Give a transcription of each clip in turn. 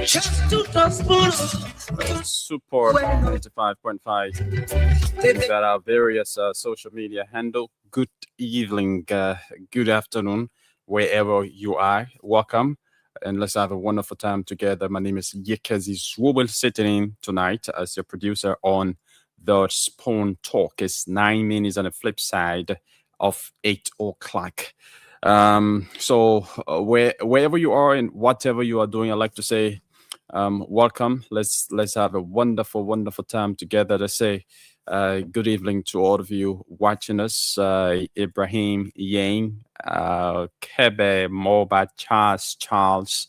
Just two tablespoons. Support 95.5. We've got our various social media handle. Good evening, good afternoon, wherever you are. Welcome, and let's have a wonderful time together. My name is Yekezi Zwobel, sitting in tonight as your producer on the Spoon Talk. It's 9 minutes on the flip side of 8 o'clock. Wherever you are and whatever you are doing, I'd like to say welcome. Let's have a wonderful time together. Let's say good evening to all of you watching us. Ibrahim Yang, Kebe Moba, Charles,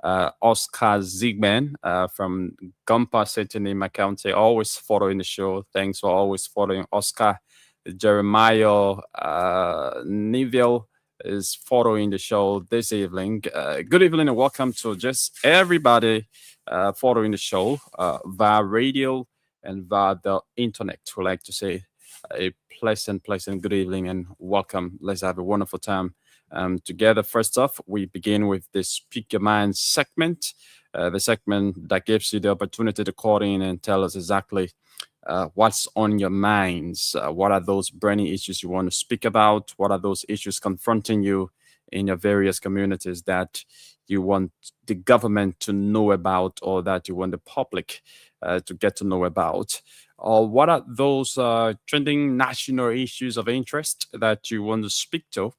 Oscar Zigman from Gumpa City in County, always following the show. Thanks for always following Oscar. Jeremiah Neville is following the show this evening. Good evening and welcome to just everybody following the show via radio and via the internet. We like to say a pleasant good evening and welcome. Let's have a wonderful time together. First off, we begin with the Speak Your Mind segment, the segment that gives you the opportunity to call in and tell us exactly what's on your minds. What are those burning issues you want to speak about? What are those issues confronting you in your various communities that you want the government to know about, or that you want the public to get to know about? Or what are those trending national issues of interest that you want to speak to?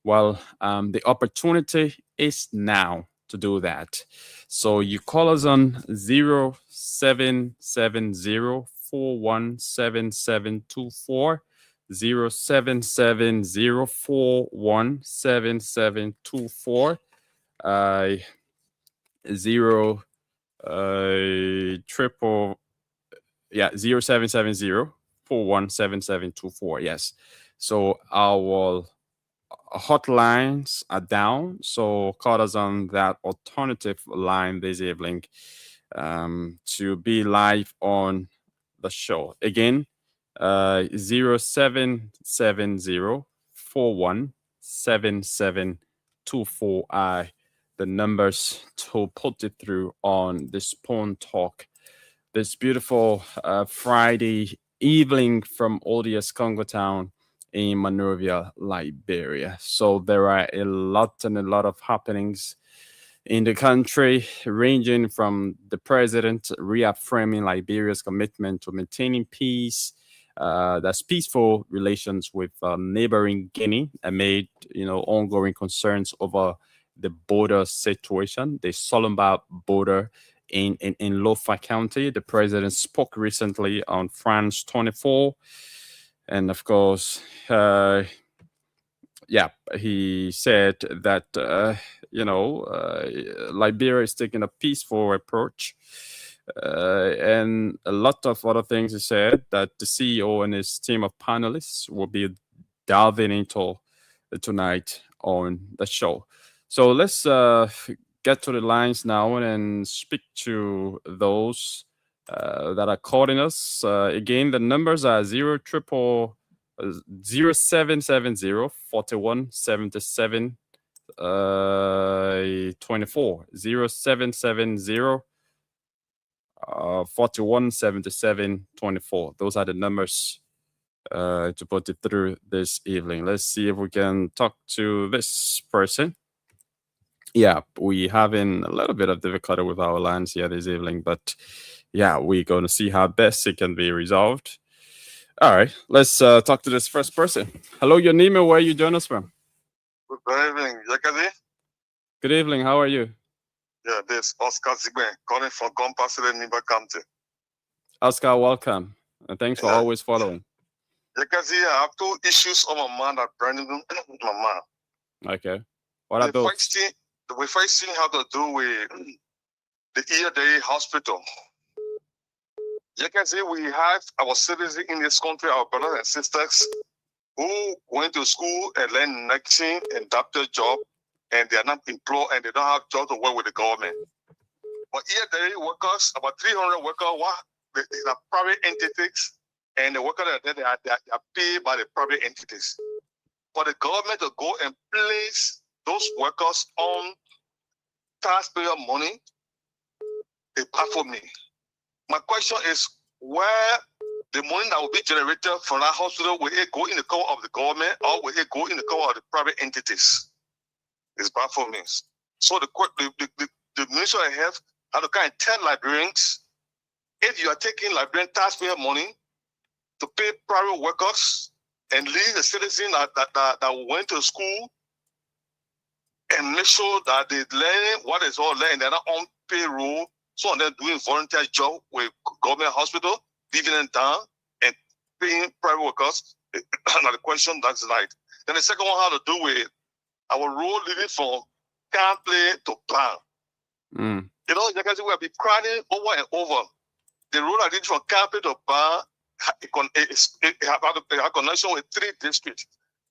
Well, the opportunity is now to do that. So you call us on 0770 417724, 0770417724, 0 triple, yeah, 0770417724. Yes. So our hotlines are down, so call us on that alternative line this evening to be live on the show. Again, 0770417724 are the numbers to put it through on the Spoon Talk this beautiful Friday evening from Odious Congo Town in Monrovia, Liberia. So there are a lot of happenings in the country, ranging from the president reaffirming Liberia's commitment to maintaining peace, that's peaceful relations with neighboring Guinea amid ongoing concerns over the border situation, the Solomba border in Lofa County. The president spoke recently on France 24, and of course, he said that Liberia is taking a peaceful approach, and a lot of other things. He said that the CEO and his team of panelists will be delving into tonight on the show. So let's get to the lines now and speak to those that are calling us. Again, the numbers are 0770 4177 24, 0770 4177 24. Those are the numbers to put it through this evening. Let's see if we can talk to this person. Yeah, we having a little bit of difficulty with our lines here this evening, but yeah, we're going to see how best it can be resolved. All right, let's talk to this first person. Hello, your name and where you join us from? Good evening, Yekezi. Good evening, how are you? Yeah, this is Oscar Zigben calling from Gumpa City, Nimba County. Oscar, welcome, and thanks for always following. Yekezi, I have two issues on my mind that burning my mind. Okay, what are those? The first thing have to do with the EAD hospital. You can see we have our citizens in this country, our brothers and sisters, who went to school and learned nursing and doctor job, and they are not employed and they don't have job to work with the government. But EAD workers, about 300 workers, they are private entities, and the workers they are paid by the private entities. For the government to go and place those workers on taxpayer money, it's bad for me. My question is, where the money that will be generated from that hospital, will it go in the cover of the government or will it go in the cover of the private entities? It's bad for me. So the Ministry of Health have to kind of tell librarians, if you are taking librarian taxpayer money to pay private workers and leave the citizens that went to school and make sure that they learn what is all learned, they're not on payroll, so they're doing volunteer job with government hospital, leaving them down and paying private workers. Now the question that's right. Then the second one had to do with our role leading from Campley to ban. You know, you can see we have been crying over and over. The role leading from Campley to ban have a connection with 3 districts.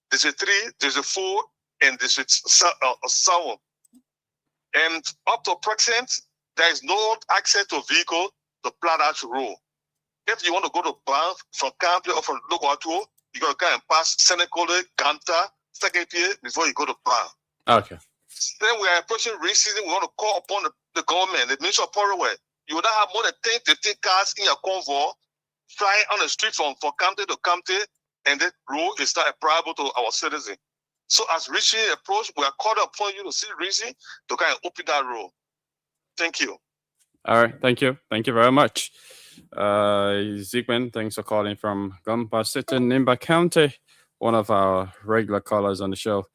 District 3, District 4, and District 7. And up to present, there is no access to vehicle to plow that road. If you want to go to Banff from Campley or from Logoto, you got to go and pass Senecole, Ganta, Second Pier before you go to Banff. Okay. Then we are approaching racism. We want to call upon the government, the Ministry of Forward. You would not have more than 10, 15 cars in your convoy flying on the street from Campley to Campley, and that road is not applicable to our citizens. So as reaching approach, we are called upon you to see reason to kind of open that road. Thank you. All right. Thank you. Thank you very much. Zygmunt, thanks for calling from Gumpa City, Nimba County. One of our regular callers on the show.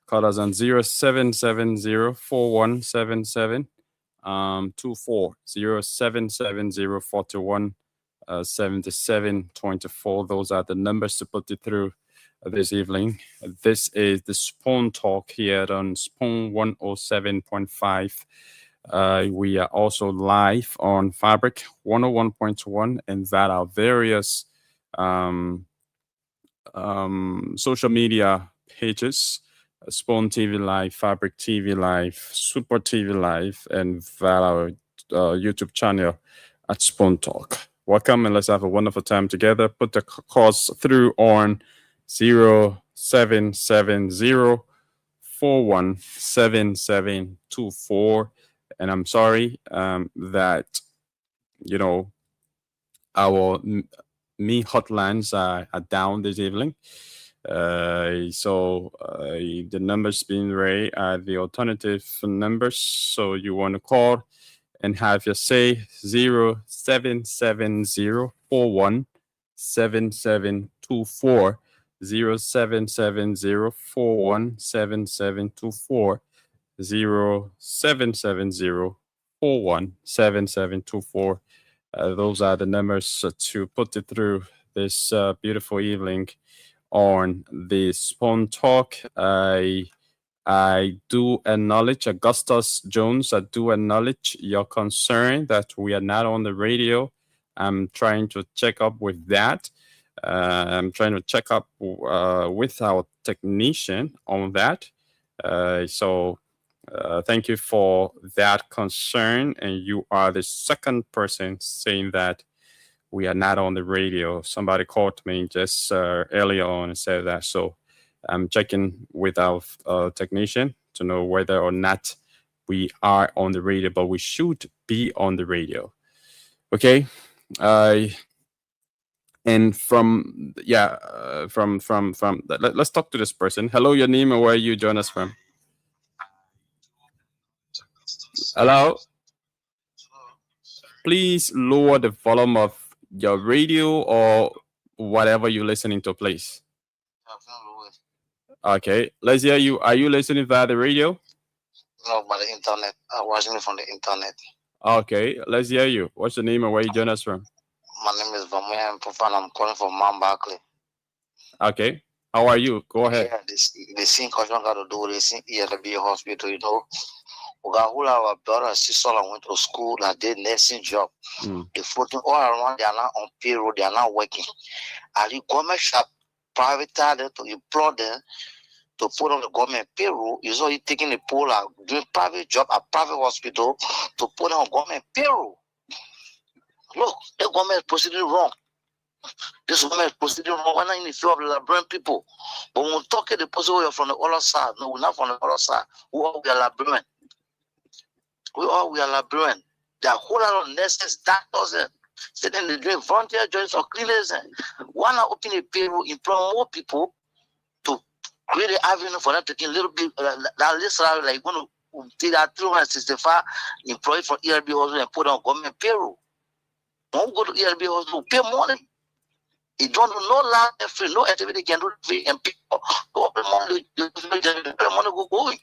Call us on 0770-4177-24, 0770-41-77-24. Those are the numbers to put you through this evening. This is the Spoon Talk here on Spoon 107.5. We are also live on Fabric 101.1, and that are various social media pages: Spoon TV Live, Fabric TV Live, Super TV Live, and that our YouTube channel at Spoon Talk. Welcome, and let's have a wonderful time together. Put the calls through on 0770-4177-24. And I'm sorry that, you know, our me hotlines are down this evening. So the numbers being read are the alternative numbers. So you want to call and have your say 0770-41-7724, 0770-41-7724, 0770-41-7724. Those are the numbers to put it through this beautiful evening on the Spoon Talk. I do acknowledge, Augustus Jones, I do acknowledge your concern that we are not on the radio. I'm trying to check up with that. I'm trying to check up with our technician on that. So thank you for that concern. And you are the second person saying that we are not on the radio. Somebody called me just earlier on and said that. So I'm checking with our technician to know whether or not we are on the radio, but we should be on the radio. Okay. And from let's talk to this person. Hello, your name and where you join us from? Hello. Please lower the volume of your radio or whatever you're listening to, please. Okay, let's hear you. Are you listening via the radio? No, by the internet. I'm watching it from the internet. Okay, let's hear you. What's the name and where you join us from? My name is Vamuya Mpofan. I'm calling from Mount Barkley. Okay, how are you? Go ahead. Yeah, the same question got to do with this ELB hospital, you know. Our brother and sister went to school and did nursing job. The floating all around, they are not on payroll, they are not working. And the government shall privatize them to employ them to put on the government payroll. You saw you taking the poll out, doing private job at private hospital to put on government payroll. Look, the government is proceeding wrong. This government is proceeding wrong. We're not in the field of the librarian people. But when we talk to the person who are from the other side, no, we're not from the other side. We are librarian. we are librarians. There are a whole lot of nurses, doctors, and sitting in the volunteer jobs or cleaners. Why not open a payroll, employ more people to create an avenue for them to get a little bit, that list like going to take that 365 employees from ERB hospital and put on government payroll. Don't go to ERB hospital, pay money. You don't do no land free, no activity can do free, and people go money go going.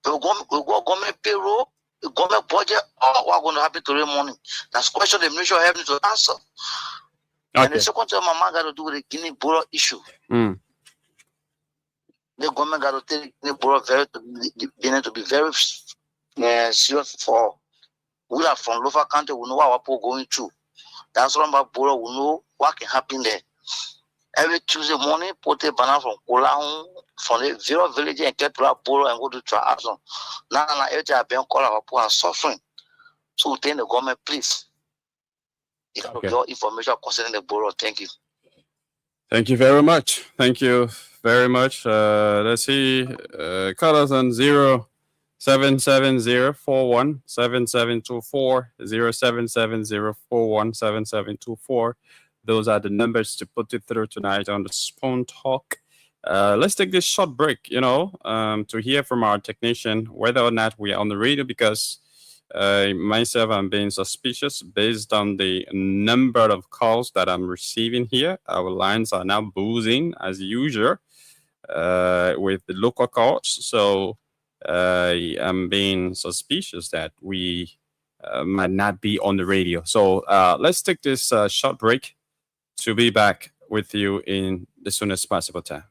We go government payroll, the government budget, all what going to happen to the money. That's question the ministry having to answer. Okay. And the second thing my man got to do with the Guinea Borough issue. The government got to take Guinea Borough to be very serious for. We are from Lofa County, we know what we're going through. That's what about Borough, we know what can happen there. Every Tuesday morning, put a banana from Kolahun, from the zero village and get to our Borough and go to Trahason. Now, everything I've been calling our poor suffering. So, tell the government, please. You can get information concerning the Borough. Thank you. Thank you very much. Thank you very much. Let's see. Call us on 0770417724, 0770417724. Those are the numbers to put it through tonight on the Spoon Talk. Let's take this short break, to hear from our technician whether or not we are on the radio, because myself, I'm being suspicious based on the number of calls that I'm receiving here. Our lines are now buzzing as usual with the local calls. So I'm being suspicious that we might not be on the radio. So let's take this short break to be back with you in the soonest possible time.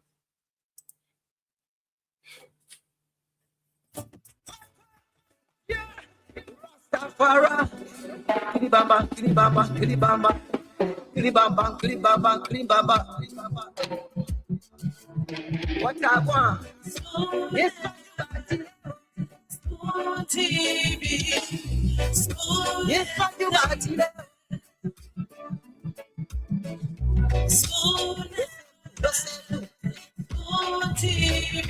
Rastafari, Kilibamba, Kilibamba, Kilibamba, Kilibamba, Kilibamba, Kilibamba. What I want is Spoon TV. Yes, what you want today. Spoon TV.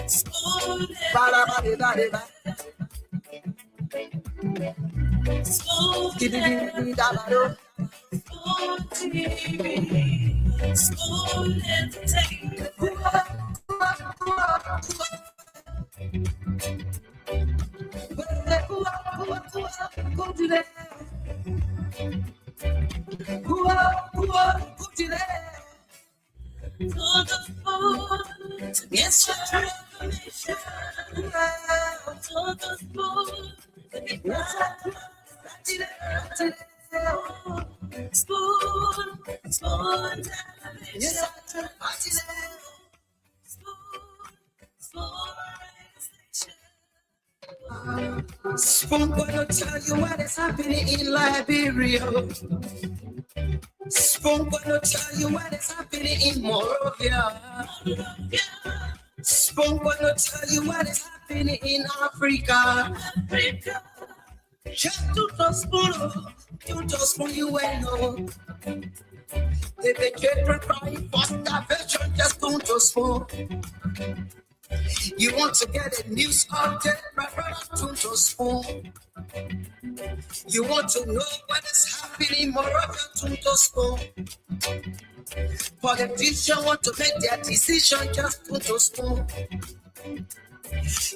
Spoon Spoon TV. Spoon Entertainment. Yes, Spoon gonna tell you what is happening in Liberia. Spoon gonna tell you what is happening in Morovia. Spoon gonna tell you what is happening in Africa. Just to Spoon, you will know. The children crying for starvation, just to Spoon. You want to get a news update, my brother, to Spoon. You want to know what is happening, Moravia, to Spoon. Politicians want to make their decision, just to Spoon.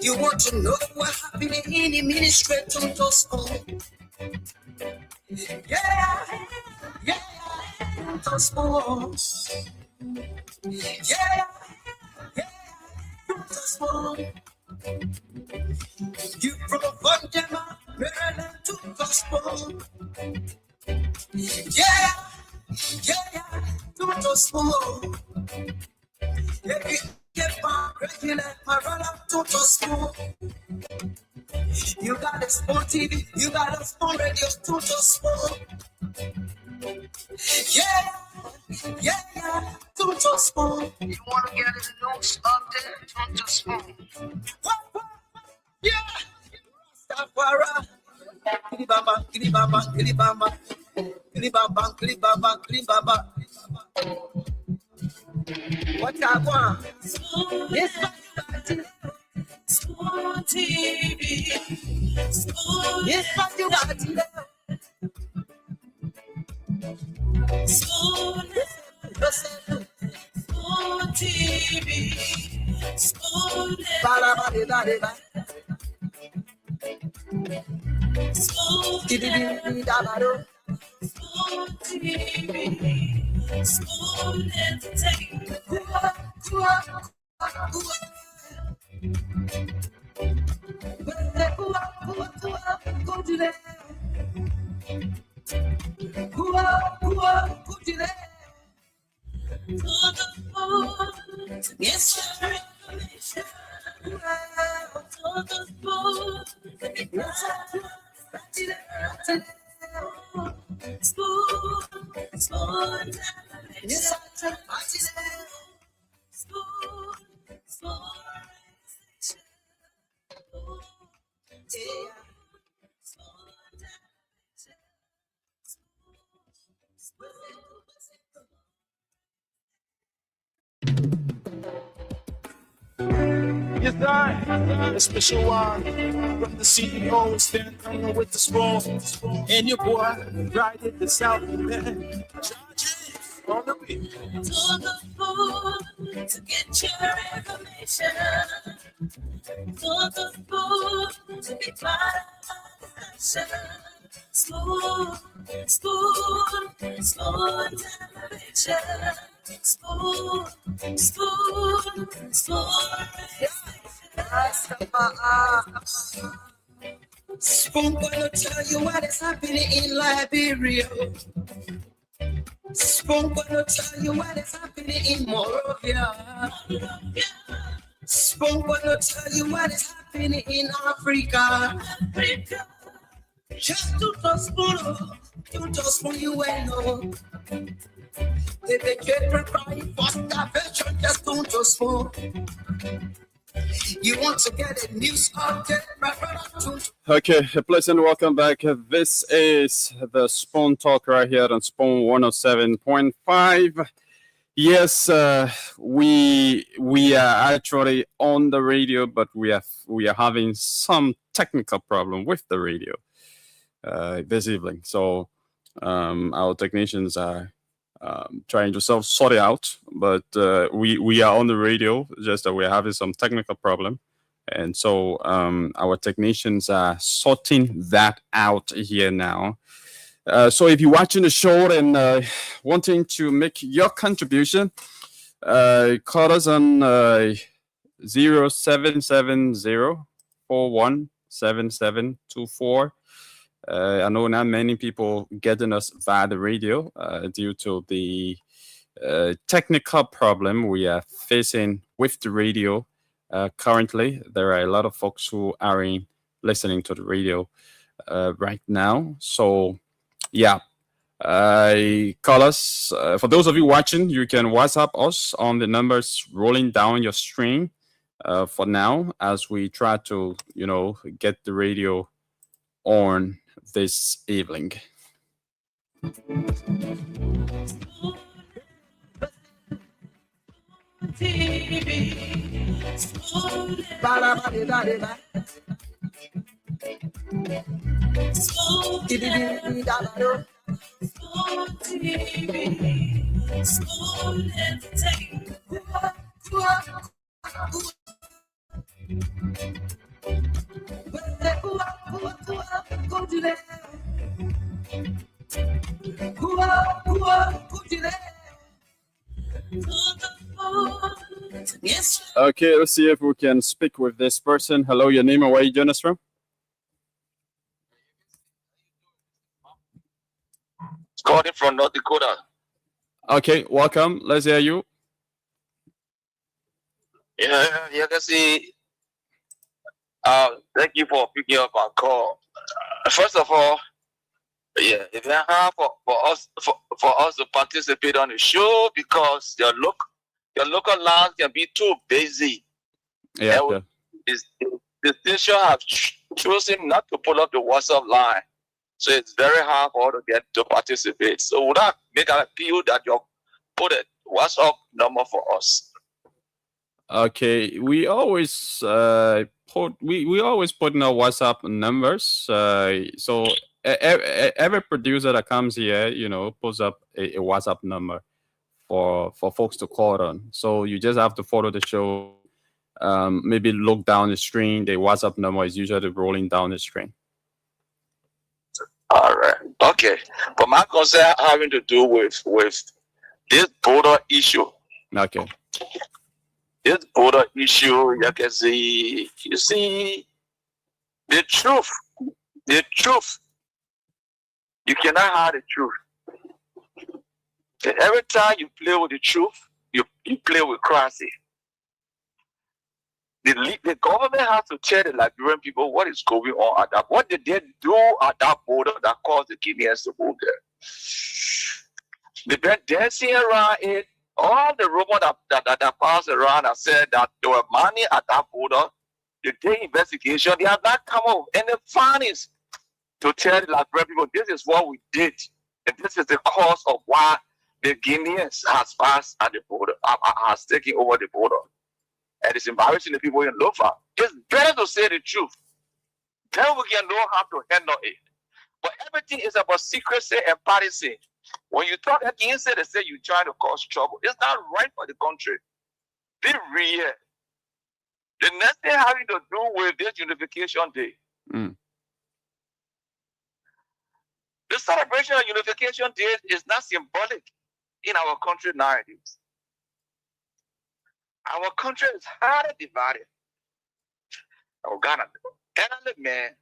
You want to know what's happening in the ministry, to Spoon. Yeah, to Spoon. Yeah. You from Vanjama, Maryland to Gospel. Yeah, to Gospel. If you get back, regular, my brother to Gospel. You got a Spoon TV, you got a Spoon Radio to Gospel. Yeah, to Spoon. You want to get the news update, to Spoon. Yeah, Rastafari, Kilibamba, Kilibamba, Kilibamba, Kilibamba, Kilibamba, Kilibamba. What I want is TV. Yes, but you got to know. Spoon TV. Spoon TV. Spoon Entertainment. Yes, sir. Yes, I. A special one from the CEO, standing with the spoon. And your boy, right at the south end. On the beat. To the food to get your information. To the food to be part of the fashion. Spoon television. Spoon. Spoon gonna tell you what is happening in Liberia. Spoon gonna tell you what is happening in Morovia. Spoon gonna tell you what is happening in Africa. Just to spoon you will know. They get prepared for starvation, just to spoon. You want to get a news update, my brother? Okay, a pleasant welcome back. This is the Spoon Talk right here on Spoon 107.5. Yes, we are actually on the radio, but we are having some technical problem with the radio this evening. So our technicians are trying to sort it out, but we are on the radio, just that we're having some technical problem. And so our technicians are sorting that out here now. So if you're watching the show and wanting to make your contribution, call us on 0770-417724. I know not many people getting us via the radio due to the technical problem we are facing with the radio. Currently, there are a lot of folks who aren't listening to the radio right now. So, yeah, call us. For those of you watching, you can WhatsApp us on the numbers rolling down your screen for now as we try to, get the radio on this evening. Okay, let's see if we can speak with this person. Hello, your name and where you join us from? Calling from North Dakota. Okay, welcome. Let's hear you. Yeah, you can see. Thank you for picking up our call. First of all, yeah, it's very hard for us to participate on the show because your local lines can be too busy. Yeah. The station have chosen not to pull up the WhatsApp line, so it's very hard for us to get to participate. So would I make an appeal that you put a WhatsApp number for us? Okay, we always we always put in our WhatsApp numbers. So every producer that comes here, pulls up a WhatsApp number for folks to call on. So you just have to follow the show. Maybe look down the screen. The WhatsApp number is usually rolling down the screen. All right. Okay. But my concern having to do with this border issue. Okay. This border issue, you can see, the truth. You cannot hide the truth. And every time you play with the truth, you play with crazy. The government has to tell the Liberian people what is going on at that. What did they do at that border that caused the Guineans to move there? They've been dancing around it. All the rumors that passed around and said that there were money at that border. The day investigation, they have not come up. And the findings to tell the Liberian people, this is what we did. And this is the cause of why the Guineans has passed at the border, has taken over the border. And it's embarrassing the people in Lofa. It's better to say the truth. Then we can know how to handle it. But everything is about secrecy and partisan. When you talk against it, they say you're trying to cause trouble. It's not right for the country. Be real. The next thing having to do with this Unification Day. The celebration of Unification Day is not symbolic in our country nowadays. Our country is highly divided. Our Ghana, elderly man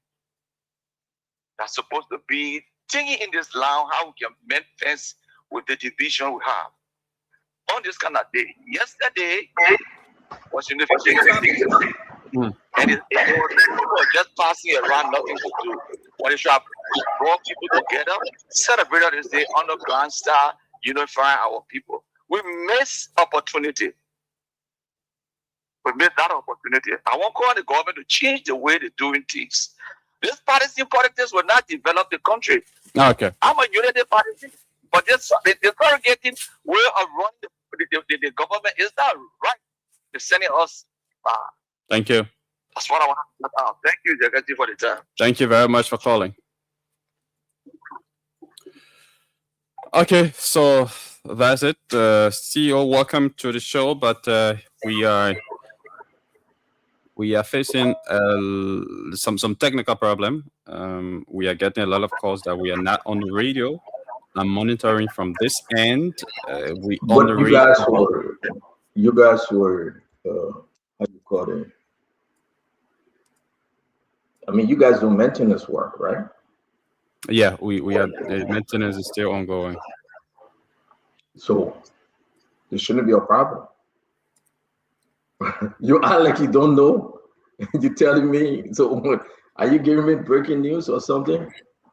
that's supposed to be thinking in this land how we can make fence with the division we have. On this kind of day, yesterday was Unification Day. And it was just passing around, nothing to do. When it should have brought people together, celebrated this day on the Grand Star, unifying our people. We miss opportunity. We missed that opportunity. I won't call on the government to change the way they're doing things. This partisan politics will not develop the country. Okay. I'm a unity party, but the surrogating way of running the government is not right. They're sending us. Thank you. That's what I want to put out. Thank you, Jagati, for the time. Thank you very much for calling. Okay, so that's it. CEO, welcome to the show, but we are facing some technical problem. We are getting a lot of calls that we are not on the radio. I'm monitoring from this end. You guys were how you call it? I mean, you guys do maintenance work, right? Yeah, we are. The maintenance is still ongoing. So there shouldn't be a problem. You act like you don't know. You're telling me. So are you giving me breaking news or something?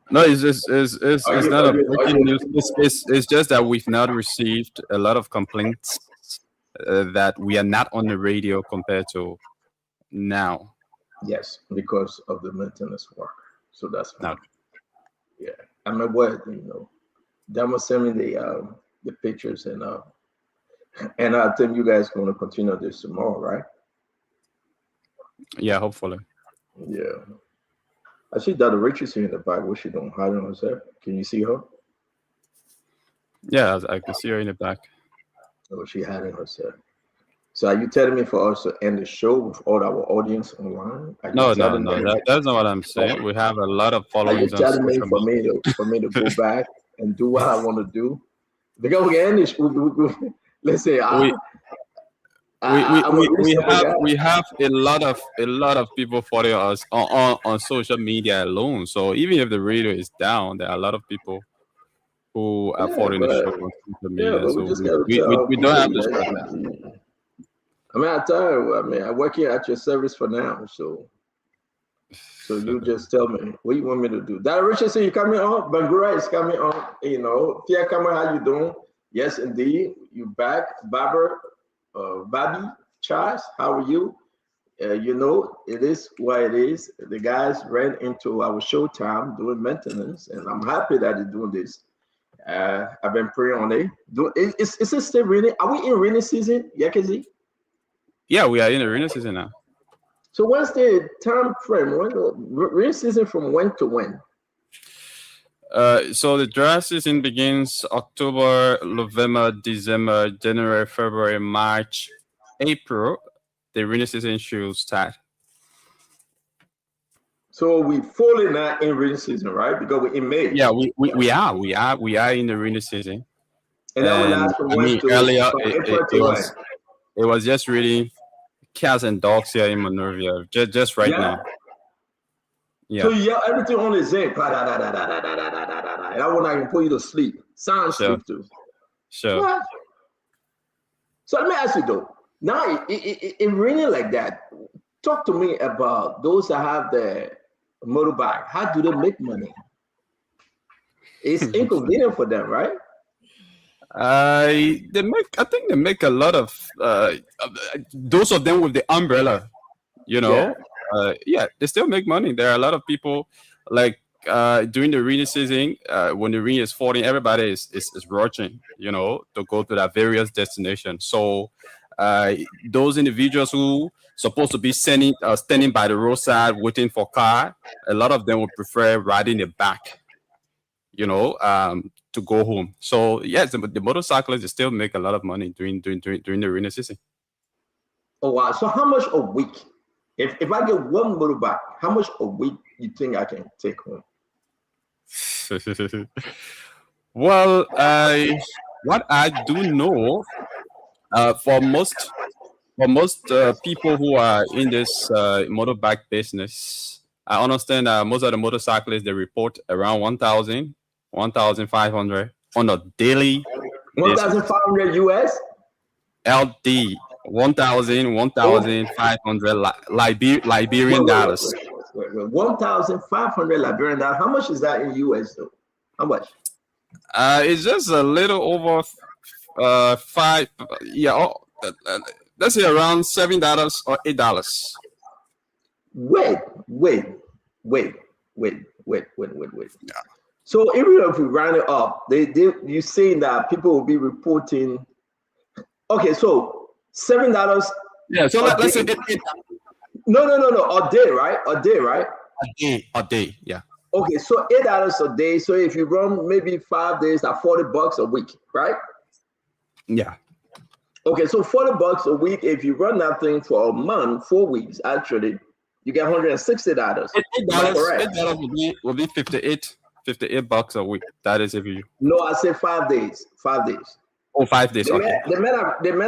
No, it's not a breaking news. It's just that we've not received a lot of complaints that we are not on the radio compared to now. Yes, because of the maintenance work. So that's fine. Okay. Yeah, I mean, what Dama sent me the pictures and I think you guys going to continue this tomorrow, right? Yeah, hopefully. Yeah. I see Dr. Richardson in the back. What she doing? Hiding herself? Can you see her? Yeah, I can see her in the back. Oh, she hiding herself. So are you telling me for us to end the show with all our audience online? No. That's not what I'm saying. We have a lot of followers. Are you telling me for me to go back and do what I want to do? Because we can end this. Let's say we have a lot of people following us on social media alone. So even if the radio is down, there are a lot of people who are following the show on social media. So we don't have to spread that. I mean, I tell you, I work here at your service for now. So you just tell me what you want me to do. Dr. Richardson, you coming on? Bangura is coming on. Pierre Cameron, how you doing? Yes, indeed. You back. Bobby, Charles, how are you? It is what it is. The guys ran into our showtime doing maintenance, and I'm happy that they're doing this. I've been praying on it. Is it still raining? Are we in rainy season, Yakazi? Yeah, we are in the rainy season now. So what's the time frame? When the rain season from when to when? So the dry season begins October, November, December, January, February, March, April. The rainy season should start. So we falling now in rainy season, right? Because we're in May. Yeah, we are in the rainy season. And that will last from when to earlier from April to when? it was just really cats and dogs here in Monrovia, just right now. Yeah. So you yell everything on the zinc. And that one I can put you to sleep. Sound sleep too. Sure. What? So let me ask you though. Now it raining like that. Talk to me about those that have the motorbike. How do they make money? It's inconvenient for them, right? I think they make a lot of those of them with the umbrella, you know. They still make money. There are a lot of people like during the rainy season, when the rain is falling, everybody is rushing, you know, to go to their various destinations. So those individuals who supposed to be standing by the roadside waiting for car, a lot of them would prefer riding the back, you know, to go home. So yes, the motorcyclists still make a lot of money during the rainy season. Oh wow! So how much a week? If I get one motorbike, how much a week you think I can take home? Well, what I do know, for most people who are in this motorbike business, I understand that most of the motorcyclists, they report around 1,000, 1,500 on a daily 1,500 US? LD. 1,000, 1,500 Liberian dollars. Wait, 1,500 Liberian dollars. How much is that in US though? How much? It's just a little over five. Yeah, let's say around $7 or $8. Wait. Yeah. So even if we round it up, you saying that people will be reporting. Okay, so $7. Yeah, so let's say No. A day, right? A day, yeah. Okay, so $8 a day. So if you run maybe 5 days, that's $40 a week, right? Yeah. Okay, so $40 a week. If you run that thing for a month, 4 weeks, actually, you get $160. $8 will be $58 a week. That is if you. No, I said 5 days. 5 days. Oh, 5 days. Okay. The men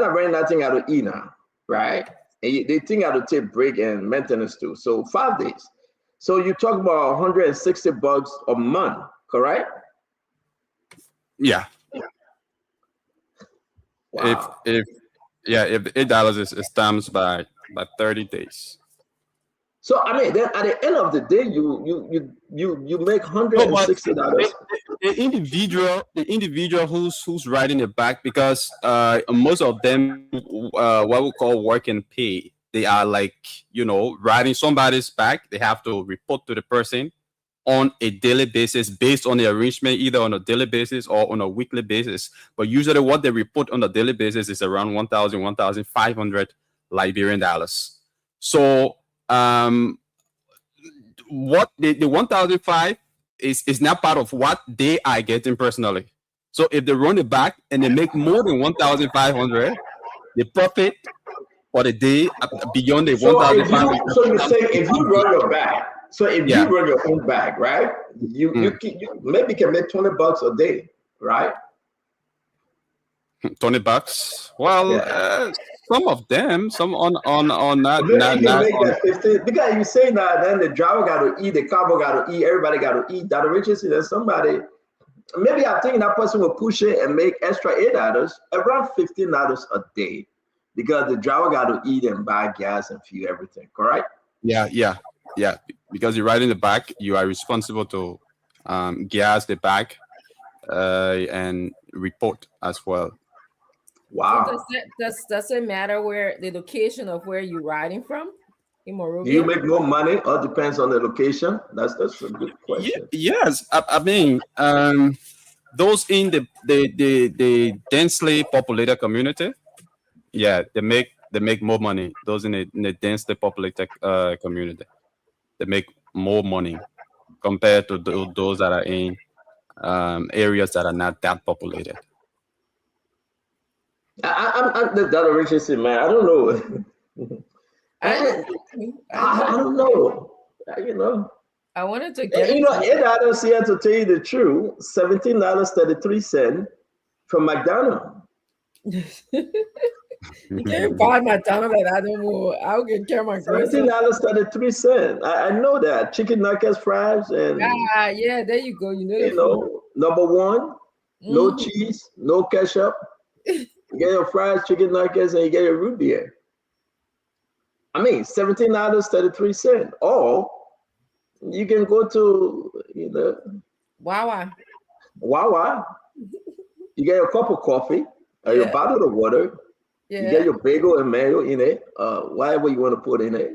are running that thing out of E now, right? And they think how to take break and maintenance too. So 5 days. So you talk about $160 a month, correct? Yeah. Wow. If $8 is times by 30 days. So I mean, then at the end of the day, you make $160. The individual who's riding the back, because most of them what we call work and pay. They are like, you know, riding somebody's back. They have to report to the person on a daily basis based on the arrangement, either on a daily basis or on a weekly basis. But usually what they report on a daily basis is around 1,000, 1,500 Liberian dollars. So what the 1,005 is not part of what they are getting personally. So if they run it back and they make more than 1,500, the profit for the day beyond the 1,500. So you're saying if you run your bag, so if you run your own bag, right? You maybe can make $20 a day, right? $20. Well, some of them, some on that. That 15, because you say that, then the driver got to eat, the carbo got to eat, everybody got to eat. That riches is somebody. Maybe I think that person will push it and make extra $8, around $15 a day, because the driver got to eat and buy gas and fuel, everything. Correct? Yeah. Because you're riding the back, you are responsible to gas the back and report as well. Wow. So does it matter where the location of where you're riding from in Monrovia? Do you make more money, or depends on the location? That's a good question. Yes, I mean, those in the densely populated community, they make they make more money. Those in a densely populated community, they make more money compared to those that are in areas that are not that populated. I'm the Dr. Richardson, man. I don't know. I don't know. You know. I wanted to get you know, Ed Adams here to tell you the truth. $17.33 from McDonald's. You can't buy McDonald's and I don't know. I'll get care my $17.33. I know that. Chicken nuggets, fries, and yeah, there you go. You know, number one, no cheese, no ketchup. You get your fries, chicken nuggets, and you get your root beer. I mean, $17.33. Or you can go to, you know, Wawa. You get a cup of coffee, or your bottle of water. Yeah. You get your bagel and mayo in it, whatever you want to put in it.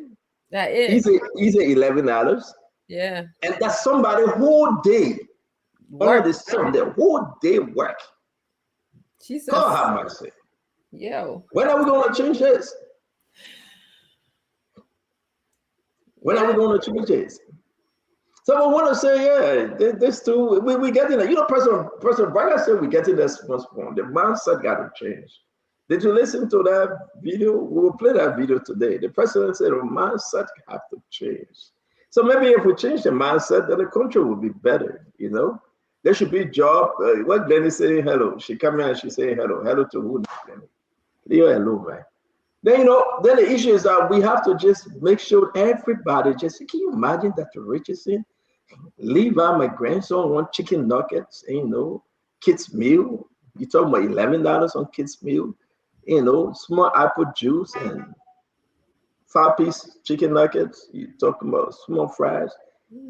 That is easy $11. Yeah. And that's somebody whole day. Work. This Sunday, whole day work. Jesus. God have mercy. Yo. When are we gonna change this? When are we gonna change this? So I want to say, yeah, this too. We getting it. You know, President Biden said we getting this response. The mindset got to change. Did you listen to that video? We will play that video today. The president said the mindset have to change. So maybe if we change the mindset, then the country will be better. You know, there should be job. What Glenny saying hello? She come in and she saying hello. Hello to who? Glenny. Hello, man. Then you know, then the issue is that we have to just make sure everybody just. Can you imagine that the richest thing? Leave out my grandson want chicken nuggets, you know, kids meal. You talking about $11 on kids meal, you know, small apple juice and 5-piece chicken nuggets. You talking about small fries,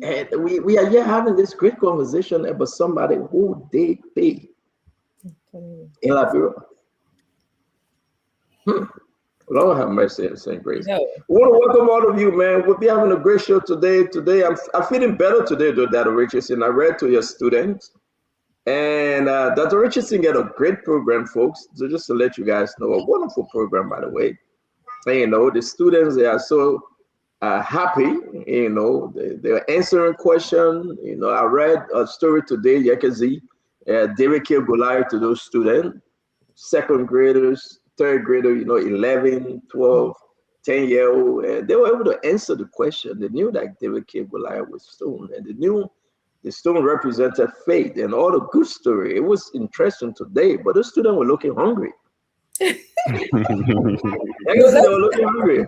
and we are here having this great conversation about somebody who they pay in Liberia. Lord have mercy and Saint Grace. No. We want to welcome all of you, man. We'll be having a great show today. I'm feeling better today, though, Dr. Richardson. I read to your students. And Dr. Richardson got a great program, folks. So just to let you guys know, a wonderful program, by the way. And, you know, the students, they are so happy. You know, they're answering questions. You know, I read a story today, Yekazi, David killed Goliath to those students, second graders, third grader, you know, 11, 12, 10-year-old, and they were able to answer the question. They knew that David killed Goliath with stone, and they knew the stone represented faith and all the good story. It was interesting today, but the students were looking hungry. They were looking hungry.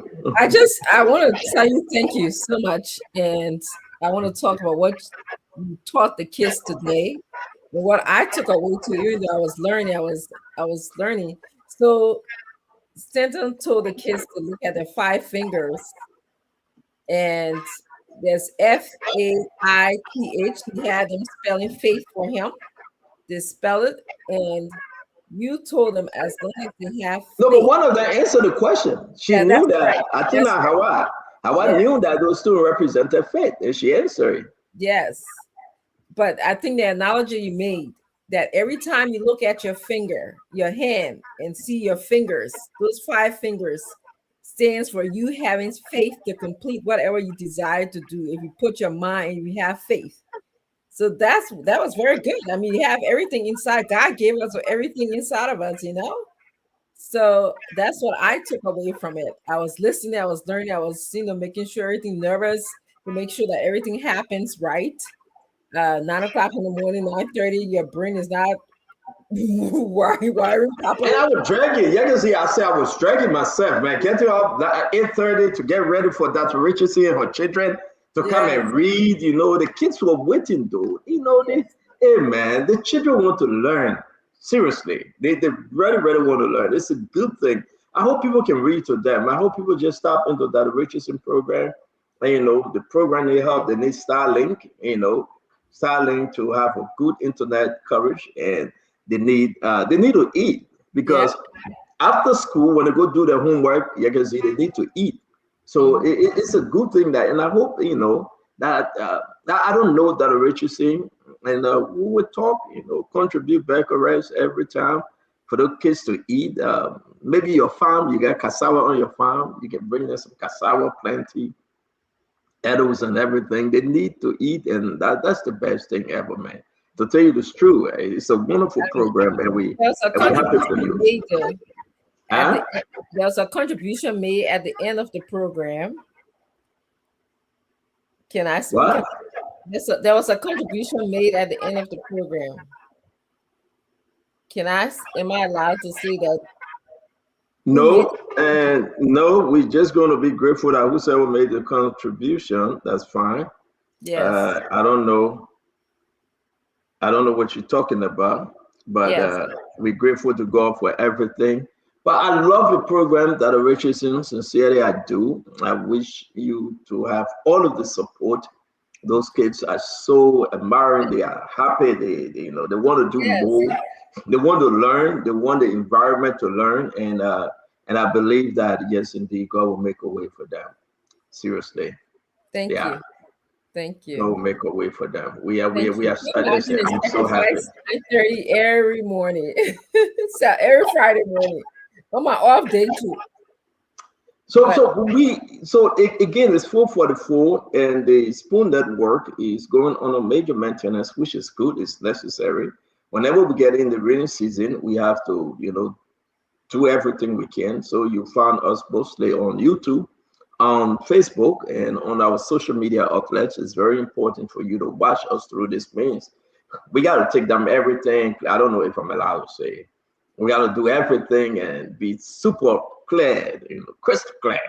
I want to tell you thank you so much, and I want to talk about what you taught the kids today. And what I took away to you, that I was learning. So Stanton told the kids to look at their 5 fingers, and there's FAITH. He had them spelling faith for him. They spell it, and you told them as long as they have faith. No, but one of them answered the question. She knew that. Right. Atina Hawa knew that those two represented faith, and she answered. Yes, but I think the analogy you made, that every time you look at your finger, your hand, and see your fingers, those 5 fingers stands for you having faith to complete whatever you desire to do. If you put your mind, you have faith. So that was very good. I mean, you have everything inside. God gave us everything inside of us, you know? So that's what I took away from it. I was listening, I was learning, I was, making sure everything nervous to make sure that everything happens right. 9 o'clock in the morning, 9:30, your brain is not wiring properly. And I was dragging. You can see, I said I was dragging myself, man. Getting up at 8:30 to get ready for Dr. Richardson and her children to come and read. You know, the kids were waiting, though. You know, hey, man, the children want to learn. Seriously, they really, really want to learn. It's a good thing. I hope people can read to them. I hope people just stop into Dr. Richardson program. And, you know, the program they have, they need Starlink, you know. Starlink to have a good internet coverage, and they need to eat, because after school, when they go do their homework, you can see they need to eat. So it's a good thing that, and I hope, you know, that I don't know that Richardson, and we would talk, you know, contribute back arrest every time, for those kids to eat. Maybe your farm, you got cassava on your farm. You can bring them some cassava, plenty, edibles and everything. They need to eat, and that's the best thing ever, man. To tell you the truth, it's a wonderful program, and we're happy for you. There's a contribution made at the end of the program. Can I speak? What? There was a contribution made at the end of the program. Am I allowed to say that? No, and no, we're just going to be grateful that whoever made the contribution, that's fine. Yes. I don't know what you're talking about, but yes. We're grateful to God for everything. But I love the program that Richardson, sincerely I do. I wish you to have all of the support. Those kids are so admiring. They are happy. They want to do more. They want to learn. They want the environment to learn. And I believe that, yes, indeed, God will make a way for them. Seriously. Thank you. Thank you. God will make a way for them. We are I'm so happy. 9:30 every morning. So every Friday morning. On my off day too. So again, it's 4:44, and the Spoon Network is going on a major maintenance, which is good. It's necessary. Whenever we get in the rainy season, we have to, do everything we can. So you find us mostly on YouTube, on Facebook, and on our social media outlets. It's very important for you to watch us through this means. We got to take them everything. I don't know if I'm allowed to say it. We got to do everything and be super clear, crystal clear,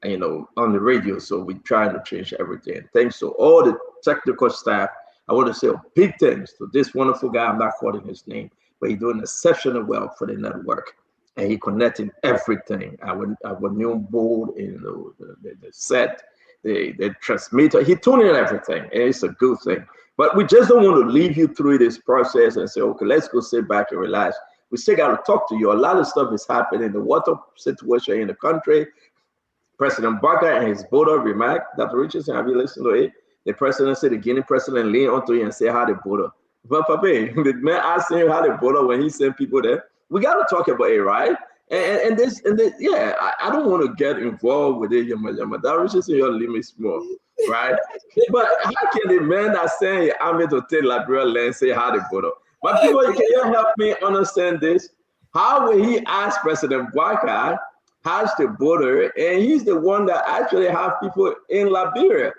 on the radio. So we're trying to change everything. Thanks to all the technical staff. I want to say big thanks to this wonderful guy. I'm not calling his name, but he's doing exceptional well for the network. And he connecting everything. Our new board, the set, the transmitter. He tuning in everything. And it's a good thing. But we just don't want to leave you through this process and say, okay, let's go sit back and relax. We still got to talk to you. A lot of stuff is happening. The water situation in the country. President Barker and his border remark. Dr. Richardson, have you listened to it? The president said, the Guinea president leaned onto you and said, how the border. But Papa, the man asked him how the border when he sent people there. We got to talk about it, right? And this, yeah, I don't want to get involved with it. Dr. Richardson, your limits more, right? But how can the man that's saying I'm going to take Liberia land say how the border? But people, can you help me understand this? How will he ask President Barker how's the border, and he's the one that actually have people in Liberia?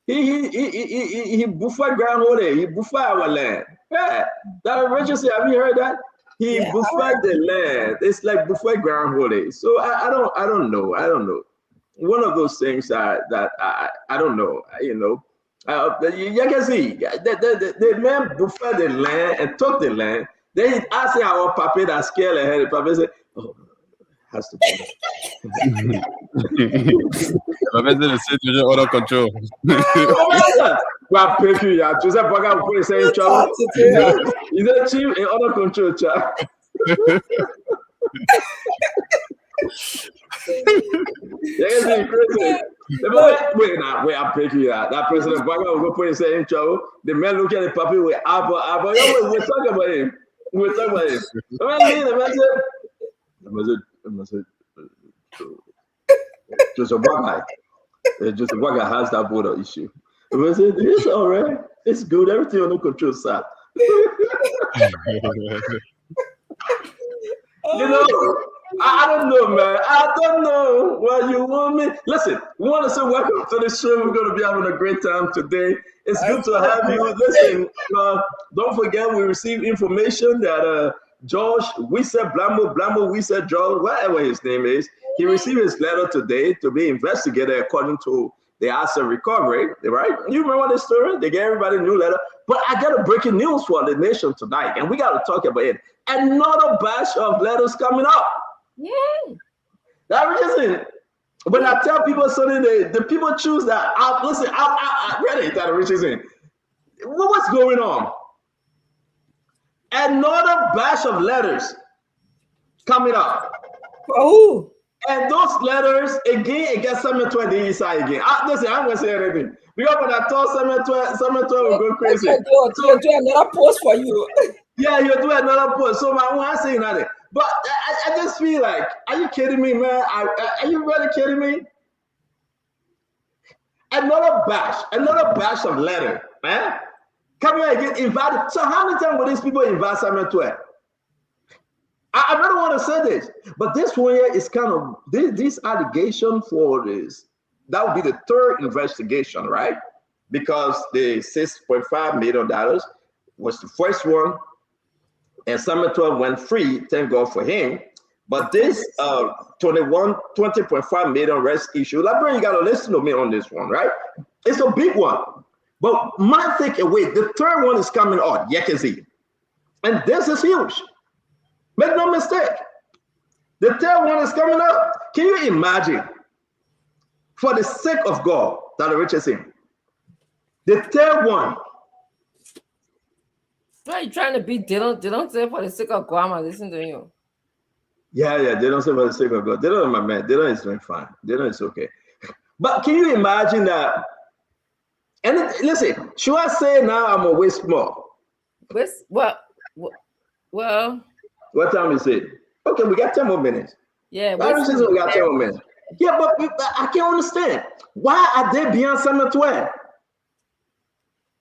He buffer ground holder, he buffer our land. Yeah, that Richardson, have you heard that? He buffer the land. It's like buffer ground holder. So I don't know. One of those things that I don't know. You can see the man buffered the land and took the land. Then he asked our papa that scared ahead. The papa said, "Oh, has to be." Papa said, "It's out of control." Well, thank you, yeah. Joseph Baga will put saying, "Child, he's a chief in out of control, child." Yeah, crazy. Wait, I'm breaking you out. That President Baga will go put his head in trouble. The man look at the puppy with apple. We're talking about him. The man said, Joseph Baga has that border issue. The man said, it's all right. It's good. Everything under control, sir. I don't know, man. I don't know what you want me. Listen, we want to say welcome to the show. We're going to be having a great time today. It's good to have you. Listen, don't forget we received information that George Wisa Blambo Wisa George, whatever his name is, he received his letter today to be investigated according to the asset recovery, right? You remember the story? They gave everybody a new letter. But I got a breaking news for the nation tonight, and we got to talk about it. Another batch of letters coming up. Yeah. That Richardson. When I tell people something, the people choose that. I read it, that Richardson. What's going on? Another batch of letters coming up. Oh. And those letters, again, it gets Samuel 20 inside again. Listen, I'm going to say anything. Because when I told Samuel 12 will go crazy. You'll do another post for you. Yeah, you'll do another post. So my one saying that But I just feel like, are you kidding me, man? Are you really kidding me? Another batch of letter, man. Come here and get invited. So how many times will these people invite Samuel Twe? I really want to say this, but this one here is kind of this allegation for this. That would be the third investigation, right? Because the $6.5 million was the first one, and Samuel Twe went free. Thank God for him. But this $20.5 million rest issue, Librarian, you got to listen to me on this one, right? It's a big one. But my takeaway, the third one is coming out, Yekezi. And this is huge. Make no mistake. The third one is coming up. Can you imagine? For the sake of God, Dr. Richardson, the third one. Why are you trying to beat Dylan? Dylan say for the sake of God, I'm listening to you. Yeah, they don't say for the sake of God. Dylan, my man, Dylan is doing fine. Dylan is okay. But can you imagine that? And listen, should I say now I'm a waste more? Well. What time is it? Okay, we got 10 more minutes. Yeah, we got 10 more minutes. Yeah, but I can't understand. Why are they beyond Samuel Twe?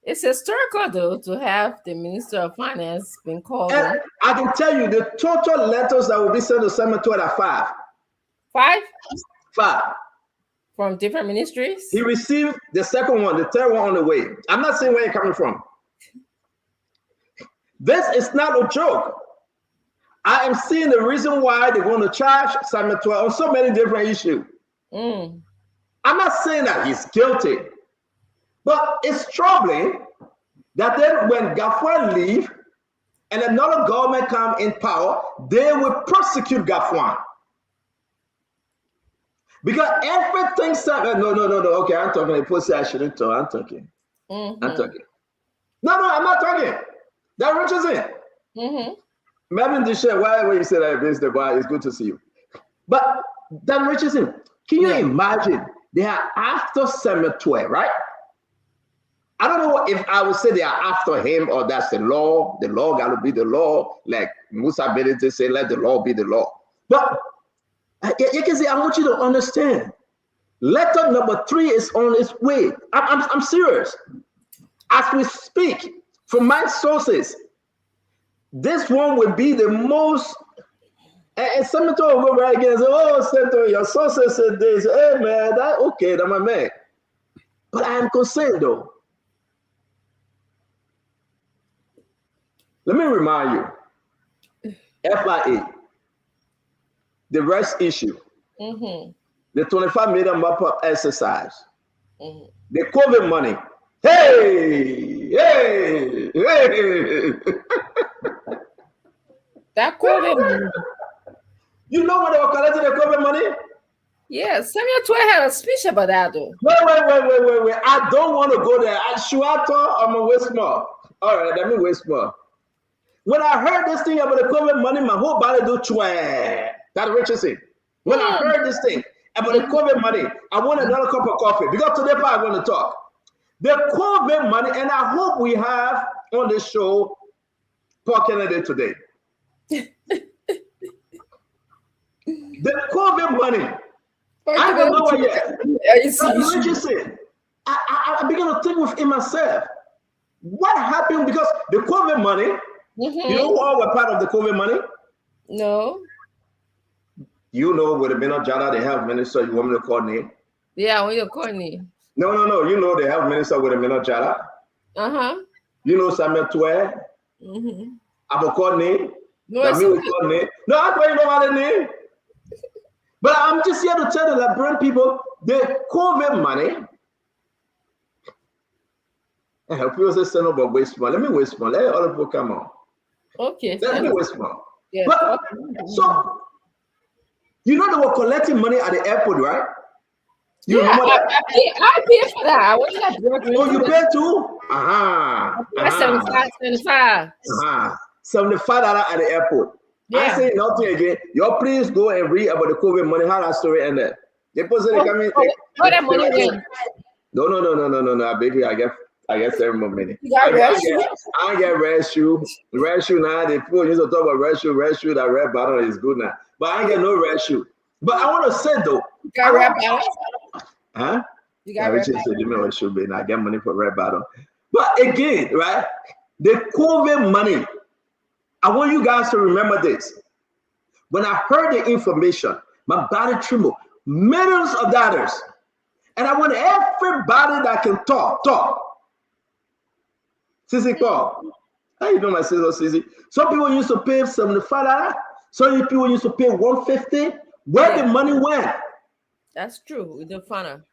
It's historical, though, to have the Minister of Finance been called. And I can tell you the total letters that will be sent to Samuel Twe are 5. 5? 5. From different ministries? He received the second one, the third one on the way. I'm not saying where you're coming from. This is not a joke. I am seeing the reason why they're going to charge Samuel Twe on so many different issues. I'm not saying that he's guilty, but it's troubling that then when Gafwan leave and another government come in power, they will prosecute Gafwan. Because everything no. Okay, I'm talking. The pussy I shouldn't talk. I'm talking. I'm talking. No, I'm not talking. That Richardson. Melvin Duchenne, why you say that this the boy, it's good to see you. But Dan Richardson, can you imagine they are after Samuel Twe, right? I don't know if I would say they are after him or that's the law. The law got to be the law. Like Musa Benedict say, let the law be the law. But you can say, I want you to understand. Letter number 3 is on its way. I'm serious. As we speak, from my sources, this one will be the most. And some people will go right again and say, oh, Senator, your sources said this. Hey, man, that's my man. But I am concerned, though. Let me remind you, FIA, the rest issue, the 25 million mop-up exercise, the COVID money. Hey! That COVID money. You know when they were collecting the COVID money? Yeah, Samuel Twe had a speech about that, though. Wait. I don't want to go there. Should I talk? I'm a waste more. All right, let me waste more. When I heard this thing about the COVID money, my whole body do chwe. That's Richardson. When I heard this thing about the COVID money, I want another cup of coffee because today I want to talk. The COVID money, and I hope we have on the show Paul Kennedy today. The COVID money. I don't know what yet. Richardson, I began to think within myself, what happened? Because the COVID money, you know who all were part of the COVID money? No. You know, with the Minot Jala, the health minister, you want me to call name? Yeah, I want you to call name. No. You know the health minister with the Minot Jala. You know Samuel Twe. I will call name. No, I call name. No, I don't know how to name. But I'm just here to tell the Liberian people the COVID money. I help you say send over waste money. Let me waste money. Let other people come on. Okay. Let me waste money. Yeah. But, so you know they were collecting money at the airport, right? You remember that? I pay for that. I want that. Oh, you pay too? $75. $75 at the airport. Yeah. I say nothing again. You please go and read about the COVID money, how that story ended. They posted they come in. That money went. No, baby. I I get 7 more minutes. You got red shoe? I get red shoe. Red shoe now. The people used to talk about red shoe. Red shoe, that red bottom is good now. But I ain't get no red shoe. But I want to say though. You got red bottom? Huh? You got red bottom? You know what should be. And I get money for red bottom. But again, right? The COVID money. I want you guys to remember this. When I heard the information, my body trembled. Millions of dollars. And I want everybody that can talk. Sissy call. How you doing, my sister Sissy? Some people used to pay $75. Some people used to pay $150. Where the money went? That's true. We do fun.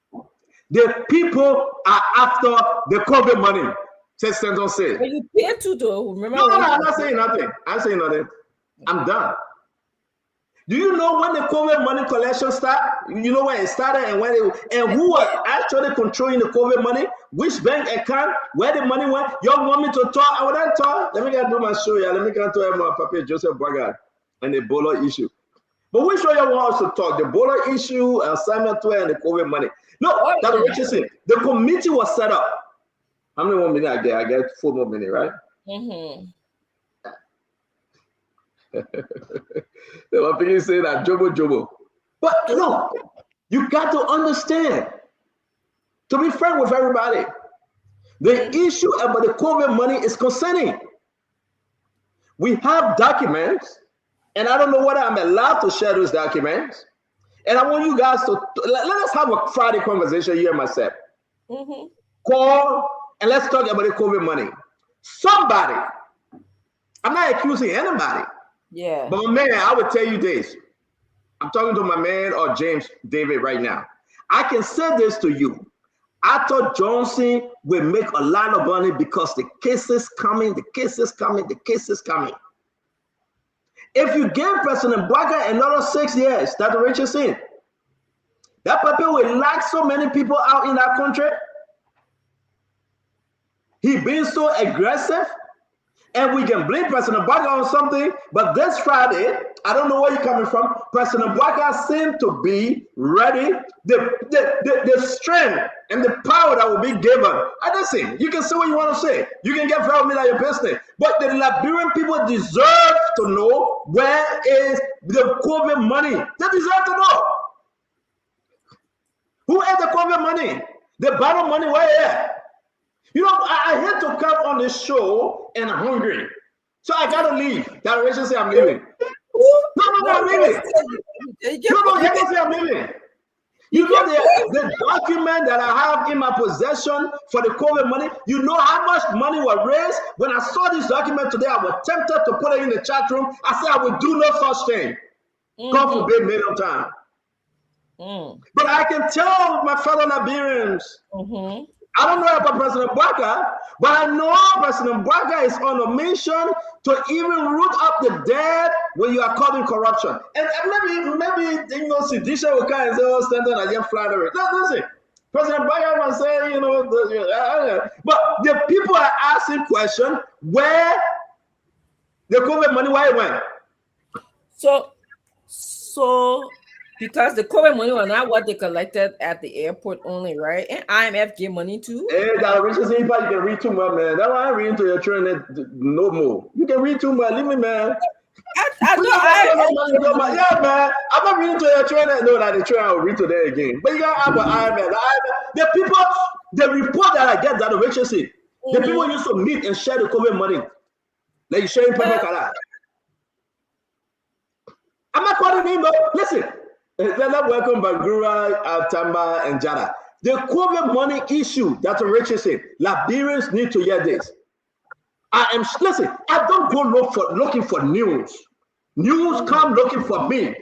The people are after the COVID money. Says Stanton said. But you pay too, though. Remember? No, I'm not saying nothing. I'm saying nothing. I'm done. Do you know when the COVID money collection started? You know when it started and when and who was actually controlling the COVID money? Which bank account? Where the money went? Y'all want me to talk? I wouldn't talk. Let me go do my show. Yeah, let me go to my Papa Joseph Bogart and the Ebola issue. But which one y'all want us to talk? The Ebola issue, Simon Tway, and the COVID money. No, that's what you're saying. The committee was set up. How many more minutes I get? I get 4 more minutes, right? Mm-hmm. They were beginning to say that Jobo. But no, you got to understand. To be frank with everybody, the issue about the COVID money is concerning. We have documents, and I don't know whether I'm allowed to share those documents. And I want you guys to let us have a Friday conversation, you and myself. Mm-hmm. Call and let's talk about the COVID money. Somebody, I'm not accusing anybody. Yeah. But man, I would tell you this. I'm talking to my man or James David right now. I can say this to you. I thought Johnson will make a lot of money because the cases coming. If you give President Bogart another 6 years, that's what Richard said. That people will lock so many people out in that country. He being so aggressive. And we can blame President Bogart on something, but this Friday, I don't know where you're coming from. President Bogart seemed to be ready. The strength and the power that will be given. I just say, you can say what you want to say. You can get proud of me like your business. But the Liberian people deserve to know where is the COVID money. They deserve to know. Who has the COVID money? The bottom money, where is it? You know, I hate to come on this show and I'm hungry. So I gotta leave. That Rachel say I'm leaving. No, I'm leaving. No, you can say I'm leaving. You know the document that I have in my possession for the COVID money, you know how much money was raised? When I saw this document today, I was tempted to put it in the chat room. I said I would do no such thing. God forbid me on time. But I can tell my fellow Liberians, I don't know about President Bogart, but I know President Bogart is on a mission to even root up the dead when you are caught in corruption. And maybe you know, Sidisha will come and say, oh, stand on against flattery. Listen, President Bogart must say, you know, but the people are asking questions where the COVID money, where it went. So because the COVID money was not what they collected at the airport only, right? And IMF gave money too. Hey, that Richard, you can read too much, man. That's why I'm reading to your train no more. You can read too much. Leave me, man. Yeah, man. I'm not reading to your train. No, that the train I will read today again. But you got to have an IMF. The people, the report that I get that the Richard said, the people used to meet and share the COVID money. Like you sharing paper color. I'm not calling him, but listen. Let's welcome Bagura, Altamba, and Jada. The COVID money issue, that's what Richard said. Liberians need to hear this. Listen, I don't go looking for news. News come looking for me.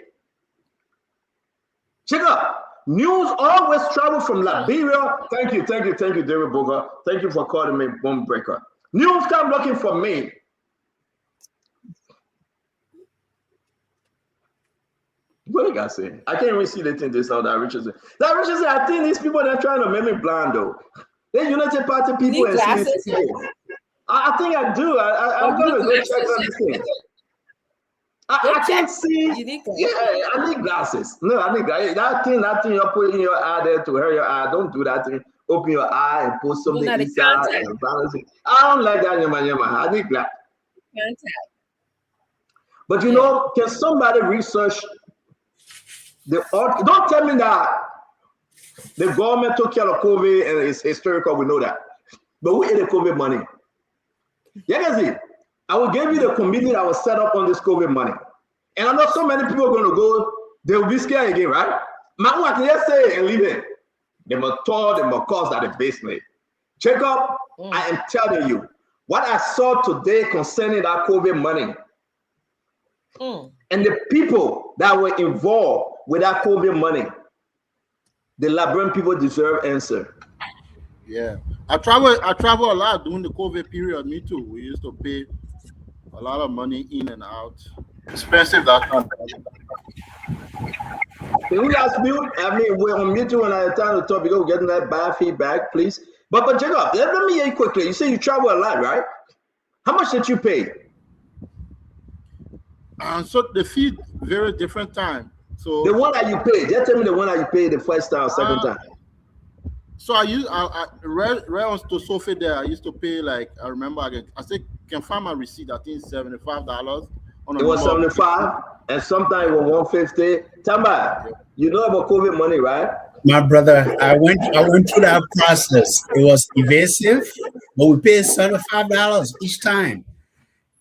Check out. News always travel from Liberia. Thank you, David Boga. Thank you for calling me Bomb Breaker. News come looking for me. What did I say? I can't even see the thing this out that Richard said. That Richard said, I think these people are trying to make me blind though. They're United Party people and I think I do. I'm gonna go check on this thing. I can't see. Yeah, I need glasses. No, I need glasses. That thing you're putting in your eye there to hurt your eye. Don't do that thing. open your eye and put something not a inside contact. and balance it. I don't like that, yama. I need that. Contact. But you know, can somebody research don't tell me that the government took care of COVID and it's historical, we know that. But who ate the COVID money? Yeah, see, I will give you the committee that was set up on this COVID money. And I know so many people are going to go, they will be scared again, right? Man, what can you say and leave it? They must tour, they must cause at the basement. Check up, I am telling you, what I saw today concerning that COVID money and the people that were involved with that COVID money, the Liberian people deserve answer. Yeah, I travel a lot during the COVID period. Me too. We used to pay a lot of money in and out. Expensive that time. Can we ask mute? I mean, we're on mute when I time to talk because we're getting that bad feedback, please. But Jacob, let me hear you quickly. You say you travel a lot, right? How much did you pay? So the fee very different time. So the one that you paid, just tell me the one that you paid the first time, second time. So I read to Sophie there. I used to pay like I remember I can find my receipt. I think $75. It was 75, and sometimes it was 150. Tamba, you know about COVID money, right? My brother, I went through that process. It was evasive, but we paid $75 each time.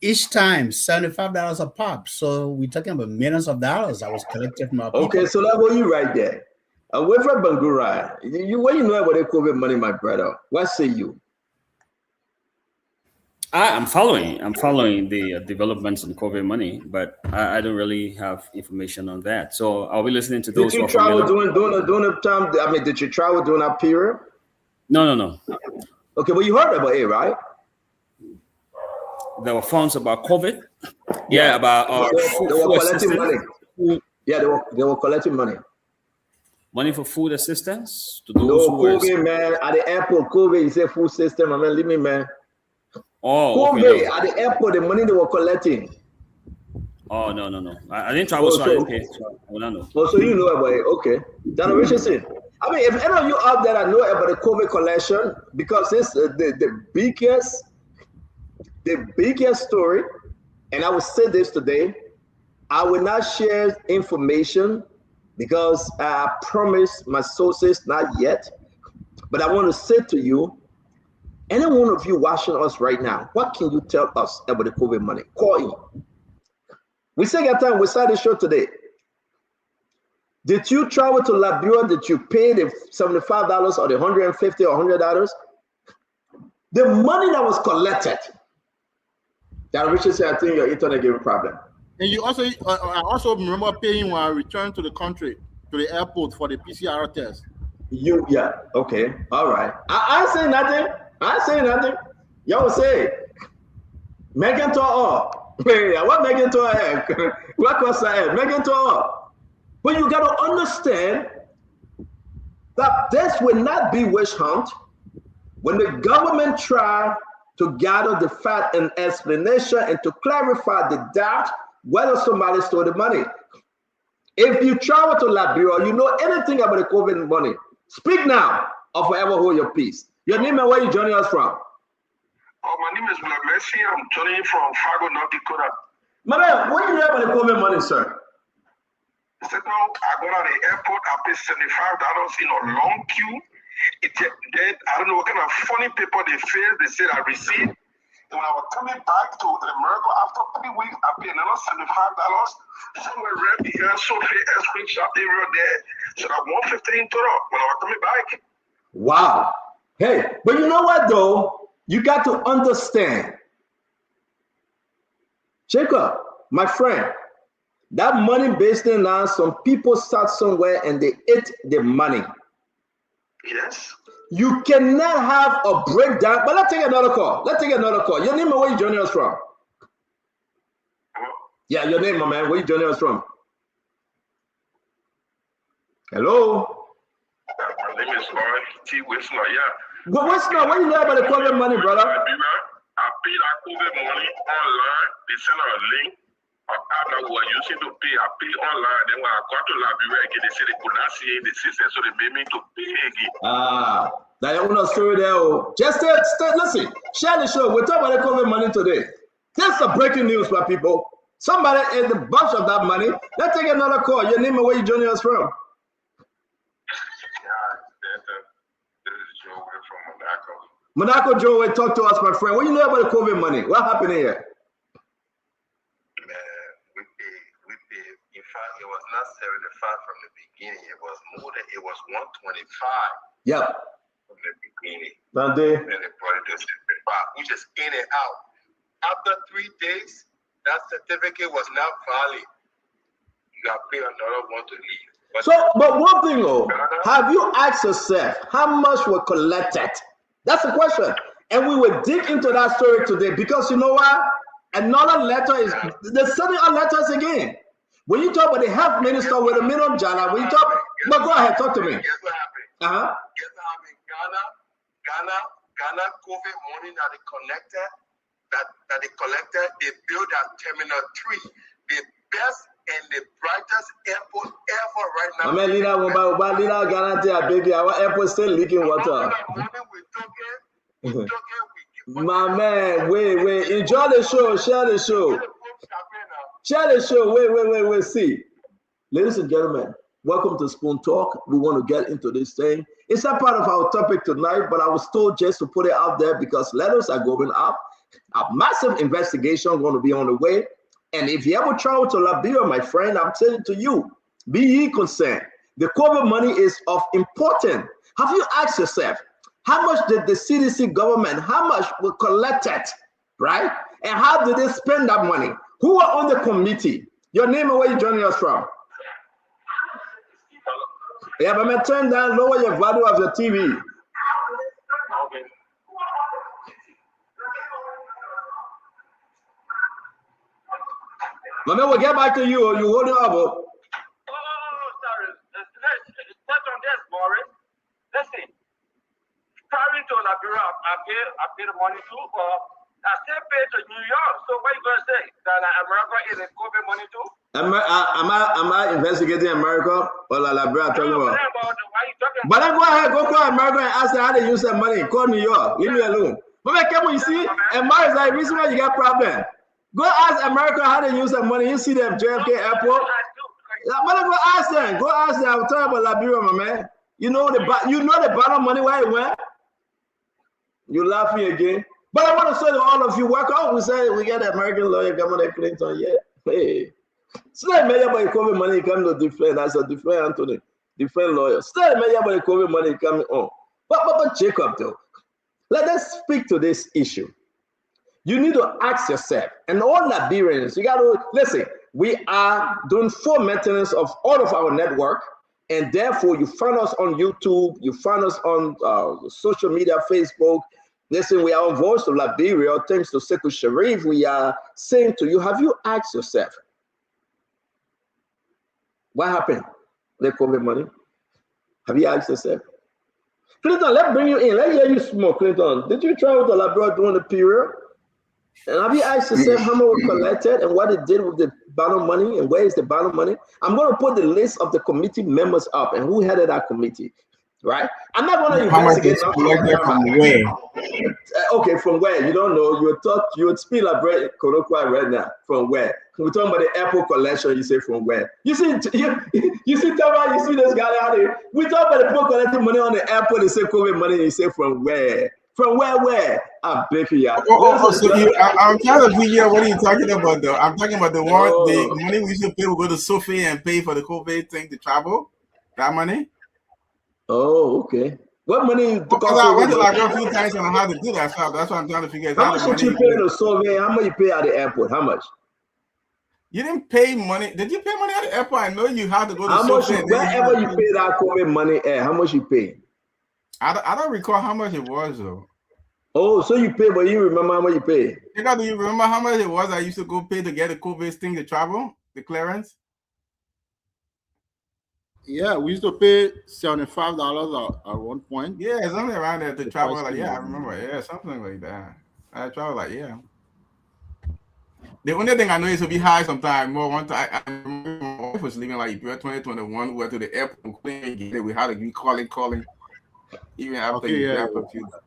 Each time, $75 a pop. So we're talking about millions of dollars I was collected from our people. Okay, so that's what you right there. Away from Bangura, what you know about the COVID money, my brother? What say you? I'm following the developments on COVID money, but I don't really have information on that. So I'll be listening to those. Did you travel during the time? I mean, did you travel during that period? No. Okay, well, you heard about it, right? There were funds about COVID. Yeah, about they were collecting money. Yeah, they were collecting money. Money for food assistance to those who COVID, man. At the airport, COVID, you say food system. I mean, leave me, man. Oh, COVID, okay, at the airport, the money they were collecting. Oh, no. I didn't travel, so I didn't pay. So I don't know. Oh, so you know about it. Okay. Then Richardson. I mean, if any of you out there that know about the COVID collection, because it's the biggest story, and I will say this today, I will not share information because I promised my sources not yet, but I want to say to you, any one of you watching us right now, what can you tell us about the COVID money? Call in. We say that time we start the show today. Did you travel to Liberia? Did you pay the $75 or the $150 or $100? The money that was collected. That Richard said, I think your internet gave a problem. And you also, I also remember paying when I returned to the country, to the airport for the PCR test. Yeah, okay, all right. I say nothing. Y'all say, Megan to all. What Megan to all? What was that? Megan to all. But you got to understand that this will not be witch hunt. When the government try to gather the fact and explanation and to clarify the doubt whether somebody stole the money. If you travel to Liberia, you know anything about the COVID money, speak now or forever hold your peace. Your name and where you joining us from? Oh, my name is William Messi. I'm joining from Fargo, North Dakota. My man, what do you know about the COVID money, sir? I said, no, I got out of the airport. I paid $75 in a long queue. I don't know what kind of funny paper they filled. They said I received. And when I was coming back to America after 3 weeks, I paid another $75. Somewhere right here, Sophie S. shop area there. So that $115 total when I was coming back. Wow. Hey, but you know what though? You got to understand. Jacob, my friend, that money based in now, some people sat somewhere and they ate the money. Yes. You cannot have a breakdown. But let's take another call. Your name and where you joining us from? Yeah, your name, my man. Where you joining us from? Hello? My name is Lauren T. Whistler, yeah. But Whistler, what do you know about the COVID money, brother? I paid that COVID money online. They sent a link. App that we were using to pay. I paid online. Then when I got to Liberia again, they said they could not see the system, so they made me to pay again. That you want to story there. Just stay, listen, share the show. We're talking about the COVID money today. That's the breaking news for people. Somebody in the bunch of that money. Let's take another call. Your name and where you joining us from? This is Joe from Monaco. Monaco Joe, talk to us, my friend. What do you know about the COVID money? What happened here? Man, we paid. In fact, it was not 75 from the beginning. It was more than, it was 125. Yeah. From the beginning. Sunday. And they brought it to 75, which is in and out. After 3 days, that certificate was not valid. You got to pay another one to leave. But one thing though, have you asked yourself how much were collected? That's the question. And we will dig into that story today because you know what? Another letter is, they're sending out letters again. When you talk about the health minister with a minimum jala, when you talk, but go ahead, talk to me. Guess what happened? Guess what happened? Ghana COVID money that they connected, that they collected, they built that Terminal 3, the best and the brightest airport ever right now. I mean, Lina guarantee a baby, our airport still leaking water. My man, wait, enjoy the show, share the show. Share the show, wait, see. Ladies and gentlemen, welcome to Spoon Talk. We want to get into this thing. It's not part of our topic tonight, but I was told just to put it out there because letters are going up. A massive investigation going to be on the way. And if you ever travel to Liberia, my friend, I'm telling to you, be ye concerned. The COVID money is of importance. Have you asked yourself, how much did the CDC government, how much were collected, right? And how did they spend that money? Who are on the committee? Your name and where you joining us from? Yeah, but man, turn down, lower your value of your TV. Mama, we'll get back to you. You hold it up. Sorry. Touch on this, Maurice. Listen, traveling to Liberia, I pay the money too, but I still pay to New York. So what are you going to say? That America is a COVID money too? Am I investigating America or Liberia? Talking about? But then go ahead, go call America and ask them how they use that money. Call New York. Leave me alone. But come on, you see, America is like the reason why you got problem. Go ask America how they use that money. You see them JFK airport. Go ask them. Go ask them. I'm talking about Liberia, my man. You know the bottom money where it went. You laughing again. But I want to say to all of you, welcome. We say we got the American lawyer, Governor Clinton. Yeah. Hey. So that measure by COVID money come to different. That's a different Anthony, different lawyer. Still measure by COVID money coming on. But Jacob though, let us speak to this issue. You need to ask yourself, and all Liberians, you got to listen. We are doing full maintenance of all of our network, and therefore you find us on YouTube, you find us on social media, Facebook. Listen, we are on Voice of Liberia, thanks to Sekou Sharif. We are saying to you, have you asked yourself, what happened with the COVID money? Have you asked yourself? Clinton, let's bring you in. Let's hear you smoke, Clinton. Did you travel to Liberia during the period? And have you asked yourself how much was collected and what it did with the bottom money and where is the bottom money? I'm going to put the list of the committee members up and who headed that committee, right? I'm not going to investigate. From where? Okay, from where? You don't know. You would speak like colloquial right now. From where? We're talking about the airport collection. You say from where? You see, Tama, you see this guy out there. We talk about the people collecting money on the airport. They say COVID money. You say from where? From where? I'm breaking you. I'm trying to figure out what are you talking about, though. I'm talking about the money we used to pay. We go to Sophie and pay for the COVID thing to travel. That money. Oh, okay. What money? Because I went to like a few times on how to do that stuff. That's what I'm trying to figure out. How much did you pay to Sophie? How much you pay at the airport? How much? You didn't pay money. Did you pay money at the airport? I know you had to go to Sophie. Wherever you pay that COVID money at, how much you pay? I don't recall how much it was though. Oh, so you pay, but you remember how much you pay? Do you remember how much it was I used to go pay to get the COVID thing to travel, the clearance? Yeah, we used to pay $75 at one point. Yeah, something around there to travel. Like, yeah, I remember. Yeah, something like that. I travel like, yeah. The only thing I know is to be high sometimes. More one time, I remember my wife was leaving like 2021. We went to the airport. We had to be calling. Even after Okay, you yeah, grab yeah. computer,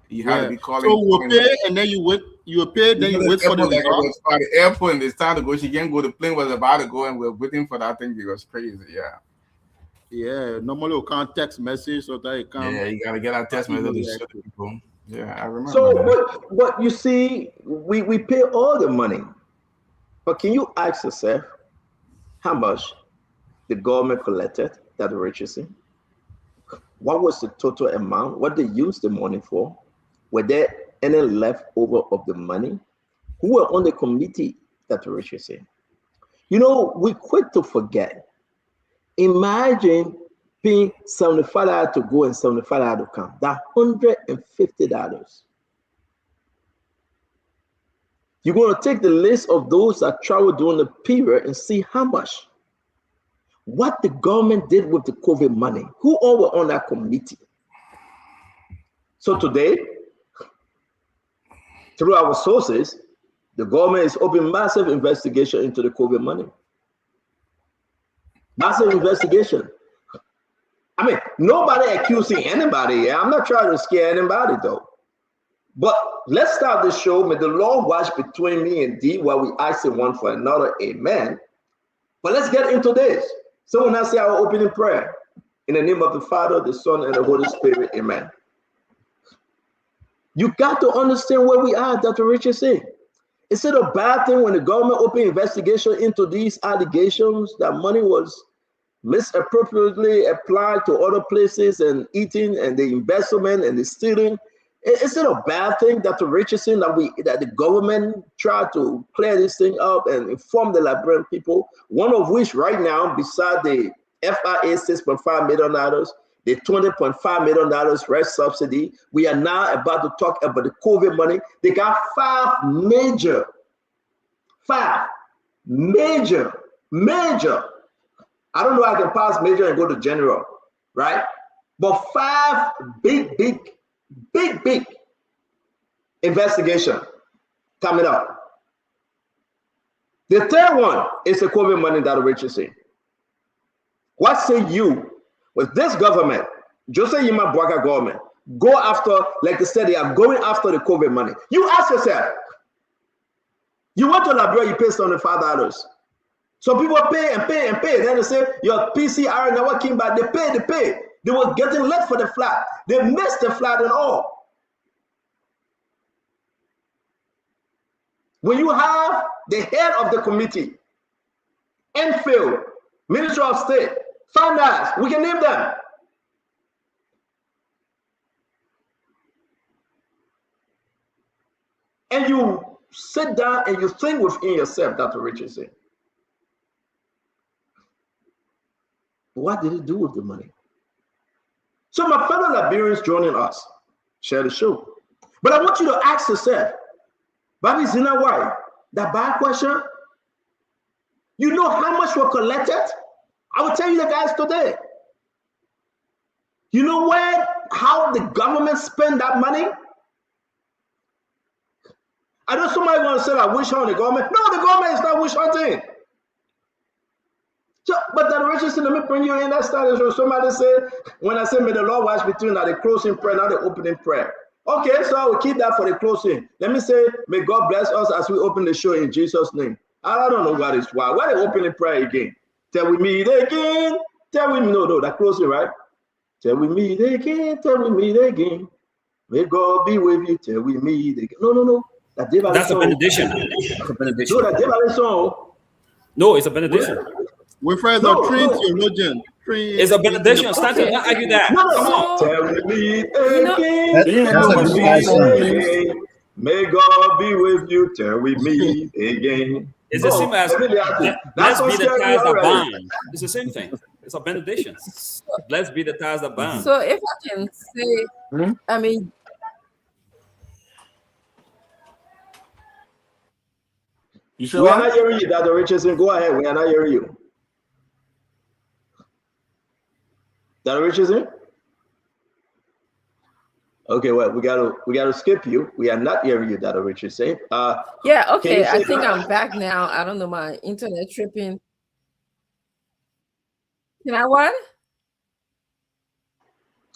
you have to be calling. So we'll pay, and then you wait. You pay, then you wait for the Like it result. was by the airport, and it's time to go. She can't go. The plane was about to go, and we're waiting for that thing. It was crazy. Yeah. Yeah, normally we can't text message so that it can't. Yeah, you gotta get our test message to show the people. Yeah, I remember. So, that. but you see, we pay all the money, but can you ask yourself how much the government collected that the richest? What was the total amount? What they used the money for? Were there any leftover of the money? Who were on the committee that the richest? You know, we quick to forget. Imagine paying $75 to go and $75 to come. That's $150. You're going to take the list of those that traveled during the period and see how much. What the government did with the COVID money. Who all were on that committee? So today, through our sources, the government is opening massive investigation into the COVID money. Massive investigation. I mean, nobody accusing anybody. I'm not trying to scare anybody though. But let's start the show. May the Lord watch between me and thee while we ask one for another. Amen. But let's get into this. Someone has say our opening prayer. In the name of the Father, the Son, and the Holy Spirit. Amen. You got to understand where we are, Dr. Richard said. Is it a bad thing when the government opened investigation into these allegations that money was misappropriately applied to other places and eating and the investment and the stealing? Is it a bad thing, Dr. Richardson, that the government tried to clear this thing up and inform the Liberian people, one of which right now, beside the FIA $6.5 million, the $20.5 million rest subsidy, we are now about to talk about the COVID money. They got five major, I don't know how I can pass major and go to general, right? But five big investigation coming up. The third one is the COVID money that Richardson. What say you with this government, Joseph Yima Bwaka government, go after, like I said, they are going after the COVID money. You ask yourself, you went to Liberia, you pay $75. So people pay and pay and pay. Then they say your PCR never came back. They pay. They were getting late for the flight. They missed the flight and all. When you have the head of the committee, Enfield, Minister of State, Finance, we can name them. And you sit down and you think within yourself, Dr. Richardson, what did he do with the money? So my fellow Liberians joining us, share the show. But I want you to ask yourself, Bobby Zina, why? That bad question? You know how much were collected? I will tell you the guys today. You know how the government spend that money? I know somebody going to say that wish hunting the government. No, the government is not wish hunting. So, but that Richardson, let me bring you in that status. So somebody said, when I say may the Lord watch between the closing prayer, not the opening prayer. Okay, so I will keep that for the closing. Let me say, may God bless us as we open the show in Jesus' name. I don't know what is why. Why the opening prayer again? Till we meet again. No, that closing, right? Till we meet again. May God be with you till we meet again. No. That's a benediction. That's a benediction. No, that song. No, it's a benediction. We're friends of three theologians. It's a benediction. Start to argue that. No. Come on. Till we meet again. May God be with you till we meet again. It's the same as blessed be the ties that bind. It's the same thing. It's a benediction. Blessed be the ties that bind. So if I can say, I mean, we are not hearing you, Dr. Richardson. Go ahead. We are not hearing you. Dr. Richardson? Okay, well, we gotta skip you. We are not hearing you, Dr. Richardson. Yeah, okay. I think I'm back now. I don't know, my internet tripping. Can I what?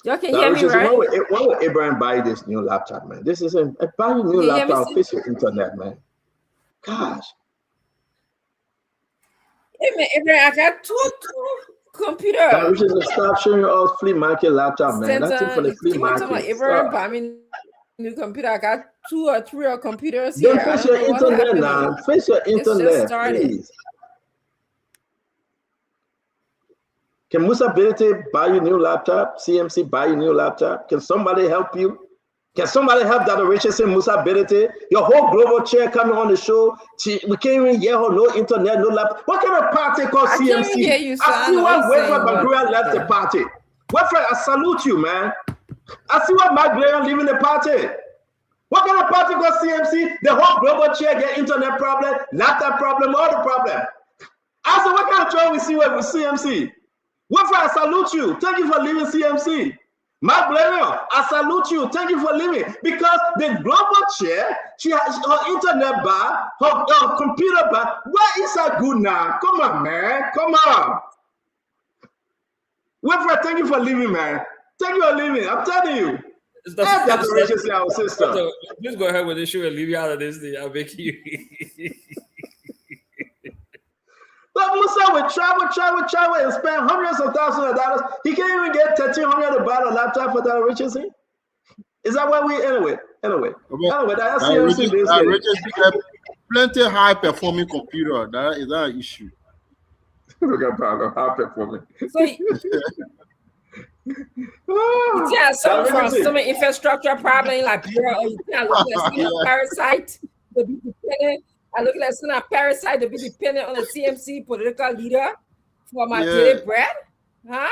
Y'all can hear me, right? Why would Abraham buy this new laptop, man? This isn't buy a new laptop, fix your internet, man. Gosh. Hey, man, Abraham, I got two computers. We should stop showing us flea market laptop, man. That's it for the flea market. Abraham buy me new computer. I got 2 or 3 computers here. Then fix your internet now. Fix your internet, please. Can Musa Ability buy you a new laptop? CMC buy you a new laptop? Can somebody help you? Can somebody help Dr. Richardson, Musa Ability? Your whole global chair coming on the show. We can't even hear her, no internet, no laptop. What kind of party called CMC? I see what Wayford Bagura left the party. Wayford, I salute you, man. I see what Mike Blair leaving the party. What kind of party called CMC? The whole global chair get internet problem, laptop problem, all the problem. I said, what kind of trouble we see with CMC? Wayford, I salute you. Thank you for leaving CMC. Mark Blair, I salute you. Thank you for leaving. Because the global chair, she has her internet bar, her computer bar. Why is that good now? Come on, man. Come on. Wayford, thank you for leaving, man. Thank you for leaving. I'm telling you. That's Richardson, our sister. Please go ahead with the show and leave you out of this thing. I'll make you. But Musa would travel, and spend hundreds of thousands of dollars. He can't even get $1,300 to buy a laptop for Dr. Richardson. Is that why we anyway? That's Richardson have plenty of high performing computer. That is not an issue. Look at high performing. Yeah, some infrastructure problem like Liberia, or you can't look at a parasite to be dependent. I look at some parasite to be dependent on the CMC political leader for my daily bread. Huh?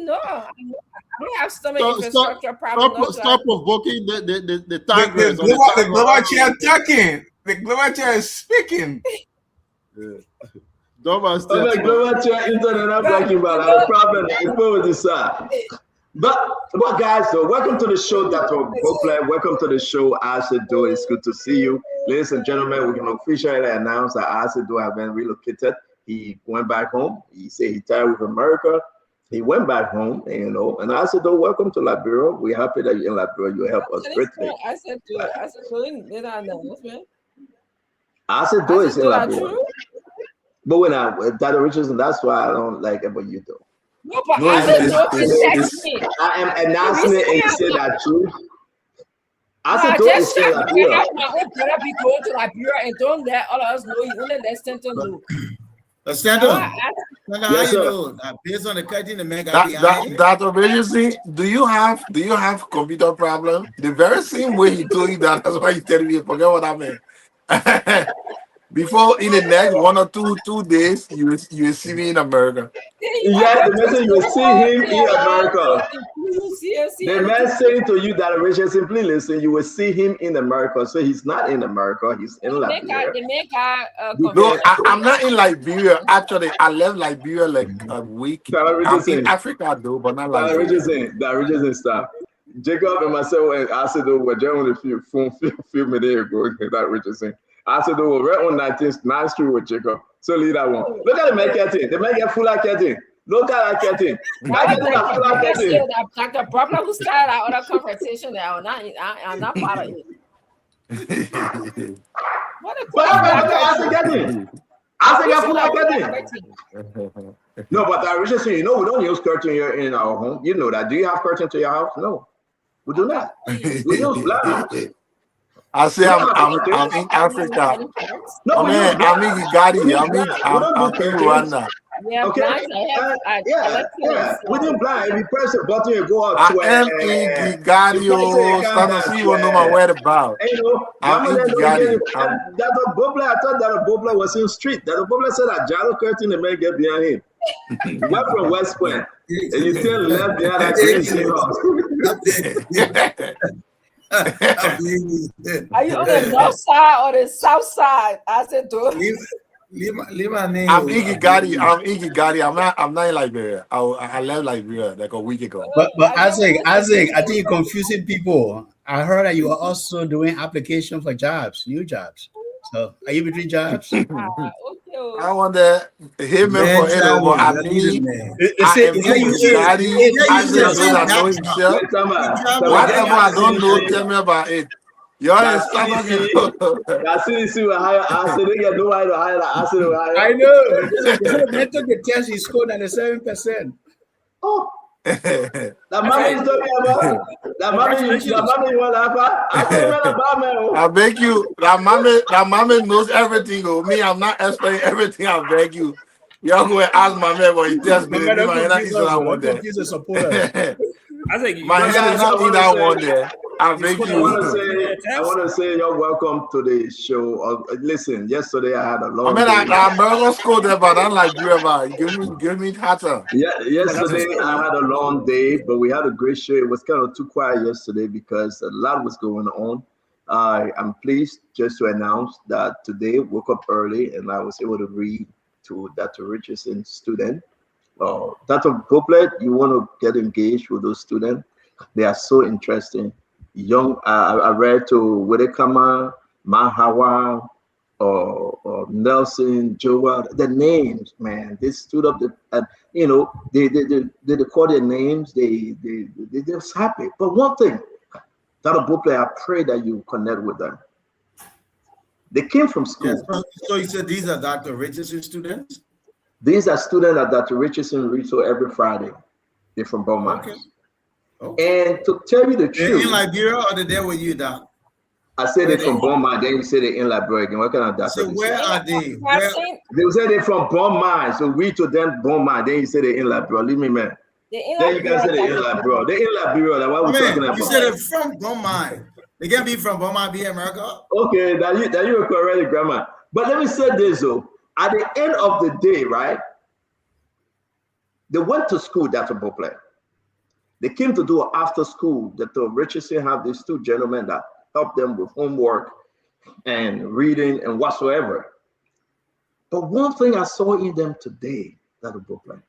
No, I don't have some infrastructure problem. Stop provoking the time. The global chair talking. The global chair is speaking. The global chair internet, I'm talking about. I have a problem with this. But guys, so welcome to the show, Dr. Bopler. Welcome to the show, Asido. It's good to see you. Ladies and gentlemen, we can officially announce that Asido has been relocated. He went back home. He said he tired with America. He went back home, and Asido, welcome to Liberia. We're happy that you're in Liberia. You help us greatly. Asido is in Liberia. But when Dr. Richardson, that's why I don't like it, but you do. No, but I am announcing it and say that too. I said, don't say Liberia. Better be going to Liberia and don't let all of us know you only let Stanton know. Stanton, how you know? Based on the cutting, the mega. Dr. Richardson, do you have computer problem? The very same way he told you that. That's why he's telling me. Forget what I meant. Before in the next 1 or 2 days, you will see me in America. Yeah, the message you will see him in America. The man saying to you that Richard, simply listen, you will see him in America. So he's not in America, he's in Liberia. No, I'm not in Liberia. Actually, I left Liberia like a week. I'm in Africa though, but not Liberia. That Richardson stuff. Jacob and myself and Asido were joined a few minutes ago. That Richardson. Asido we're on 9th Street with Jacob. So leave that one. Look at the man curtain. The man get full of curtain. Look at that curtain. The problem who started our other conversation, I'm not part of it. No, but Richardson, we don't use curtain here in our home. You know that. Do you have curtain to your house? No, we do not. We use black. I say I'm in Africa. No, I'm in Uganda. I'm in Rwanda. Yeah, okay. We do blind. If you press the button, you go out. I am in Gigadio. Stand see what no man worried about. I'm in Gigadio. That Bobler, I thought that Bobler was in street. That Bobler said that Jalo curtain the man get behind him. You're from West Point, and you still left behind that green house. Are you on the north side or the south side? I said, leave my name. I'm Iggy Gotti. I'm not in Liberia. I left Liberia like a week ago. But Isaac, I think you're confusing people. I heard that you are also doing application for jobs, new jobs. So are you between jobs? Okay. I want to hit me for it, but I mean, whatever I don't know, tell me about it. You're a son of I know. They took the test, he scored 97%. Oh. The money is talking about. The money you want to I beg you. That mommy knows everything. Oh, me, I'm not explaining everything. I beg you. Y'all go and ask my man what he tells me. My is what I want there. I think my head is not in that one there. I beg you. I want to say you're welcome to the show. Listen, yesterday I had a long day. I'm going to school there, but I'm like you give me hotter. Yeah, yesterday I had a long day, but we had a great show. It was kind of too quiet yesterday because a lot was going on. I'm pleased just to announce that today woke up early and I was able to read to Dr. Richardson's student. Dr. Boplet, you want to get engaged with those students? They are so interesting. Young, I read to Wedekama, Mahawa, or Nelson, Joa. The names, man, they stood up. They call their names. They just happy. But one thing, Dr. Boplet, I pray that you connect with them. They came from school. Yes, so you said these are Dr. Richardson students? These are students that Dr. Richardson reads to every Friday. They're from Beaumont. Okay. And to tell you the truth, they're in Liberia or they're there with you, Doc? I said they're from Beaumont. Then you say they're in Liberia. Again, what kind of doctor? So where are they? They say they're from Beaumont. So read to them Beaumont. Then you say they're in Liberia. Leave me, man. Then you guys say they're in Liberia. They're in Liberia. Like, what are we talking about? You said they're from Beaumont. They can't be from Beaumont, be America. Okay, that you are correct, Grandma. But let me say this though. At the end of the day, right? They went to school, Dr. Boplet. They came to do after school. Dr. Richardson have these two gentlemen that help them with homework and reading and whatsoever. But one thing I saw in them today, Dr. Boplet,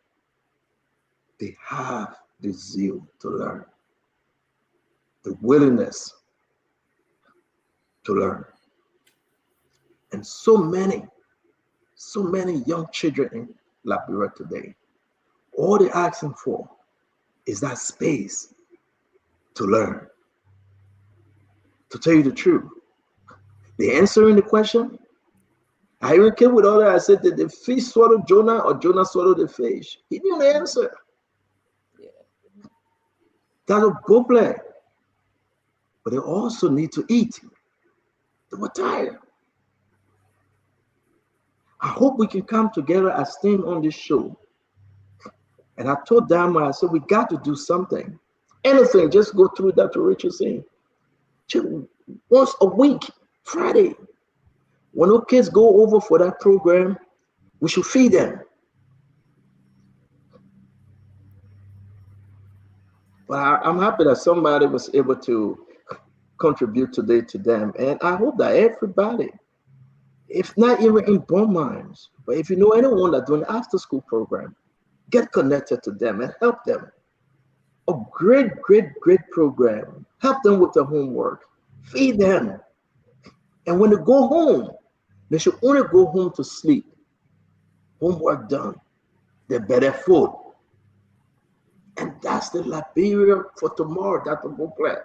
they have the zeal to learn, the willingness to learn. And so many young children in Liberia today, all they're asking for is that space to learn. To tell you the truth, the answering the question, I even came with all that. I said, did the fish swallow Jonah or Jonah swallow the fish? He knew the answer. That's a Boplet. But they also need to eat. They were tired. I hope we can come together as team on this show. And I told Dama, I said, we got to do something. Anything, just go through Dr. Richardson. Once a week, Friday. When our kids go over for that program, we should feed them. But I'm happy that somebody was able to contribute today to them. And I hope that everybody, if not even in Beaumont, but if you know anyone that's doing after school program, get connected to them and help them. A great program. Help them with the homework. Feed them. And when they go home, they should only go home to sleep. Homework done. The better food. And that's the Liberia for tomorrow, Dr. Boplet.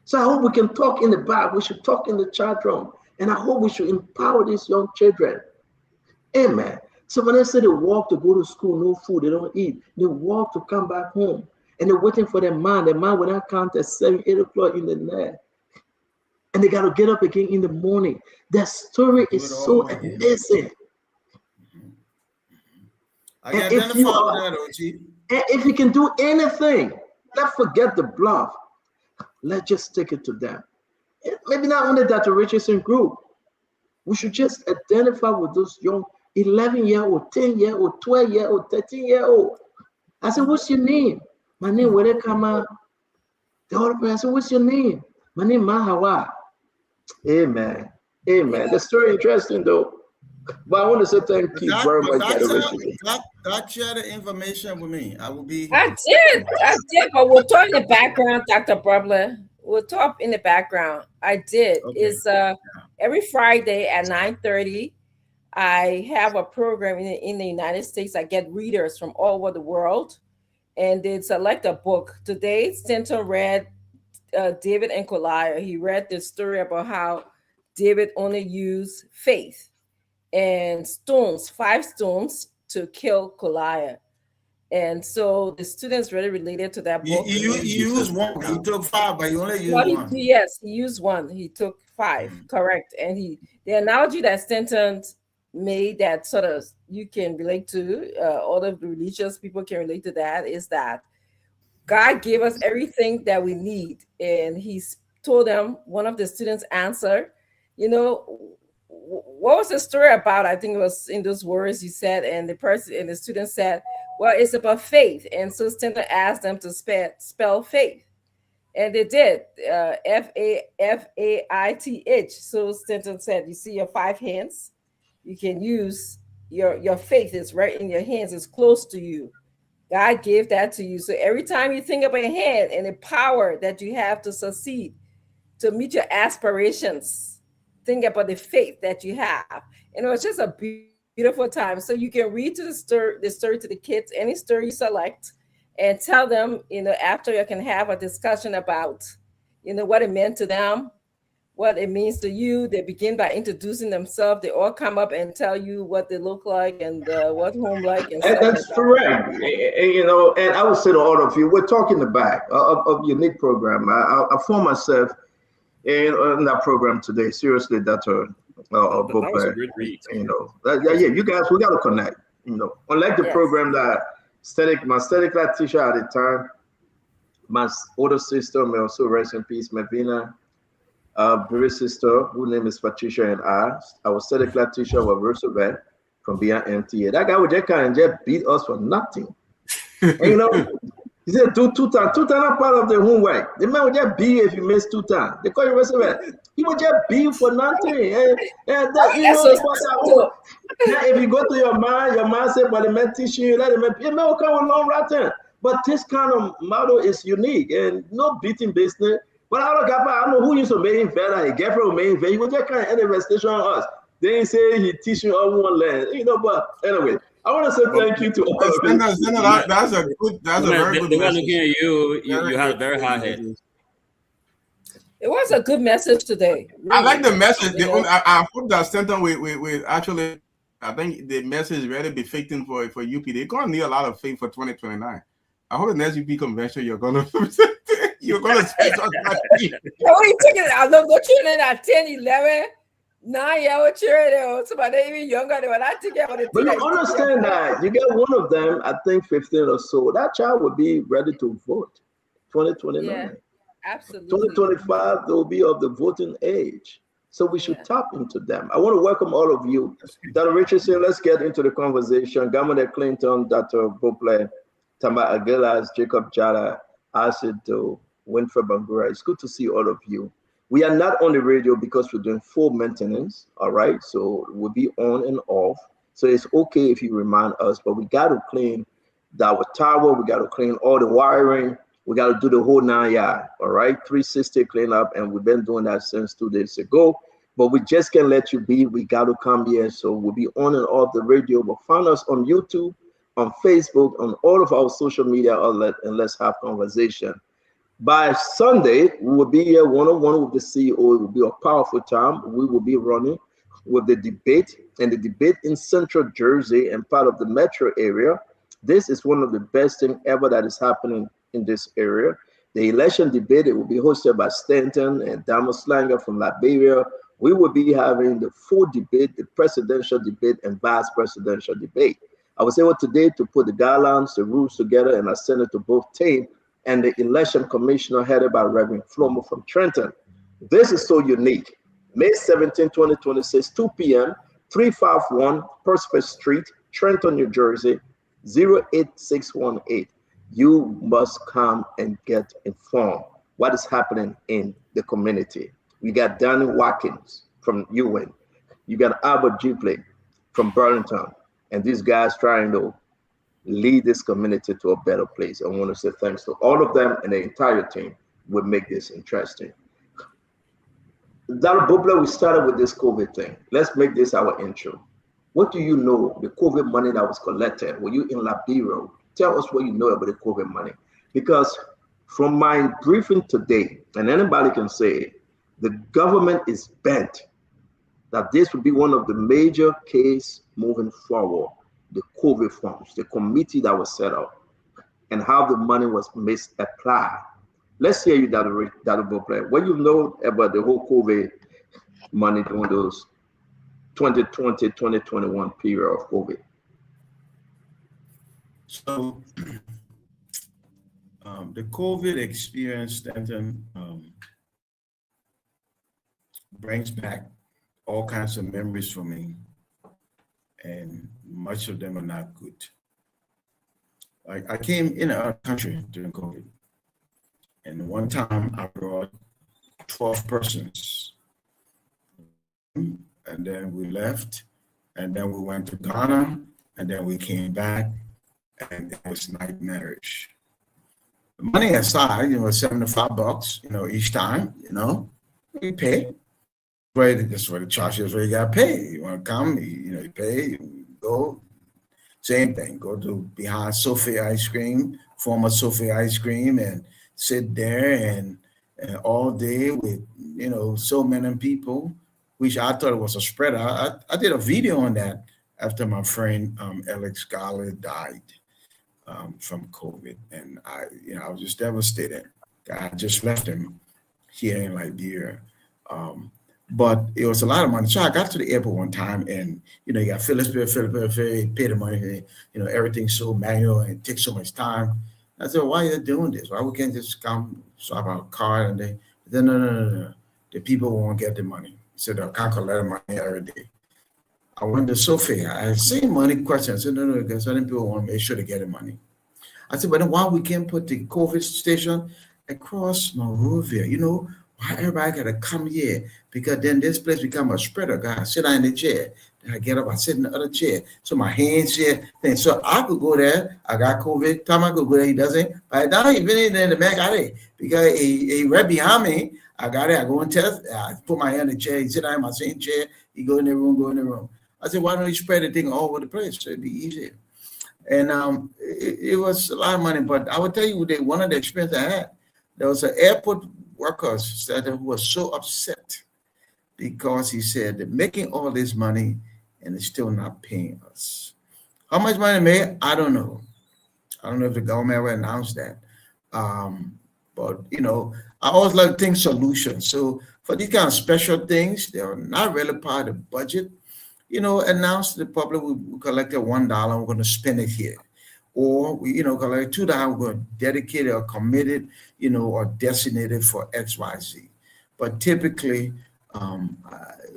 So I hope we can talk in the back. We should talk in the chat room. And I hope we should empower these young children. Amen. So when they say they walk to go to school, no food, they don't eat. They walk to come back home. And they're waiting for their man. Their man will not count at 7, 8 o'clock in the night. And they got to get up again in the morning. Their story is so amazing. I can identify with that, OG. And if you can do anything, let's forget the bluff. Let's just take it to them. Maybe not only Dr. Richardson group. We should just identify with those young 11-year-old, 10-year-old, 12-year-old, 13-year-old. I said, what's your name? My name, where they come out. The other person, I said, what's your name? My name, Mahawa. Amen. Amen. The story interesting though. But I want to say thank you very much. Doc share the information with me. I did, but we'll talk in the background, Dr. Boplet. We'll talk in the background. I did. Okay. It's every Friday at 9:30. I have a program in the United States. I get readers from all over the world, and they select a book. Today, Stanton read David and Goliath. He read the story about how David only used faith and stones, 5 stones, to kill Goliath. And so the students really related to that book. You used one. He took 5, but you only used one. Yes, he used one. He took 5, correct. And the analogy that Stanton made that sort of you can relate to, all of the religious people can relate to that, is that God gave us everything that we need. And he told them, one of the students answered, what was the story about? I think it was in those words you said, and the student said, well, it's about faith. And so Stanton asked them to spell faith. And they did, Faith. So Stanton said, you see your 5 hands? You can use your faith is right in your hands. It's close to you. God gave that to you. So every time you think about your hand and the power that you have to succeed, to meet your aspirations, think about the faith that you have. And it was just a beautiful time. So you can read the story to the kids, any story you select, and tell them, after you can have a discussion about, what it meant to them, what it means to you. They begin by introducing themselves. They all come up and tell you what they look like and what home like. And that's correct. And I would say to all of you, we're talking the back of unique program. I found myself in that program today. Seriously, that was a great read. You guys, we got to connect. Unlike the program that my aesthetic class teacher at the time, my older sister, may also rest in peace, Mavina. Very sister, whose name is Patricia, and I was aesthetic class teacher with Roosevelt from beyond MTA. That guy would just beat us for nothing. And, he said two times are part of the homework. The man would just beat you if you miss 2 times. They call you Roosevelt. He would just beat you for nothing. If you go to your man said, but the man teaching you, let the man will come with long rotten. But this kind of model is unique and no beating business. But I don't know who used to make him better. His girlfriend made him better. He was just kind of an investigation on us. They say he teaching all one land, But anyway, I want to say thank you to all of you. That's a very good They were message. looking at you. You had a very high head. It was a good message today. Really. I like the message. I hope that Stanton will actually. I think the message really be fitting for UP. They're gonna need a lot of faith for 2029. I hope the next UP convention you're gonna speak on that. Oh, you took it. I'm not children at 10, 11, 9-year-old children. Somebody even younger than what I think. But you understand that you get one of them, I think 15 or so. That child will be ready to vote 2029. Yeah, absolutely. 2025, they will be of the voting age. So we should tap into them. I want to welcome all of you. Dr. Richardson, let's get into the conversation. Governor Clinton, Dr. Bople, Tamba Aguilas, Jacob Jada, Asido, Winfred Bangura. It's good to see all of you. We are not on the radio because we're doing full maintenance, all right? So we'll be on and off. So it's okay if you remind us, but we got to clean our tower. We got to clean all the wiring. We got to do the whole 9 yard, all right? 360 cleanup, and we've been doing that since 2 days ago. But we just can't let you be. We got to come here. So we'll be on and off the radio. But find us on YouTube, on Facebook, on all of our social media outlets, and let's have conversation. By Sunday, we will be here one-on-one with the CEO. It will be a powerful time. We will be running with the debate, and the debate in Central Jersey and part of the metro area. This is one of the best things ever that is happening in this area. The election debate, it will be hosted by Stanton and Damos Slanger from Liberia. We will be having the full debate, the presidential debate and vice presidential debate. I was able today to put the guidelines, the rules together, and I sent it to both teams and the election commissioner headed by Reverend Flomo from Trenton. This is so unique. May 17, 2026, 2 p.m., 351 Prospect Street, Trenton, New Jersey, 08618. You must come and get informed what is happening in the community. We got Danny Watkins from UN. You got Albert Dupley from Burlington. And these guys trying to lead this community to a better place. I want to say thanks to all of them, and the entire team would make this interesting. Dr. Bubla, we started with this COVID thing. Let's make this our intro. What do you know, the COVID money that was collected? Were you in Liberia? Tell us what you know about the COVID money. Because from my briefing today, and anybody can say, the government is bent that this will be one of the major case moving forward, the COVID funds, the committee that was set up, and how the money was misapplied. Let's hear you, Dr. Player. What you know about the whole COVID money during those 2020, 2021 period of COVID? So the COVID experience, Stanton, brings back all kinds of memories for me, and much of them are not good. I came in our country during COVID, and one time I brought 12 persons, and then we left, and then we went to Ghana, and then we came back, and it was nightmarish. The money aside, $75, each time, we pay. That's what the charge is, where you got to pay. You want to come, you pay, you go. Same thing, go to behind Sophie Ice Cream, former Sophie Ice Cream, and sit there and all day with, so many people, which I thought it was a spread. I did a video on that after my friend Alex Garland died from COVID. And I was just devastated. I just left him here in Liberia. But it was a lot of money. So I got to the airport one time, and you got Philippines, pay the money, everything's so manual and it takes so much time. I said, why are you doing this? Why we can't just come swap our card? And they no. The people won't get the money. So they'll can't collect money every day. I went to Sophie. I had the same money question. I said, no, because certain people want to make sure they get the money. I said, but then why we can't put the COVID station across Monrovia? Why everybody got to come here? Because then this place become a spreader. God, sit down in the chair. Then I get up, I sit in the other chair. So my hands here. So I could go there. I got COVID. Time I could go there, he doesn't. By the time he finished in the back, I did. Because he right behind me, I got it. I go and test. I put my hand in the chair. He sit down in my same chair. He go in the room, I said, why don't you spread the thing all over the place? So it'd be easier. And it was a lot of money. But I would tell you that one of the experiences I had, there was an airport workers who was so upset because he said they're making all this money and they're still not paying us. How much money made? I don't know. I don't know if the government will announce that. But I always like to think solutions. So for these kind of special things, they are not really part of the budget. Announce to the public we collected $1, we're going to spend it here. Or we, collect $2, we're going to dedicate it or commit it, or designate it for XYZ. But typically,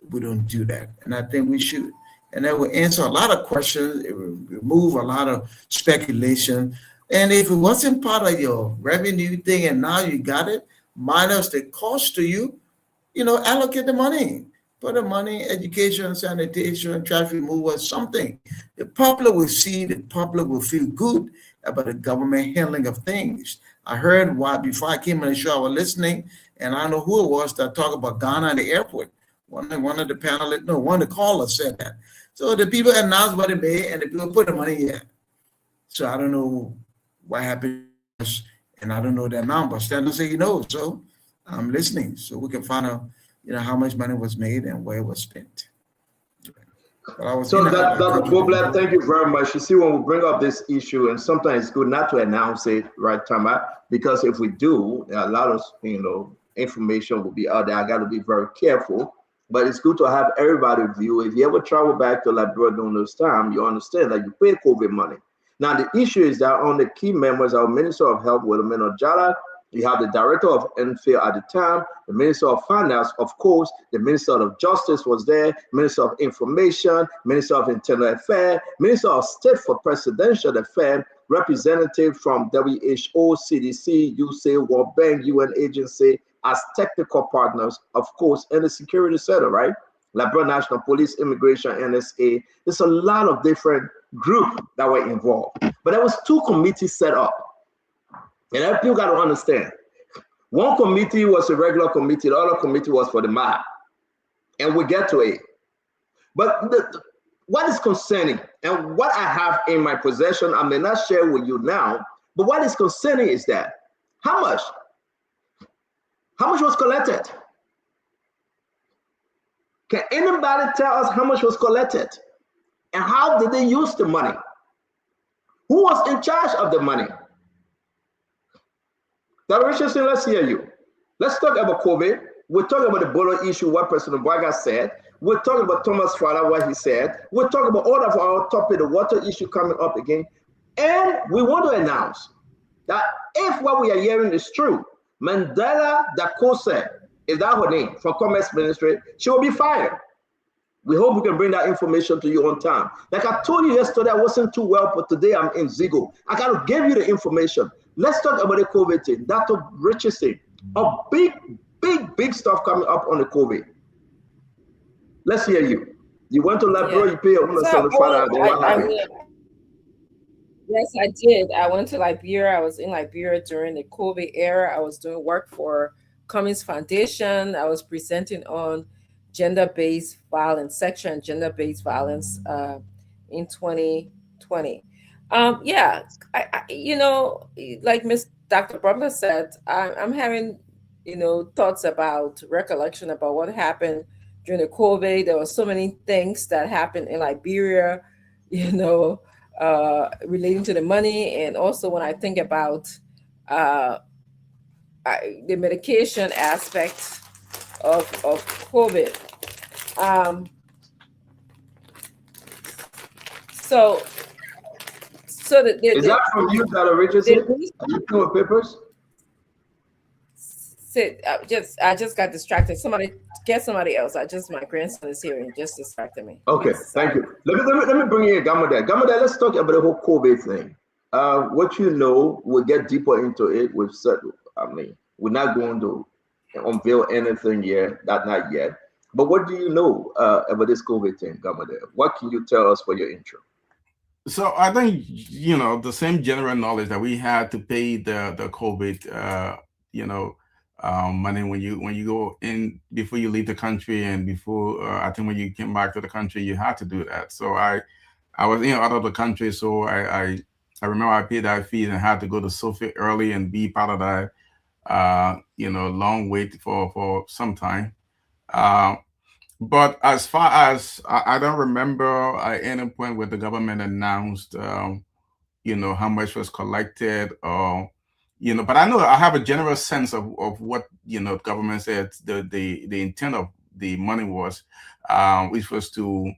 we don't do that. And I think we should. And that will answer a lot of questions. It will remove a lot of speculation. And if it wasn't part of your revenue thing and now you got it, minus the cost to you, allocate the money. Put the money, education, sanitation, traffic removal, something. The public will see, the public will feel good about the government handling of things. I heard before I came on the show, I was listening, and I don't know who it was that talked about Ghana at the airport. One of the panelists, one of the callers said that. So the people announced what they made, and the people put the money here. So I don't know what happened, and I don't know the amount, but Stanton said so I'm listening, so we can find out how much money was made and where it was spent. So Dr. Boblet, thank you very much. You see, when we bring up this issue, and sometimes it's good not to announce it right time out, because if we do, a lot of information will be out there. I got to be very careful, but it's good to have everybody view. If you ever travel back to Liberia during those time, you understand that you pay COVID money. Now the issue is that on the key members, our Minister of Health, Wilhelmine Ojala, you have the Director of NFL at the time, the Minister of Finance, of course, the Minister of Justice was there, Minister of Information, Minister of Internal Affairs, Minister of State for Presidential Affairs, representative from WHO, CDC, USAID, World Bank, UN agency as technical partners, of course, and the security center, right? Liberia National Police, Immigration, NSA. There's a lot of different groups that were involved. But there was 2 committees set up. And people got to understand, one committee was a regular committee, the other committee was for the mob. And we get to it. But what is concerning and what I have in my possession, I may not share with you now, but what is concerning is that how much was collected? Can anybody tell us how much was collected? And how did they use the money? Who was in charge of the money? Dr. Richardson, let's hear you. Let's talk about COVID. We're talking about the Ebola issue, what President Boaga said. We're talking about Thomas Fowler, what he said. We're talking about all of our topic, the water issue coming up again. And we want to announce that if what we are hearing is true, Mandela Dakose, is that her name, from Commerce Ministry, she will be fired. We hope we can bring that information to you on time. Like I told you yesterday, I wasn't too well, but today I'm in Zigo. I got to give you the information. Let's talk about the COVID thing. Dr. Richardson, a big stuff coming up on the COVID. Let's hear you. You went to Liberia, you pay $175. Yes, I did. I went to Liberia. I was in Liberia during the COVID era. I was doing work for Cummings Foundation. I was presenting on gender-based violence, sexual and gender-based violence in 2020. Yeah, you know, like Miss Dr. Butler said, I'm having, you know, thoughts about recollection about what happened during the COVID. There were so many things that happened in Liberia, you know, relating to the money. And also when I think about the medication aspect of COVID. So is that from you, Dr. Richardson? Are you doing papers? I just got distracted. Somebody else. My grandson is here and just distracted me. Okay, thank you. Let me bring in Gamada. Gamada, let's talk about the whole COVID thing. What you know, we'll get deeper into it. We've said, I mean, we're not going to unveil anything yet, not yet. But what do you know about this COVID thing, Gamada? What can you tell us for your intro? So I think, you know, the same general knowledge that we had to pay the COVID, money when you go in before you leave the country, and before I think when you came back to the country, you had to do that. So I was out of the country, so I remember I paid that fee and had to go to Sophie early and be part of that, long wait for some time. But as far as I don't remember at any point where the government announced, how much was collected, or, but I know I have a general sense of what, the government said the intent of the money was, which was to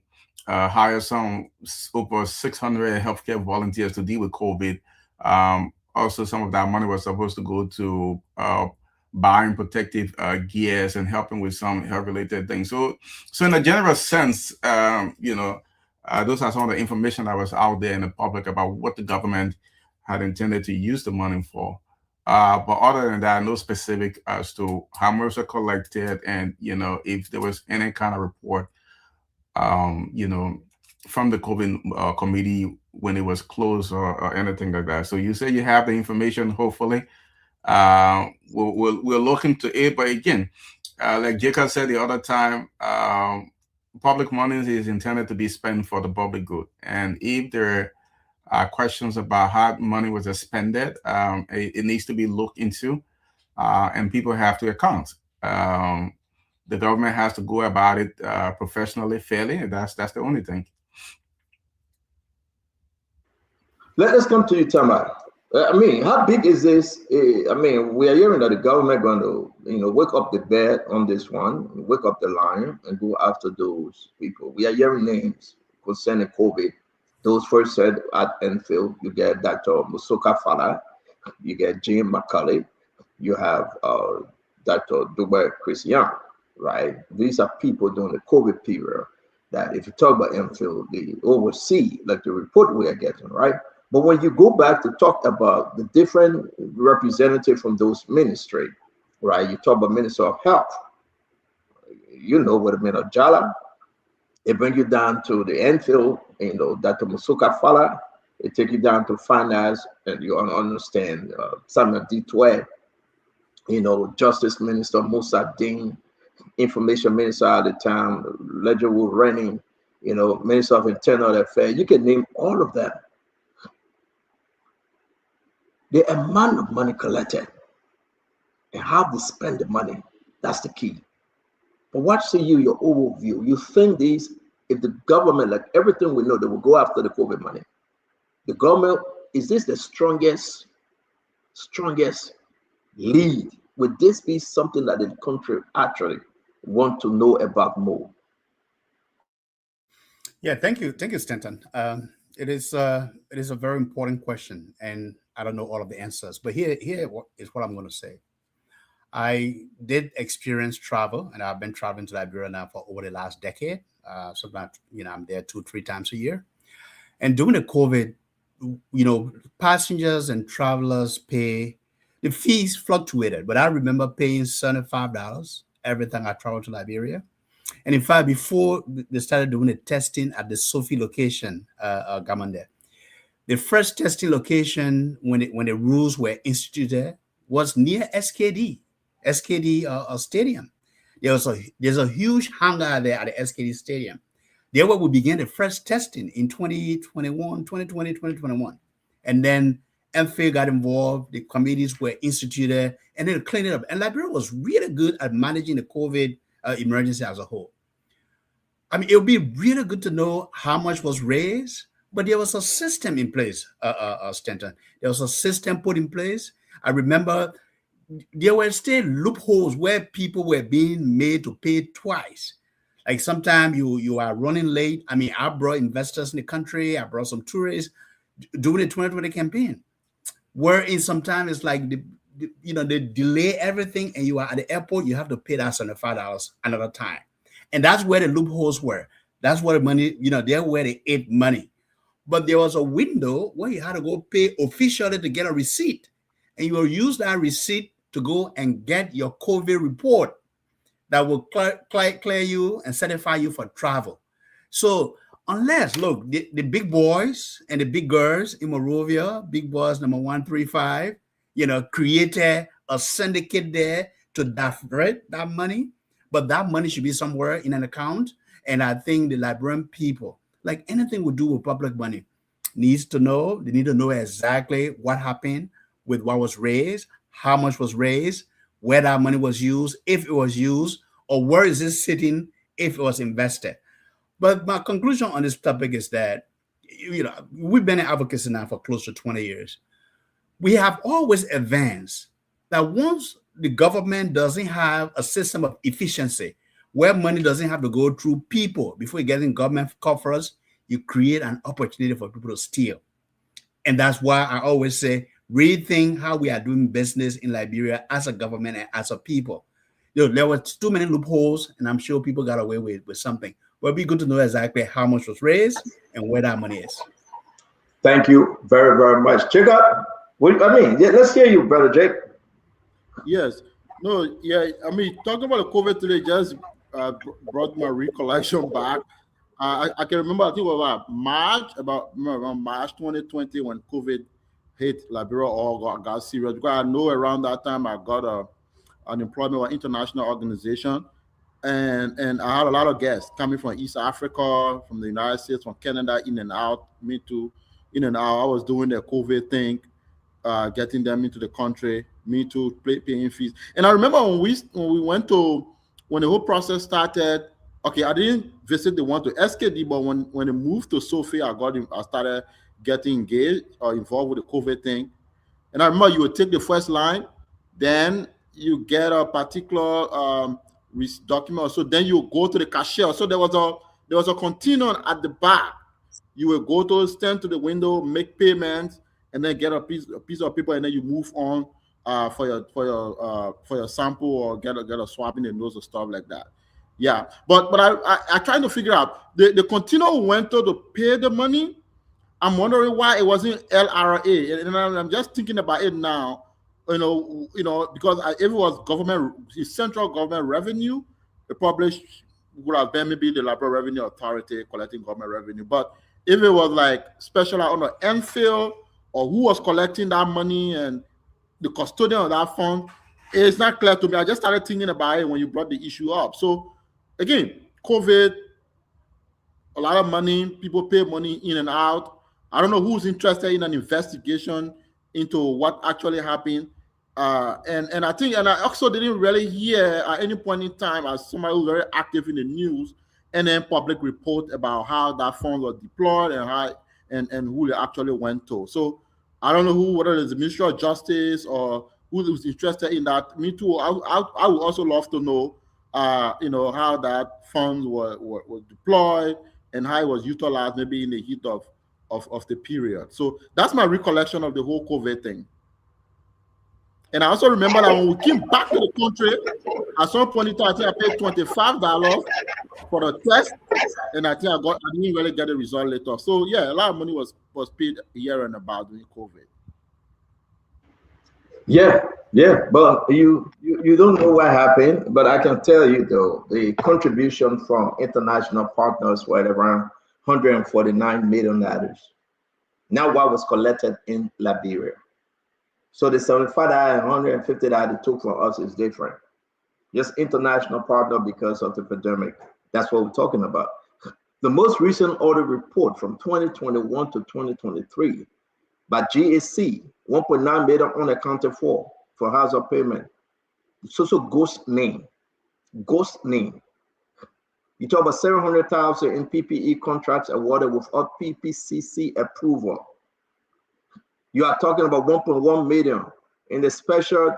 hire some over 600 healthcare volunteers to deal with COVID. Also, some of that money was supposed to go to buying protective gears and helping with some health-related things. So in a general sense, those are some of the information that was out there in the public about what the government had intended to use the money for. But other than that, no specific as to how much are collected, and if there was any kind of report, from the COVID committee when it was closed or anything like that. So you say you have the information, hopefully. We'll look into it, but again, like Jacob said the other time, public money is intended to be spent for the public good, and if there are questions about how money was expended, it needs to be looked into, and people have to account. The government has to go about it professionally, fairly, and that's the only thing. Let us come to you, Tamar. I mean, how big is this? I mean, we are hearing that the government going to, wake up the bed on this one, wake up the lion, and go after those people. We are hearing names concerning COVID. Those first said at Enfield, you get Dr. Musoka Fala, you get Jim McCulley, you have Dr. Dubai Christian, right? These are people during the COVID period that, if you talk about Enfield, they oversee, like the report we are getting, right? But when you go back to talk about the different representatives from those ministries, right? You talk about Minister of Health, what it meant, Jala. It bring you down to the Enfield, Dr. Musoka Fala. It take you down to finance, and you understand Samuel D12, Justice Minister Musa Dean, Information Minister at the time, Ledger Will Rennie, Minister of Internal Affairs. You can name all of them. The amount of money collected and how they spend the money, that's the key. But what say your overview? You think if the government, like everything we know, they will go after the COVID money. The government, is this the strongest lead? Would this be something that the country actually want to know about more? Yeah, thank you, Stanton. It is a very important question, and I don't know all of the answers. But here is what I'm going to say. I did experience travel, and I've been traveling to Liberia now for over the last decade. Sometimes, I'm there 2-3 times a year. And during the COVID, passengers and travelers the fees fluctuated, but I remember paying $75 every time I traveled to Liberia. And in fact, before they started doing the testing at the Sophie location, Gamande, the first testing location when the rules were instituted was near SKD Stadium. There's a huge hangar there at the SKD Stadium. There where we began the first testing in 2021. And then MFA got involved, the committees were instituted, and then cleaned it up. And Liberia was really good at managing the COVID emergency as a whole. I mean, it would be really good to know how much was raised, but there was a system in place, Stanton. There was a system put in place. I remember there were still loopholes where people were being made to pay twice. Like sometimes you are running late. I mean, I brought investors in the country. I brought some tourists during the 2020 campaign. Wherein sometimes it's like they delay everything, and you are at the airport, you have to pay that $75 another time. And that's where the loopholes were. That's where the money, they're where they ate money. But there was a window where you had to go pay officially to get a receipt. And you will use that receipt to go and get your COVID report that will clear you and certify you for travel. So unless, look, the big boys and the big girls in Monrovia, big boys number 135, created a syndicate there to divert that money. But that money should be somewhere in an account. And I think the Liberian people, like anything we do with public money, needs to know. They need to know exactly what happened with what was raised, how much was raised, where that money was used, if it was used, or where is it sitting if it was invested. But my conclusion on this topic is that, we've been in advocacy now for close to 20 years. We have always advanced that once the government doesn't have a system of efficiency where money doesn't have to go through people before you get in government coffers, you create an opportunity for people to steal. And that's why I always say, rethink how we are doing business in Liberia as a government and as a people. There were too many loopholes, and I'm sure people got away with something. But it'd be good to know exactly how much was raised and where that money is. Thank you very, very much. Jacob, let's hear you, Brother Jake. Yes. No, yeah. I mean, talking about the COVID today just brought my recollection back. I can remember, I think it was around March 2020 when COVID hit Liberia, all got serious. Because I know around that time I got an employment with an international organization, and I had a lot of guests coming from East Africa, from the United States, from Canada, in and out. Me too, in and out. I was doing the COVID thing, getting them into the country. Me too, paying fees. And I remember when the whole process started. Okay, I didn't visit the one to SKD, but when they moved to Sophie, I started getting engaged or involved with the COVID thing. And I remember you would take the first line, then you get a particular document. So then you go to the cashier. So there was a continuum at the back. You will go to stand to the window, make payments, and then get a piece of paper, and then you move on for your sample or get a swab in the nose or stuff like that. Yeah, but I trying to figure out the continuum went to pay the money. I'm wondering why it wasn't LRA, and I'm just thinking about it now. Because if it was central government revenue, it probably would have been maybe the Liberia Revenue Authority collecting government revenue. But if it was like special on the MPhil, or who was collecting that money and the custodian of that fund, it's not clear to me. I just started thinking about it when you brought the issue up. So again, COVID a lot of money. People pay money in and out. I don't know who's interested in an investigation into what actually happened. And I think, and I also didn't really hear at any point in time, as somebody who's very active in the news, and then public report about how that fund was deployed and how and who they actually went to. So I don't know who, whether it's the Ministry of Justice or who was interested in that. Me too. I would also love to know, how that funds were deployed and how it was utilized, maybe in the heat of the period. So that's my recollection of the whole COVID thing. And I also remember that when we came back to the country, at some point in time, I think I paid $25 for the test, and I think I didn't really get a result later. So yeah, a lot of money was paid here and about during COVID. Yeah, but you don't know what happened, but I can tell you though, the contribution from international partners were around $149 million. Now what was collected in Liberia. So the $75 and $150 they took from us is different. Just international partner because of the pandemic. That's what we're talking about. The most recent audit report from 2021 to 2023 by GSC, 1.9 million unaccounted for household payment. It's also ghost name. You talk about 700,000 in PPE contracts awarded without PPCC approval. You are talking about 1.1 million in the special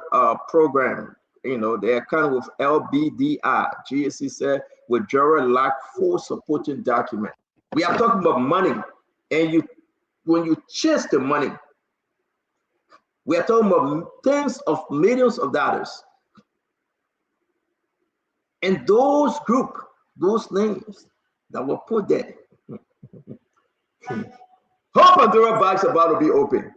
program. They account with LBDI. GSC said withdrawal lack full supporting document. We are talking about money, and when you chase the money, we are talking about tens of millions of dollars. And those names that were put there. Hope Pandora box about to be open.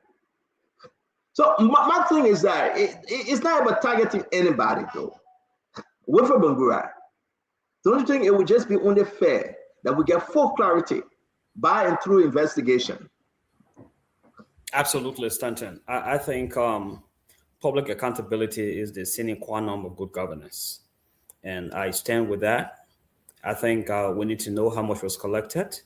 So my thing is that it's not about targeting anybody though. Wilfred Bangura, don't you think it would just be only fair that we get full clarity by and through investigation? Absolutely, Stanton. I think public accountability is the sine qua non of good governance. And I stand with that. I think we need to know how much was collected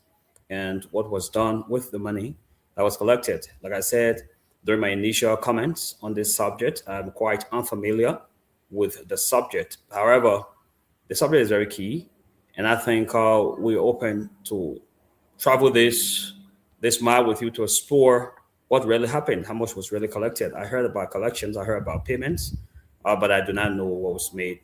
and what was done with the money that was collected. Like I said, during my initial comments on this subject, I'm quite unfamiliar with the subject. However, the subject is very key. And I think we're open to travel this mile with you to explore what really happened, how much was really collected. I heard about collections, I heard about payments, but I do not know what was made,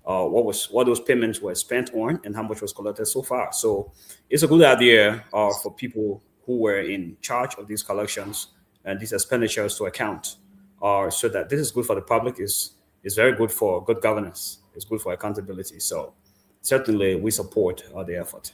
what those payments were spent on and how much was collected so far. So it's a good idea for people who were in charge of these collections and these expenditures to account, so that this is good for the public, is very good for good governance, it's good for accountability. So certainly we support the effort.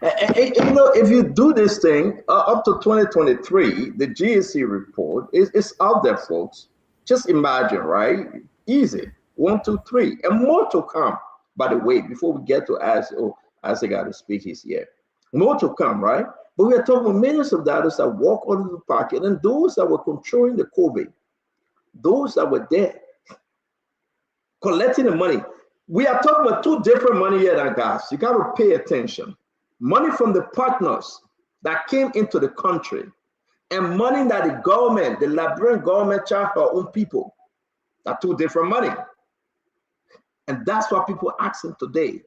And, if you do this thing up to 2023, the GSC report is out there, folks. Just imagine, right? Easy. 1, 2, 3, and more to come. By the way, before we get to Isaac got to speak his here, more to come, right? But we are talking about millions of dollars that walk out of the pocket, and those that were controlling the COVID, those that were there, collecting the money. We are talking about two different money here, guys. You got to pay attention. Money from the partners that came into the country, and money that the government, the Liberian government, charged our own people. Are two different money. And that's what people are asking today.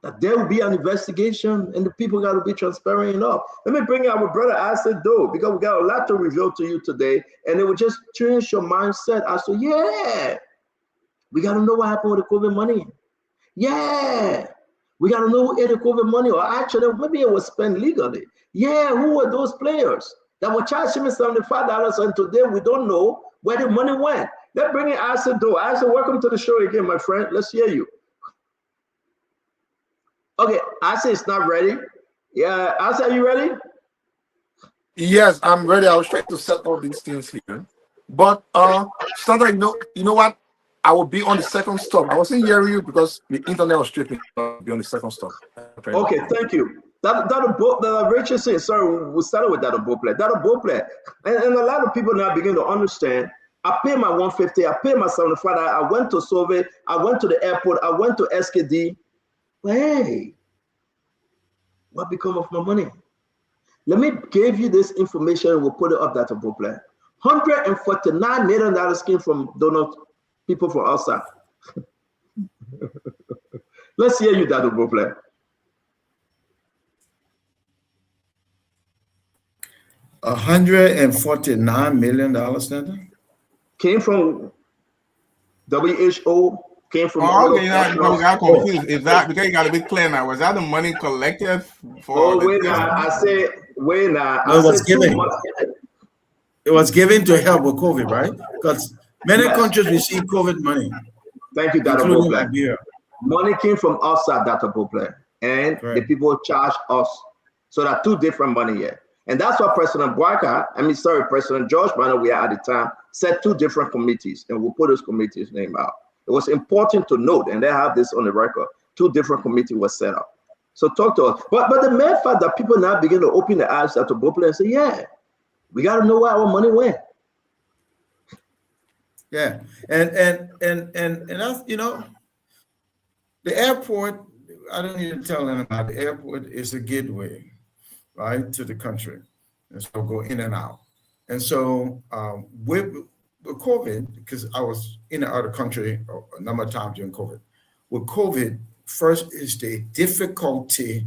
That there will be an investigation and the people got to be transparent enough. Let me bring our brother Isaac though, because we got a lot to reveal to you today, and it will just change your mindset as to, yeah, we got to know what happened with the COVID money. Yeah, we got to know who ate the COVID money, or actually maybe it was spent legally. Yeah, who were those players that were charging me $75 and today we don't know where the money went. Let's bring in Isaac though. Isaac, welcome to the show again, my friend. Let's hear you. Okay, Isaac is not ready. Yeah, Isaac, are you ready? Yes, I'm ready. I was trying to set all these things here. But Sandra, you know what? I will be on the second stop. I wasn't hearing you because the internet was tripping. I'll be on the second stop. Okay, thank you. That Rachel said, sorry, we started with that Bople. That Bople. And a lot of people now begin to understand. I pay my $150, I pay my $75. I went to Solvay, I went to the airport, I went to SKD. Hey, what become of my money? Let me give you this information. We'll put it up that above plan. $149 million came from donor people from outside. Let's hear you, that above plan. $149 million, Senator? Came from WHO, came from. Oh, okay, I got confused. Is that because you got to be clear now? Was that the money collected for? Oh, wait, now I say, wait, now. No, it was given. It was given to help with COVID, right? Because many countries receive COVID money. Thank you, Dr. Boble. Money came from outside, Dr. Boble, and the people charge us. So there are two different money here. And that's what President President George Barnett, we had at the time, set two different committees, and we'll put those committees' name out. It was important to note, and they have this on the record, two different committees were set up. So talk to us. But the main fact that people now begin to open their eyes to Boble and say, yeah, we got to know where our money went. Yeah, and that's, you know, the airport, I don't need to tell them about the airport is a gateway, right, to the country. And so go in and out. And so with COVID, because I was in and out of the country a number of times during COVID, with COVID, first is the difficulty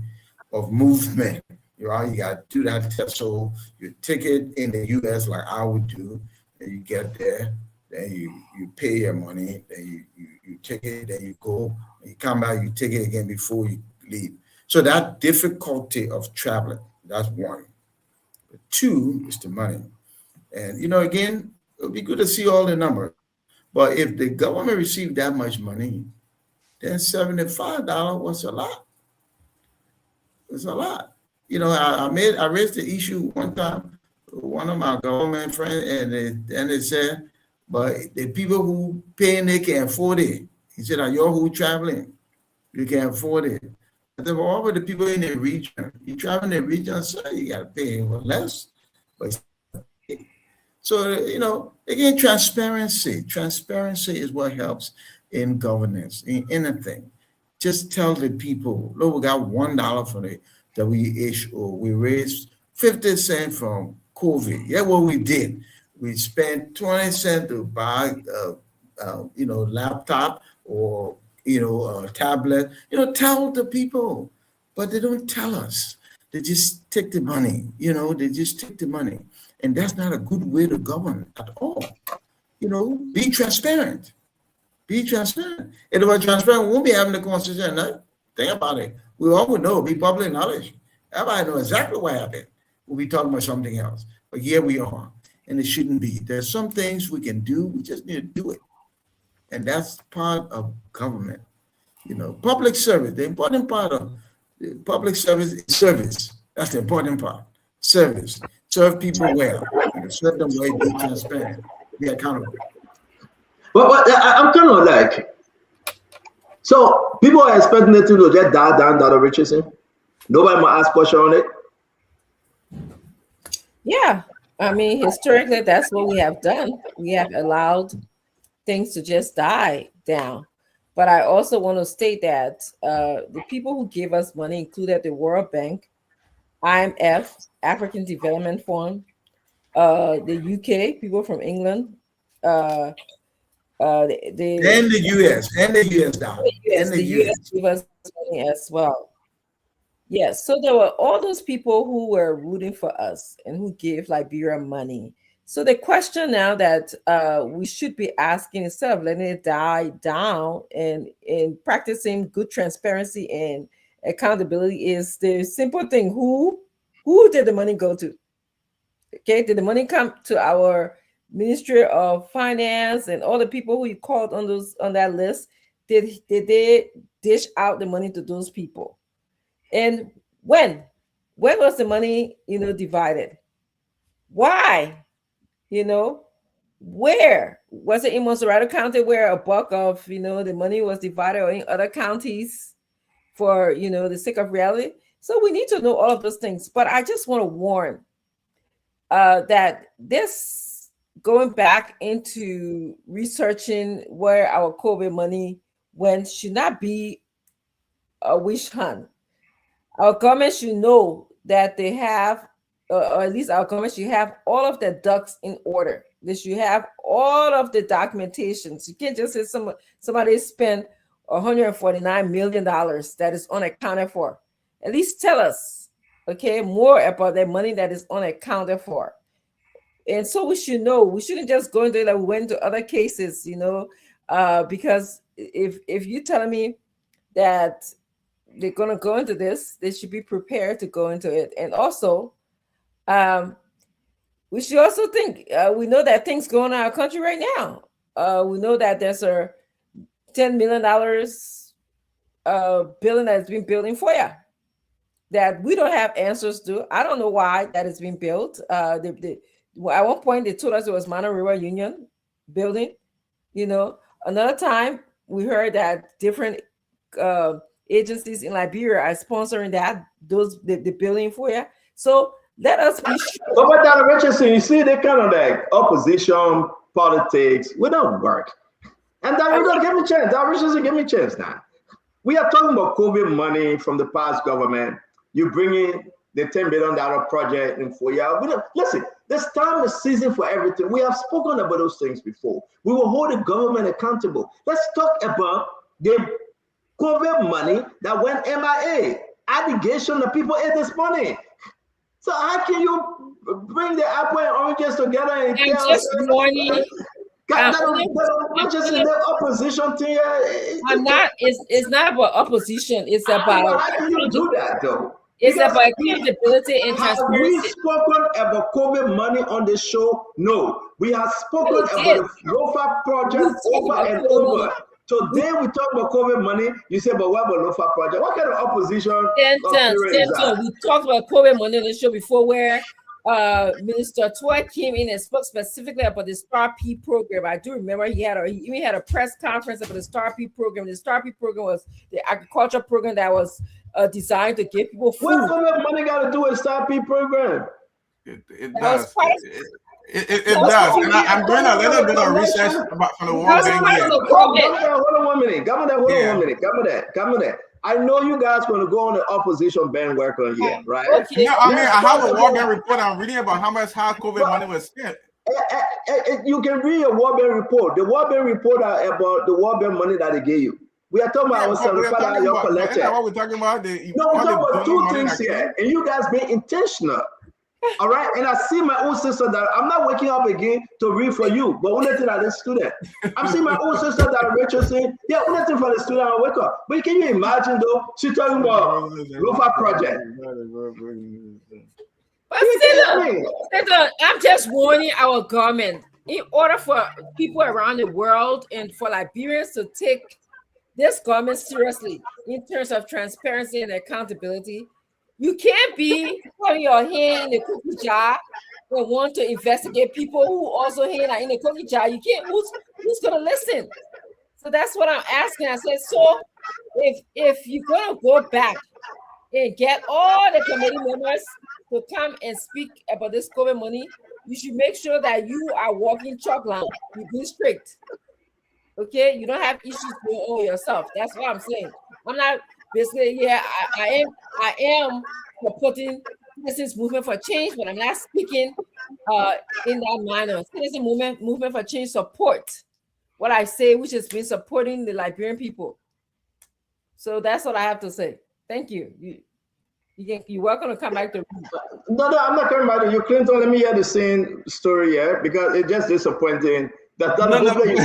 of movement. You know, you got to do that test. So your ticket in the US, like I would do, and you get there, then you pay your money, then you take it, then you go, you come back, you take it again before you leave. So that difficulty of traveling, that's one. But two is the money. And, you know, again, it would be good to see all the numbers. But if the government received that much money, then $75 was a lot. It's a lot. You know, I raised the issue one time, one of my government friends, and they said, but the people who paying, they can't afford it. He said, are you who traveling? You can't afford it. But all of the people in the region, you travel in the region, so you got to pay less. But so, you know, again, transparency. Transparency is what helps in governance, in anything. Just tell the people, look, we got $1 from the WHO. We raised 50 cents from COVID. Yeah, what we did. We spent 20 cents to buy, you know, laptop or, you know, a tablet. You know, tell the people, but they don't tell us. They just take the money. You know, they just take the money, and that's not a good way to govern at all. You know, be transparent. Be transparent. If we're transparent, we won't be having the conversation. No? Think about it. We all would know. Be public knowledge. Everybody know exactly what happened. We'll be talking about something else. But here we are. And it shouldn't be. There's some things we can do. We just need to do it. And that's part of government. You know, public service, the important part of public service is service. That's the important part. Service. Serve people well. Serve them well, be transparent, be accountable. But I'm kind of like, so people are expecting it to just die down, Dr. Richardson. Nobody might ask question on it. Yeah. I mean, historically, that's what we have done. We have allowed things to just die down. But I also want to state that the people who gave us money included the World Bank, IMF, African Development Fund, the UK, people from England, and the US, the US gave us money as well. Yes, so there were all those people who were rooting for us and who gave Liberia money. So the question now that we should be asking, instead of letting it die down and practicing good transparency and accountability, is the simple thing: who did the money go to? Okay, did the money come to our Ministry of Finance and all the people who you called on that list? Did they dish out the money to those people? And when was the money, divided? Why? Where was it in Monserrato County, where a bulk of the money was divided, or in other counties for the sake of reality? So we need to know all of those things. But I just want to warn that this going back into researching where our COVID money went should not be a witch hunt. Our government should know that they have, or at least our government should have all of the ducks in order. They should have all of the documentations. You can't just say somebody spent $149 million that is unaccounted for. At least tell us, okay, more about the money that is unaccounted for. And so we should know. We shouldn't just go into it like we went to other cases, because if you're telling me that they're going to go into this, they should be prepared to go into it. And also, we should also think, we know that things going on in our country right now. We know that there's a $10 million building that's been built in FOIA that we don't have answers to. I don't know why that is being built. At one point, they told us it was Mano River Union building. Another time, we heard that different agencies in Liberia are sponsoring the building FOIA. So let us be sure. But Dr. Richardson, you see, they kind of like opposition politics. We don't work. And Dr. Richardson, give me a chance. Dr. Richardson, give me a chance now. We are talking about COVID money from the past government. You bring in the $10 billion project in 4 years. Listen, this time is season for everything. We have spoken about those things before. We will hold the government accountable. Let's talk about the COVID money that went MIA. Allegation that people ate this money. So how can you bring the apple and oranges together and just warning? Just in the opposition thing. It's not about opposition. It's about. How can you do that though? It's about accountability and transparency. Have we spoken about COVID money on the show? No. We have spoken about the LOFA project over and over. Today we talk about COVID money. You say, but what about LOFA project? What kind of opposition? We talked about COVID money on the show before, where Minister Toy came in and spoke specifically about the STAR P program. I do remember he even had a press conference about the STAR P program. The STAR P program was the agriculture program that was designed to give people food. What COVID money got to do with STAR P program? It does. It does. And I'm doing a little bit of research about from the World Bank here. Hold on 1 minute. Governor. I know you guys going to go on the opposition bandwagon here, right? Okay. Yeah, I have a World Bank report. I'm reading about how COVID money was spent. You can read a World Bank report. The World Bank report are about the World Bank money that they gave you. We are talking about $75 you collected. What we're talking about? We're talking about two things here, and you guys being intentional. All right, and I see my own sister that I'm not waking up again to read for you, but only thing as a student. I'm seeing my own sister that Rachel saying, yeah, only thing for the student I wake up. But can you imagine though? She's talking about LOFA project. But I'm just warning our government. In order for people around the world and for Liberians to take this government seriously in terms of transparency and accountability, you can't be putting your hand in the cookie jar and want to investigate people who also hand are in the cookie jar. You can't. Who's gonna listen? So that's what I'm asking. I said, so if you're gonna go back and get all the committee members to come and speak about this COVID money, you should make sure that you are walking chalk line. You be strict. Okay, you don't have issues going on yourself. That's what I'm saying. I'm not. Basically, yeah, I am supporting citizens movement for change, but I'm not speaking in that manner. Citizen movement for change support what I say, which has been supporting the Liberian people. So that's what I have to say. Thank you. You're welcome to come back to. No, I'm not coming back to you, Clinton. Let me hear the same story here because it's just disappointing. You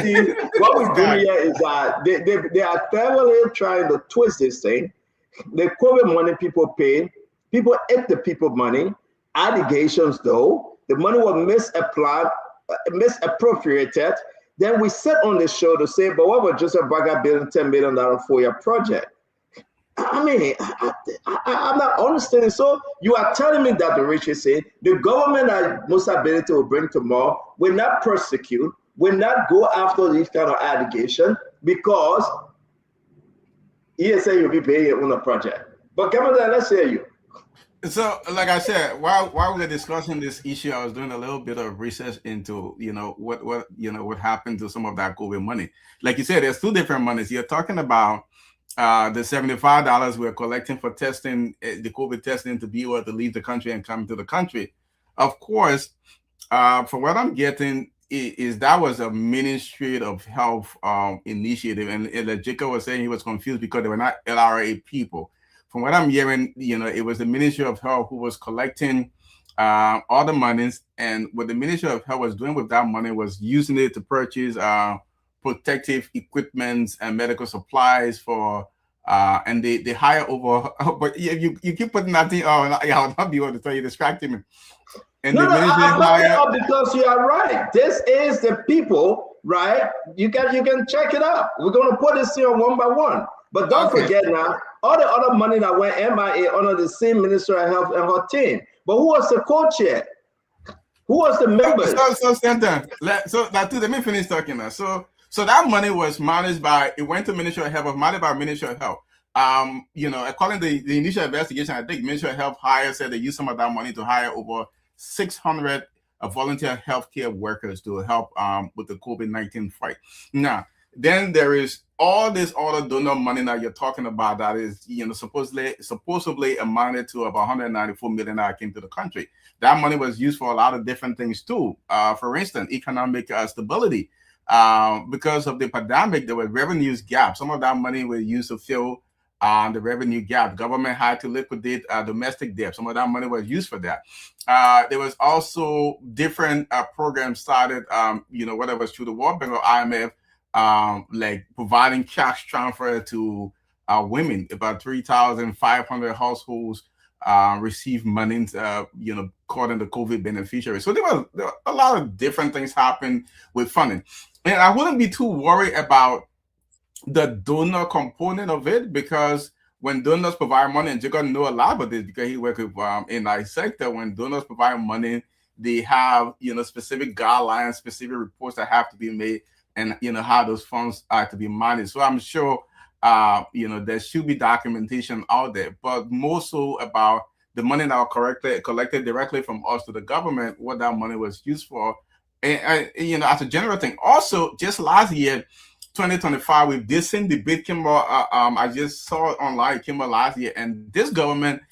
see, what we're doing here is that they are cleverly trying to twist this thing. The COVID money people paid, people ate the people money. Allegations, though, the money was misappropriated. Then we sit on the show to say, but what was Joseph Baga building $10 million FOIA project? I mean, I'm not understanding. So you are telling me that the Richard said the government that most ability will bring tomorrow will not prosecute, will not go after these kind of allegations because ESA will be paying on a project. But come on, let's hear you. So, like I said, while we were discussing this issue, I was doing a little bit of research into, what happened to some of that COVID money. Like you said, there's two different monies. You're talking about the $75 we're collecting for testing, the COVID testing, to be able to leave the country and come to the country. Of course, from what I'm getting, is that was a Ministry of Health initiative, and Jacob was saying he was confused because they were not LRA people. From what I'm hearing, it was the Ministry of Health who was collecting all the monies, and what the Ministry of Health was doing with that money was using it to purchase protective equipment and medical supplies for and they hire over. But you keep putting that thing. Oh, I'll not be able to tell you, distracting me. And no, the I'm looking up because you are right. This is the people, right? You can check it out. We're gonna put this here one by one. But don't forget now, all the other money that went MIA under the same Minister of Health and her team. But who was the co-chair? Who was the member? Let me finish talking now. So that money was managed by, it went to Ministry of Health, managed by Ministry of Health. According to the initial investigation, I think Ministry of Health said they used some of that money to hire over 600 volunteer healthcare workers to help with the COVID-19 fight. Now, then there is all this other donor money that you're talking about that is, supposedly amounted to about $194 million that came to the country. That money was used for a lot of different things too. For instance, economic stability. Because of the pandemic, there were revenues gaps. Some of that money was used to fill the revenue gap. Government had to liquidate domestic debt. Some of that money was used for that. There was also different programs started, whether it was through the World Bank or IMF, like providing cash transfer to women. About 3,500 households receive money, according to COVID beneficiaries. So there were a lot of different things happen with funding. And I wouldn't be too worried about the donor component of it, because when donors provide money, and Jacob know a lot about this because he works with in our sector, when donors provide money, they have specific guidelines, specific reports that have to be made, and how those funds are to be managed. So I'm sure there should be documentation out there, but more so about the money that are collected directly from us to the government, what that money was used for. And as a general thing. Also, just last year, 2025, with this same debate came out, I just saw it online, it came out last year, and this government,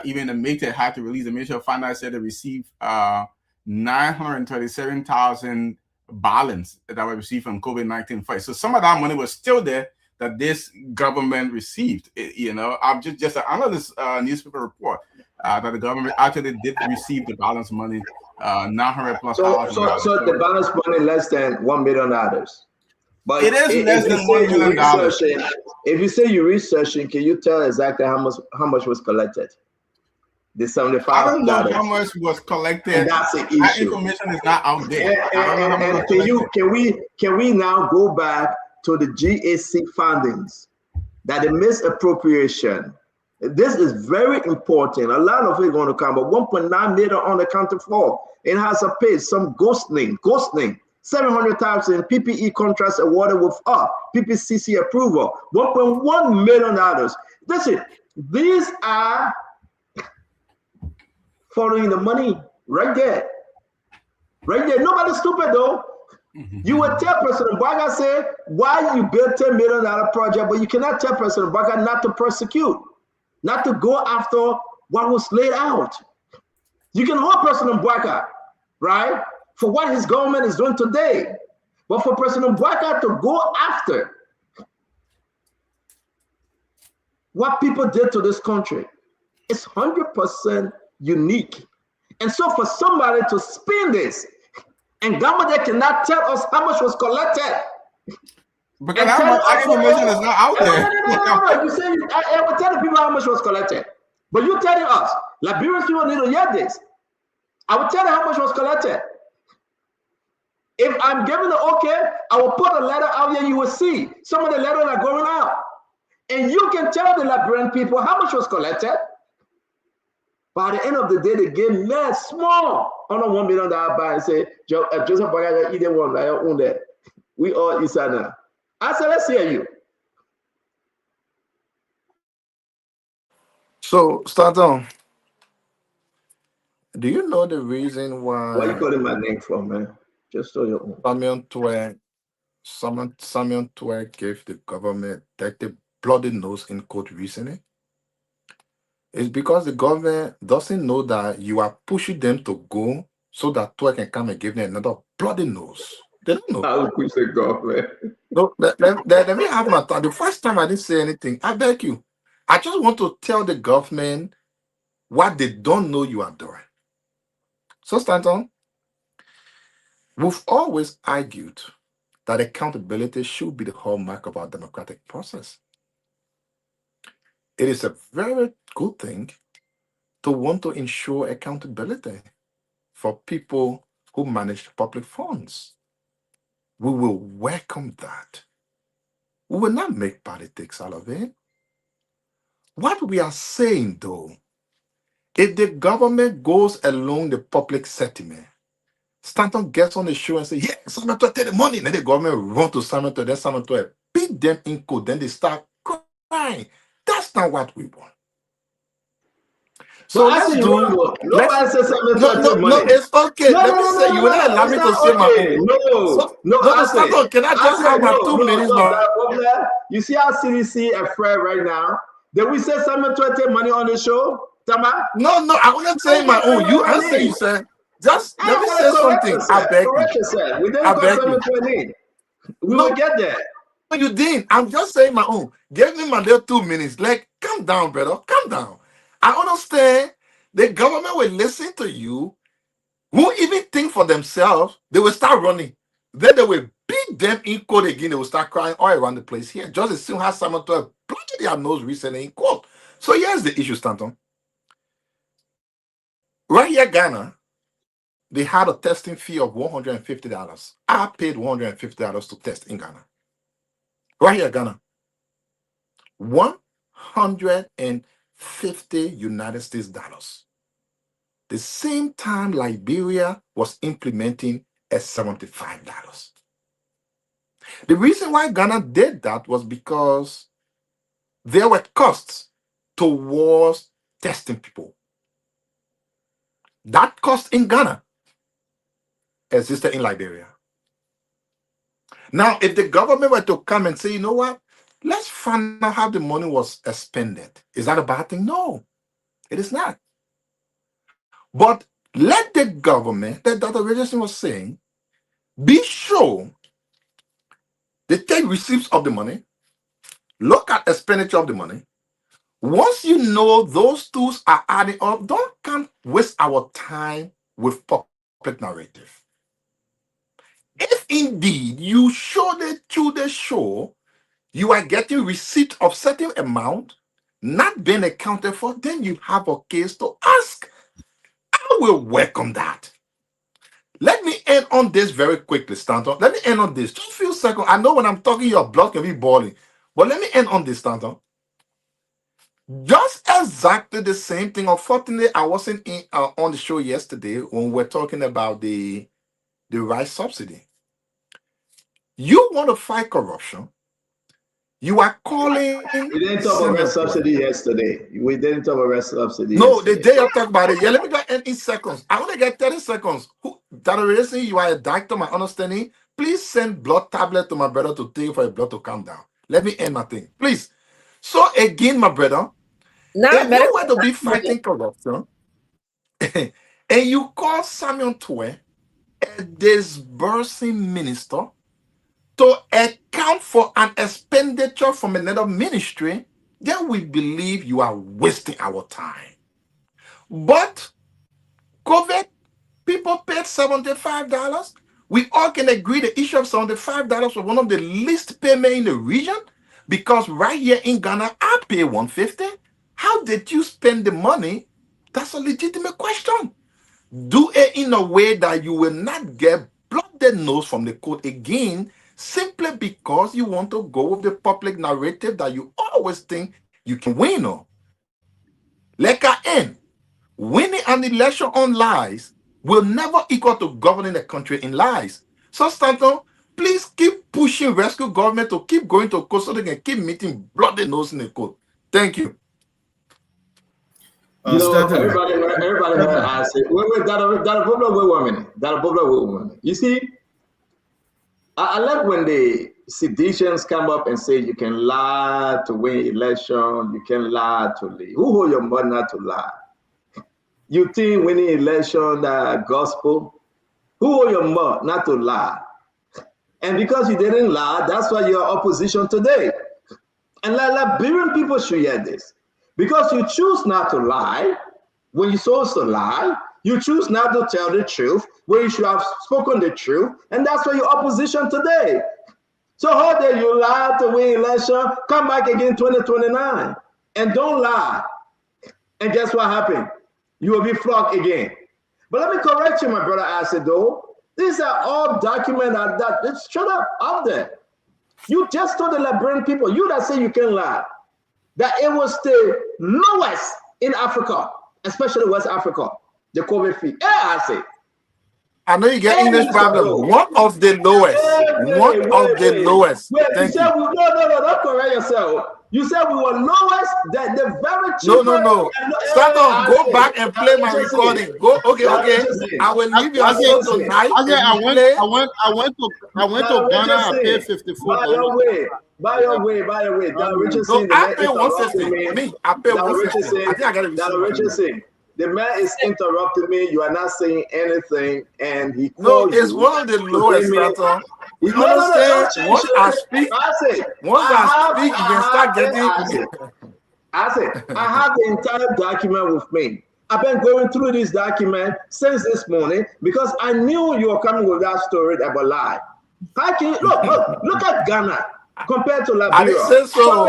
even the MATE had to release, the Ministry of Finance said they received 937,000 balance that were received from COVID-19 fight. So some of that money was still there that this government received. I'm just another newspaper report that the government actually did receive the balance money, 900 plus. So the balance money less than $1 million. But it is less than $1 million. If you say you're researching, can you tell exactly how much was collected? The $75. I don't know how much was collected. And that's the issue. That information is not out there. And can we now go back to the GAC findings that the misappropriation? This is very important. A lot of it going to come, but 1.9 million on the counter for. It has a page, some ghosting, 700,000 PPE contracts awarded with PPCC approval, $1.1 million. Listen, these are following the money right there. Right there. Nobody's stupid though. You would tell President Baga, say, why you build $10 million project, but you cannot tell President Baga not to persecute, not to go after what was laid out. You can hold President Baga, right, for what his government is doing today. But for President Baga to go after what people did to this country, it's 100% unique. And so for somebody to spin this, and government cannot tell us how much was collected. Because that information is not out there. No. You say I will tell the people how much was collected. But you're telling us, Liberian people need to hear this. I will tell you how much was collected. If I'm giving the okay, I will put a letter out here, you will see some of the letters are going out. And you can tell the Liberian people how much was collected. By the end of the day, they gave mad small on a $1 million buy and say, Joseph Bagaga, either one, I own that. We all Isana. I said, let's hear you. So, Stanton, do you know the reason why? What are you calling my name for, man? Just so you own. Samuel Twer gave the government 30 bloody nose in court recently? It's because the government doesn't know that you are pushing them to go so that Twe can come and give them another bloody nose. They don't know. I'll push the government. No, let me have my time. The first time I didn't say anything, I beg you. I just want to tell the government what they don't know you are doing. So, Stanton, we've always argued that accountability should be the hallmark of our democratic process. It is a very good thing to want to ensure accountability for people who manage public funds. We will welcome that. We will not make politics out of it. What we are saying, though, if the government goes along the public sentiment, Stanton gets on the show and says, yeah, Samuel Twe take the money. Then the government run to Samuel Twe, then Samuel Twe beat them in court, then they start crying. That's not what we want. So let's do. No, it's okay. Let me say, you will not allow me to say my own. No, Stanton, can I just have my 2 minutes? You see how CDC afraid right now? Did we say Samuel Twe take money on the show? Tama? No, I wasn't saying my own. You answer, you said. Just let me say something. I beg you. We didn't go Samuel Twe. We will get there. No, you didn't. I'm just saying my own. Give me my little 2 minutes. Like, calm down, brother. Calm down. I understand the government will listen to you. Who even think for themselves, they will start running. Then they will beat them in court again. They will start crying all around the place here. Just as soon as Samuel Twe blocked their nose recently in court. So here's the issue, Stanton. Right here, Ghana, they had a testing fee of $150. I paid $150 to test in Ghana. Right here, Ghana. 150 United States dollars. The same time Liberia was implementing at $75. The reason why Ghana did that was because there were costs towards testing people. That cost in Ghana existed in Liberia. Now, if the government were to come and say, you know what, let's find out how the money was expended. Is that a bad thing? No, it is not. But let the government, that Dr. Richardson was saying, be sure they take receipts of the money, look at expenditure of the money. Once you know those tools are adding up, don't waste our time with public narrative. If indeed you show that through the show, you are getting receipt of certain amount, not being accounted for, then you have a case to ask. I will welcome that. Let me end on this very quickly, Stanton. Let me end on this. Just a few seconds. I know when I'm talking, your blood can be boiling. But let me end on this, Stanton. Just exactly the same thing. Unfortunately, I wasn't on the show yesterday when we were talking about the rice subsidy. You want to fight corruption. You are calling. We didn't talk about rice subsidy yesterday. We didn't talk about rice subsidy. No, the day I talk about it. Yeah, let me go in seconds. I want to get 30 seconds. That reason you are a doctor, my understanding. Please send blood tablet to my brother to take for a blood to calm down. Let me end my thing, please. So again, my brother, if you were to be fighting corruption, and you call Samuel Twe a disbursing minister to account for an expenditure from another ministry, then we believe you are wasting our time. But COVID, people paid $75. We all can agree the issue of $75 was one of the least payment in the region, because right here in Ghana, I pay $150. How did you spend the money? That's a legitimate question. Do it in a way that you will not get blooded nose from the court again, simply because you want to go with the public narrative that you always think you can win on. Like I end, winning an election on lies will never equal to governing a country in lies. So, Stanton, please keep pushing rescue government to keep going to court so they can keep meeting bloody nose in the court. Thank you. Everybody has it. Wait, that a problem with women. That a problem with women. You see, I like when they seditions come up and say you can lie to win election, you can lie to leave. Who hold your mouth not to lie? You think winning election gospel? Who hold your mouth not to lie? And because you didn't lie, that's why you're opposition today. And Liberian people should hear this. Because you choose not to lie when you're supposed to lie. You choose not to tell the truth when you should have spoken the truth. And that's why you're opposition today. So how dare you lie to win election? Come back again 2029 and don't lie. And guess what happened? You will be flogged again. But let me correct you, my brother Acid, though. These are all documents that it's straight up there. You just told the Liberian people, you that say you can lie, that it was the lowest in Africa, especially West Africa, the COVID fee. Yeah, I say. I know you get English problem. One of the lowest. Lowest. Wait, you said no, don't correct yourself. You said we were lowest, the very cheapest. No. Stand up, go back and play my recording. Go, okay. I will leave your phone tonight. I went to Ghana. I paid $54. By your way. Richardson. No, I pay 150. Me, I pay 150. I think I got it. Richardson. The man is interrupting me. You are not saying anything, and he no. It's one of the lowest. You understand? Once I speak, you can start getting. I said, I have the entire document with me. I've been going through this document since this morning because I knew you were coming with that story about lie. How can you look at Ghana compared to Liberia? I didn't say so.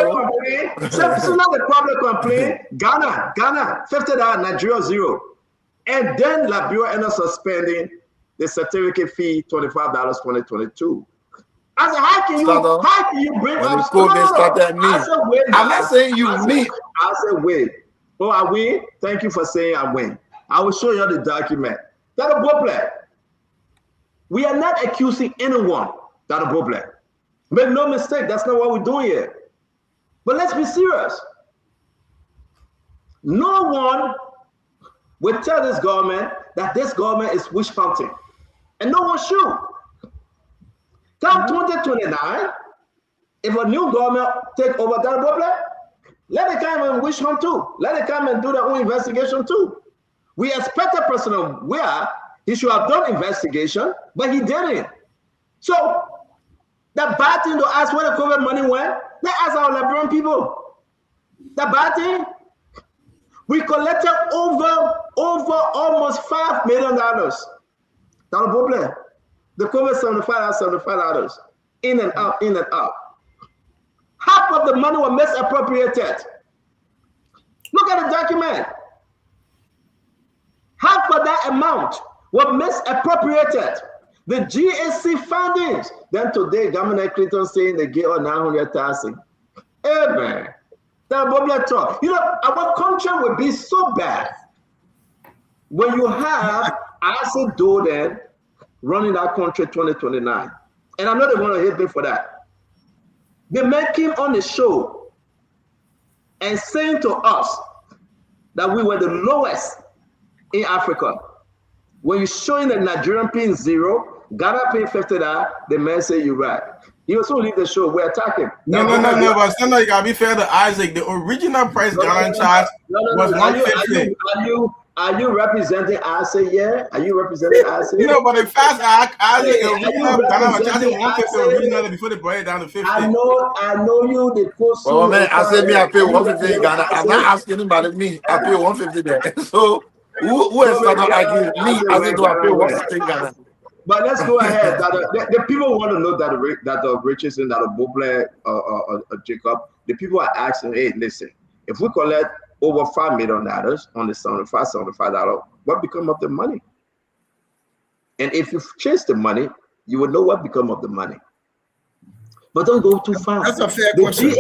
So now the public complain. Ghana, $50, Nigeria $0, and then Liberia ended up suspending the certificate fee, $25 2022. I said, how can you bring up I'm not saying you me. I said, wait. Oh, I win. Thank you for saying I win. I will show you the document. That's a problem. We are not accusing anyone. That's a problem. Make no mistake, that's not what we're doing here. But let's be serious. No one will tell this government that this government is witch hunting. And no one should. Come 2029, if a new government take over that problem, let it come and witch hunt too. Let it come and do their own investigation too. We expect a person where he should have done investigation, but he didn't. So the bad thing to ask where the COVID money went, let's ask our Liberian people. The bad thing, we collected over almost $5 million. That's the problem. The COVID $75, in and out. Half of the money was misappropriated. Look at the document. Half of that amount was misappropriated. The GSC findings. Then today, Governor Clinton saying they gave us 900,000. Hey man, that problem talk. You know, our country would be so bad when you have Acid Doden running that country 2029. And I know they want to hate me for that. The man came on the show and saying to us that we were the lowest in Africa. When you're showing the Nigerian paying $0, Ghana paying $50, the man say you're right. He also leave the show. We're attacking. No. But still, you gotta be fair to Isaac. The original price Ghana charge was $150. Are you representing Isaac? Yeah. Are you representing Isaac? You know, but the fast Isaac, the original Ghana was charging $150 originally before they brought it down to $50. I know you. The post. Oh man, I said me. I pay $150 in Ghana. I'm not asking anybody. Me, I pay $150 there. So who is not arguing me? I said, do I pay $150 in Ghana? But let's go ahead. The people want to know that Richardson, that Boble, Jacob, the people are asking, hey, listen, if we collect over $5 million on the $75, what become of the money? And if you chase the money, you will know what become of the money. But don't go too far. That's a fair question. The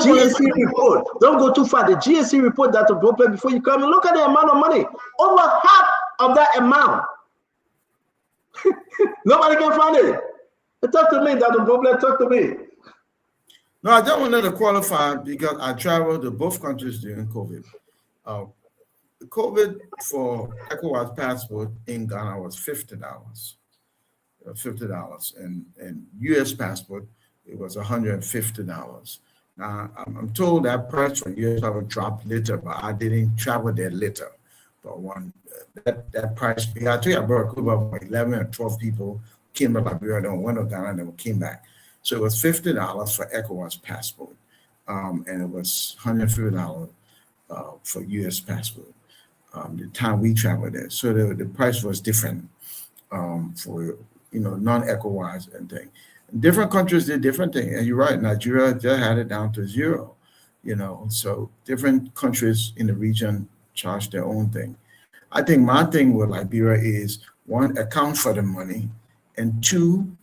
GSC report. Don't go too far. The GSC report that the Boble before you come and look at the amount of money. Over half of that amount. Nobody can find it. Talk to me, Dr. Boble. Talk to me. No, I just wanted to qualify because I traveled to both countries during COVID. COVID for ECOWAS passport in Ghana was $50. $50, and U.S. passport, it was $150. Now, I'm told that price for U.S. passport dropped later, but I didn't travel there later. But when that price, I think I brought a group of 11 or 12 people, came to Liberia, then went to Ghana, and then came back. So it was $50 for ECOWAS passport, and it was $150 for U.S. passport. The time we traveled there, so the price was different for non-ECOWAS and thing. Different countries did different things, and you're right. Nigeria just had it down to zero, So different countries in the region charge their own thing. I think my thing with Liberia is, one, account for the money, and two,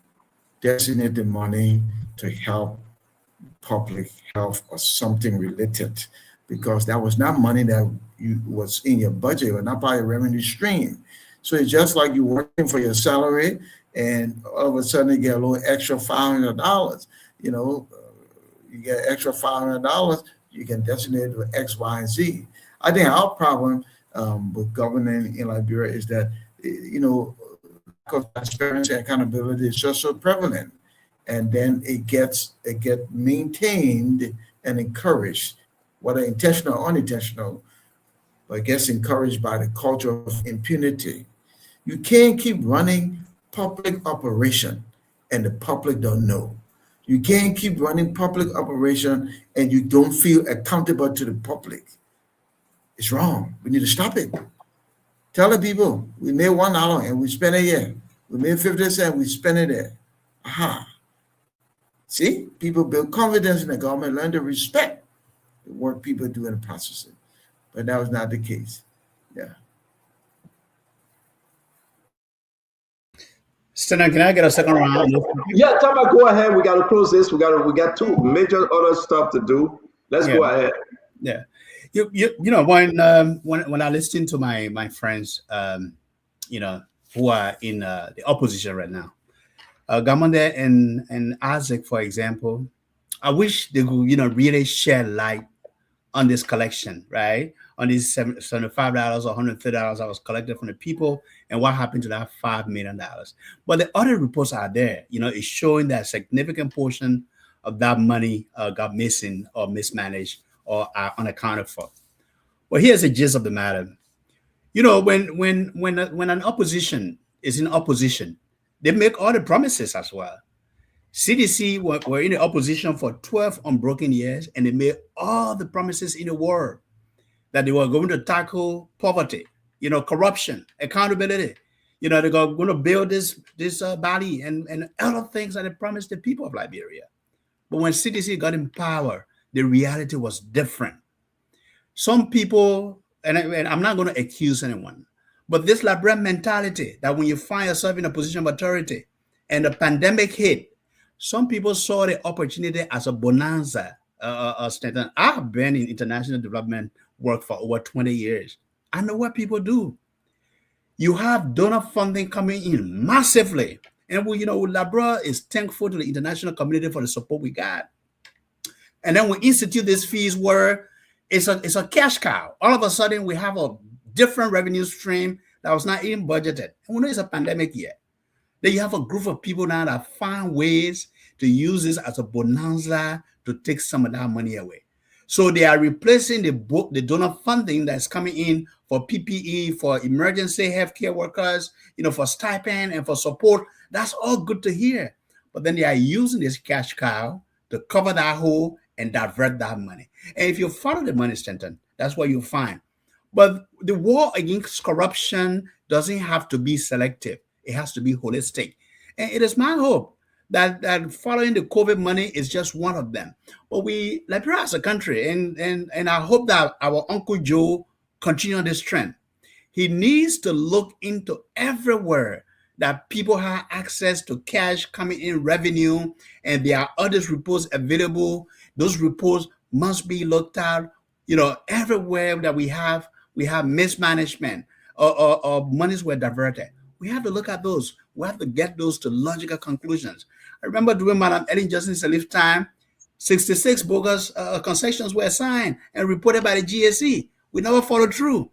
designate the money to help public health or something related, because that was not money that was in your budget, or not by a revenue stream. So it's just like you're working for your salary, and all of a sudden you get a little extra $500. You get extra $500, you can designate it with X, Y, and Z. I think our problem with governing in Liberia is that, transparency and accountability is just so prevalent, and then it gets maintained and encouraged, whether intentional or unintentional, but it gets encouraged by the culture of impunity. You can't keep running public operation and the public don't know. You can't keep running public operation and you don't feel accountable to the public. It's wrong. We need to stop it. Tell the people, we made $1 and we spent it here. We made 50 cents, we spent it there. Aha. See, people build confidence in the government, learn to respect the work people do in the processing. But that was not the case. Yeah. Senator, can I get a second round? Yeah, Tama, go ahead. We got to close this. We got two major other stuff to do. Let's go ahead. Yeah. When I listen to my friends, who are in the opposition right now, Gamonde and Isaac, for example, I wish they could, really shed light on this collection, right? On these $75 or $130 that was collected from the people, and what happened to that $5 million. But the other reports are there, it's showing that a significant portion of that money got missing or mismanaged or are unaccounted for. Well, here's the gist of the matter. When an opposition is in opposition, they make all the promises as well. CDC were in the opposition for 12 unbroken years, and they made all the promises in the world that they were going to tackle poverty, corruption, accountability. They're going to build this body and other things that they promised the people of Liberia. But when CDC got in power, the reality was different. Some people, and I'm not going to accuse anyone, but this Liberian mentality that when you find yourself in a position of authority and the pandemic hit, some people saw the opportunity as a bonanza. I've been in international development work for over 20 years. I know what people do. You have donor funding coming in massively. And Liberia is thankful to the international community for the support we got. And then we institute these fees where it's a cash cow. All of a sudden, we have a different revenue stream that was not even budgeted. And we know it's a pandemic year. Then you have a group of people now that find ways to use this as a bonanza to take some of that money away. So they are replacing the donor funding that's coming in for PPE, for emergency healthcare workers, for stipend and for support. That's all good to hear. But then they are using this cash cow to cover that hole and divert that money. And if you follow the money, Stanton, that's what you'll find. But the war against corruption doesn't have to be selective. It has to be holistic. And it is my hope that following the COVID money is just one of them. But Liberia as a country, and I hope that our Uncle Joe continue on this trend. He needs to look into everywhere that people have access to cash coming in revenue, and there are other reports available. Those reports must be looked at, everywhere that we have mismanagement or monies were diverted. We have to look at those. We have to get those to logical conclusions. I remember during Madam Ellen Johnson Sirleaf's time, 66 bogus concessions were signed and reported by the GSE. We never followed through.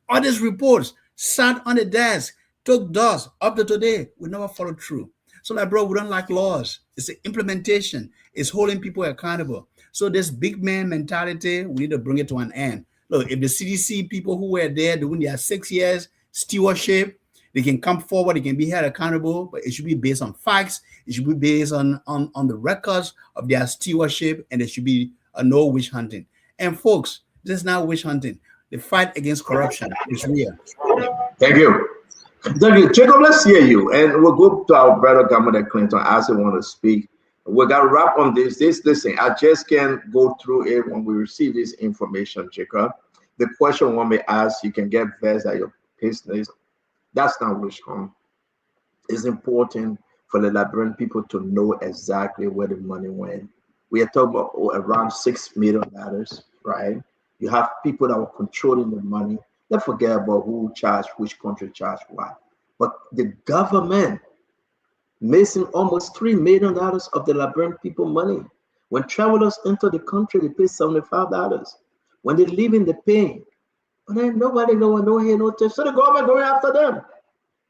All these reports sat on the desk, took dust up to today. We never followed through. So like, bro, we don't like laws. It's the implementation. It's holding people accountable. So this big man mentality, we need to bring it to an end. Look, if the CDC people who were there doing their 6 years stewardship, they can come forward, they can be held accountable, but it should be based on facts. It should be based on the records of their stewardship, and there should be no witch hunting. And folks, this is not witch hunting. The fight against corruption is real. Thank you. Thank you. Jacob, let's hear you. And we'll go to our brother Governor Clinton as he want to speak. We got to wrap on this. Listen, I just can't go through it when we receive this information, Jacob. The question when we ask, you can get vexed at your business. That's not witch hunt. It's important for the Liberian people to know exactly where the money went. We are talking about around $6 million, right? You have people that were controlling the money. Don't forget about who charged, which country charged what. But the government missing almost $3 million of the Liberian people money. When travelers enter the country, they pay $75. When they leave in, they pay. But then nobody no here, no tip. So the government going after them.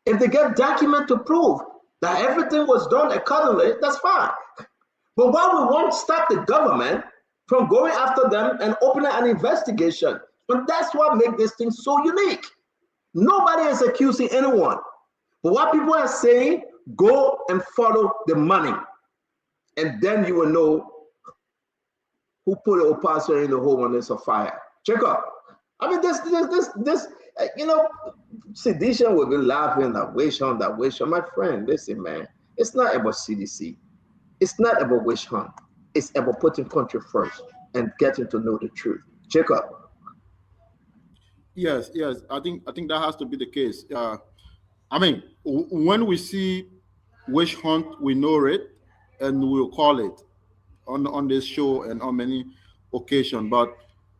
If they get document to prove that everything was done accordingly, that's fine. But why we won't stop the government from going after them and opening an investigation? And that's what makes this thing so unique. Nobody is accusing anyone. But what people are saying, go and follow the money. And then you will know who put the opossum in the hole when there's a fire. Check out. I mean, this, you know, sedition will be laughing that witch hunt, that witch hunt. My friend, listen, man, it's not about CDC. It's not about witch hunt. It's about putting country first and getting to know the truth. Check out. Yes. I think that has to be the case. I mean, when we see witch hunt, we know it, and we'll call it on this show and on many occasions. But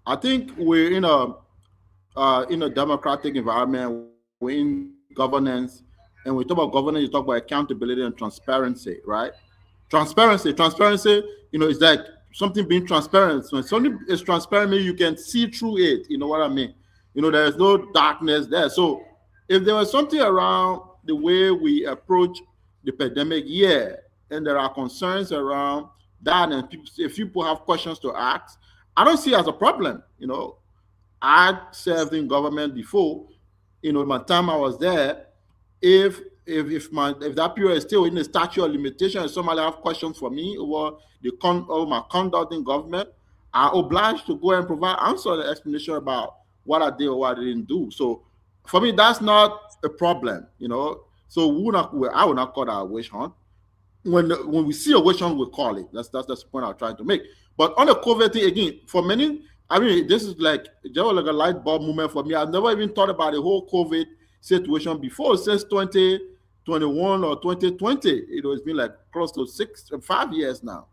I think we're in a democratic environment. We're in governance, and we talk about governance. You talk about accountability and transparency, right? Transparency. You know, it's like something being transparent. So when something is transparent, you can see through it. You know what I mean? You know, there's no darkness there. So if there was something around the way we approach the pandemic, and there are concerns around that, and if people have questions to ask, I don't see it as a problem. You know, I served in government before. You know, my time I was there, if that period is still in the statute of limitation and somebody have questions for me over my conduct in government, I'm obliged to go and provide answer and explanation about what I did or what I didn't do. So for me, that's not a problem, you know. So I would not call that a witch hunt. When we see a witch hunt, we call it. That's the point I'm trying to make. But on the COVID thing, again, for many, I mean, this is like a light bulb moment for me. I've never even thought about the whole COVID situation before, since 2021 or 2020. It's been like close to 5 years now.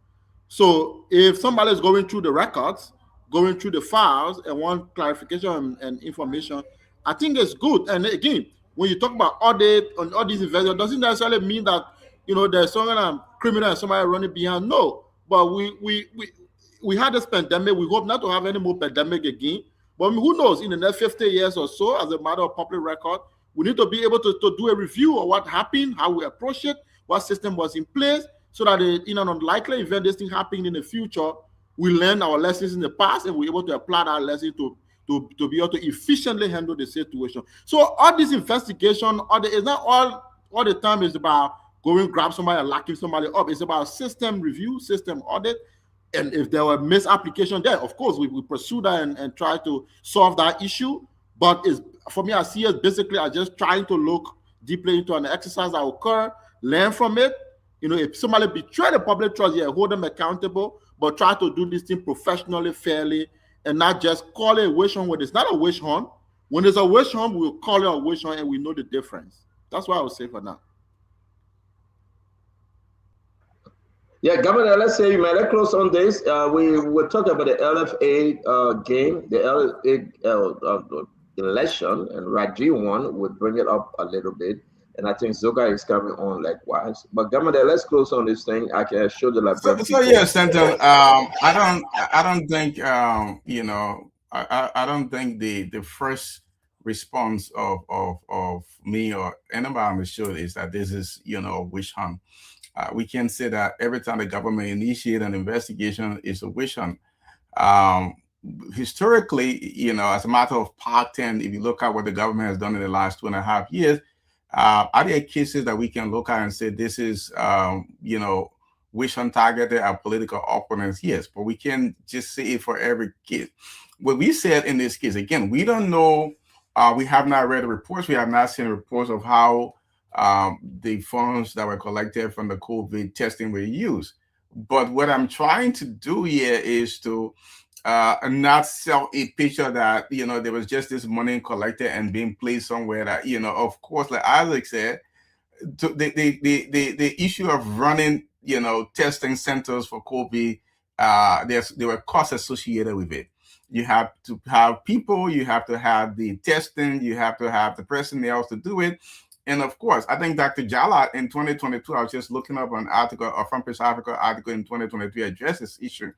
So if somebody is going through the records, going through the files and want clarification and information, I think it's good. And again, when you talk about audit on all these investors, doesn't necessarily mean that, you know, there's some kind of criminal and somebody running behind. No, but we had this pandemic. We hope not to have any more pandemic again. But who knows, in the next 50 years or so, as a matter of public record, we need to be able to do a review of what happened, how we approach it, what system was in place, so that in an unlikely event this thing happening in the future, we learn our lessons in the past and we're able to apply that lesson to be able to efficiently handle the situation. So all this investigation, it's not all the time is about going grab somebody and locking somebody up. It's about system review, system audit. And if there were misapplication there, of course, we pursue that and try to solve that issue. But for me, I see it basically as just trying to look deeply into an exercise that occur, learn from it. You know, if somebody betray the public trust, hold them accountable, but try to do this thing professionally, fairly, and not just call it a witch hunt when it's not a witch hunt. When there's a witch hunt, we'll call it a witch hunt and we know the difference. That's what I would say for now. Yeah, Governor, let's say, man, let's close on this. We were talking about the LFA game, the LFA election, and Rajiv won. We'll bring it up a little bit. And I think Zoga is coming on likewise. But Governor, let's close on this thing. I can show the Liberian so yeah, Senator, I don't think you know, I don't think the first response of me or anybody on the show is that this is, a witch hunt. We can say that every time the government initiates an investigation, it's a witch hunt. Historically, as a matter of pattern, if you look at what the government has done in the last 2.5 years, are there cases that we can look at and say this is, witch hunt targeted our political opponents? Yes, but we can't just say it for every case. What we said in this case, again, we don't know. We have not read the reports. We have not seen reports of how the funds that were collected from the COVID testing were used. But what I'm trying to do here is to not sell a picture that, there was just this money collected and being placed somewhere that, of course, like Isaac said, the issue of running, testing centers for COVID, there were costs associated with it. You have to have people, you have to have the testing, you have to have the personnel to do it. And of course, I think Dr. Jala in 2022, I was just looking up an article, a Front Page Africa article in 2023 addressed this issue.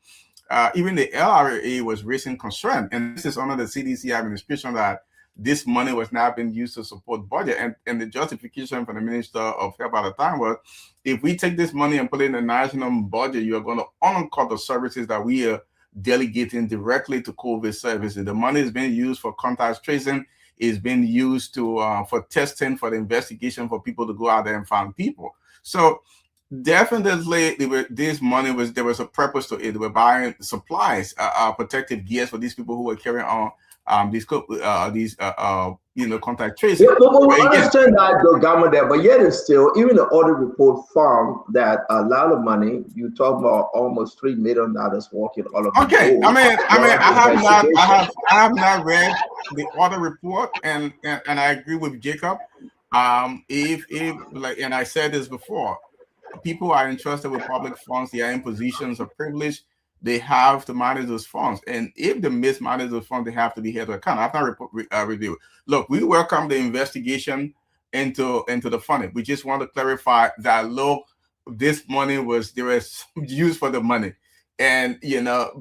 Even the LRA was raising concern, and this is under the CDC administration, that this money was not being used to support budget. And the justification for the Minister of Health at the time was, if we take this money and put it in the national budget, you're going to uncut the services that we are delegating directly to COVID services. The money is being used for contact tracing, is being used to for testing, for the investigation, for people to go out there and find people. So definitely, there was a purpose to it. They were buying supplies, protective gears for these people who were carrying on these contact tracing. Yeah, but we understand that the government there, but yet it's still, even the audit report found that a lot of money, you talk about almost $3 million walking all over. Okay, I have not read the audit report, and I agree with Jacob. And I said this before, people are entrusted with public funds, they are in positions of privilege. They have to manage those funds, and if they mismanage those funds, they have to be held to account. After review, look, we welcome the investigation into the funding. We just want to clarify that, look, this money was used for the money, and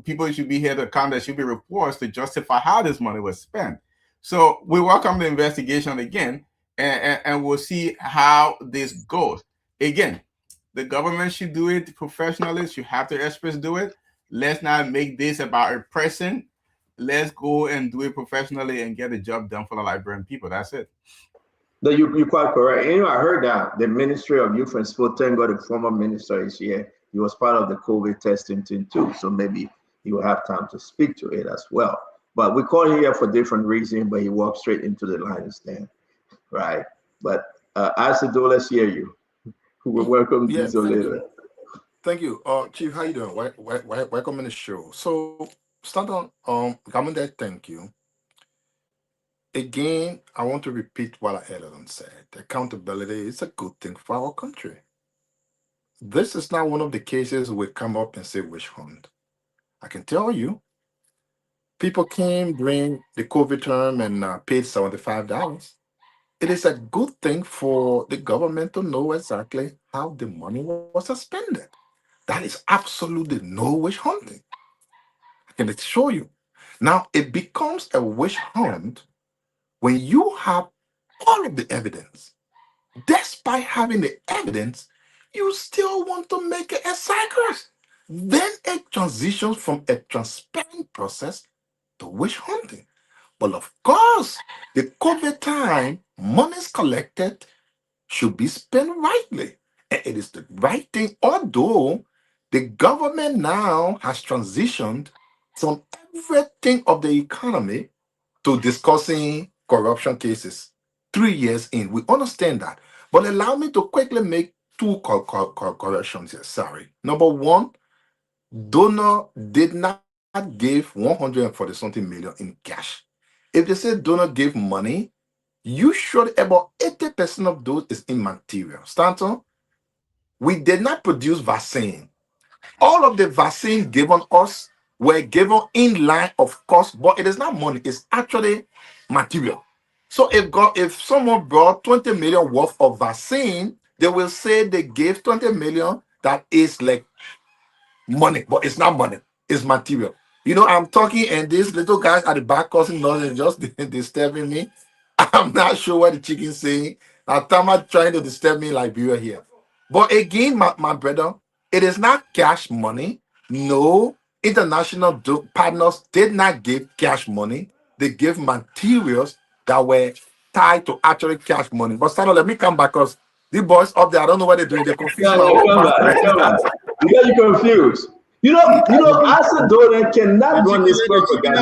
people should be held to account. There should be reports to justify how this money was spent. So we welcome the investigation again, and we'll see how this goes. Again, the government should do it professionally. Should have the experts do it. Let's not make this about a person. Let's go and do it professionally and get the job done for the Liberian people. That's it. No, you're quite correct. I heard that the Ministry of Youth and Sport, thank God the former minister is here. He was part of the COVID testing team too, so maybe he will have time to speak to it as well. But we call him here for different reasons, but he walked straight into the line stand, right? But Asido, let's hear you. Welcome to Zolela. Thank you. Chief, how you doing? Welcome in the show. So, start on, Commander, thank you. Again, I want to repeat what Elon said. Accountability is a good thing for our country. This is not one of the cases we come up and say witch hunt. I can tell you, people came during the COVID term and paid $75. It is a good thing for the government to know exactly how the money was expended. That is absolutely no witch hunting. I can assure you. Now, it becomes a witch hunt when you have all of the evidence. Despite having the evidence, you still want to make it a circus. Then it transitions from a transparent process to witch hunting. But of course, the COVID time, monies collected should be spent rightly. And it is the right thing, although the government now has transitioned from everything of the economy to discussing corruption cases. 3 years in, we understand that. But allow me to quickly make two corrections here. Sorry. Number one, donor did not give 140-something million in cash. If they say donor gave money, usually about 80% of those is immaterial. Stanton, we did not produce vaccine. All of the vaccine given us were given in line of cost, but it is not money, it's actually material. So if someone brought 20 million worth of vaccine, they will say they gave 20 million, that is like money, but it's not money, it's material. I'm talking, and these little guys at the back causing noise and just disturbing me. I'm not sure what the chicken's saying. Now, Tama trying to disturb me like we were here. But again, my brother, it is not cash money. No, international partners did not give cash money. They gave materials that were tied to actually cash money. But Sano, let me come back because these boys up there, I don't know what they're doing. They confuse my whole Come back. Because you're confused. You know, Acid Donor cannot run this propaganda.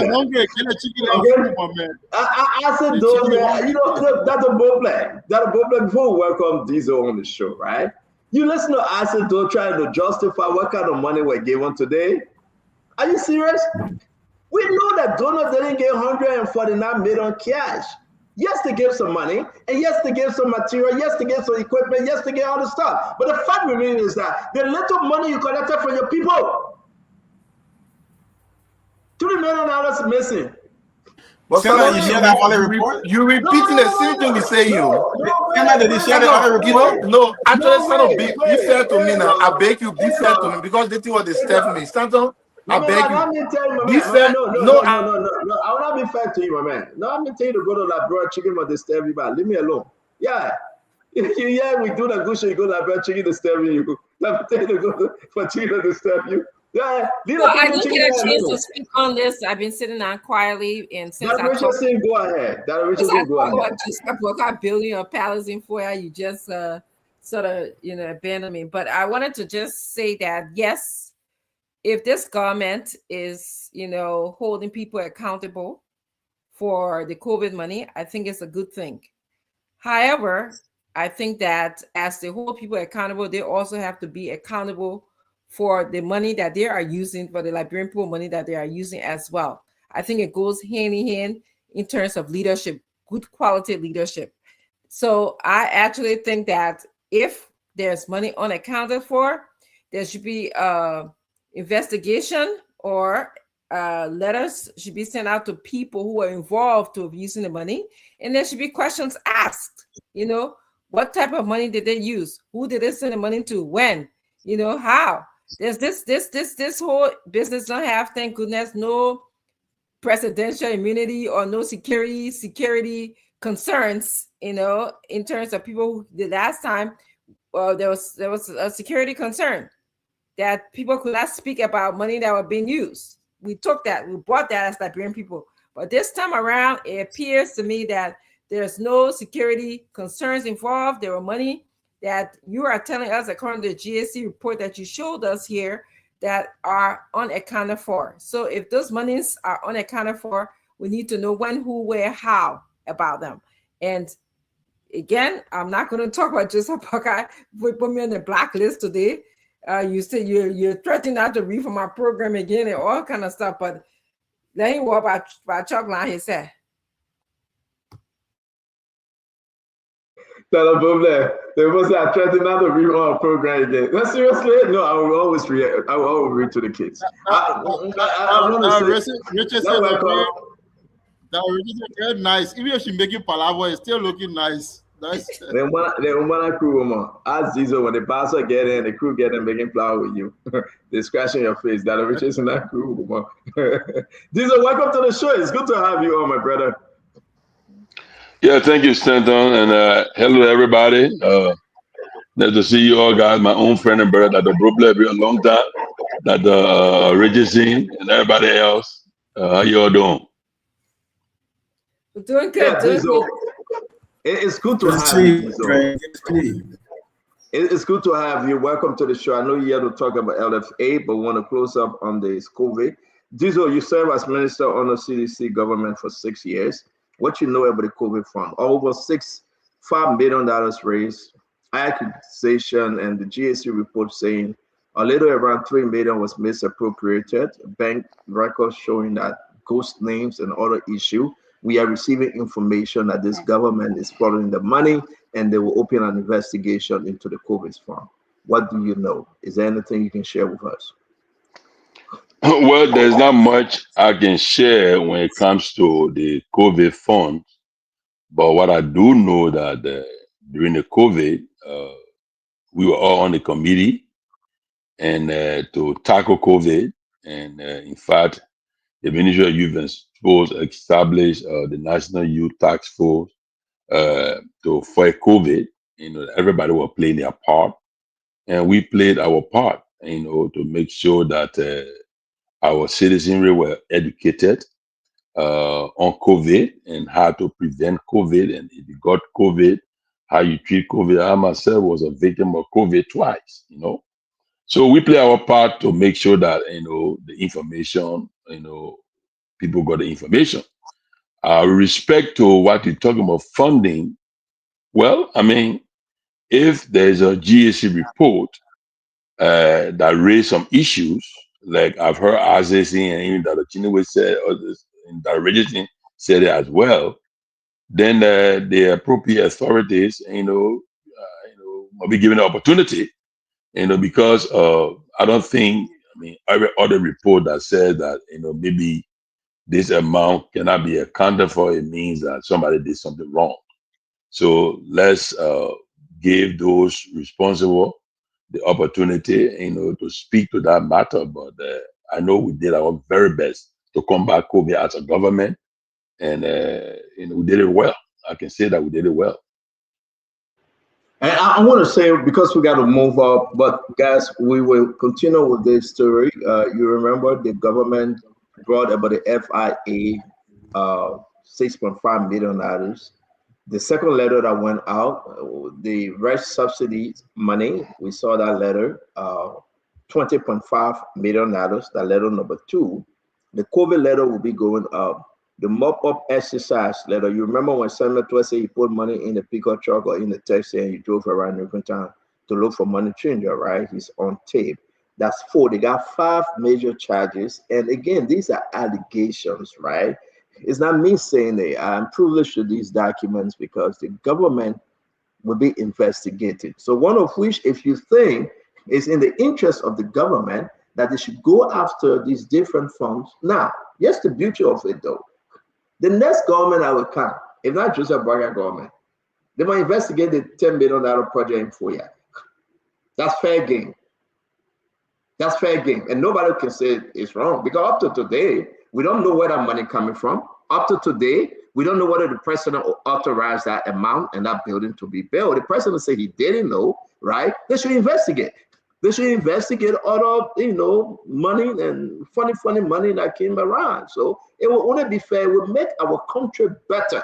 Acid Donor, look, that's a bold plan. That's a bold plan. Before we welcome Diesel on the show, right? You listen to Acid Donor trying to justify what kind of money we're given today. Are you serious? We know that donors didn't get 149 million cash. Yes, they gave some money, and yes, they gave some material, yes, they gave some equipment, yes, they gave all the stuff. But the fact remains is that the little money you collected from your people, $3 million missing. But Senator, you share that on the report? You repeating the same thing we say, Senator, did you share that on the report? No, actually, Senator, be fair to me now. I beg you, be fair to me because they think what they step me. Stanton, I beg you. Be fair. No, I will not be fair to you, my man. No, I'm going to tell you to go to that broad chicken but disturb you, but leave me alone. Yeah. Yeah, we do that good shit, you go to that broad chicken disturb you. Let me tell you to go for chicken to disturb you. Yeah, well, I didn't get a chance to speak on this. I've been sitting down quietly, and since go ahead. Go ahead. I broke out building a palace in Foya. You just sort of abandoned me. But I wanted to just say that yes, if this government is holding people accountable for the COVID money, I think it's a good thing. However, I think that as they hold people accountable, they also have to be accountable for the money that they are using, for the Liberian people money that they are using as well. I think it goes hand in hand in terms of leadership, good quality leadership. So I actually think that if there's money unaccounted for, there should be investigation or letters should be sent out to people who are involved to using the money. And there should be questions asked, what type of money did they use? Who did they send the money to? When? How? There's this whole business don't have, thank goodness, no presidential immunity or no security concerns, in terms of people who, the last time there was a security concern that people could not speak about money that were being used. We took that, we brought that as Liberian people. But this time around, it appears to me that there's no security concerns involved. There were money that you are telling us, according to the GSC report that you showed us here, that are unaccounted for. So if those monies are unaccounted for, we need to know when, who, where, how about them. And again, I'm not going to talk about just Hapaka. We put me on the blacklist today. You say you're threatening not to read from my program again and all kind of stuff. But then he walked by Chuckline, he said. They must have threatened not to read on our program again. No, seriously? No, I will always read. I will always read to the kids. Richard said very nice. Even if she make you palaver, it's still looking nice. Nice. Then one crew, as Diesel, when the pastor get in, the crew get in making flower with you. They're scratching your face. That Richard's in that crew. Diesel, welcome to the show. It's good to have you on, my brother. Yeah, thank you, Stanton, and hello, everybody. Nice to see you all, guys. My own friend and brother, Dr. Brooklyn, been a long time. Dr. Richardson and everybody else. How you all doing? We're doing good. It's good to have you. It's good to have you. Welcome to the show. I know you're here to talk about LFA, but want to close up on this COVID. Diesel, you serve as minister on the CDC government for 6 years. What you know about the COVID fund? Over $5 million raised, accusation, and the GSC report saying a little around $3 million was misappropriated. Bank records showing that ghost names and other issue. We are receiving information that this government is following the money and they will open an investigation into the COVID fund. What do you know? Is there anything you can share with us? Well, there's not much I can share when it comes to the COVID fund, but what I do know that during the COVID, we were all on the committee and to tackle COVID, and in fact, the Ministry of Youth and Sports established the National Youth Task Force to fight COVID. Everybody was playing their part, and we played our part. To make sure that our citizenry were educated on COVID and how to prevent COVID, and if you got COVID, how you treat COVID. I myself was a victim of COVID twice. So we play our part to make sure that the information, people got the information. With respect to what you're talking about funding, well, I mean, if there's a GAC report that raised some issues, like I've heard Isaiah saying, and even that Chinwe said, others, and that Registry said it as well, then the appropriate authorities, will be given the opportunity, because I don't think, every other report that says that, maybe this amount cannot be accounted for, it means that somebody did something wrong. So let's give those responsible the opportunity, to speak to that matter. But I know we did our very best to combat COVID as a government, and we did it well. I can say that we did it well. And I want to say, because we got to move up, but guys, we will continue with this story. You remember the government brought about the FIA $6.5 million. The second letter that went out, the rest subsidy money, we saw that letter, $20.5 million, that letter number 2. The COVID letter will be going up. The mop-up exercise letter, you remember when Senator Twist said he put money in the pickup truck or in the taxi and he drove around Newfoundland to look for money changer, right? He's on tape. That's 4. They got 5 major charges. And again, these are allegations, right? It's not me saying that. I'm privileged to these documents because the government will be investigated. So one of which, if you think is in the interest of the government, that they should go after these different funds. Now, here's the beauty of it though. The next government that will come, if not Joseph Boakai government, they might investigate the $10 billion project in Foya. That's fair game. That's fair game. And nobody can say it's wrong, because up to today, we don't know where that money coming from. Up to today, we don't know whether the president authorized that amount and that building to be built. The president said he didn't know, right? They should investigate. They should investigate other, money and funny money that came around. So it will only be fair. It will make our country better.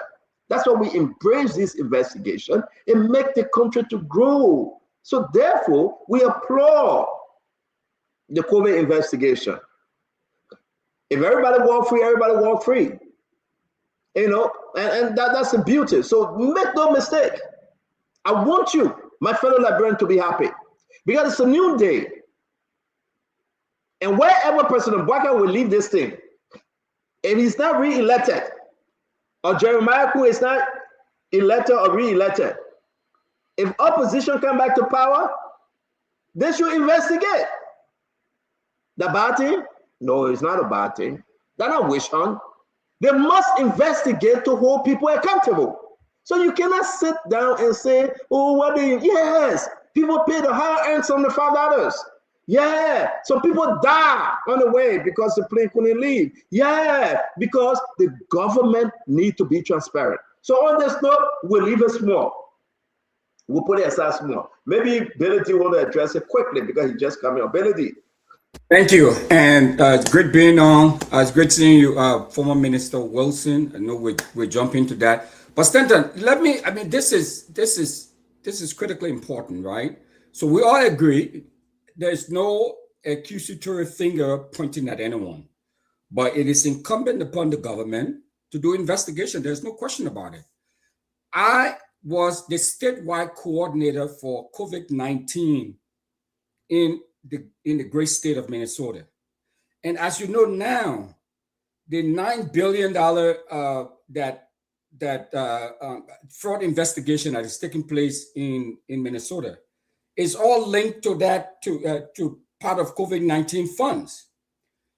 That's why we embrace this investigation and make the country to grow. So therefore, we applaud the COVID investigation. If everybody walk free, everybody walk free. And that's the beauty. So make no mistake. I want you, my fellow Liberian, to be happy. Because it's a new day. And wherever President Boakai will leave this thing, if he's not re-elected, or Jeremiah Koo is not elected or re-elected, if opposition come back to power, they should investigate. The bad thing? No, it's not a bad thing. They're not wish hunt. They must investigate to hold people accountable. So you cannot sit down and say, oh, what do you? Yes, people pay the higher $75. Yeah, some people die on the way because the plane couldn't leave. Yeah, because the government need to be transparent. So on this note, we'll leave it small. We'll put it aside small. Maybe Billy D want to address it quickly because he just coming on. Billy D. Thank you, and it's great being on. It's great seeing you, former Minister Wilson. I know we jump into that, but Stanton, this is critically important, right? So we all agree there's no accusatory finger pointing at anyone, but it is incumbent upon the government to do investigation. There's no question about it. I was the statewide coordinator for COVID-19 in the great state of Minnesota. And as you know now, the $9 billion fraud investigation that is taking place in Minnesota is all linked to that, to part of COVID-19 funds.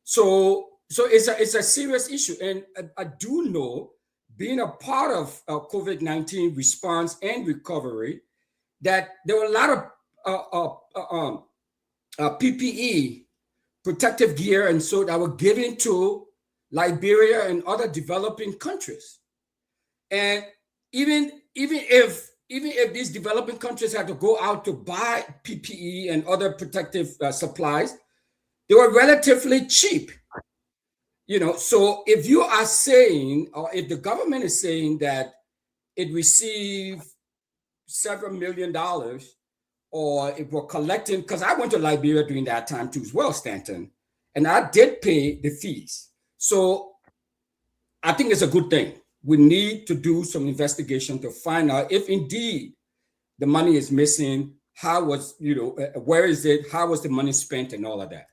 So it's a serious issue. And I do know, being a part of COVID-19 response and recovery, that there were a lot of PPE, protective gear, and so that were given to Liberia and other developing countries. And even even if these developing countries had to go out to buy PPE and other protective supplies, they were relatively cheap. So if you are saying, or if the government is saying that it received several $1 million, or if we're collecting, because I went to Liberia during that time too as well, Stanton, and I did pay the fees. So I think it's a good thing. We need to do some investigation to find out if indeed the money is missing, how was, where is it, how was the money spent, and all of that.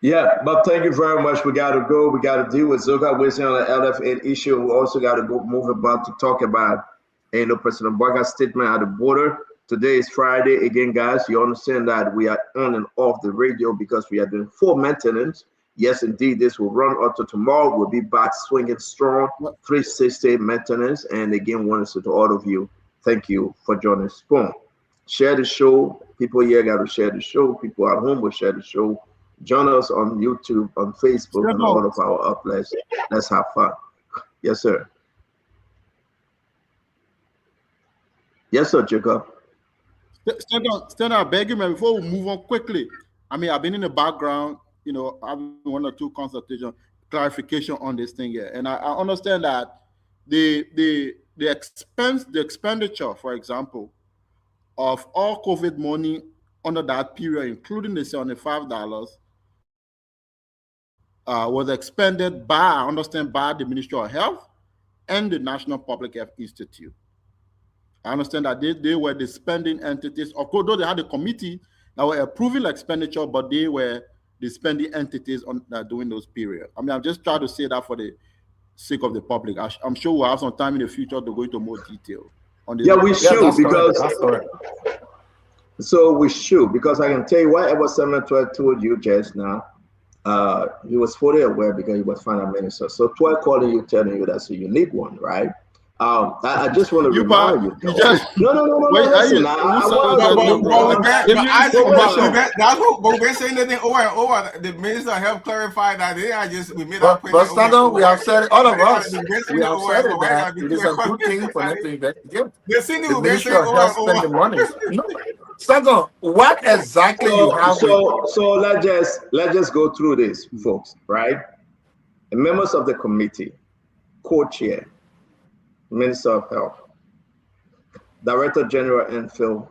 Yeah, but thank you very much. We got to go. We got to deal with Zoka Wilson on the LF8 issue. We also got to go move about to talk about, President Baga's statement at the border. Today is Friday. Again, guys, you understand that we are on and off the radio because we are doing full maintenance. Yes, indeed, this will run up to tomorrow. We'll be back swinging strong, 360 maintenance. And again, want to say to all of you, thank you for joining Spoon. Share the show. People here got to share the show. People at home will share the show. Join us on YouTube, on Facebook, and all of our outlets. Let's have fun. Yes, sir. Yes, sir, Jacob. Stand up, beg you, man, before we move on quickly. I mean, I've been in the background, I've one or two consultation, clarification on this thing here. And I understand that the expenditure, for example, of all COVID money under that period, including the $75, was expended by the Ministry of Health and the National Public Health Institute. I understand that they were the spending entities. Of course, though they had a committee that were approving expenditure, but they were the spending entities on during those periods. I mean, I'm just trying to say that for the sake of the public. I'm sure we'll have some time in the future to go into more detail on this. Yeah, we should, because so we should, because I can tell you whatever Senator told you just now, he was fully aware because he was finance minister. So Troy calling you, telling you that's a unique one, right? I just want to remind you. No. Listen, that's what we're saying. That over the Minister of Health clarified that they are just we made but Stanton, we have said all of us. We have said that it is a good thing for them to investigate. The Ministry of Health spend the money. No. Stanton, what exactly you have? So let's just go through this, folks. Right? The members of the committee, co-chair, Minister of Health, Director General Enfield,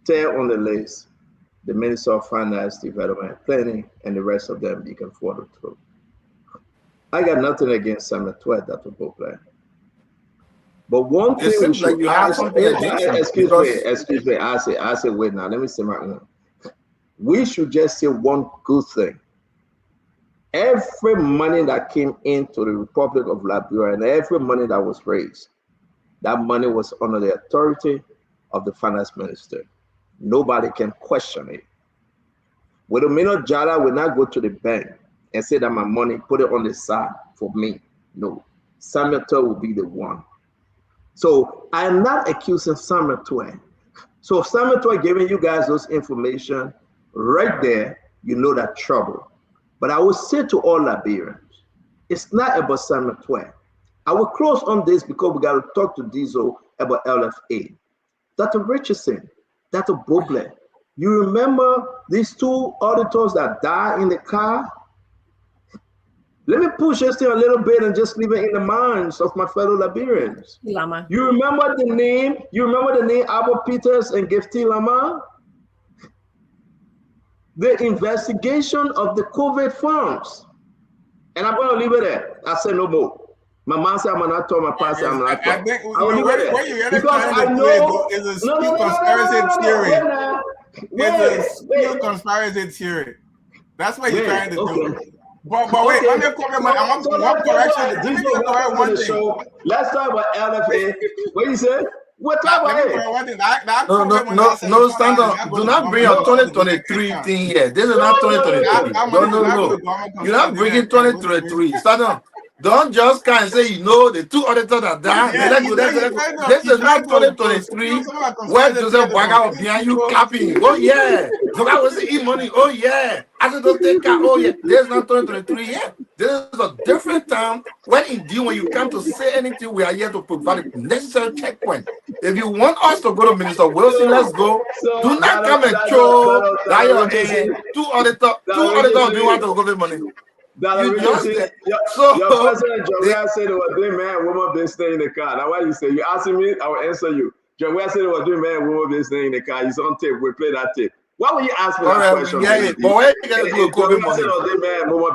third on the list, the Minister of Finance, Development, Planning, and the rest of them you can follow through. I got nothing against Samuel Twett, that will go plan. But one thing we should excuse me, I say wait now, let me say my own. We should just say one good thing. Every money that came into the Republic of Liberia and every money that was raised, that money was under the authority of the finance minister. Nobody can question it. With a minute, Jala will not go to the bank and say that my money, put it on the side for me. No, Samuel Twett will be the one. So I'm not accusing Samuel Twett. So if Samuel Twett giving you guys those information right there, you know that trouble. But I will say to all Liberians, it's not about Samuel Twett. I will close on this because we got to talk to Diesel about LFA. Dr. Richardson, Dr. Boble, you remember these two auditors that died in the car? Let me push this thing a little bit and just leave it in the minds of my fellow Liberians. Lama. You remember the name? You remember the name Albert Peters and Gifty Lama? The investigation of the COVID funds. And I'm going to leave it there. I said no more. My mom said I'm not talking, my pastor I'm not talking. I think what you're trying to play is a steep conspiracy theory. It's a steep conspiracy theory. That's what you're trying to do. But wait, let me comment. I want one correction. Let me correct one thing. Let's talk about LFA. What you say? What talk about it? No, stand up. Do not bring your 2023 thing here. This is not 2023. No. You're not bringing 2023. Stand up. Don't just kind of say, the two auditors are down. This is not 2023. Where Joseph Baga was behind you clapping. Oh, yeah. Look, I was eating money. Oh, yeah. I don't take care. Oh, yeah. This is not 2023 yet. This is a different time when indeed when you come to say anything, we are here to provide a necessary checkpoint. If you want us to go to Minister Wilson, let's go. Do not come and show that two auditors do want to go with money. You just your president John Ware said they were doing man and woman business in the car. Now why you say you asking me, I will answer you. John Ware said they were doing man and woman business in the car. He's on tape. We play that tape. Why would you ask me that question? But where you gonna do a COVID money?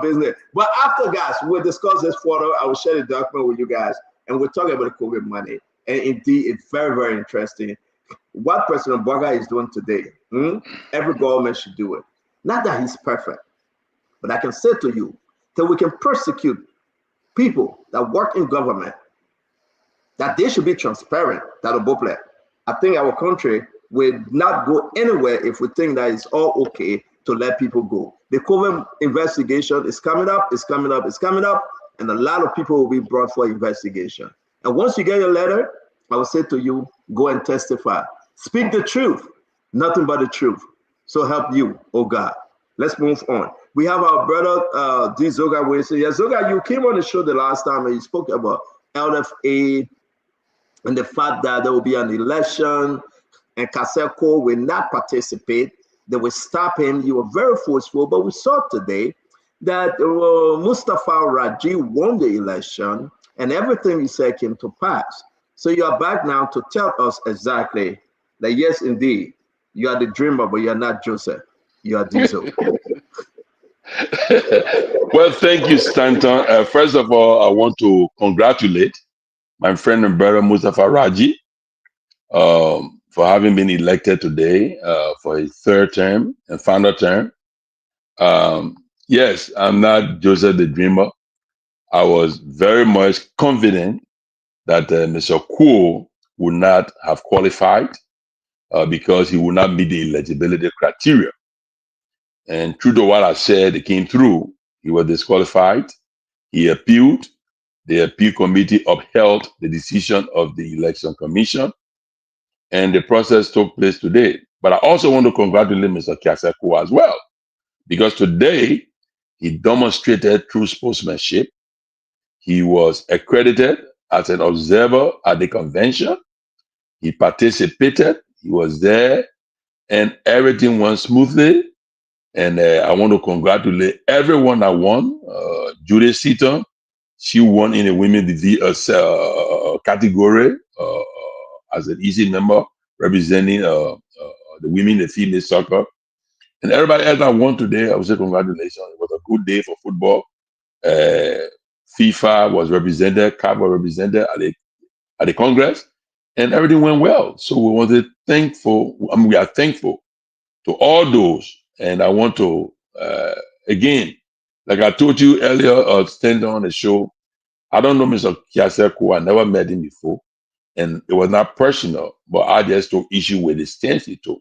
Business. But after, guys, we'll discuss this further. I will share the document with you guys, and we'll talk about the COVID money. And indeed, it's very, very interesting. What President Boga is doing today, every government should do it. Not that he's perfect, but I can say to you that we can persecute people that work in government, that they should be transparent. That I think our country will not go anywhere if we think that it's all okay to let people go. The COVID investigation is coming up, it's coming up, it's coming up, and a lot of people will be brought for investigation. And once you get your letter, I will say to you, go and testify. Speak the truth, nothing but the truth. So help you, oh God. Let's move on. We have our brother, D. Zoga Wilson. Yeah, Zoga, you came on the show the last time and you spoke about LFA and the fact that there will be an election and Kaseko will not participate. They will stop him. You were very forceful, but we saw today that Mustafa Raji won the election and everything he said came to pass. So you are back now to tell us exactly that, yes, indeed, you are the dreamer, but you're not Joseph. You are Diesel. Well, thank you, Stanton. First of all, I want to congratulate my friend and brother Mustafa Raji for having been elected today for his third term and final term. Yes, I'm not Joseph the Dreamer. I was very much confident that Mr. Kuo would not have qualified because he would not meet the eligibility criteria. And true to what I said, it came through. He was disqualified. He appealed. The appeal committee upheld the decision of the election commission. And the process took place today. But I also want to congratulate Mr. Kaseko as well, because today he demonstrated true sportsmanship. He was accredited as an observer at the convention. He participated. He was there, and everything went smoothly. And I want to congratulate everyone that won. Judith Seaton, she won in the women's category as an EC member representing the women in female soccer. And everybody else that won today, I would say congratulations. It was a good day for football. FIFA was represented, CAF was represented at the Congress, and everything went well. So we are thankful to all those. And I want to, again, like I told you earlier, standing on the show, I don't know Mr. Kaseko. I never met him before. And it was not personal, but I just took issue with the stance he took.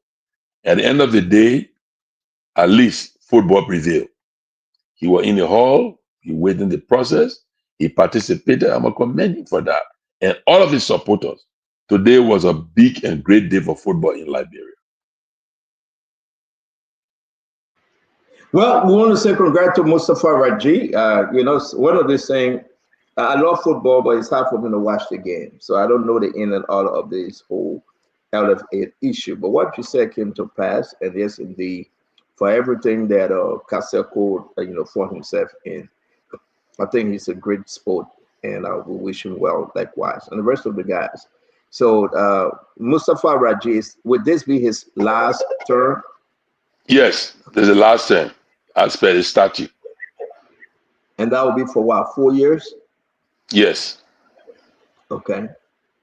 At the end of the day, at least football prevailed. He was in the hall, he waited in the process, he participated. I'm going to commend him for that. And all of his supporters. Today was a big and great day for football in Liberia. Well, we want to say congrats to Mustafa Raji. One of these things, I love football, but it's hard for me to watch the game. So I don't know the in and out of this whole LFA issue. But what you said came to pass, and yes, indeed, for everything that Kaseko, for himself in. I think he's a great sport, and I will wish him well likewise, and the rest of the guys. So Mustafa Raji, would this be his last term? Yes, this is the last term as per the statute. And that will be for what, 4 years? Yes. Okay.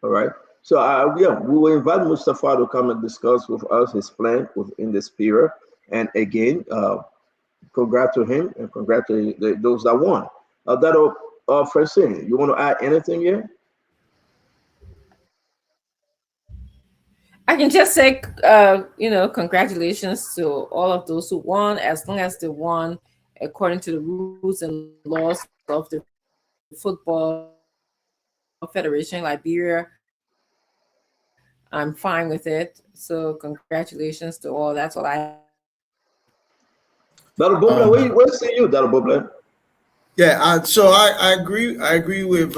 All right. So yeah, we will invite Mustafa to come and discuss with us his plan within this period. And again, congrats to him and congrats to those that won. Francine, you want to add anything here? I can just say, congratulations to all of those who won, as long as they won according to the rules and laws of the Football Federation Liberia. I'm fine with it. So congratulations to all. That's all I have. Dr. Bobla, where see you, Dr. Bobla? Yeah, so I agree. I agree with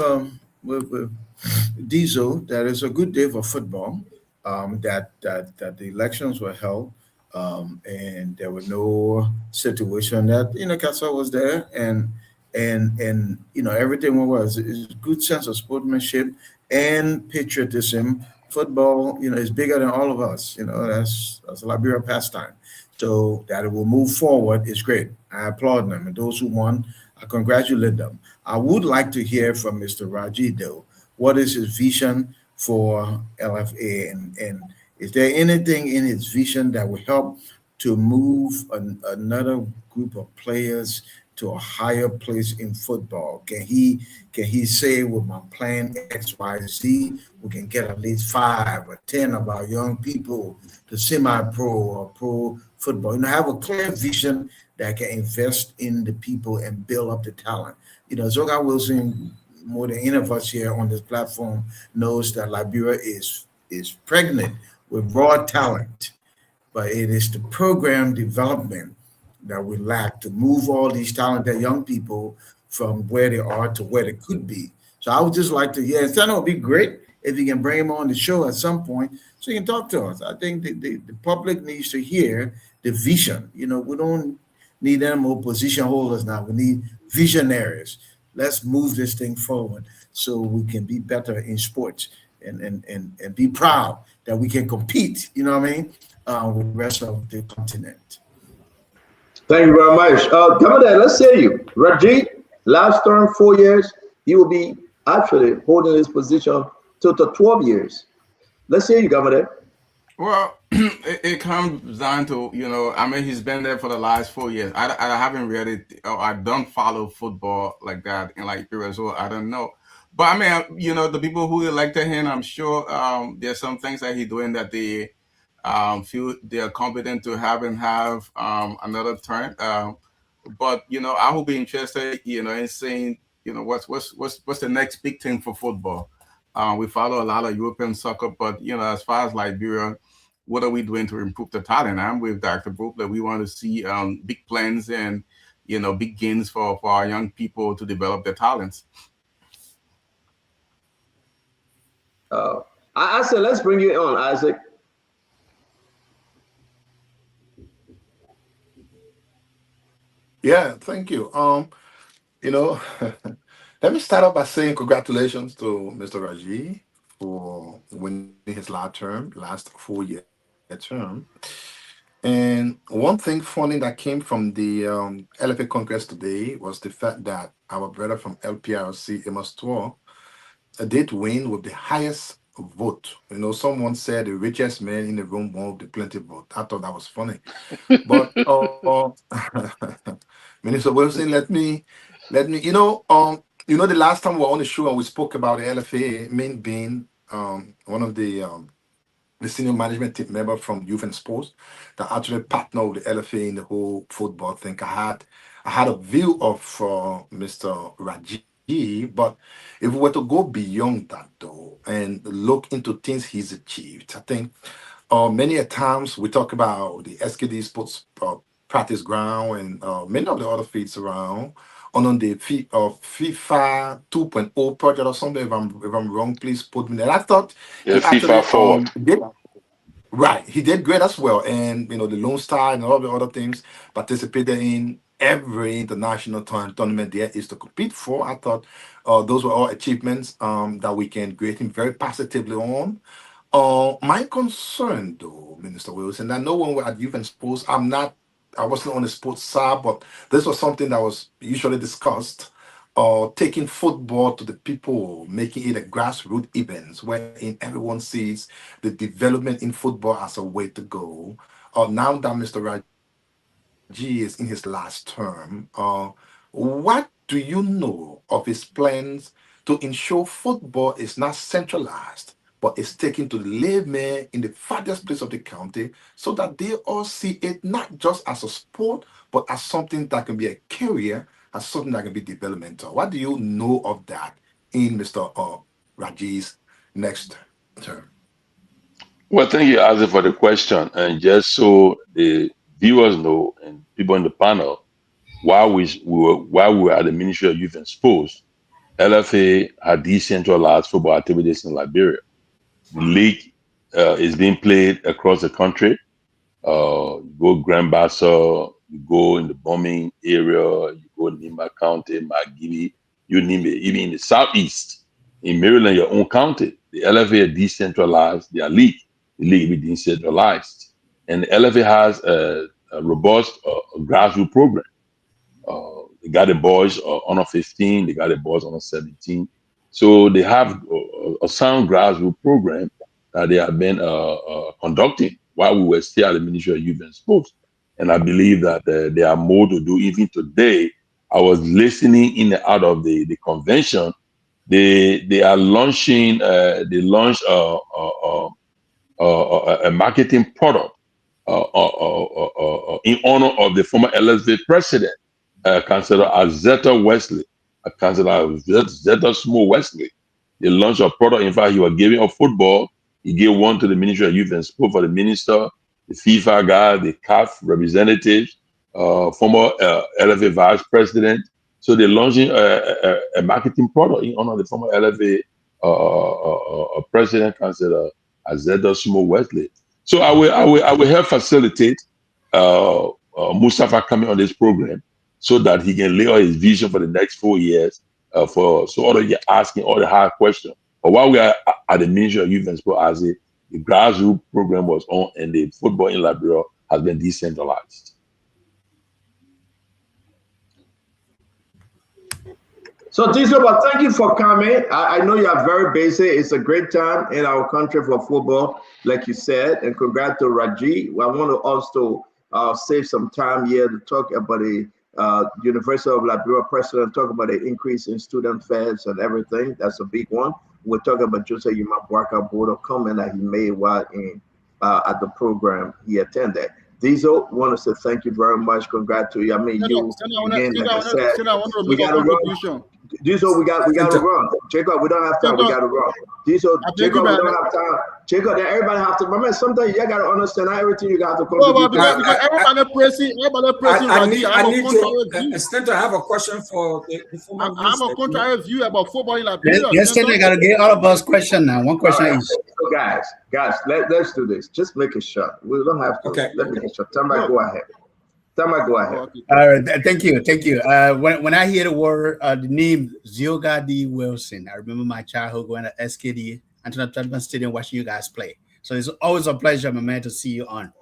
Diesel that it's a good day for football. That the elections were held, and there were no situation that Casa was there, and everything was is good sense of sportsmanship and patriotism. Football, is bigger than all of us. That's a Liberia pastime. So that it will move forward is great. I applaud them, and those who won, I congratulate them. I would like to hear from Mr. Raji though. What is his vision for LFA, and is there anything in his vision that will help to move another group of players to a higher place in football? Can he say with my plan XYZ, we can get at least 5 or 10 of our young people to semi-pro or pro football? Have a clear vision that can invest in the people and build up the talent. Zoga Wilson, more than any of us here on this platform, knows that Liberia is pregnant with raw talent, but it is the program development that we lack to move all these talented young people from where they are to where they could be. So I would just like to, it would be great if you can bring them on the show at some point so you can talk to us. I think the public needs to hear the vision. We don't need them opposition holders now. We need visionaries. Let's move this thing forward so we can be better in sports and be proud that we can compete, with the rest of the continent. Thank you very much. Governor, let's say you. Raji, last term, 4 years, he will be actually holding his position to 12 years. Let's say you, Governor. Well, it comes down to, he's been there for the last 4 years. I haven't really, I don't follow football like that in Liberia, so I don't know. But the people who elected him, I'm sure there's some things that he's doing that they feel they are competent to have another term. But I will be interested, in seeing, what's the next big thing for football. We follow a lot of European soccer, but as far as Liberia, what are we doing to improve the talent? I'm with Dr. Brookler. We want to see big plans and big gains for our young people to develop their talents. I said, let's bring you on, Isaac. Yeah, thank you. Let me start off by saying congratulations to Mr. Raji for winning his last 4-year term. And one thing funny that came from the LFA Congress today was the fact that our brother from LPRC, Amos Tor, did win with the highest vote. Someone said the richest man in the room won with the plenty vote. I thought that was funny. But Minister Wilson, let me, the last time we were on the show and we spoke about the LFA, me being one of the senior management team member from Youth and Sports that actually partnered with the LFA in the whole football thing. I had a view of Mr. Raji, but if we were to go beyond that though and look into things he's achieved, I think many a times we talk about the SKD Sports practice ground and many of the other fields around on the FIFA 2.0 project or something. If I'm wrong, please put me there. I thought FIFA 4. Right, he did great as well, and the Lone Star and all the other things participated in every international tournament there is to compete for. I thought those were all achievements that we can grade him very positively on. My concern, though, Minister Wilson, I know when we're at Youth and Sports, I wasn't on the sports side, but this was something that was usually discussed. Taking football to the people, making it a grassroots event wherein everyone sees the development in football as a way to go. Now that Mr. Raji is in his last term, what do you know of his plans to ensure football is not centralized, but is taken to the layman in the farthest place of the county so that they all see it not just as a sport, but as something that can be a career, as something that can be developmental? What do you know of that in Mr. Raji's next term? Well, thank you, Isaac, for the question. And just so the viewers know and people on the panel, while we were at the Ministry of Youth and Sports, LFA had decentralized football activities in Liberia. The league is being played across the country. You go Grand Bassa, you go in the bombing area, you go Nimba County, Magini, you name it, even in the southeast, in Maryland, your own county. The LFA decentralized their league. The league be decentralized. And the LFA has a robust grassroots program. They got the boys under 15, they got the boys under 17. So they have a sound grassroots program that they have been conducting while we were still at the Ministry of Youth and Sports. And I believe that there are more to do. Even today, I was listening in and out of the convention. They are launching, they launched a marketing product in honor of the former LSV president, Councillor Azetta Wesley, Councillor Azetta Small Wesley. They launched a product. In fact, he was giving a football. He gave one to the Ministry of Youth and Sport for the minister, the FIFA guy, the CAF representatives, former LFA vice president. So they're launching a marketing product in honor of the former LFA president, Councillor Azetta Small Wesley. So I will help facilitate Mustafa coming on this program so that he can lay out his vision for the next 4 years. So all of you asking all the hard questions. But while we are at the Ministry of Youth and Sport, as the grassroots program was on, and the football in Liberia has been decentralized. So, Tisoba, thank you for coming. I know you are very busy. It's a great time in our country for football, like you said. And congrats to Raji. I want to also save some time here to talk about the University of Liberia president, talk about the increase in student fares and everything. That's a big one. We're talking about Joseph Yuma Bwaka Board of comment that he made while in at the program he attended. Diesel, want to say thank you very much. Congrats to you. I mean, you again, like I said, we got to run. Diesel, we got to run. Jacob, we don't have time. We got to run. Diesel, Jacob, we don't have time. Jacob, everybody have to. Remember, sometimes you got to understand not everything you got to contribute. Everybody pressing. I need to. Stenter, I have a question for the former I have a contrary view about football in Liberia. Yes, Stenter, got to get all of us question now. One question each. So guys, let's do this. Just make it short. We don't have to. Okay. Let me make it short. Tamba, go ahead. Tamba, go ahead. All right, thank you. When I hear the word, the name Zioga D. Wilson, I remember my childhood going to SKD, Antonio Tubman Stadium, watching you guys play. So it's always a pleasure, my man, to see you on.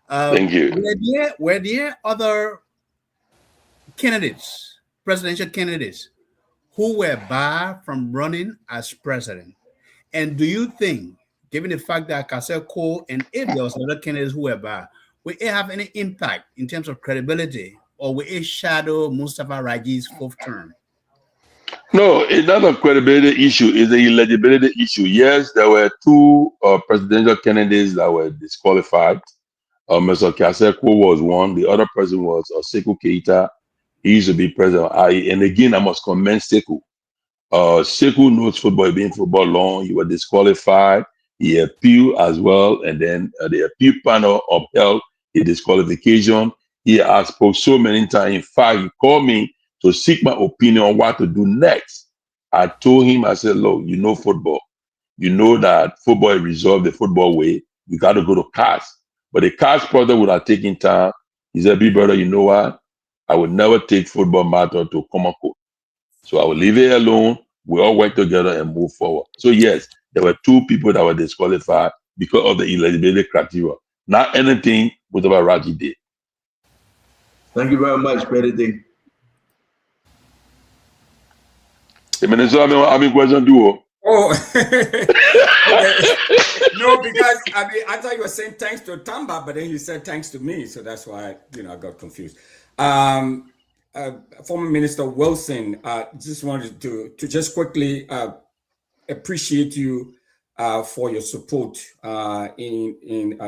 Thank you. Were there other candidates, presidential candidates, who were barred from running as president? And do you think, given the fact that Kasser Cole and if there was other candidates who were barred, will it have any impact in terms of credibility, or will it shadow Mustafa Raji's fourth term? No, it's not a credibility issue. It's an eligibility issue. Yes, there were two presidential candidates that were disqualified. Mr. Kasser Cole was one. The other person was Sekou Keita. He used to be president of IE. And again, I must commend Sekou. Sekou knows football, he's been in football long. He was disqualified. He appealed as well, and then the appeal panel upheld his disqualification. He has spoke so many times. In fact, he called me to seek my opinion on what to do next. I told him, I said, look, you know football. You know that football is resolved the football way. You got to go to CAS. But the CAS brother would have taken time. He said, big brother, you know what? I would never take football matter to common court. So I will leave it alone. We all work together and move forward. So yes, there were two people that were disqualified because of the eligibility criteria. Not anything whatever Raji did. Thank you very much, Benedict. I'm in question duo. Oh, no, because I thought you were saying thanks to Tamba, but then you said thanks to me, so that's why I got confused. Former Minister Wilson, just wanted to just quickly appreciate you for your support in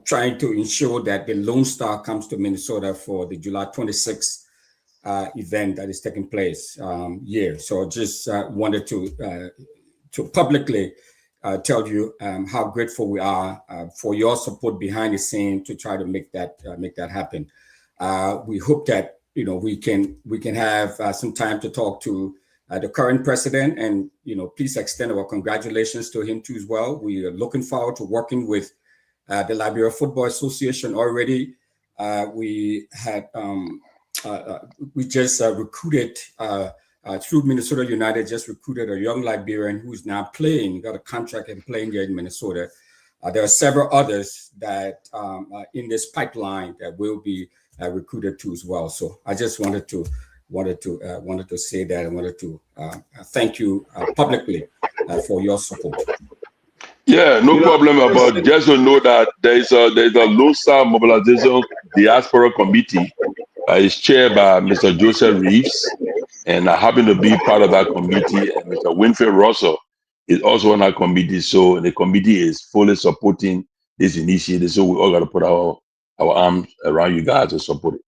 trying to ensure that the Lone Star comes to Minnesota for the July 26th event that is taking place here. So just wanted to publicly tell you how grateful we are for your support behind the scene to try to make that happen. We hope that we can have some time to talk to the current president, and please extend our congratulations to him too as well. We are looking forward to working with the Liberia Football Association already. We had we just recruited through Minnesota United, just recruited a young Liberian who's now playing, got a contract and playing there in Minnesota. There are several others that in this pipeline that will be recruited too as well. So I just wanted to say that. I wanted to thank you publicly for your support. Yeah, no problem about it. Just to know that there's a Lone Star Mobilization Diaspora Committee. It's chaired by Mr. Joseph Reeves, and I happen to be part of that committee. And Mr. Winfield Russell is also on that committee. So the committee is fully supporting this initiative. So we all got to put our arms around you guys to support it.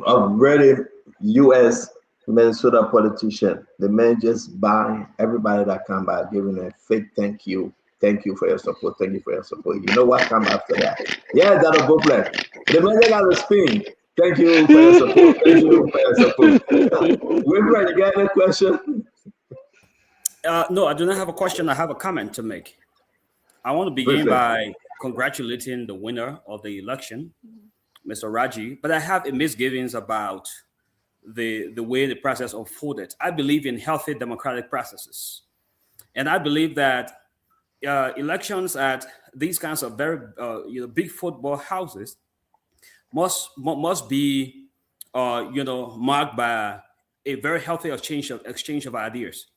I'm ready. U.S. Minnesota politician, the man just buying everybody that come by, giving a fake thank you. Thank you for your support. Thank you for your support. You know what comes after that? Yeah, that'll go play. The man got a spin. Thank you for your support. Thank you for your support. Winfred, you got any question? No, I do not have a question. I have a comment to make. I want to begin by congratulating the winner of the election, Mr. Raji, but I have a misgivings about the way the process unfolded. I believe in healthy democratic processes, and I believe that elections at these kinds of very big football houses must be marked by a very healthy exchange of ideas.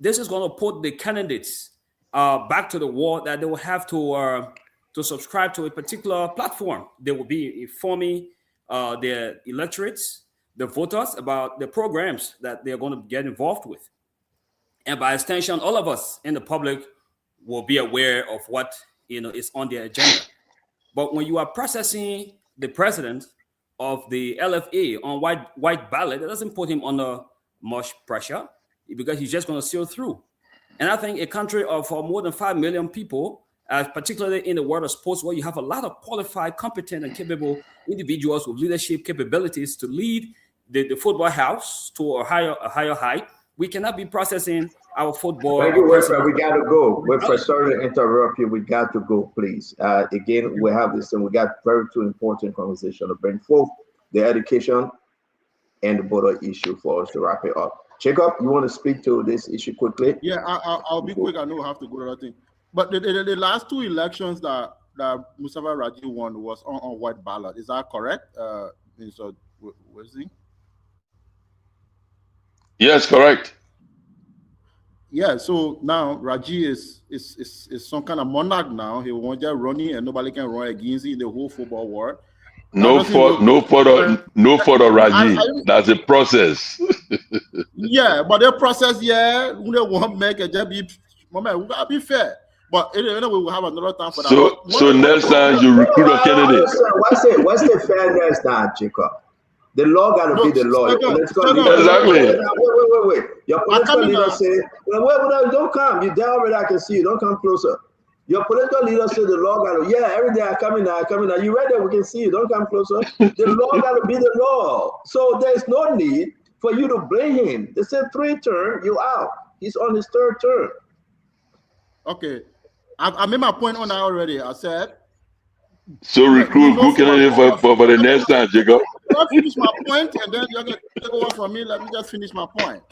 This is going to put the candidates back to the wall that they will have to subscribe to a particular platform. They will be informing their electorates, the voters, about the programs that they're going to get involved with. And by extension, all of us in the public will be aware of what is on their agenda. But when you are processing the president of the LFA on white ballot, it doesn't put him under much pressure because he's just going to sail through. And I think a country of more than 5 million people, particularly in the world of sports, where you have a lot of qualified, competent, and capable individuals with leadership capabilities to lead the football house to a higher height, we cannot be processing our football. Thank you, Winfred. We got to go. Winfred, sorry to interrupt you. We got to go, please. Again, we have this, and we got two important conversation to bring forth the education and the border issue for us to wrap it up. Jacob, you want to speak to this issue quickly? Yeah, I'll be quick. I know I have to go to that thing. But the last two elections that Mustafa Raji won was on white ballot. Is that correct? So, Wesley? Yes, correct. Yeah, so now Raji is some kind of monarch now. He won't just running and nobody can run against him in the whole football world. No further Raji. That's a process. Yeah, but the process, we won't make it just be, we gotta be fair. But anyway, we'll have another time for that. So next time you recruit a candidate. What's the fairness that, Jacob? The law got to be the law. Exactly. Wait. Your political leader say, wait, don't come. You're there already. I can see you. Don't come closer. Your political leader said the law got to, every day I come in. You read that? We can see you. Don't come closer. The law got to be the law. So there's no need for you to blame him. They said 3 terms, you out. He's on his 3rd term. Okay. I made my point on that already. I said. So recruit good candidate for the next time, Jacob. I'll finish my point, and then you're going to take over from me. Let me just finish my point.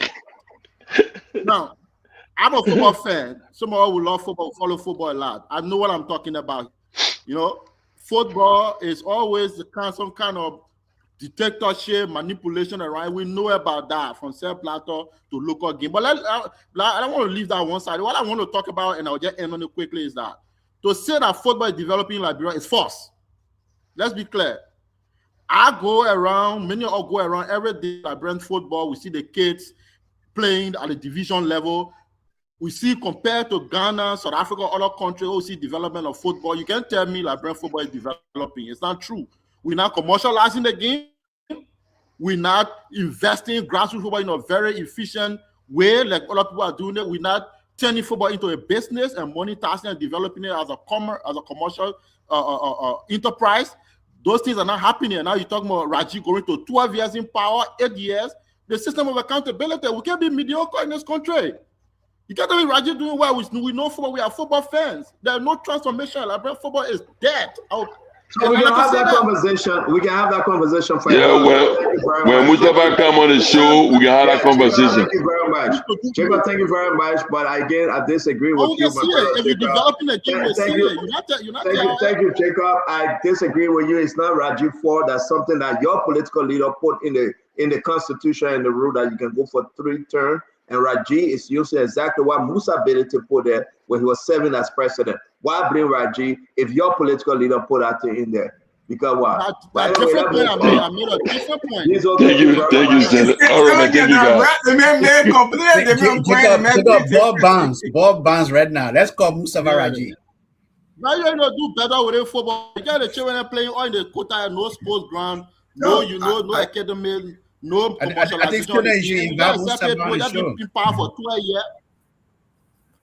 Now, I'm a football fan. Some of us who love football, follow football a lot. I know what I'm talking about. Football is always some kind of dictatorship, manipulation around. We know about that from Self Plateau to local game. But I don't want to leave that one side. What I want to talk about, and I'll just end on it quickly, is that to say that football is developing in Liberia is false. Let's be clear. I go around, many of us go around every day at Brent football. We see the kids playing at the division level. We see compared to Ghana, South Africa, other countries, we see development of football. You can't tell me like Brent football is developing. It's not true. We're not commercializing the game. We're not investing in grassroots football in a very efficient way like other people are doing it. We're not turning football into a business and monetizing and developing it as a commercial enterprise. Those things are not happening. And now you're talking about Raji going to 12 years in power, 8 years. The system of accountability, we can't be mediocre in this country. You can't tell me Raji doing well. We know football. We are football fans. There's no transformation. Football is dead. So we can have that conversation. We can have that conversation. For Yeah, when Mustafa come on the show, we can have that conversation. Thank you very much, Jacob. Thank you very much. But again, I disagree with you. If you're developing a game, thank you, Jacob. I disagree with you. It's not Rajiv Ford. That's something that your political leader put in the constitution and the rule that you can go for 3 terms. And Raji is using exactly what Musa Bility put there when he was serving as president. Why bring Raji if your political leader put that thing in there? Because what? I made a different point. Thank you, Senator. All right, thank you, guys. Bob Barnes right now. Let's call Mustafa Raji. Now you're gonna do better with football. You got the children playing on the quota, no sports ground, no academy. No, I think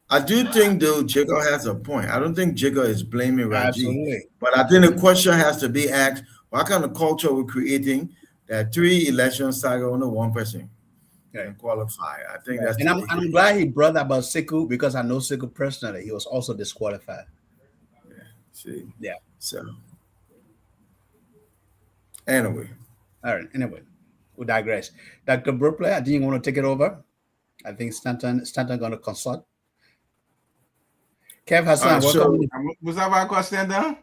I do think though Jacob has a point. I don't think Jacob is blaming Raji, but I think the question has to be asked: what kind of culture we're creating that 3 elections cycle only 1 person can qualify? I think that's. And I'm glad he brought up about Sekou because I know Sekou personally. He was also disqualified. Yeah. See. Yeah. So. Anyway. All right. Anyway. We digress. Dr. Burpley, I think you want to take it over. I think Stanton going to consult. Kev Hassan, welcome. Mustafa stand down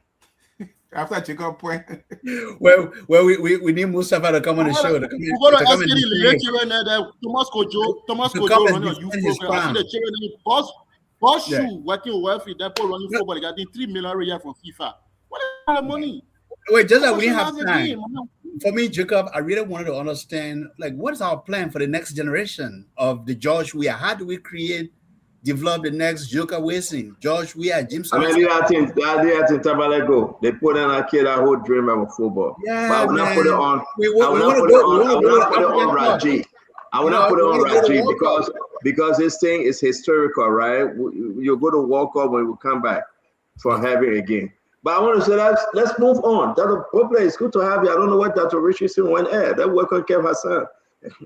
after Jacob point. Well, we need Mustafa to come on the show. We're going to ask Thomas Kojo running a youth program. I see the chairman, Boss Shoe, working with Depo running football, getting $3 million a year from FIFA. What is the money? Wait, just that we didn't have time. For me, Jacob, I really wanted to understand, like, what is our plan for the next generation of the George Weah? How do we develop the next Joker Wilson, George Weah, Jim Smith? I mean, I think Tabalego, they put in a kid that whole dream of football. Yeah, but I will not put it on. I will not put it on Raji. I will not put it on Raji because this thing is historical, right? You're going to walk up when we come back for having a game. But I want to say let's move on. Dr. Burpley, it's good to have you. I don't know what Dr. Richardson went at. That work on Kev Hassan.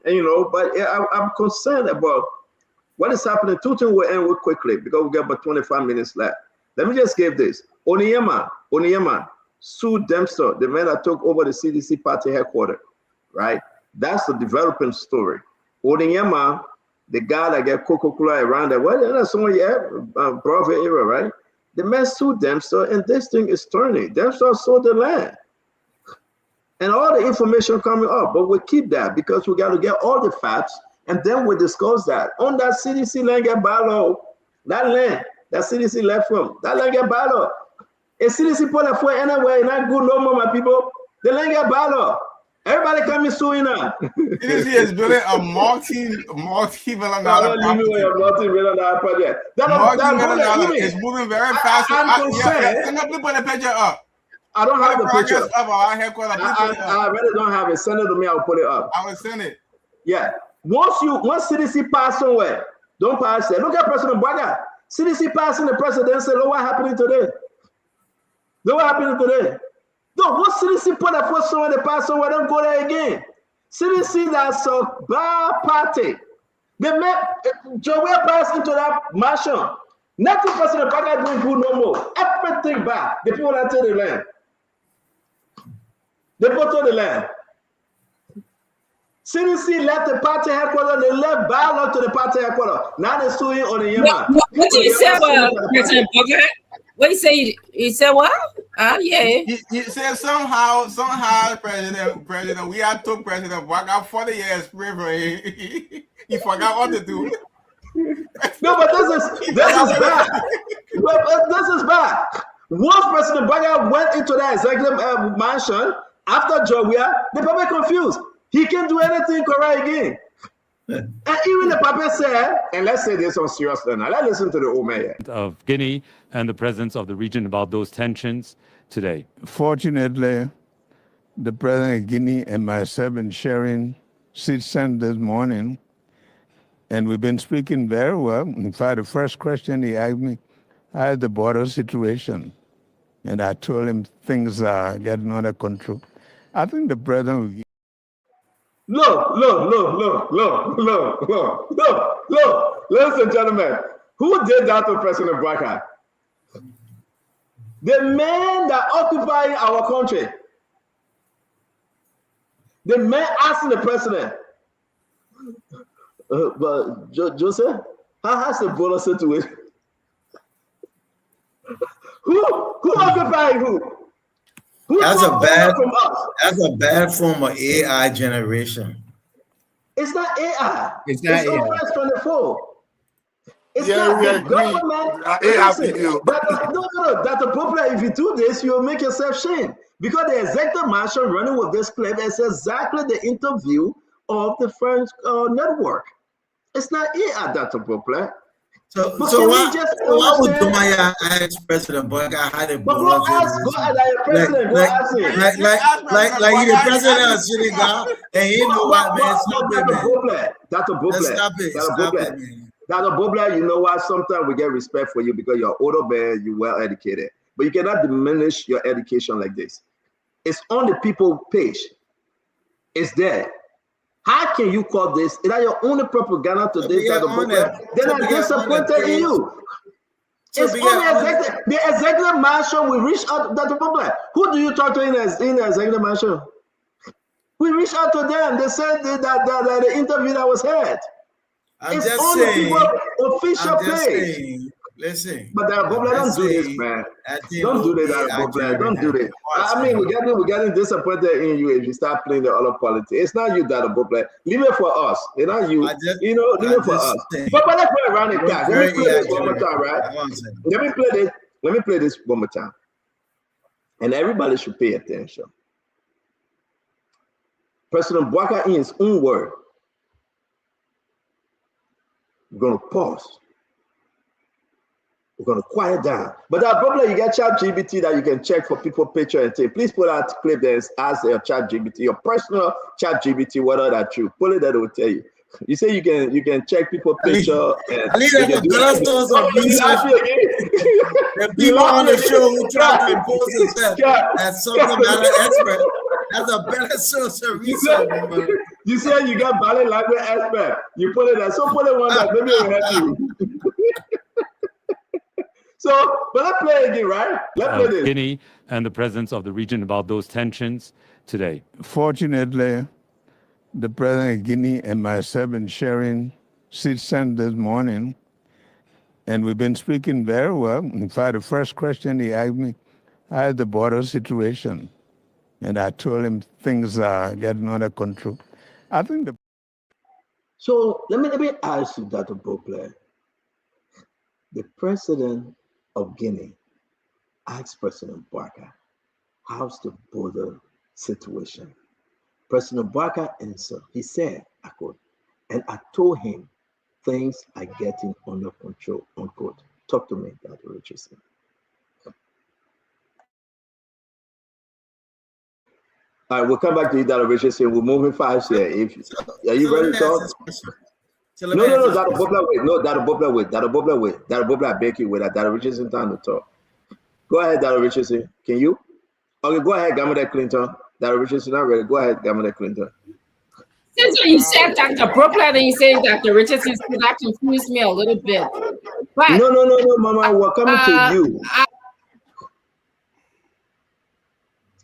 And, but I'm concerned about what is happening. 2 things will end quickly because we got about 25 minutes left. Let me just give this. Onyema sued Dempster, the man that took over the CDC party headquarters, right? That's the developing story. Onyema, the guy that got Coca-Cola around there, well, that's someone Bravo era, right? The man sued Dempster, and this thing is turning. Dempster sold the land. And all the information coming up, but we keep that because we got to get all the facts, and then we discuss that. On that CDC land get bylaw, that land, that CDC left from, that land get bylaw. A CDC put it for anywhere, not good no more, my people. The land get bylaw. Everybody coming suing now. CDC is building a multi-million dollar project. It's moving very fast. I'm concerned. Somebody put a picture up. I don't have the picture. I really don't have it. Send it to me. I'll put it up. I will send it. Yeah. Once CDC pass somewhere, don't pass there. Look at President Baga. CDC passing the presidency. Look what happening today. No, what CDC put up for someone they pass somewhere, don't go there again. CDC that's a bad party. They met Joey pass into that mansion. Nothing President Baga doing good no more. Everything back. The people that take the land. They put on the land. CDC left the party headquarters, they left bylaw to the party headquarters. Now they're suing on the Yema. What did you say about President Baga? What you say? He said what? Yeah. He said somehow, President, we had took President Baga 40 years free. He forgot what to do. No, but this is bad. This is bad. Once President Baga went into that executive mansion after Jowiah, the people confused. He can't do anything correct again. And even the Papa said, and let's say this on serious now. Let's listen to the old man of Guinea and the presidents of the region about those tensions today. Fortunately, the president of Guinea and myself been sharing citizen this morning. and we've been speaking very well. In fact, the first question he asked me, how is the border situation? And I told him things are getting under control. I think the president will... Look, ladies and gentlemen, who did that to President Boubacar? The man that occupying our country. The man asking the president, but Joseph, how has the border situation? Who occupying who? That's a bad form of AI generation. It's not AI. It's not AI. OS 24. It's Yeah, not we the agree. government. AI Listen, video. That's a problem. If you do this, you'll make yourself shame. Because the executive marshal running with this clip is exactly the interview of the French network. It's not AI that's a problem. So why would Domaya ask President Boubacar how the border situation? Like the president of Senegal, and he know what, man. Stop it, man. That's a problem. Stop it, man. That's a problem. You know what? Sometimes we get respect for you because you're older man, you're well educated. But you cannot diminish your education like this. It's on the people page. It's there. How can you call this? Is that your only propaganda to this? Then I'm disappointed in you. It's only the executive marshal will reach out. That's the problem. Who do you talk to in the executive marshal? We reached out to them. They said that the interview that was had. I'm it's just on saying, the official page. Saying, listen, but that don't do this, man. Don't do that, Don't do that. I mean, we're getting disappointed in you if you start playing the other politics. It's not you that are leave it for us. It's not you. Leave it for us. But let's play around the clock. Let me play this one more time, right? Let me play this one more time. And everybody should pay attention. President Boubacar, in his own word, we're going to pause. We're going to quiet down. But that problem, you get ChatGPT that you can check for people picture and say, please put out clip there as your ChatGPT, your personal ChatGPT, whether that's true. Pull it, that will tell you. You say you can check people picture. At least there's a better source of research. The people on the show who try to impose themselves as subject matter expert. That's a better source of research. You say you got ballet language expert. You put it there. So put it one that maybe will help you. So, but let's play again, right? Let's play this. Guinea and the presence of the region about those tensions today. Fortunately, the president of Guinea and myself been sharing sit-stand this morning, and we've been speaking very well. In fact, the first question he asked me, how is the border situation? And I told him things are getting under control. I think So let me ask you, Dr. Bople. The president of Guinea asked President Boubacar, how's the border situation? President Boubacar answered, he said, I quote, and I told him things are getting under control, unquote. Talk to me, Dr. Richardson. All right, we'll come back to you, Dr. Richardson. We're moving fast here. Are you ready to talk? No, Dr. Bople, wait. No, Dr. Bople, wait. Dr. Bople, wait. Dr. Bople, I beg you, wait. Dr. Richardson, time to talk. Go ahead, Dr. Richardson. Can you? Okay, go ahead, Gamada Clinton. Dr. Richardson, not ready. Go ahead, Gamada Clinton. Since when you said Dr. Bople and you say Dr. Richardson, that confused me a little bit. But no, Mama, we're coming to you.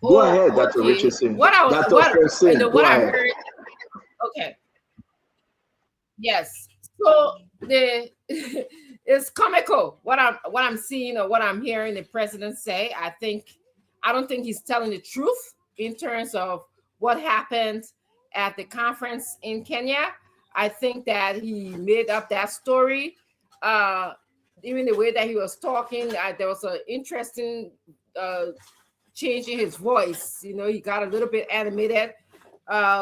Go ahead, Dr. Richardson. What I heard. Okay. Yes. So it's comical what I'm seeing or what I'm hearing the president say. I don't think he's telling the truth in terms of what happened at the conference in Kenya. I think that he made up that story. Even the way that he was talking, there was an interesting change in his voice. You know, he got a little bit animated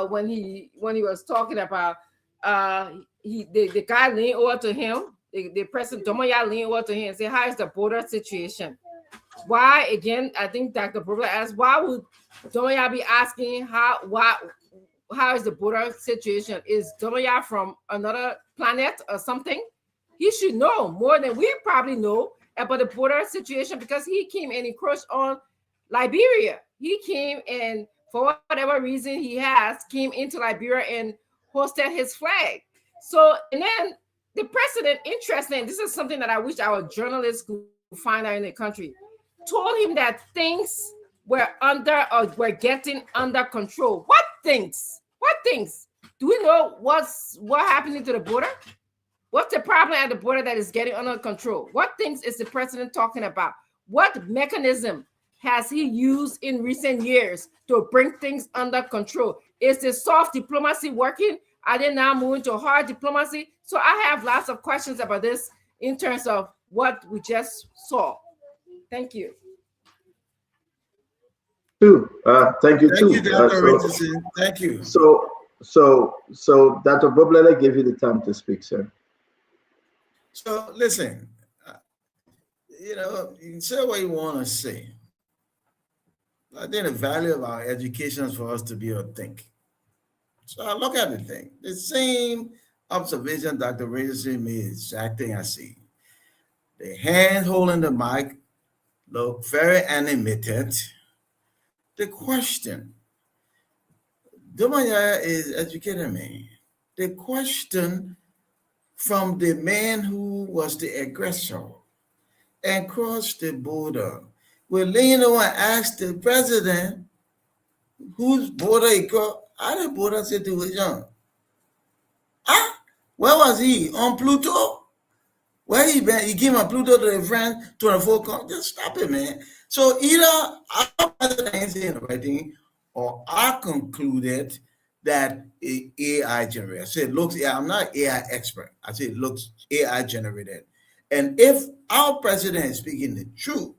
when he was talking about the guy leaned over to him, the president Domaya leaned over to him and said, how is the border situation? Why, again, I think Dr. Bople asked, why would Domaya be asking how how is the border situation? Is Domaya from another planet or something? He should know more than we probably know about the border situation because he came and encroached on Liberia. He came and for whatever reason he has came into Liberia and hosted his flag. So, and then the president, interesting, this is something that I wish our journalists could find out in the country, told him that things were under or were getting under control. What things? What things? Do we know what's happening to the border? What's the problem at the border that is getting under control? What things is the president talking about? What mechanism has he used in recent years to bring things under control? Is the soft diplomacy working? Are they now moving to hard diplomacy? So I have lots of questions about this in terms of what we just saw. Thank you. Thank you too. Thank you, Dr. Richardson. Thank you. So Dr. Boblele gave you the time to speak, sir. So listen, you know, you can say what you want to say. I think the value of our education is for us to be able to think. So I look at the thing. The same observation Dr. Richardson made, exact thing I see. The hand holding the mic look very animated. The question, Domaya is educating me. The question from the man who was the aggressor and crossed the border, will lean over and ask the president whose border he crossed, how the border situation? Where was he? On Pluto? Where he been? He came on Pluto to the France 24. Just stop it, man. So either our president ain't saying the right thing, or I concluded that AI generated. I said, looks, yeah, I'm not AI expert. I said, it looks AI generated. And if our president is speaking the truth,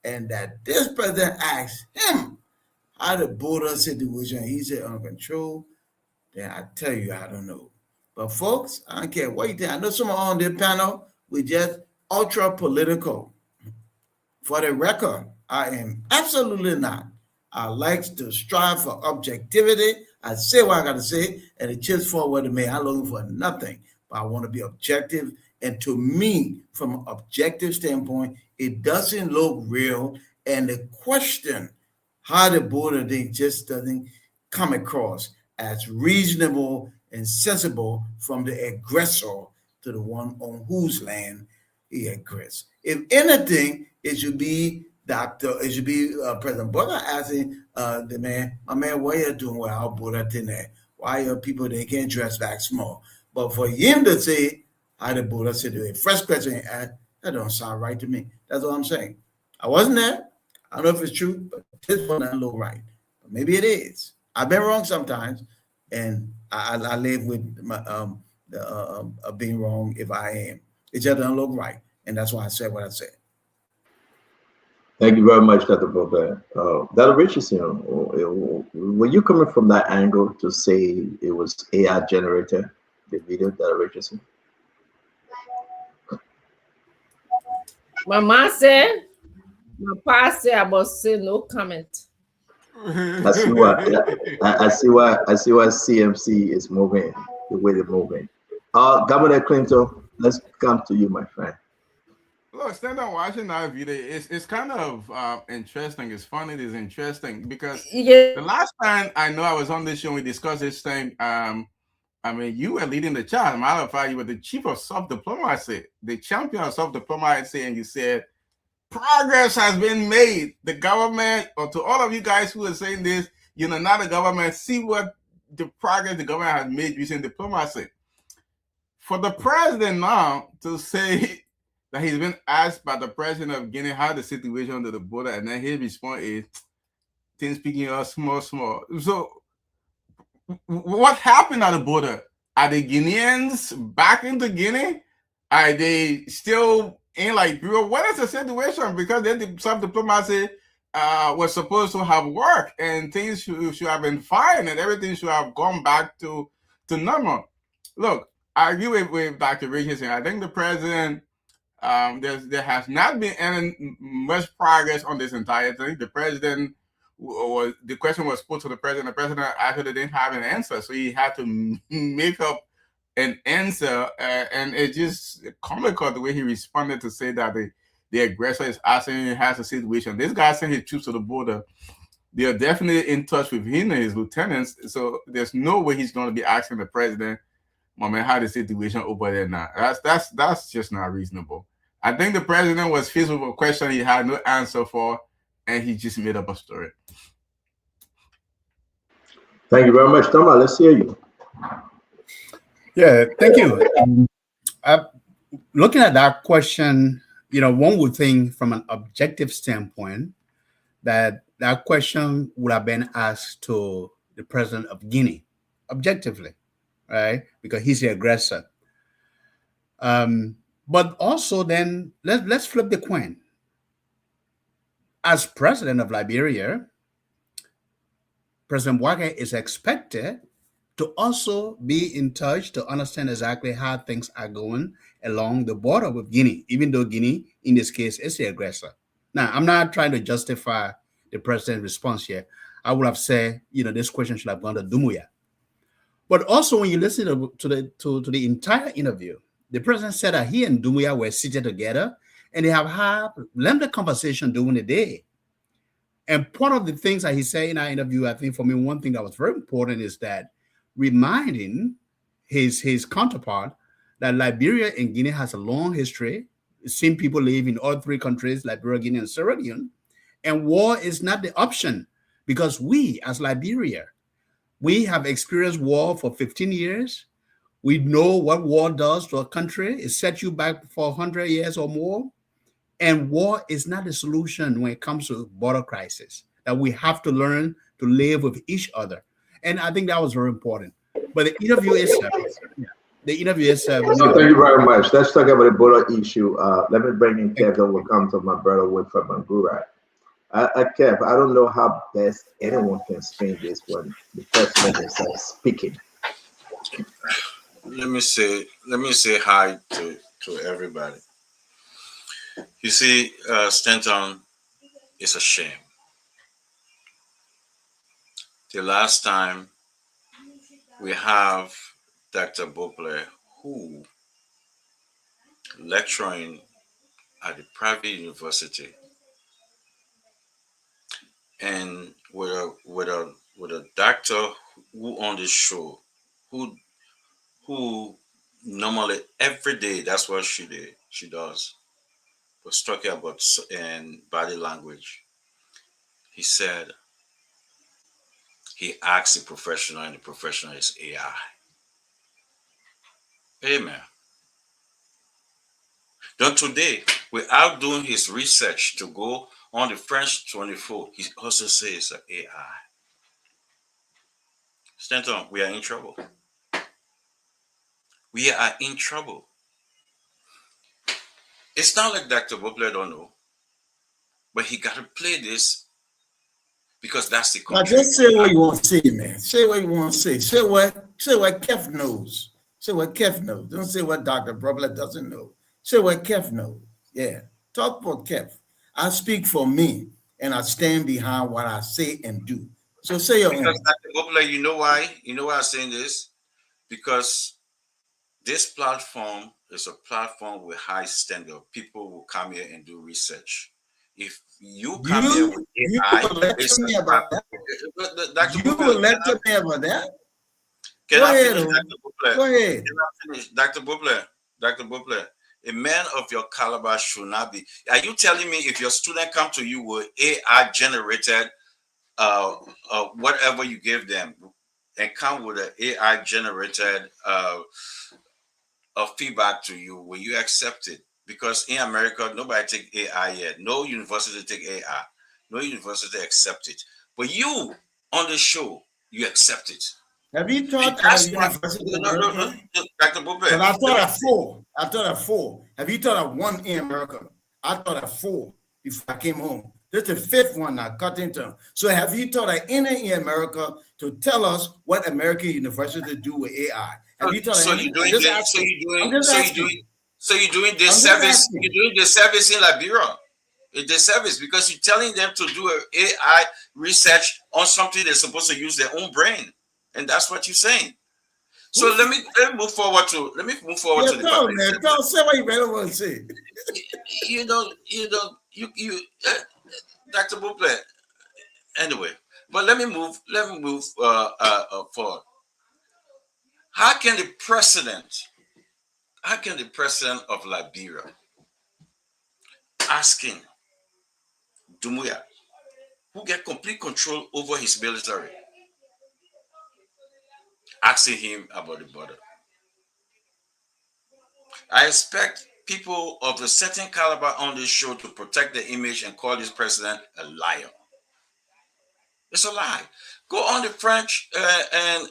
and that this president asked him how the border situation, he said under control, then I tell you, I don't know. But folks, I don't care what you think. I know someone on the panel, we just ultra political. For the record, I am absolutely not. I like to strive for objectivity. I say what I got to say, and it just forward to me. I'm looking for nothing, but I want to be objective. And to me, from an objective standpoint, it doesn't look real. And the question, how the border thing just doesn't come across as reasonable and sensible from the aggressor to the one on whose land he aggressed. If anything, it should be President Booker asking the man, my man, what you doing with our border thing there? Why are people, they can't dress back small? But for him to say, how the border situation, first question, that don't sound right to me. That's what I'm saying. I wasn't there. I don't know if it's true, but this one doesn't look right. But maybe it is. I've been wrong sometimes, and I live with my, being wrong if I am. It just doesn't look right, and that's why I said what I said. Thank you very much, Dr. Bobert. Dr. Richardson, were you coming from that angle to say it was AI generated, the video, Dr. Richardson? My mom said, my pa said I must say no comment. I see why CMC is moving the way they're moving. Governor Clinton, let's come to you, my friend. Look, stand up watching that video. It's kind of interesting. It's funny. It's interesting because the last time I know I was on this show, we discussed this thing. I mean, you were leading the charge. Matter of fact, you were the chief of soft diplomacy, the champion of soft diplomacy, and you said progress has been made. The government, or to all of you guys who are saying this, you know, not the government, see what the progress the government has made using diplomacy. For the president now to say that he's been asked by the president of Guinea how the situation under the border, and then his response is things picking up small. So what happened at the border? Are the Guineans back into Guinea? Are they still in Liberia? What is the situation? Because then the self-diplomacy was supposed to have worked, and things should have been fine, and everything should have gone back to normal. Look, I agree with Dr. Richardson. I think the president, there has not been any much progress on this entire thing. The president the question was put to the president. The president actually didn't have an answer, so he had to make up an answer, and it just comical the way he responded to say that the aggressor is asking has a situation. This guy sent his troops to the border. They are definitely in touch with him and his lieutenants, so there's no way he's going to be asking the president, "My man, how the situation over there now?" That's just not reasonable. I think the president was faced with a question he had no answer for, and he just made up a story. Thank you very much, Thomas. Let's hear you. Yeah, thank you. Looking at that question, one would think from an objective standpoint that that question would have been asked to the president of Guinea, objectively, right? Because he's the aggressor. But also then, let's flip the coin. As president of Liberia, President Bouaké is expected to also be in touch to understand exactly how things are going along the border with Guinea, even though Guinea, in this case, is the aggressor. Now, I'm not trying to justify the president's response here. I would have said, this question should have gone to Doumbouya. But also, when you listen to the entire interview, the president said that he and Doumbouya were seated together and they have had lengthy conversation during the day. And part of the things that he said in our interview, I think for me, one thing that was very important is that reminding his counterpart that Liberia and Guinea has a long history. Same people live in all three countries, Liberia, Guinea, and Sierra Leone. And war is not the option because we, as Liberia, we have experienced war for 15 years. We know what war does to a country. It sets you back for 100 years or more. And war is not the solution when it comes to border crisis, that we have to learn to live with each other. And I think that was very important. But the interview is thank you very much. Let's talk about the border issue. Let me bring in Kev, then we'll come to my brother Wood from Bangurai. Kev, I don't know how best anyone can spin this when the president is speaking. Let me say hi to everybody. You see, Stanton, it's a shame. The last time we have Dr. Bouaké, who lecturing at a private university, and with a doctor who on the show, who normally every day that's what she does, was talking about body language. He said he asked the professional, and the professional is AI. Amen. Then today, without doing his research to go on the French 24, he also says AI. Stanton, we are in trouble. We are in trouble. It's not like Dr. Bouaké don't know, but he got to play this because that's the country. Now just say what you want to say, man. Say what you want to say. Say what Kev knows. Say what Kev knows. Don't say what Dr. Bouaké doesn't know. Say what Kev knows. Yeah. Talk for Kev. I speak for me, and I stand behind what I say and do. So say your own. Because Dr. Bouaké, you know why? You know why I'm saying this? Because this platform is a platform with high standard. People will come here and do research. If you come here with AI, you will lecture me about that. You will lecture me about that. Can I finish, Dr. Bouaké? Go ahead. Can I finish, Dr. Bouaké? Dr. Bouaké, a man of your caliber should not be. Are you telling me if your student come to you with AI generated, whatever you give them, and come with an AI generated feedback to you, will you accept it? Because in America, nobody take AI yet. No university take AI. No university accept it. But you on the show, you accept it. Have you taught at university? Dr. Bouaké. I taught at 4. I taught at 4. Have you taught at 1 in America? I taught at 4 before I came home. This is the 5th one now, Cuttington. So have you taught at any in America to tell us what American universities do with AI? Have you taught so you're doing this service. You're doing the service in Liberia. a disservice because you're telling them to do an AI research on something they're supposed to use their own brain, and that's what you're saying. So let me move forward to the tell, man. Tell, say what you better want to say. you Dr. Buble. Anyway, but let me move forward. How can the president of Liberia asking Dumuya, who get complete control over his military, asking him about the border? I expect people of a certain caliber on this show to protect the image and call this president a liar. It's a lie. Go on the French and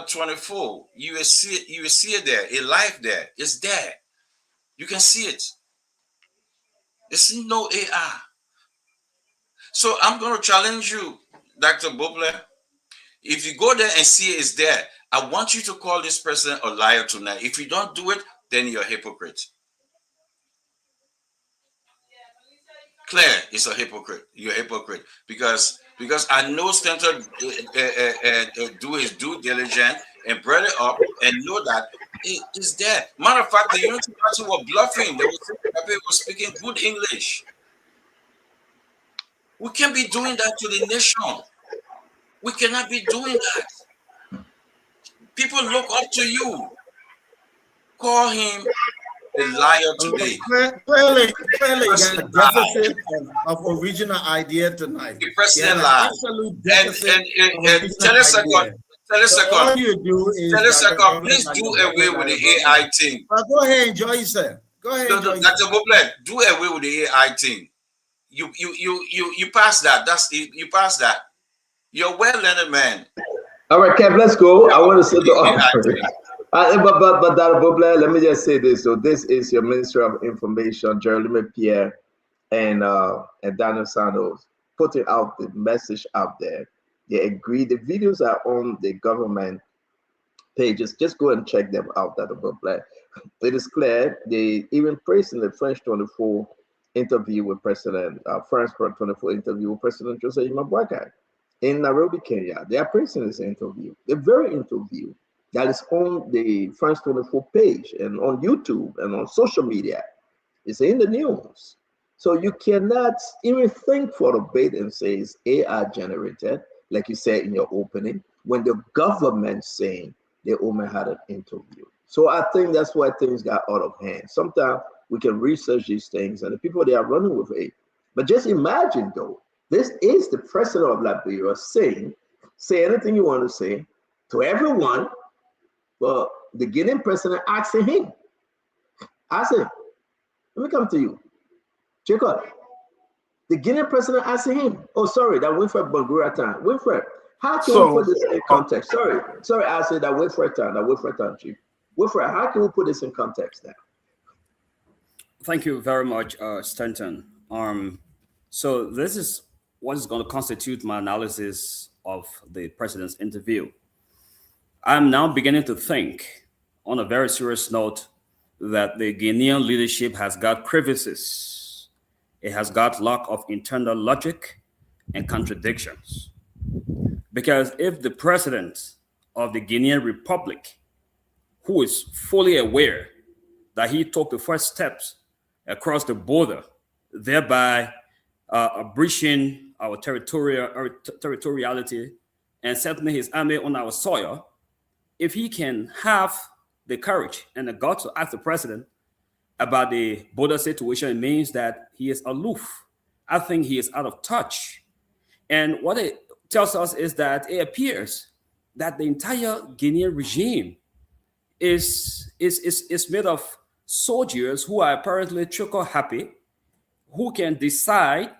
24. You will see it there. A live there. It's there. You can see it. It's no AI. So I'm going to challenge you, Dr. Buble. If you go there and see it's there, I want you to call this president a liar tonight. If you don't do it, then you're a hypocrite. Claire is a hypocrite. You're a hypocrite because I know Stanton do his due diligence and brought it up and know that it is there. Matter of fact, the Unity Party were bluffing. They were speaking good English. We can't be doing that to the nation. We cannot be doing that. People look up to you. Call him a liar today. Clearly, a deficit of original idea tonight. The president lied. Absolute deficit and tell us all you do is please do away with the AI thing. Go ahead, enjoy yourself. Go ahead. Dr. Buble, do away with the AI thing. You pass that. You pass that. You're a well-learned man. All right, Kev, let's go. I want to say but Dr. Buble, let me just say this. So this is your Minister of Information, Jeremy Pierre, and Daniel Santos putting out the message out there. They agree. The videos are on the government pages. Just go and check them out, Dr. Buble. It is clear. They even praised in the French 24 interview with President, France 24 interview with President Joseph Boakai in Nairobi, Kenya. They are praising this interview. The very interview that is on the France 24 page and on YouTube and on social media. It's in the news. So you cannot even think for a bit and say it's AI generated, like you said in your opening, when the government saying they only had an interview. So I think that's why things got out of hand. Sometimes we can research these things and the people they are running with it. But just imagine though, this is the president of Liberia saying, say anything you want to say to everyone, but the Guinean president asking him, let me come to you, Jacob. The Guinean president asking him, oh, sorry, that Winfred Bangura time. Winfred, how can we put this in context? Sorry, I said that Winfred time, Chief. Winfred, how can we put this in context now? Thank you very much, Stanton. So this is what is going to constitute my analysis of the president's interview. I'm now beginning to think, on a very serious note, that the Guinean leadership has got crevices. It has got lack of internal logic and contradictions. Because if the president of the Guinean Republic, who is fully aware that he took the first steps across the border, thereby breaching our territoriality and settling his army on our soil, if he can have the courage and the guts to ask the president about the border situation, it means that he is aloof. I think he is out of touch. And what it tells us is that it appears that the entire Guinean regime is made of soldiers who are apparently trickle happy, who can decide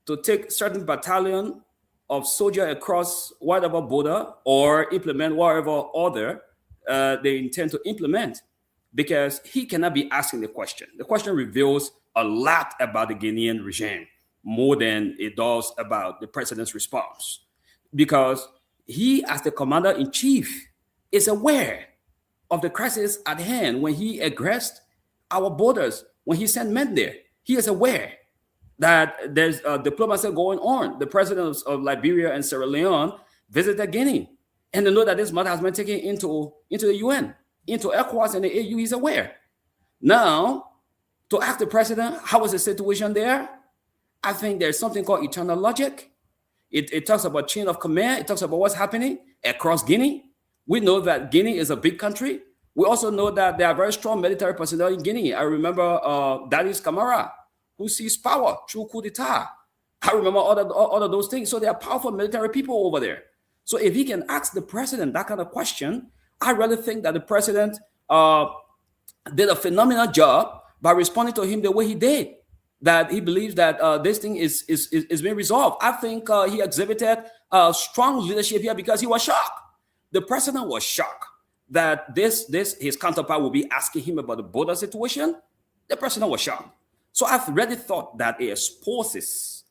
to take certain battalion of soldiers across whatever border or implement whatever order they intend to implement, because he cannot be asking the question. The question reveals a lot about the Guinean regime, more than it does about the president's response, because he, as the commander-in-chief, is aware of the crisis at hand when he aggressed our borders, when he sent men there. He is aware. that there's diplomacy going on. The presidents of Liberia and Sierra Leone visited Guinea, and they know that this matter has been taken into the UN, into ECOWAS and the AU. He's aware. Now, to ask the president, how is the situation there? I think there's something called eternal logic. It talks about chain of command. It talks about what's happening across Guinea. We know that Guinea is a big country. We also know that there are very strong military personnel in Guinea. I remember Darius Camara, who sees power through coup d'etat. I remember all of those things. So there are powerful military people over there. So if he can ask the president that kind of question, I really think that the president did a phenomenal job by responding to him the way he did. That he believes that this thing is being resolved. I think he exhibited strong leadership here because he was shocked. The president was shocked that his counterpart will be asking him about the border situation. The president was shocked. So I've really thought that it exposes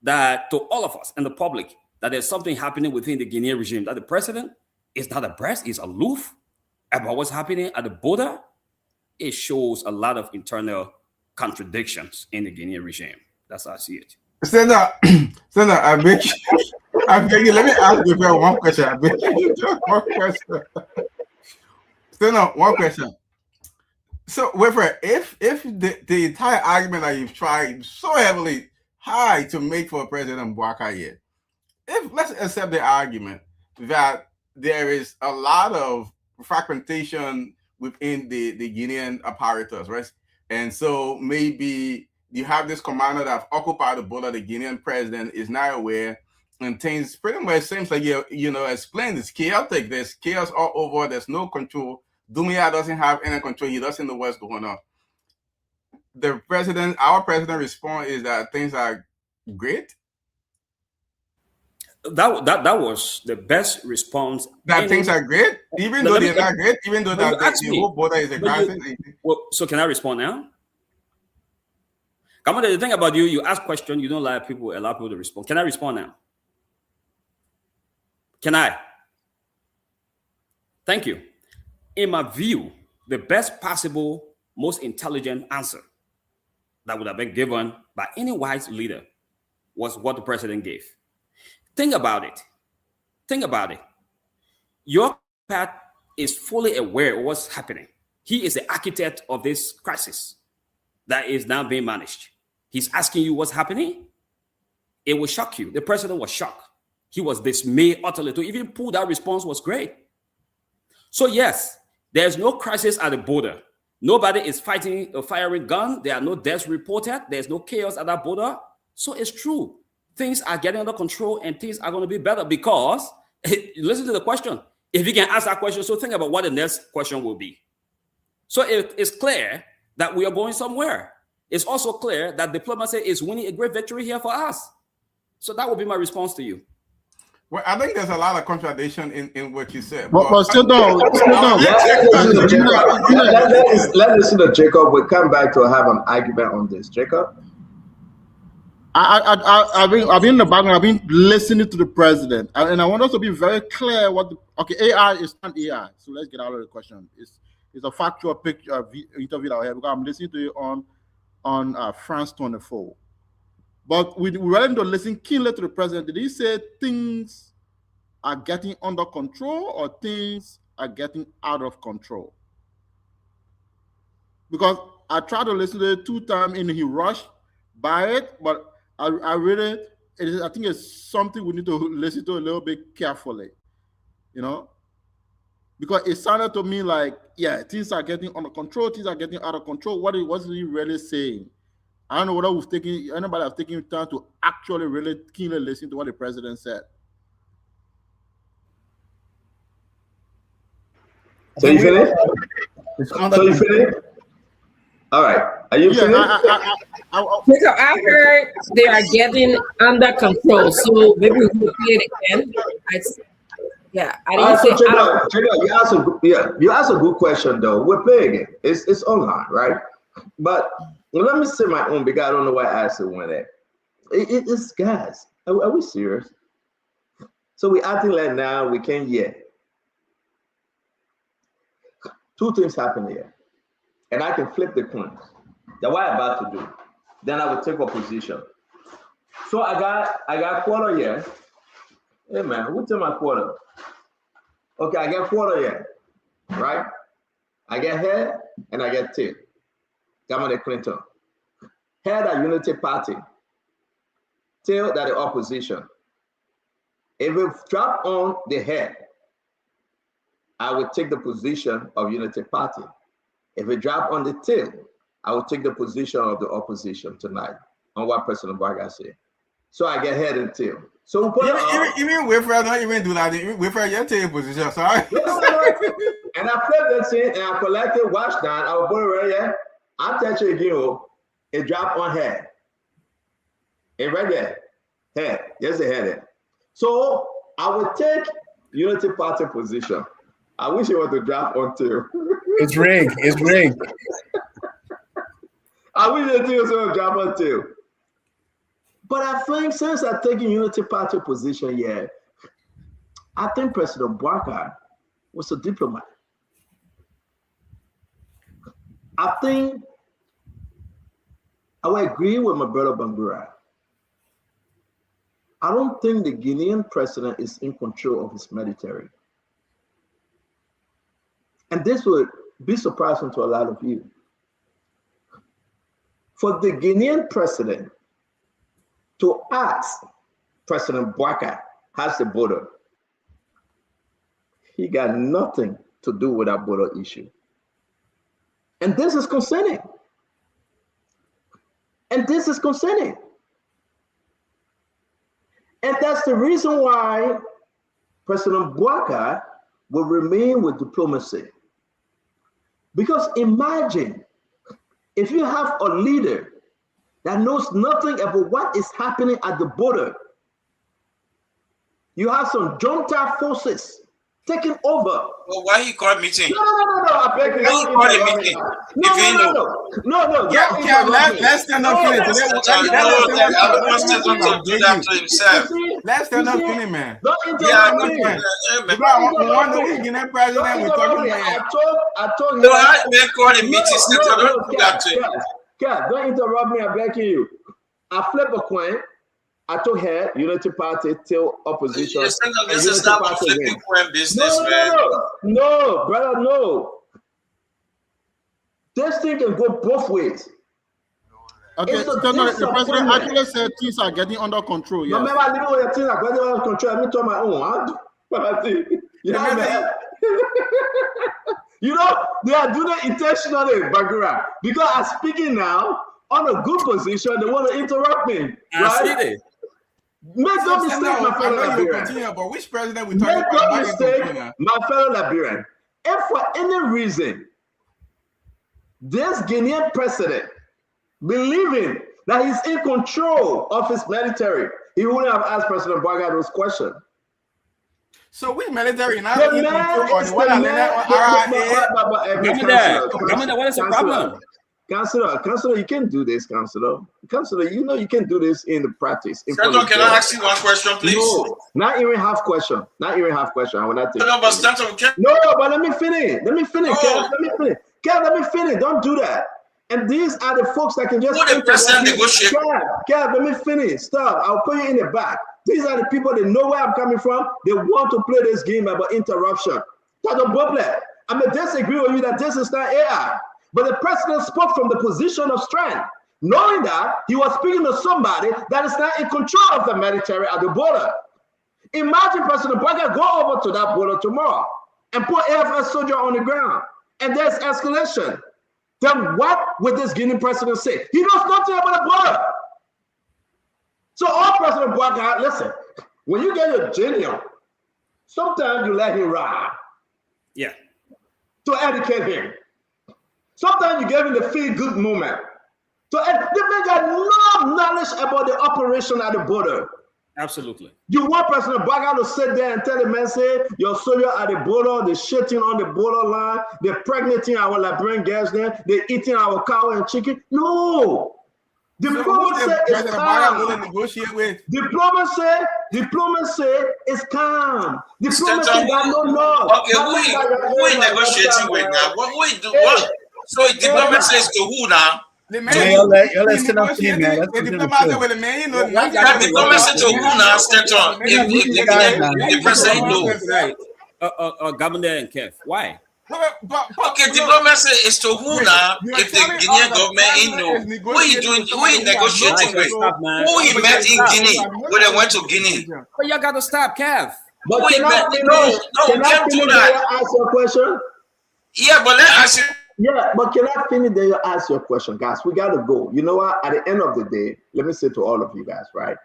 that to all of us and the public that there's something happening within the Guinean regime, that the president is not abreast, is aloof about what's happening at the border. It shows a lot of internal contradictions in the Guinean regime. That's how I see it. Senator, I beg you, let me ask you one question. I beg you, one question. Senator, one question. So, Wilfred, if the entire argument that you've tried so heavily high to make for President Boubacar here, if let's accept the argument that there is a lot of fragmentation within the Guinean apparatus, right? And so maybe you have this commander that occupied the border, the Guinean president is not aware, and things pretty much seems like you know explained it's chaotic. There's chaos all over, there's no control. Doumbouya doesn't have any control, he doesn't know what's going on. The president, our president response is that things are great. That was the best response. That things are great, even though they're not great, even though that the whole border is a crisis. Well, so can I respond now? Come on, the thing about you ask questions, you don't allow people to respond. Can I respond now? Can I? Thank you. In my view, the best possible, most intelligent answer that would have been given by any wise leader was what the president gave. Think about it. Think about it. Your path is fully aware of what's happening. He is the architect of this crisis that is now being managed. He's asking you what's happening. It will shock you. The president was shocked. He was dismayed utterly. To even pull that response was great. So yes, there's no crisis at the border. Nobody is fighting or firing gun. There are no deaths reported. There's no chaos at that border. So it's true. Things are getting under control and things are going to be better because, listen to the question. If you can ask that question, so think about what the next question will be. So it's clear that we are going somewhere. It's also clear that diplomacy is winning a great victory here for us. So that would be my response to you. Well, I think there's a lot of contradiction in what you said. But still don't. Let's listen to Jacob. We'll come back to have an argument on this. Jacob? I've been in the background. I've been listening to the president, and I want us to be very clear. AI is not AI. So let's get out of the question. It's a factual picture interview that I have because I'm listening to it on France 24. But we really need to listen keenly to the president. Did he say things are getting under control or things are getting out of control? Because I tried to listen to it 2 times and he rushed by it, but I really, I think it's something we need to listen to a little bit carefully, you know? Because it sounded to me like, yeah, things are getting under control, things are getting out of control. What was he really saying? I don't know whether anybody has taken time to actually really keenly listen to what the president said. So you finished? All right. Are you finished? I heard they are getting under control. So maybe we will play it again. I didn't say you asked a good question though. We're playing it. It's online, right? But let me say my own because I don't know why I asked it when that. It's guys. Are we serious? So we acting like now we can't hear. 2 things happen here, and I can flip the coin. That's what I'm about to do. then I will take a position. So I got quarter here. Hey man, who took my quarter? Okay, I get quarter here, right? I get head and I get tail. Governor Clinton. Head at Unity Party. Tail that the opposition. If we drop on the head, I will take the position of Unity Party. If we drop on the tail, I will take the position of the opposition tonight on what President Barga said. So I get head and tail. So we put even Wilfred don't even do that. Wilfred, you're taking position, sorry. And I flip that thing and I collect it, wash down. I will put it right here. I'll touch it again. It drop on head. It right there. Head. There's the head there. So I will take Unity Party position. I wish it was to drop on tail. It's rigged. It's rigged. I wish the tail was to drop on tail. But I think since I'm taking Unity Party position here, I think President Barker was a diplomat. I think I would agree with my brother Bangura. I don't think the Guinean president is in control of his military. And this would be surprising to a lot of you. For the Guinean president to ask President Bouakai has the border, he got nothing to do with that border issue. And this is concerning. And this is concerning. And that's the reason why President Bouakai will remain with diplomacy. Because imagine if you have a leader that knows nothing about what is happening at the border. You have some junta forces taking over. Well, why he called meeting? No, I beg you. Why he called a meeting? No. Yeah, let's stand up for it. Let's stand up for it, man. Don't interrupt me. I told you. Don't interrupt me. I'm begging you. I flip a coin. I took head, Unity Party, till opposition. This is not a flipping coin business, man. No, brother, no. This thing can go both ways. Okay, so the president actually said things are getting under control. Yes. Remember, I live with things are getting under control. I mean, to my own. You know, they are doing it intentionally, Bagura, because I'm speaking now on a good position. They want to interrupt me. Right? Make no mistake, my fellow Liberian. But which president we talking about? Make no mistake, my fellow Liberian. If for any reason this Guinean president believing that he's in control of his military, he wouldn't have asked President Bouakai those questions. So which military now in control on the one Governor, what is the problem? Councilor, you can't do this, Councilor, you know you can do this in the practice. Senator, can I ask you one question, please? No, not even half question. I will not take No, but let me finish. Kev, let me finish. Don't do that. And these are the folks that can just... Who the president negotiate? Kev, let me finish. Stop. I'll put you in the back. These are the people that know where I'm coming from. They want to play this game about interruption. That's a problem. I may disagree with you that this is not AI. But the president spoke from the position of strength, knowing that he was speaking to somebody that is not in control of the military at the border. Imagine President Bouakai go over to that border tomorrow and put AFS soldier on the ground, and there's escalation. Then what would this Guinean president say? He knows nothing about the border. So all President Bouakai, listen, when you get your genius, sometimes you let him ride. Yeah. To educate him. Sometimes you give him the feel-good moment. So the man got no knowledge about the operation at the border. Absolutely. You want President Bouakai to sit there and tell the man, say, your soldier at the border, they're shitting on the borderline, they're pregnating our Liberian girls there, they're eating our cow and chicken. No. Diplomacy is calm. Diplomacy is calm. Diplomacy got no love. Okay, who are you negotiating with now? What? So diplomacy is to who now? The Man, y'all listen up to me, man. That's the what diplomat with the man, you know, That diplomacy to who now, Stanton? If the president know. Governor and Kev. Why? Okay, diplomacy is to who now? If the Guinean government know, who he doing, who he negotiating with, who he met in Guinea when they went to Guinea. But y'all got to stop, Kev. But Who he met? can No, I can't do finish that. there, ask your question? Yeah, but let us. Yeah, but can I finish there, ask your question, guys? We got to go. You know what? At the end of the day, let me say to all of you guys, right?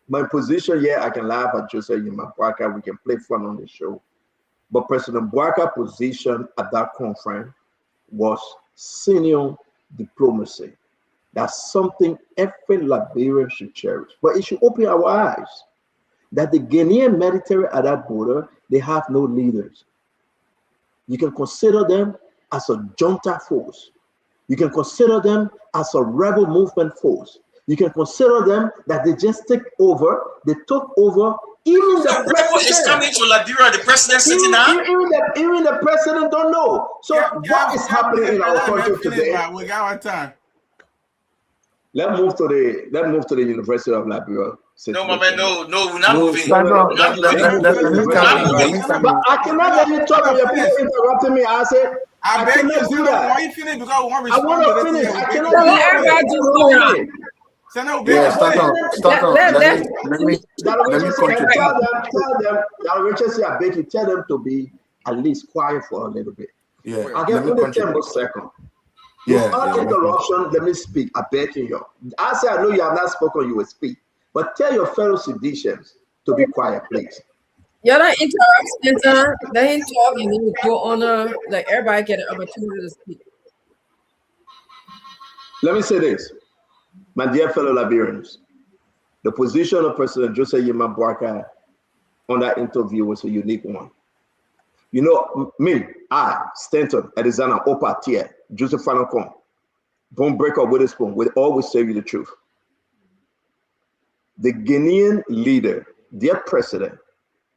My position here, I can laugh at Joseph Yimabwaka. We can play fun on the show. But President Bwaka's position at that conference was senior diplomacy. That's something every Liberian should cherish. But it should open our eyes that the Guinean military at that border, they have no leaders. You can consider them as a junta force. You can consider them as a rebel movement force. You can consider them that they just take over. They took over. Even the president is coming to Liberia. The president sitting down. Even the president don't know. So what is happening in our country today? We got our time. Let's move to the University of Liberia. No, Mama, no, we're not moving. But I cannot let you talk and your people interrupting me. I said, I cannot do that. Why you finish? Because I want I want to finish. I cannot do that. Yeah, let me contribute. Tell them, that Richard say, I beg you, tell them to be at least quiet for a little bit. Yeah, I'll get only 10 more seconds. Without interruption, let me speak. I beg you. I say, I know you have not spoken, you will speak. But tell your fellow citizens to be quiet, please. You don't interrupt, Stanton. Let him talk and then you go on. Like everybody get an opportunity to speak. Let me say this, my dear fellow Liberians. The position of President Joseph Yimabwaka on that interview was a unique one. You know, me, Stanton, Edizana, Opa, Tia, Joseph Fanocom, Bone Breaker, Witherspoon, will always tell you the truth. The Guinean leader, their president,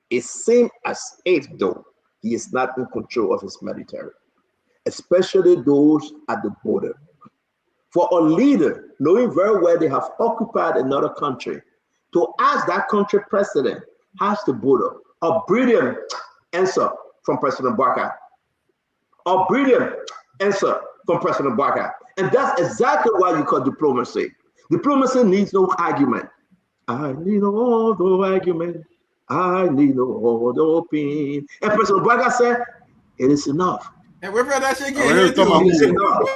is same as if though he is not in control of his military, especially those at the border. For a leader, knowing very well they have occupied another country, to ask that country president has the border, a brilliant answer from President Bwaka. A brilliant answer from President Bwaka. And that's exactly why you call diplomacy. Diplomacy needs no argument. I need no other argument. I need no other opinion. And President Bwaka said, it is enough. And we're that shit It is enough.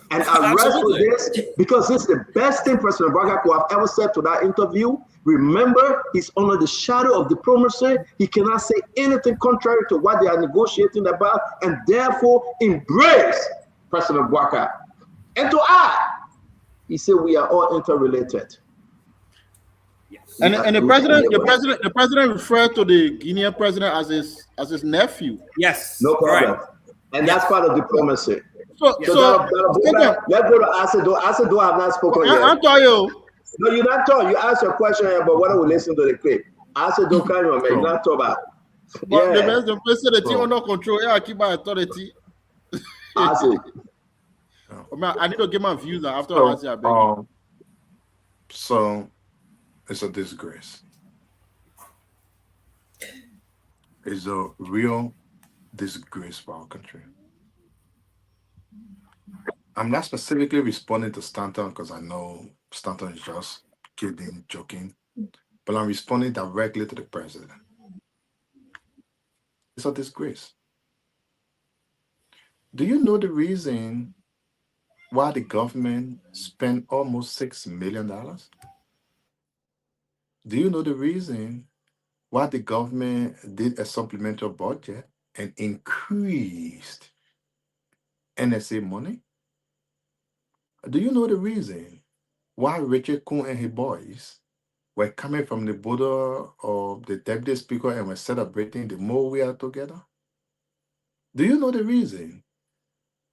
And I rest with this because this is the best thing President Bwaka could have ever said to that interview. Remember, he's under the shadow of diplomacy. He cannot say anything contrary to what they are negotiating about, and therefore embrace President Bwaka. And to add, he said we are all interrelated. And the president referred to the Guinean president as his nephew. Yes. No problem. And that's part of diplomacy. So let's go to Asado. Asado, I've not spoken yet. I'm telling you. No, you're not talking. You asked your question here, but why don't we listen to the clip? Asado, can you make not talk about? But the president under control. Yeah, I keep my authority. Asado. I need to get my views after I say I beg you. So it's a disgrace. It's a real disgrace for our country. I'm not specifically responding to Stanton because I know Stanton is just kidding, joking, but I'm responding directly to the president. It's a disgrace. Do you know the reason why the government spent almost $6 million? Do you know the reason why the government did a supplemental budget and increased NSA money? Do you know the reason why Richard Kuhn and his boys were coming from the border of the deputy speaker and were celebrating the more we are together? Do you know the reason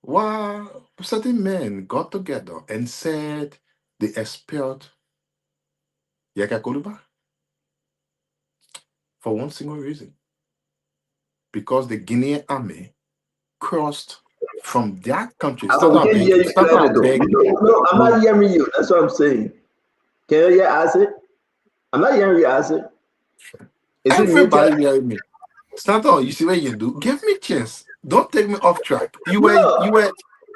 why certain men got together and said they expelled Yaka Koluba? For one single reason. Because the Guinean army crossed from that country. I can't hear you clearly though. No, I'm not hearing you. That's what I'm saying. Can you hear Acid? I'm not hearing you, Acid. Everybody hearing me. Stanton, you see what you do? Give me a chance. Don't take me off track. You were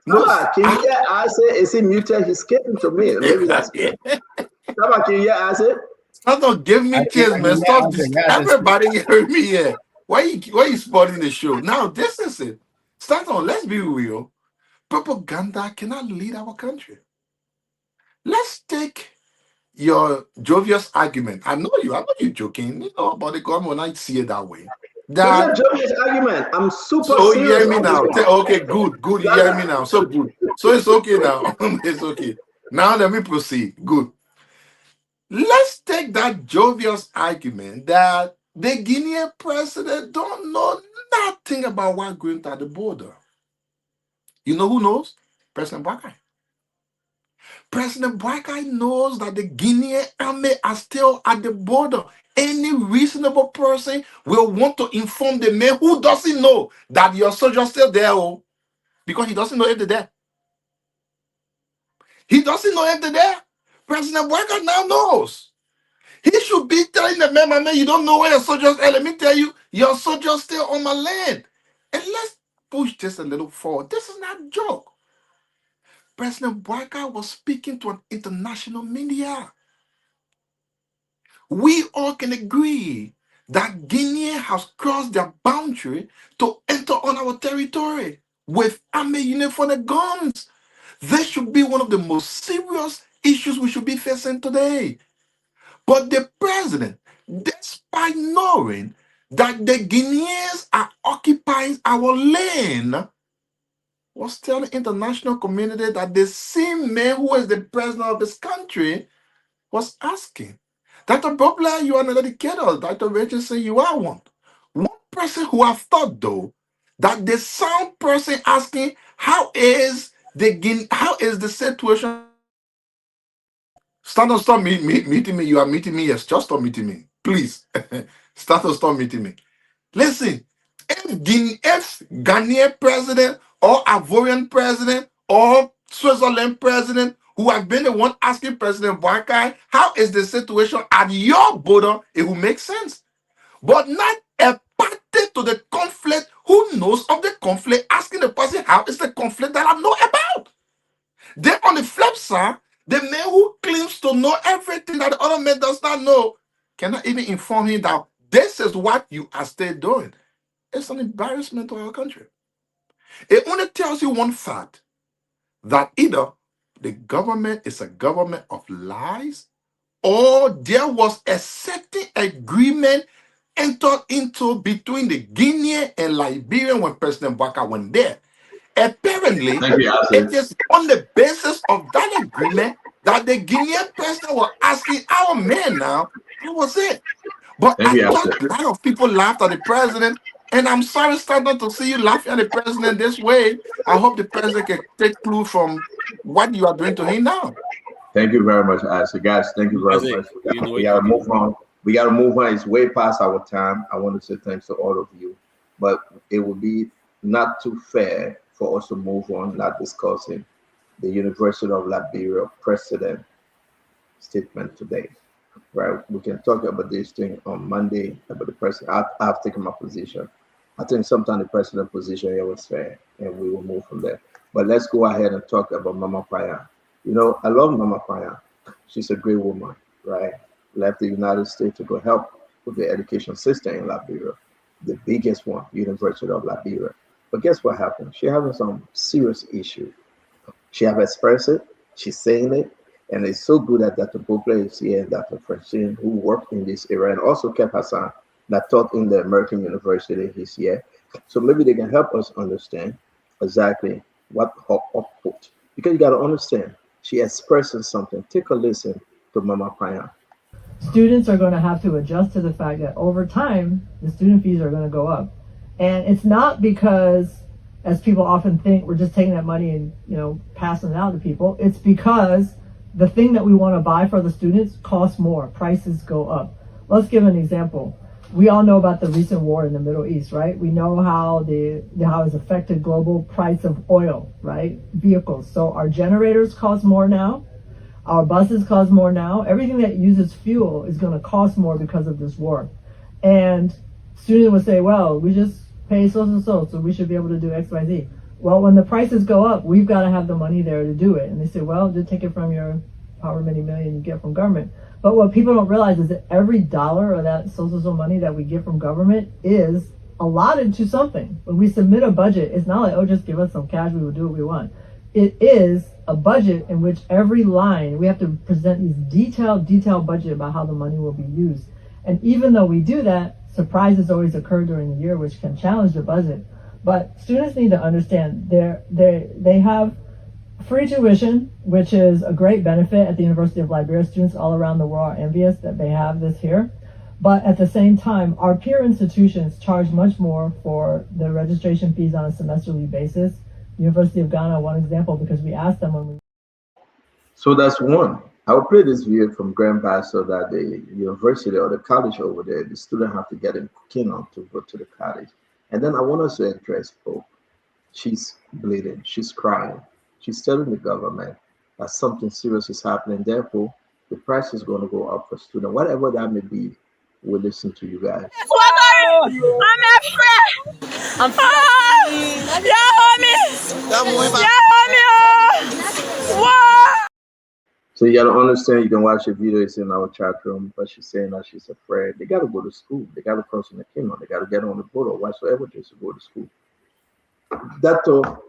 no. Can you hear Acid? Is he muted? He's skipping to me. Maybe that's it. Can you hear Acid? Stanton, give me a chance, man. Stop this. Everybody hearing me here. Why you spoiling the show? Now this is it. Stanton, let's be real. Propaganda cannot lead our country. Let's take your jovious argument. I'm not you joking, about the government. I see it that way. It's a jovious argument. I'm super so serious. You hear me now. Okay, good. You hear me now. So good. So it's okay now. It's okay. Now let me proceed. Good. Let's take that jovious argument that the Guinean president don't know nothing about what's going on at the border. You know who knows? President Boakai. President Boakai knows that the Guinean army are still at the border. Any reasonable person will want to inform the man who doesn't know that your soldiers are still there, because he doesn't know if they're there. He doesn't know if they're there. President Boakai now knows. He should be telling the man, you don't know where your soldiers are. Let me tell you, your soldiers still on my land. And let's push this a little forward. This is not a joke. President Boakai was speaking to an international media. We all can agree that Guinea has crossed their boundary to enter on our territory with army uniform and guns. This should be one of the most serious issues we should be facing today. But the president, despite knowing that the Guineans are occupying our land, was telling the international community that the same man who is the president of this country was asking. Dr. Bobla, you are an educator. Dr. Richardson, you are one. One person who have thought, though, that the sound person asking, how is the situation? Stop meeting me. You are meeting me. Yes, just stop meeting me. Please. Stop meeting me. Listen, if Ghanaian president or Ivorian president or Switzerland president who have been the one asking President Boakai, how is the situation at your border, it will make sense. But not a party to the conflict who knows of the conflict asking the person, how is the conflict that I know about? Then on the flip side, the man who claims to know everything that the other man does not know cannot even inform him that this is what you are still doing. It's an embarrassment to our country. It only tells you one fact, that either the government is a government of lies, or there was a certain agreement entered into between the Guinean and Liberian when President Boakai went there. Apparently, it is on the basis of that agreement that the Guinean president was asking our men now. That was it. But I thought a lot of people laughed at the president, and I'm sorry, Stanton, to see you laughing at the president this way. I hope the president can take clue from what you are doing to him now. Thank you very much, Isaac. Guys, thank you very much. We gotta move on. We gotta move on. It's way past our time. I want to say thanks to all of you, but it would be not too fair for us to move on, not discussing the University of Liberia president statement today. Right? We can talk about this thing on Monday about the president. I've taken my position. I think sometimes the president position here was fair, and we will move from there. But let's go ahead and talk about Mama Paya. You know, I love Mama Paya. She's a great woman, right? Left the United States to go help with the education system in Liberia, the biggest one, University of Liberia. But guess what happened? She having some serious issue. She have expressed it. She's saying it. And it's so good that Dr. Bobla is here and Dr. Francine, who worked in this area, and also Kev Hassan, that taught in the American University, he's here. So maybe they can help us understand exactly what her output. Because you got to understand, she expresses something. Take a listen to Mama Paya. Students are going to have to adjust to the fact that over time, the student fees are going to go up. And it's not because, as people often think, we're just taking that money and, passing it out to people. It's because the thing that we want to buy for the students costs more. Prices go up. Let's give an example. we all know about the recent war in the Middle East, right? We know how how it's affected global price of oil, right? Vehicles. So our generators cost more now. Our buses cost more now. Everything that uses fuel is going to cost more because of this war. And students would say, well, we just pay so we should be able to do X, Y, Z. Well, when the prices go up, we've got to have the money there to do it. And they say, well, just take it from your however many million you get from government. But what people don't realize is that every dollar of that social money that we get from government is allotted to something. When we submit a budget, it's not like, oh, just give us some cash, we will do what we want. It is a budget in which every line, we have to present these detailed budget about how the money will be used. And even though we do that, surprises always occur during the year, which can challenge the budget. But students need to understand they have free tuition, which is a great benefit at the University of Liberia. Students all around the world are envious that they have this here. But at the same time, our peer institutions charge much more for the registration fees on a semesterly basis. University of Ghana, one example, because we asked them when we... So that's one. I will play this video from Grandpa so that the university or the college over there, the student have to get in Kingdom to go to the college. And then I want us to address Pope. She's bleeding, she's crying. She's telling the government that something serious is happening. Therefore, the price is going to go up for students. Whatever that may be, we'll listen to you guys. I'm afraid. I'm So you got to understand, you can watch the video, it's in our chat room, but she's saying that she's afraid. They got to go to school. They got to cross in the kingdom. They got to get on the boat or whatsoever just to go to school. That's all.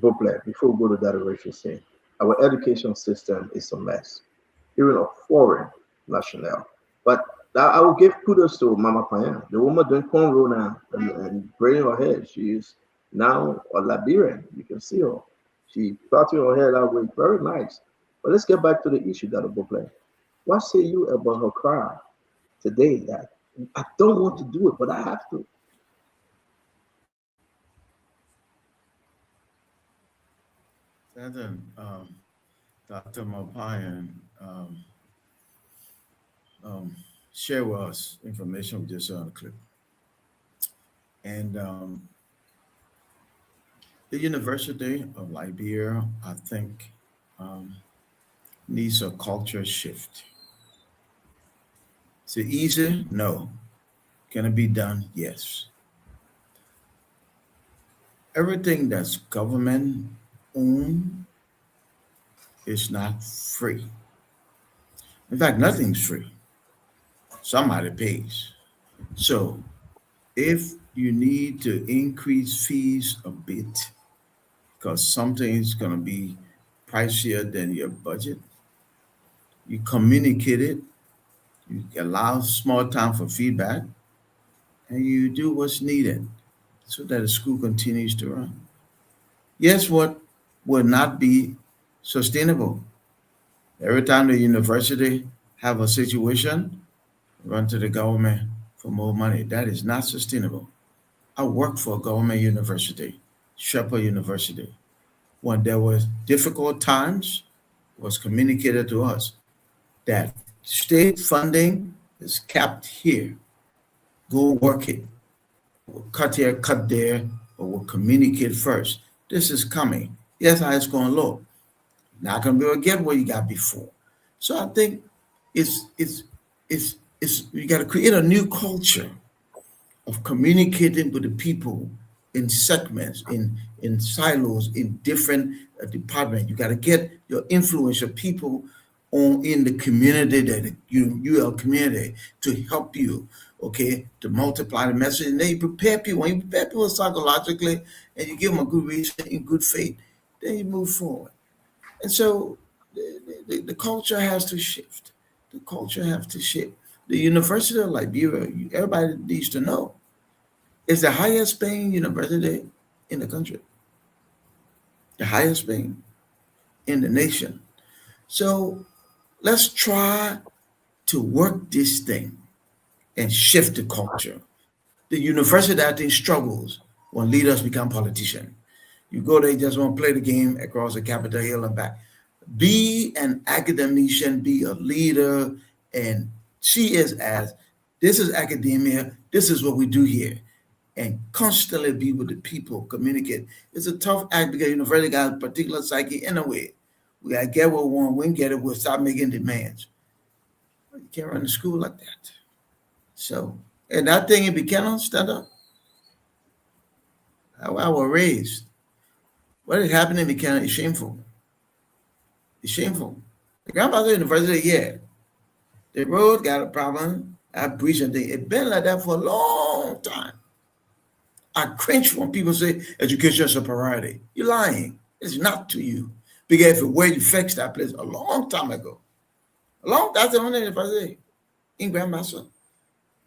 Before we go to that direction, saying our education system is a mess, even a foreign national. But I will give kudos to Mama Payan, the woman doing cornrow now and braiding her hair. She is now a Liberian. You can see her. She plaiting her hair that way, very nice. But let's get back to the issue that Bople. What say you about her cry today that I don't want to do it, but I have to? Then, Dr. Mapayan share with us information we just saw on the clip. And the University of Liberia, I think, needs a culture shift. Is it easy? No. Can it be done? Yes. Everything that's government owned is not free. In fact, nothing's free. Somebody pays. So if you need to increase fees a bit because something is going to be pricier than your budget, you communicate it, you allow small time for feedback, and you do what's needed so that the school continues to run. Yes, what will not be sustainable. Every time the university have a situation, run to the government for more money. That is not sustainable. I worked for a government university, Shepherd University. When there was difficult times, it was communicated to us that state funding is capped here. Go work it. We'll cut here, cut there, but we'll communicate first. This is coming. Here's how it's going to look. Not going to be able to get what you got before. So I think it's you got to create a new culture of communicating with the people in segments, in silos, in different departments. You got to get your influential people in the community that you are a community to help you, okay, to multiply the message. And then you prepare people. When you prepare people psychologically and you give them a good reason in good faith, then you move forward. And so the culture has to shift. The culture has to shift. The University of Liberia, everybody needs to know, is the highest paying university in the country. The highest paying in the nation. So let's try to work this thing and shift the culture. The university, I think, struggles when leaders become politicians. You go there, you just want to play the game across the Capitol Hill and back. Be an academician, be a leader, and see it as This is academia. This is what we do here. And constantly be with the people, communicate. It's a tough act because university got a particular psyche anyway. We gotta get what we want. We can get it, we'll stop making demands. You can't run the school like that. So, and that thing in Buchanan, stand up. How I was raised. What is happening in Buchanan is shameful. It's shameful. The Grand Bassa University, yeah. The road got a problem. I breach and thing. It's been like that for a long time. I cringe when people say education is a priority. You're lying. It's not to you. Because if it were, you fixed that place a long time ago. That's the only university in Grand Bassa.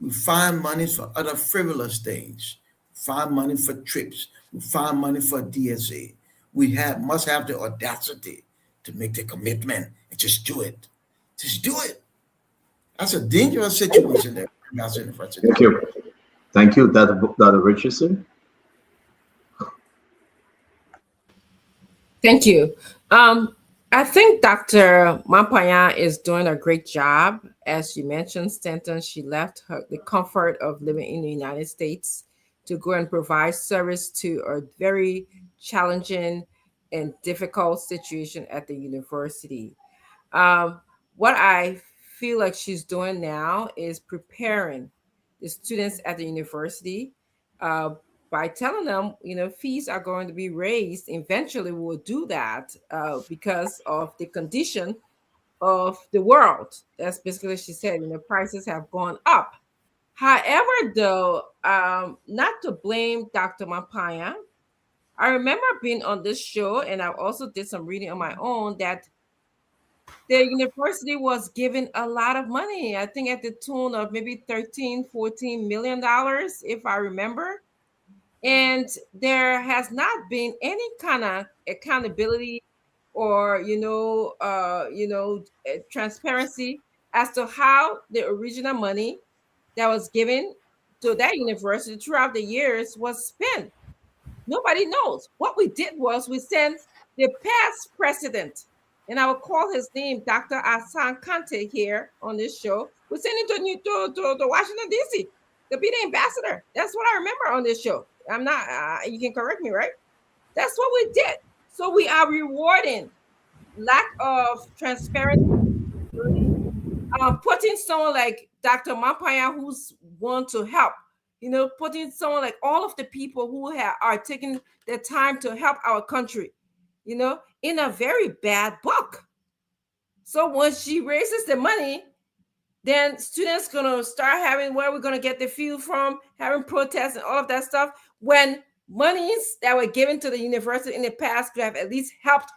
We find money for other frivolous things. Find money for trips. We find money for DSA. We must have the audacity to make the commitment and just do it. Just do it. That's a dangerous situation there. Thank you. Thank you, Dr. Richardson. Thank you. I think Dr. Mampanya is doing a great job. As you mentioned, Stanton, she left the comfort of living in the United States to go and provide service to a very challenging and difficult situation at the university. What I feel like she's doing now is preparing the students at the university by telling them, fees are going to be raised. Eventually we'll do that because of the condition of the world. That's basically what she said, prices have gone up. However, though, not to blame Dr. Mampanya, I remember being on this show, and I also did some reading on my own, that the university was given a lot of money, I think at the tune of maybe $13-14 million, if I remember. And there has not been any kind of accountability or, transparency as to how the original money that was given to that university throughout the years was spent. Nobody knows. What we did was we sent the past president, and I will call his name Dr. Asan Kante here on this show. We sent him to Washington, D.C. to be the ambassador. That's what I remember on this show. I'm not, you can correct me, right? That's what we did. So we are rewarding lack of transparency, putting someone like Dr. Mampanya, who's want to help, putting someone like all of the people who are taking the time to help our country, in a very bad book. So when she raises the money, then students gonna start having where we're gonna get the fuel from, having protests and all of that stuff, when monies that were given to the university in the past could have at least helped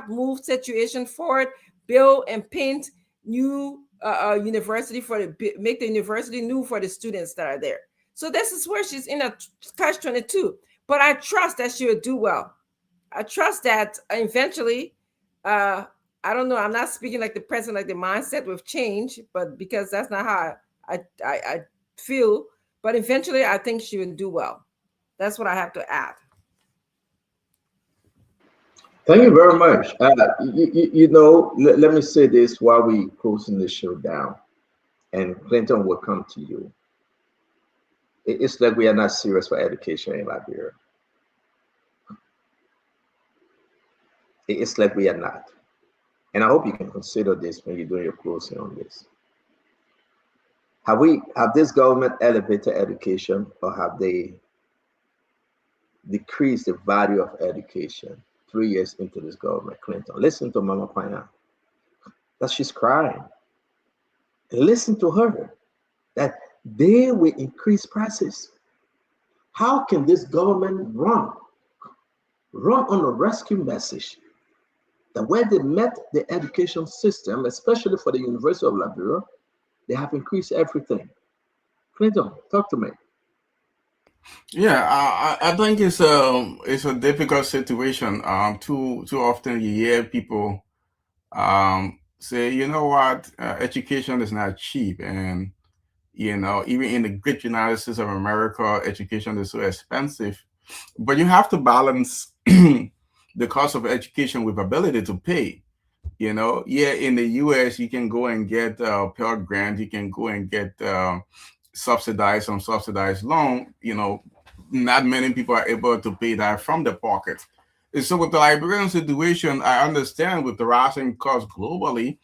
move situation forward, build and paint new university make the university new for the students that are there. So this is where she's in a catch-22. But I trust that she will do well. I trust that eventually, I don't know, I'm not speaking like the president, like the mindset with change, but because that's not how I feel. But eventually, I think she will do well. That's what I have to add. Thank you very much. Let me say this while we closing the show down, and Clinton will come to you. It's like we are not serious for education in Liberia. It's like we are not. And I hope you can consider this when you're doing your closing on this. Have this government elevated education, or have they decreased the value of education 3 years into this government, Clinton? Listen to Mama Panya, that she's crying. And listen to her, that they will increase prices. How can this government run on a rescue message that where they met the education system, especially for the University of Liberia, they have increased everything? Clinton, talk to me. Yeah, I think it's a difficult situation. Too often you hear people say, you know what, education is not cheap, and even in the great United States of America, education is so expensive. But you have to balance the cost of education with ability to pay. You know, yeah, in the US, you can go and get Pell Grant, you can go and get subsidized loan. You know, not many people are able to pay that from the pocket. And so with the Liberian situation, I understand with the rising cost globally,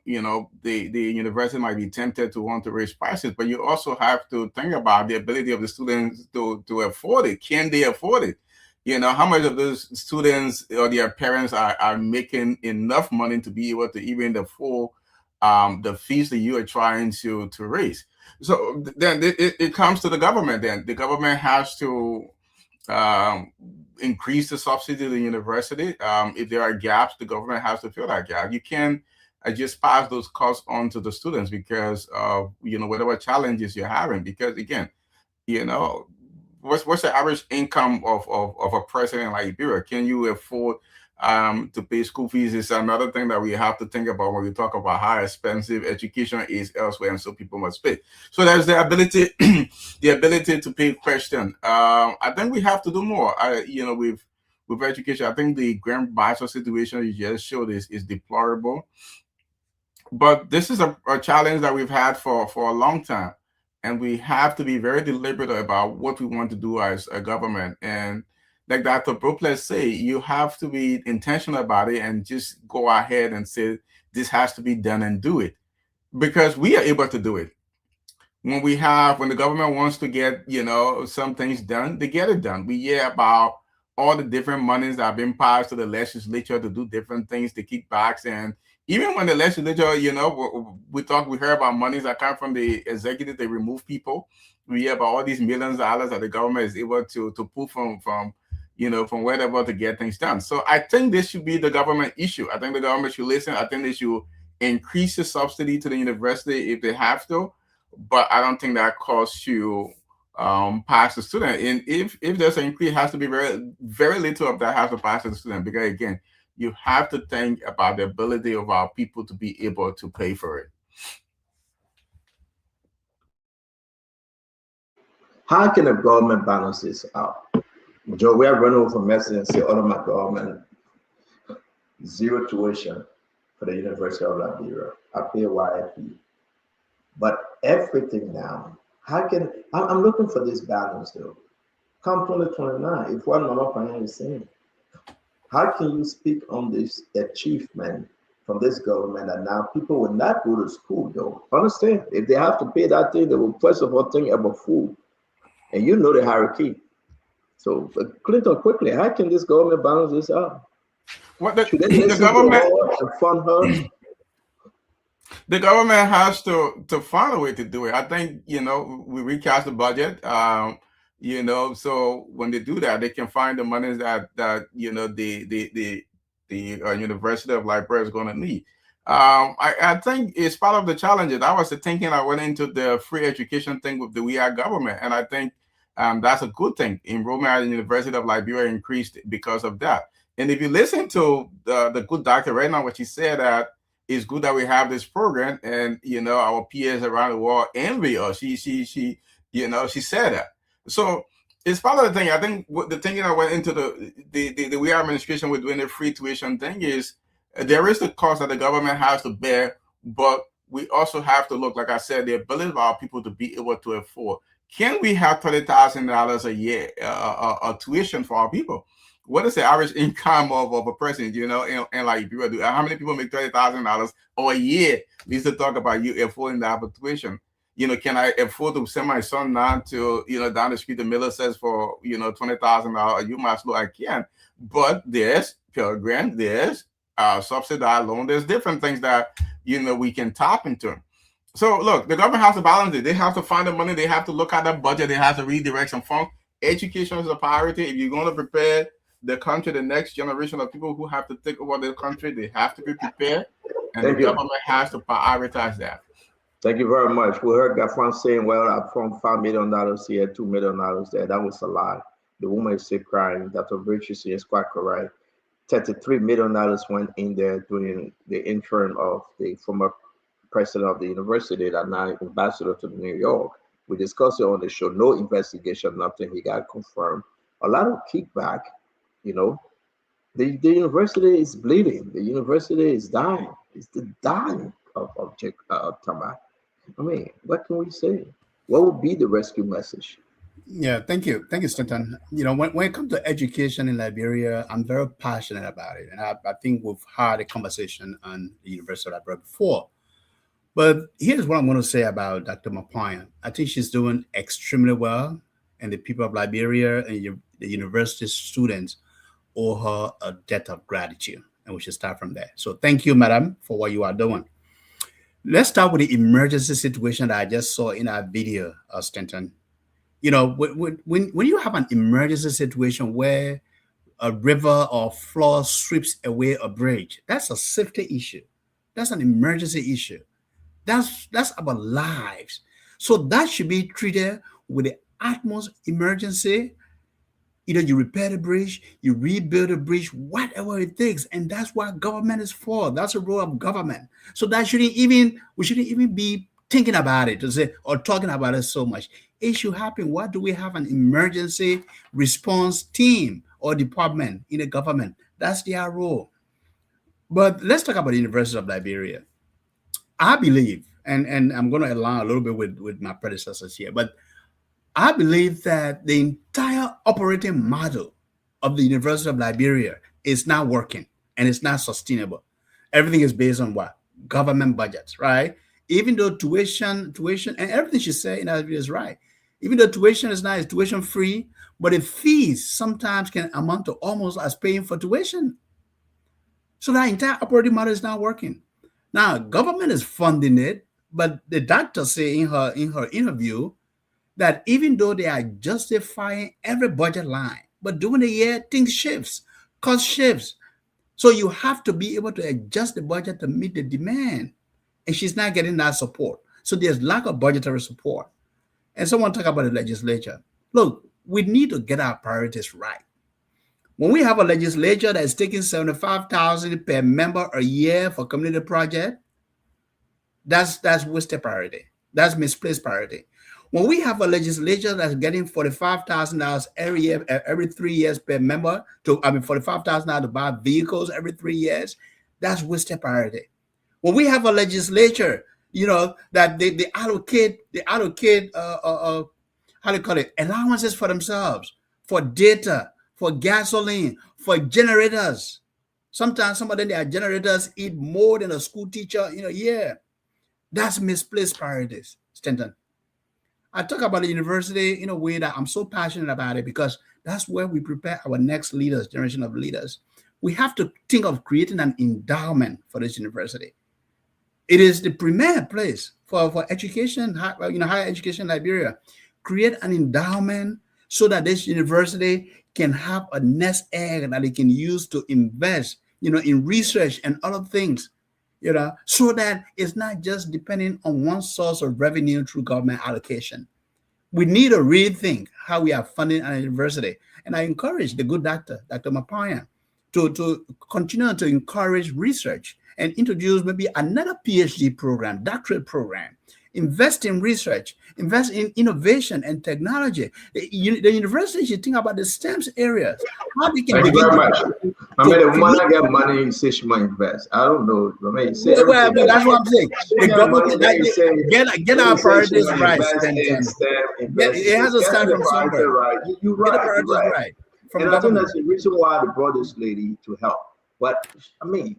you know, the university might be tempted to want to raise prices, but you also have to think about the ability of the students to afford it. Can they afford it? You know, how much of those students or their parents are making enough money to be able to even afford the fees that you are trying to raise? So then it comes to the government. Then the government has to increase the subsidy to the university. If there are gaps, the government has to fill that gap. You can't just pass those costs on to the students because of, you know, whatever challenges you're having. Because again, you know, what's the average income of a person in Liberia? Can you afford to pay school fees? Is another thing that we have to think about when we talk about how expensive education is elsewhere, and so people must pay. So there's the ability, the ability to pay question. I think we have to do more. You know, with education, I think the Graham Bachelor situation you just showed is deplorable. But this is a challenge that we've had for a long time, and we have to be very deliberate about what we want to do as a government. And like Dr. Brooklet say, you have to be intentional about it and just go ahead and say, this has to be done and do it. Because we are able to do it. When the government wants to get, you know, some things done, they get it done. We hear about all the different monies that have been passed to the legislature to do different things, to kickbacks. And even when the legislature, you know, we heard about monies that come from the executive, they remove people. We hear about all these millions of dollars that the government is able to pull from you know, from wherever to get things done. So I think this should be the government issue. I think the government should listen. I think they should increase the subsidy to the university if they have to, but I don't think that costs you pass the student. And if there's an increase, it has to be very, very little of that has to pass the student, because again, you have to think about the ability of our people to be able to pay for it. How can the government balance this out? Joe, we are running over message and say, all of my government, zero tuition for the University of Liberia. I pay YFE. But everything now, I'm looking for this balance though. Come 2029, if what Mama Panya is saying, how can you speak on this achievement from this government that now people will not go to school though? Understand, if they have to pay that thing, they will first of all think about food. And you know the hierarchy. So, Clinton, quickly, how can this government balance this out? What the government fund her? The government has to find a way to do it. I think, you know, we recast the budget. You know, so when they do that, they can find the money that you know the University of Liberia is going to need. I think it's part of the challenges. That was the thinking I went into the free education thing with the WEA government, and I think that's a good thing. Enrollment at the University of Liberia increased because of that. And if you listen to the good doctor right now, what she said, that it's good that we have this program, and you know our peers around the world envy us. She you know, she said that. So it's part of the thing. I think the thinking I went into the WEA administration with doing the free tuition thing is there is the cost that the government has to bear, but we also have to look, like I said, the ability of our people to be able to afford. Can we have $30,000 a year a tuition for our people? What is the average income of a person, you know, and like people do? How many people make $30,000 a year? Needs to talk about you affording that tuition. You know, can I afford to send my son down to, you know, down the street to Middlesex for, you know, $20,000? You must know I can. But there's Pell Grant, there's subsidized loan, there's different things that, you know, we can tap into. So look, the government has to balance it. They have to find the money. They have to look at the budget. They have to redirect some funds. Education is a priority. If you're going to prepare the country, the next generation of people who have to take over the country, they have to be prepared. And the government has to prioritize that. Thank you very much. We heard Gafran saying, well, I found $5 million here, $2 million there. That was a lie. The woman is still crying. Dr. Richardson is quite correct. $33 million went in there during the interim of the former president of the university that now ambassador to New York. We discussed it on the show. No investigation, nothing. He got confirmed. A lot of kickback, you know. The university is bleeding. The university is dying. It's the dying of Tama. I mean, what can we say? What would be the rescue message? Yeah, thank you, Stanton. You know, when it comes to education in Liberia, I'm very passionate about it, and I think we've had a conversation on the University of Liberia before. But here's what I'm going to say about Dr. Mapoyan. I think she's doing extremely well, and the people of Liberia and the university students owe her a debt of gratitude, and we should start from there. So thank you, madam, for what you are doing. Let's start with the emergency situation that I just saw in our video, Stanton. You know, when you have an emergency situation where a river or flood sweeps away a bridge, that's a safety issue. That's an emergency issue. That's about lives. So that should be treated with the utmost emergency. You know, you repair the bridge, you rebuild the bridge, whatever it takes. And that's what government is for. That's the role of government. So we shouldn't even be thinking about it to say or talking about it so much. It should happen. Why do we have an emergency response team or department in the government? That's their role. But let's talk about the University of Liberia. I believe, and I'm going to align a little bit with my predecessors here, but I believe that the entire operating model of the University of Liberia is not working and it's not sustainable. Everything is based on what? Government budgets, right? Even though tuition, and everything she said in that video is right. Even though tuition is not tuition free, but the fees sometimes can amount to almost as paying for tuition. So that entire operating model is not working. Now, government is funding it, but the doctor say in her interview that even though they are justifying every budget line, but during the year, things shifts, cost shifts. So you have to be able to adjust the budget to meet the demand. And she's not getting that support. So there's lack of budgetary support. And someone talk about the legislature. Look, we need to get our priorities right. When we have a legislature that is taking $75,000 per member a year for community project, that's wasted priority. That's misplaced priority. When we have a legislature that's getting $45,000 every year, every 3 years per member, $45,000 to buy vehicles every 3 years, that's wasted priority. When we have a legislature, you know, that they allocate how do you call it, allowances for themselves, for data, for gasoline, for generators. Sometimes some of them, their generators eat more than a school teacher in a year. That's misplaced priorities, Stanton. I talk about the university in a way that I'm so passionate about it because that's where we prepare our next leaders, generation of leaders. We have to think of creating an endowment for this university. It is the premier place for education, higher education in Liberia. Create an endowment so that this university can have a nest egg that it can use to invest, in research and other things, so that it's not just depending on one source of revenue through government allocation. We need to rethink how we are funding our university. And I encourage the good doctor, Dr. Mapoyan, to continue to encourage research and introduce maybe another PhD program, doctorate program. Invest in research, invest in innovation and technology. The university should think about the STEM areas. How they can Thank you very much. I mean, the woman that get money, you say she might invest. I don't know. I mean, well, that's what I'm saying. The government, get our priorities right. It has to start from somewhere. Right. You're right. Get the priorities right. And I think that's the reason why they brought this lady to help. But I mean,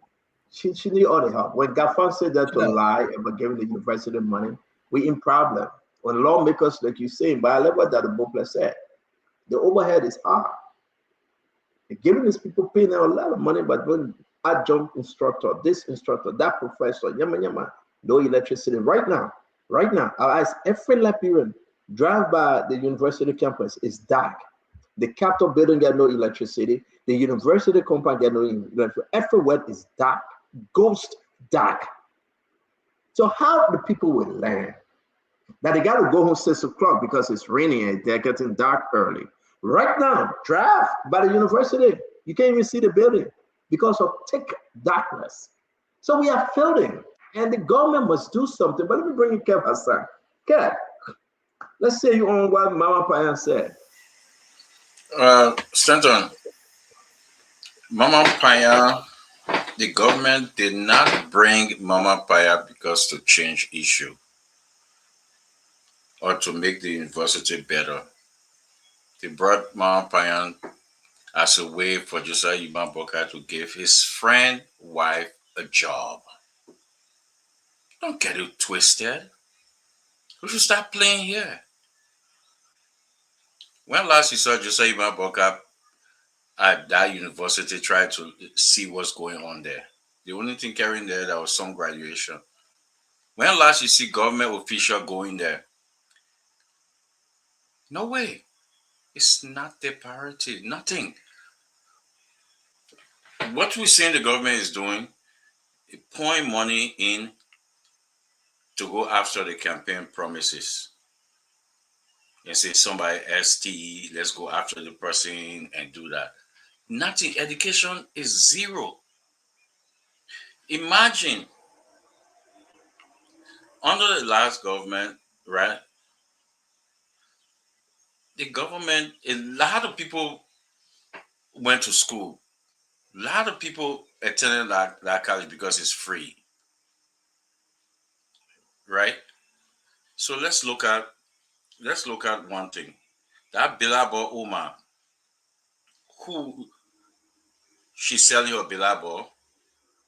she need all the help. When Gafan said that to lie about giving the university money, we in problem. When lawmakers, like you saying, but I love what that the booklet said. The overhead is hard. They're giving these people paying a lot of money, but when adjunct instructor, this instructor, that professor, yama, no electricity right now. I ask every Liberian drive by the university campus, it's dark. The Capitol building get no electricity. The university compound get no electricity. Everywhere is dark, ghost dark. So how the people will learn? That they got to go home 6 o'clock because it's raining and they're getting dark early. Right now, drive by the university. You can't even see the building because of thick darkness. So we are failing, and the government must do something. But let me bring you Kev Hassan. Kev, let's say you own what Mama Payan said. Stanton, Mama Paya, the government did not bring Mama Paya because to change issue or to make the university better. They brought Mama Paya as a way for Josiah Yuban Boka to give his friend wife a job. Don't get it twisted. We should start playing here. When last you saw Josiah Yuban Boka at that university try to see what's going on there? The only thing carrying there was some graduation. When last you see government official going there? No way. It's not their priority. Nothing. What we're saying the government is doing, pouring money in to go after the campaign promises. And say somebody STE, let's go after the person and do that. Nothing. Education is zero. Imagine under the last government, right? The government, a lot of people went to school. A lot of people attended that college because it's free. Right? So let's look at one thing. That Bilabo Uma, who she's selling her Bilabo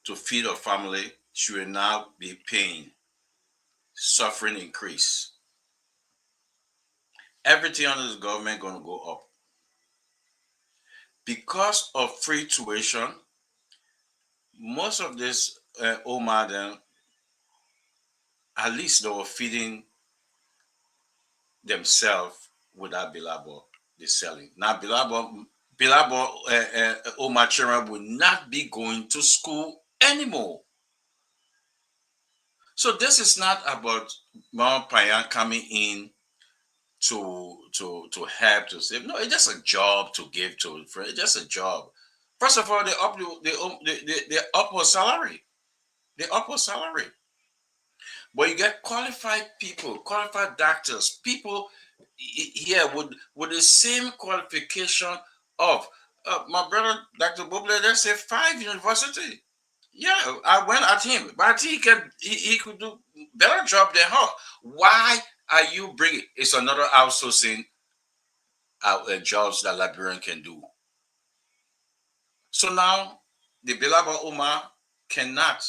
to feed her family, she will now be paying, suffering increase. Everything under the government going to go up. Because of free tuition, most of this Oma then, at least they were feeding themselves with that Bilabo they're selling. Now Bilabo Oma children will not be going to school anymore. So this is not about Mama Payan coming in to help to save. No, it's just a job to give to. It's just a job. First of all, they up her salary. They up her salary. But you get qualified people, qualified doctors, people here with the same qualification of my brother, Dr. Buble, they say 5 university. Yeah, I went at him, but I think he could do better job than her. Why are you bringing? It's another outsourcing jobs that Liberian can do. So now the Bilaba Uma cannot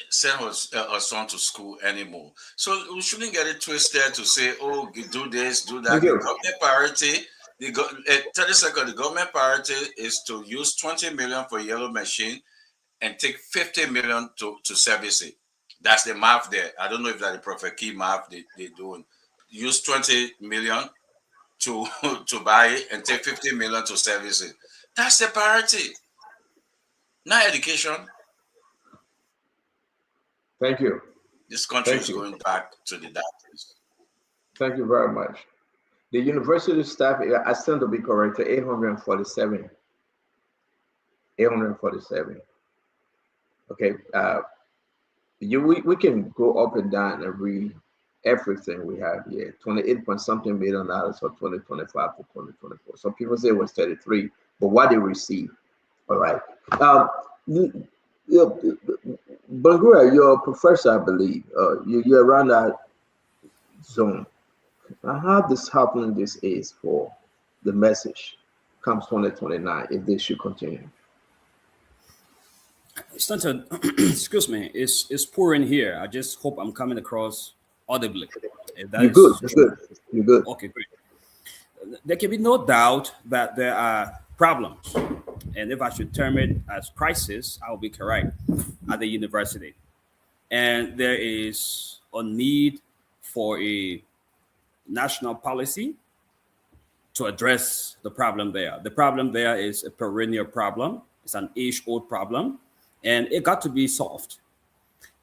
send her son to school anymore. So we shouldn't get it twisted to say, oh, do this, do that. The government priority, 30 seconds, the government priority is to use 20 million for yellow machine and take 50 million to service it. That's the math there. I don't know if that's the Prophet Key math they're doing. Use 20 million to buy it and take 50 million to service it. That's the priority. Not education. Thank you. This country is going back to the doctors. Thank you very much. The university staff, I stand to be corrected, 847. 847. Okay. We can go up and down and read everything we have here. 28-point-something million dollars for 2025 to 2024. Some people say it was 33, but what they received. All right. Bangura, you're a professor, I believe. You're around that zone. How this happening this is for the message comes 2029 if this should continue. Stanton, excuse me, it's pouring here. I just hope I'm coming across audibly. You're good. You're good. Okay, great. There can be no doubt that there are problems, and if I should term it as crisis, I will be correct, at the university. And there is a need for a national policy to address the problem there. The problem there is a perennial problem. It's an age-old problem, and it got to be solved.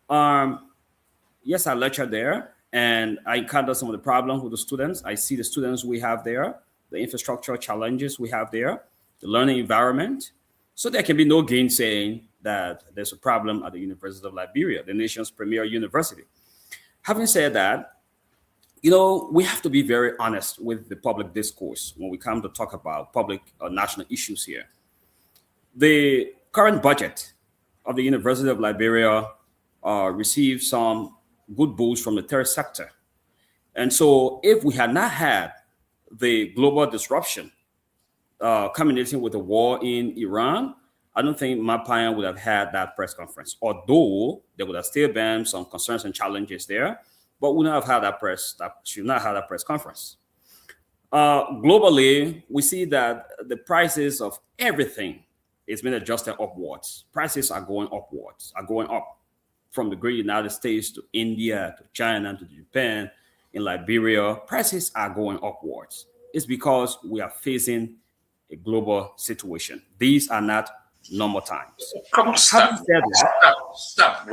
Yes, I lecture there, and I encounter some of the problems with the students. I see the students we have there, the infrastructure challenges we have there, the learning environment. So there can be no gainsaying that there's a problem at the University of Liberia, the nation's premier university. Having said that, You know, we have to be very honest with the public discourse when we come to talk about public or national issues here. The current budget of the University of Liberia received some good boost from the third sector. And so if we had not had the global disruption culminating with the war in Iran, I don't think MAPIAN would have had that press conference, although there would have still been some concerns and challenges there, but we would not have had should not have that press conference. Globally, we see that the prices of everything is been adjusted upwards. Prices are going upwards, are going up from the great United States to India, to China, to Japan, in Liberia. Prices are going upwards. It's because we are facing a global situation. These are not normal times. Come on, stop. Having said that,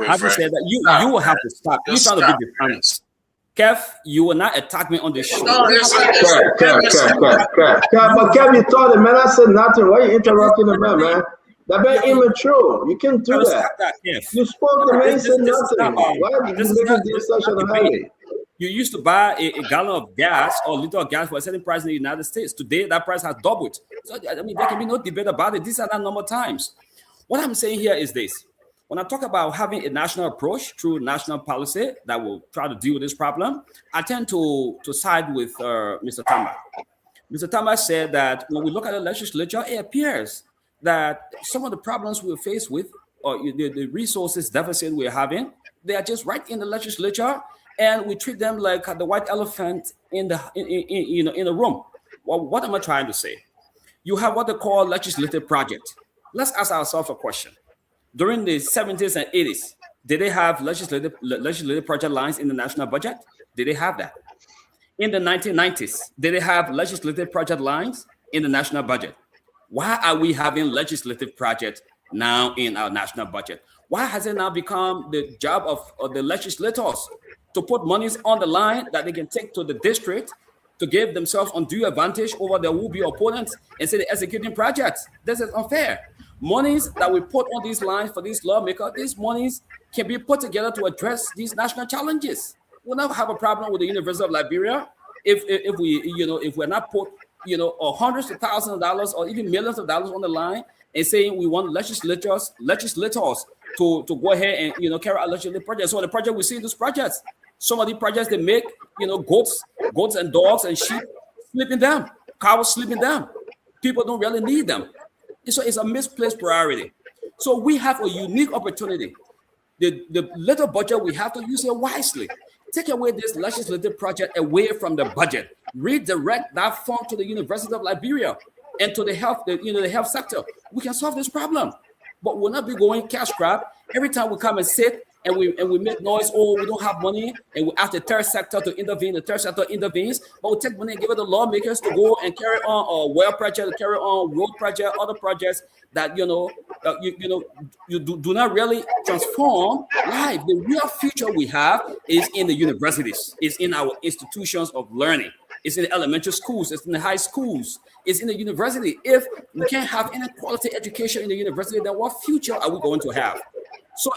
having said that, you will have to stop. You're trying to be dishonest. Kev, you will not attack me on this show. Kev, but Kev, you told him, man, I said nothing. Why are you interrupting the man? That man immature. You can't do that. You spoke, the man said nothing. Why did you make this such a highway? You used to buy a gallon of gas or a liter of gas for a certain price in the United States. Today, that price has doubled. So, I mean, there can be no debate about it. These are not normal times. What I'm saying here is this. When I talk about having a national approach through national policy that will try to deal with this problem, I tend to side with Mr. Tama. Mr. Tama said that when we look at the legislature, it appears that some of the problems we're faced with, or the resources deficit we're having, they are just right in the legislature, and we treat them like the white elephant in the room. Well, what am I trying to say? You have what they call legislative project. Let's ask ourselves a question. During the 70s and 80s, did they have legislative project lines in the national budget? Did they have that? In the 1990s, did they have legislative project lines in the national budget? Why are we having legislative projects now in our national budget? Why has it now become the job of the legislators to put monies on the line that they can take to the district to give themselves undue advantage over their would-be opponents instead of executing projects? This is unfair. Monies that we put on these lines for these lawmakers, these monies can be put together to address these national challenges. We'll never have a problem with the University of Liberia if we're not put hundreds of thousands of dollars or even millions of dollars on the line and saying we want legislators to go ahead and carry out legislative projects. So the project we see these projects, some of the projects they make, goats and dogs and sheep sleep in them, cows sleep in them. People don't really need them. So it's a misplaced priority. So we have a unique opportunity. The little budget, we have to use it wisely. Take away this legislative project away from the budget. Redirect that fund to the University of Liberia and to the health sector. We can solve this problem. But we'll not be going cash grab every time we come and sit and we make noise. Oh, we don't have money, and we ask the third sector to intervene. The third sector intervenes, but we take money and give it to lawmakers to go and carry on a well project, to carry on road project, other projects that you do not really transform life. The real future we have is in the universities, is in our institutions of learning. It's in the elementary schools, it's in the high schools, it's in the university. If we can't have any quality education in the university, then what future are we going to have? So,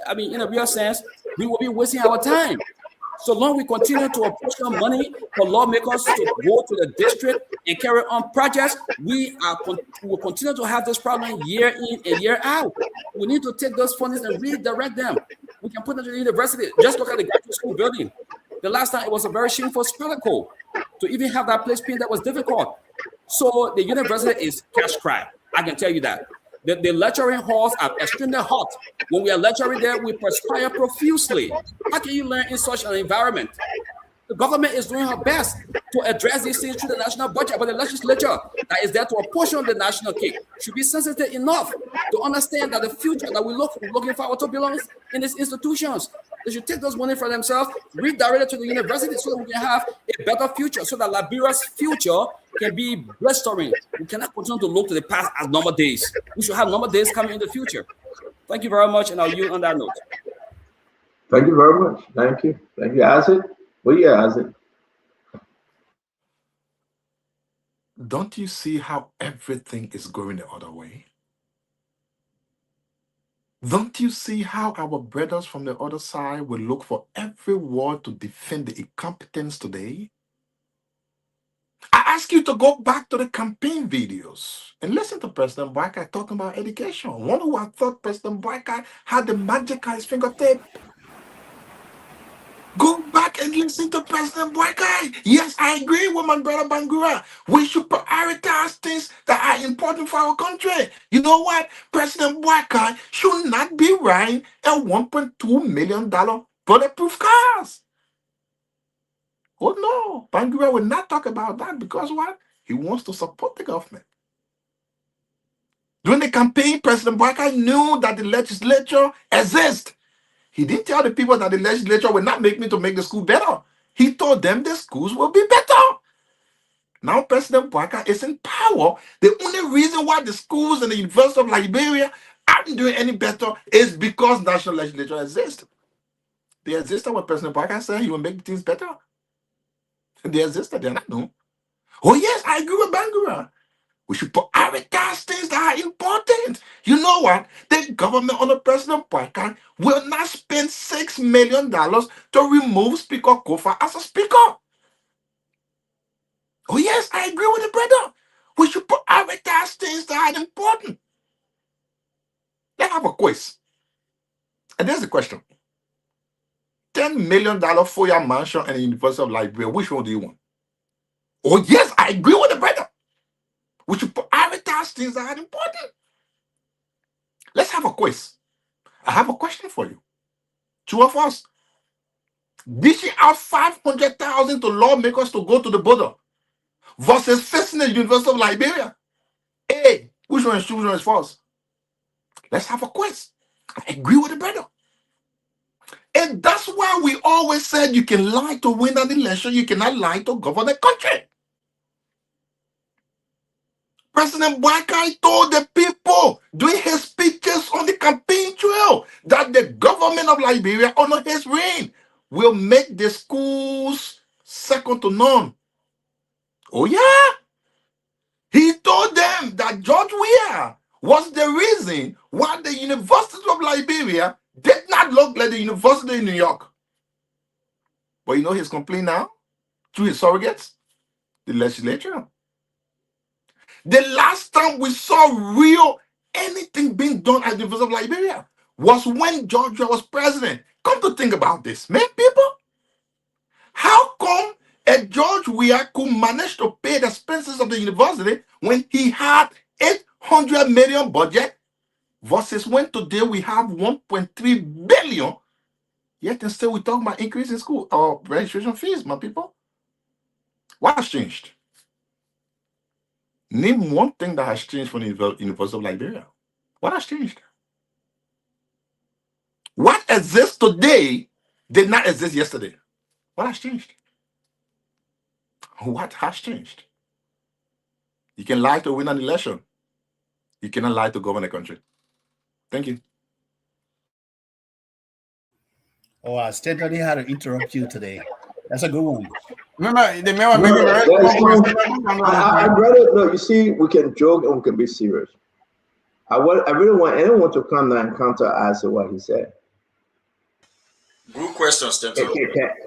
I mean, in a real sense, we will be wasting our time. So long we continue to apportion money for lawmakers to go to the district and carry on projects, we will continue to have this problem year in and year out. We need to take those funds and redirect them. We can put them to the university. Just look at the graduate school building. The last time it was a very shameful spectacle. To even have that place painted, that was difficult. So the university is cash grab. I can tell you that. The lecturing halls are extremely hot. When we are lecturing there, we perspire profusely. How can you learn in such an environment? The government is doing her best to address these things through the national budget, but the legislature that is there to apportion the national cake should be sensitive enough to understand that the future that we're looking forward to belongs in these institutions. They should take those money for themselves, redirect it to the university so that we can have a better future, so that Liberia's future can be blistering. We cannot continue to look to the past as normal days. We should have normal days coming in the future. Thank you very much, and I'll yield on that note. Thank you very much. Thank you. Thank you, Isaac. Well, yeah, Isaac. Don't you see how everything is going the other way? Don't you see how our brothers from the other side will look for every word to defend the incompetence today? I ask you to go back to the campaign videos and listen to President Boakai talking about education. One who I thought President Boakai had the magic at his fingertip. Go back and listen to President Boakai. Yes, I agree with my brother Bangura. We should prioritize things that are important for our country. You know what? President Boakai should not be riding a $1.2 million bulletproof cars. Oh no, Bangura will not talk about that because what? He wants to support the government. During the campaign, President Boakai knew that the legislature exists. He didn't tell the people that the legislature will not make me to make the school better. He told them the schools will be better. Now President Boakai is in power. The only reason why the schools and the University of Liberia aren't doing any better is because national legislature exists. They existed when President Boakai said he will make things better. They existed, they're not new. Oh yes, I agree with Bangura. We should prioritize things that are important. You know what? The government under President Boakai will not spend $6 million to remove Speaker Kofa as a speaker. Oh yes, I agree with the brother. We should prioritize things that are important. Let's have a quiz. And there's the question. $10 million for your mansion and the University of Liberia. Which one do you want? Oh yes, I agree with the brother. We should prioritize things that are important. Let's have a quiz. I have a question for you. Two of us. Dishing out $500,000 to lawmakers to go to the border versus facing the University of Liberia. Hey, which one is true, which one is false? Let's have a quiz. I agree with the brother. And that's why we always said you can lie to win an election, you cannot lie to govern a country. President Boakai told the people during his speeches on the campaign trail that the government of Liberia under his reign will make the schools second to none. Oh yeah? He told them that George Weah was the reason why the University of Liberia did not look like the University in New York. But you know his complaint now? Through his surrogates? The legislature. The last time we saw real anything being done at the University of Liberia was when George Weah was president. Come to think about this, man, people. How come a George Weah could manage to pay the expenses of the university when he had $800 million budget versus when today we have $1.3 billion, yet and still we talk about increasing school or registration fees, my people? What has changed? Name one thing that has changed for the University of Liberia. What has changed? What exists today did not exist yesterday. What has changed? What has changed? You can lie to win an election. You cannot lie to govern a country. Thank you. Oh, I still had to interrupt you today. That's a good one. Remember, the man I'd rather, no, you see, we can joke and we can be serious. I really want anyone to come down and counter answer what he said. Good question, Stanton.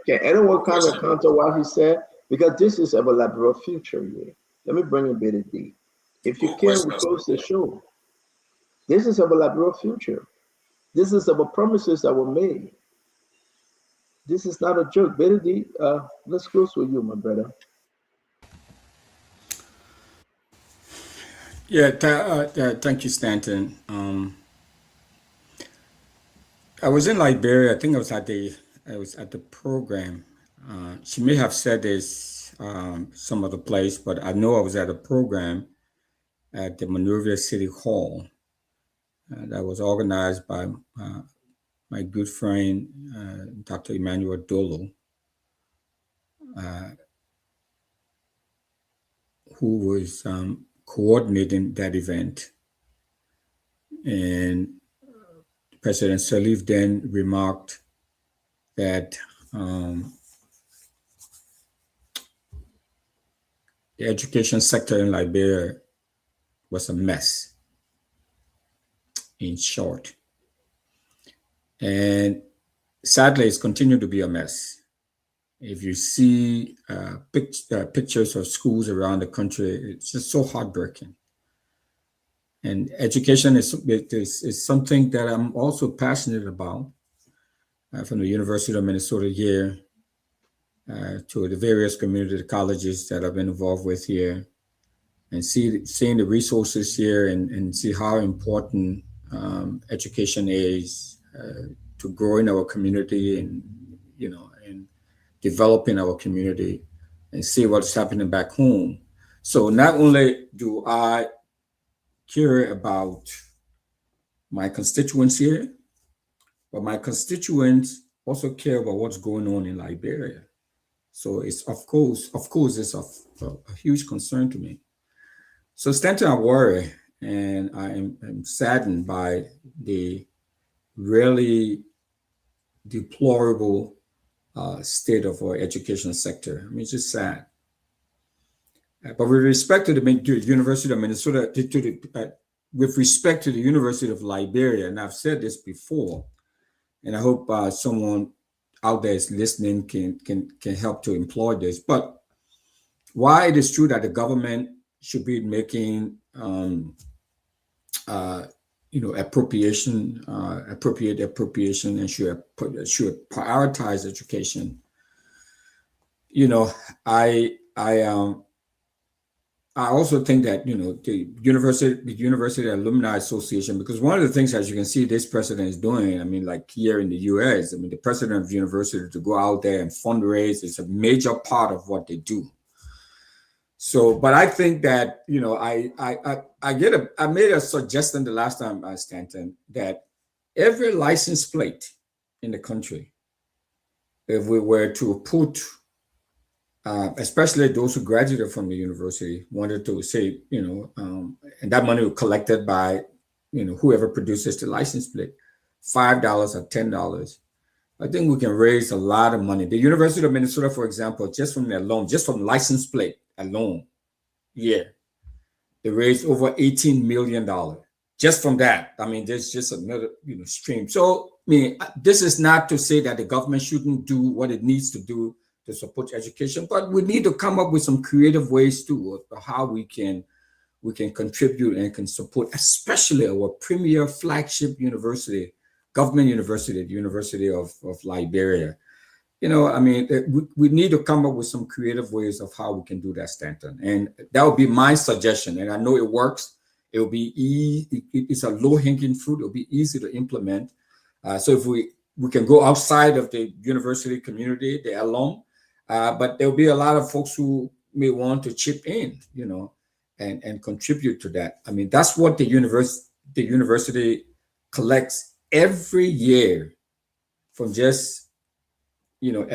Can anyone come and counter what he said? Because this is about Liberia future here. Let me bring a bit of deep. If you can, we close the show. This is about Liberia future. This is about promises that were made. This is not a joke. Benedict, let's close with you, my brother. Yeah, thank you, Stanton. I was in Liberia. I think I was at the program. She may have said this some other place, but I know I was at a program at the Monrovia City Hall that was organized by my good friend, Dr. Emmanuel Dolo, who was coordinating that event. And President Sirleaf then remarked that the education sector in Liberia was a mess, in short. And sadly, it's continued to be a mess. If you see pictures of schools around the country, it's just so heartbreaking. And education is something that I'm also passionate about. From the University of Minnesota here to the various community colleges that I've been involved with here, and seeing the resources here and see how important education is to growing our community and, you know, and developing our community, and see what's happening back home. So not only do I care about my constituents here, but my constituents also care about what's going on in Liberia. So it's of course it's of a huge concern to me. So Stanton, I worry, and I am saddened by the really deplorable state of our education sector. I mean, it's just sad. But with respect to the University of Minnesota, with respect to the University of Liberia, and I've said this before, and I hope someone out there is listening can help to employ this. But why it is true that the government should be making appropriation and should prioritize education. You know, I also think that, you know, the University Alumni Association, because one of the things, as you can see, this president is doing, I mean, like here in the US, I mean, the president of the university to go out there and fundraise is a major part of what they do. So, but I think that, you know, I made a suggestion the last time, Stanton, that every license plate in the country, if we were to put especially those who graduated from the university, wanted to say, you know, and that money was collected by, you know, whoever produces the license plate, $5 or $10. I think we can raise a lot of money. The University of Minnesota, for example, just from license plate alone, they raised over $18 million just from that. I mean, there's just another, you know, stream. So, I mean, this is not to say that the government shouldn't do what it needs to do to support education, but we need to come up with some creative ways too of how we can contribute and can support, especially our premier flagship university, government university, the University of Liberia. You know, I mean, we need to come up with some creative ways of how we can do that, Stanton. And that would be my suggestion. And I know it works. It will be easy. It's a low-hanging fruit. It'll be easy to implement. So if we can go outside of the university community, the alum, but there'll be a lot of folks who may want to chip in, you know, and contribute to that. I mean, that's what the university collects every year from just, you know,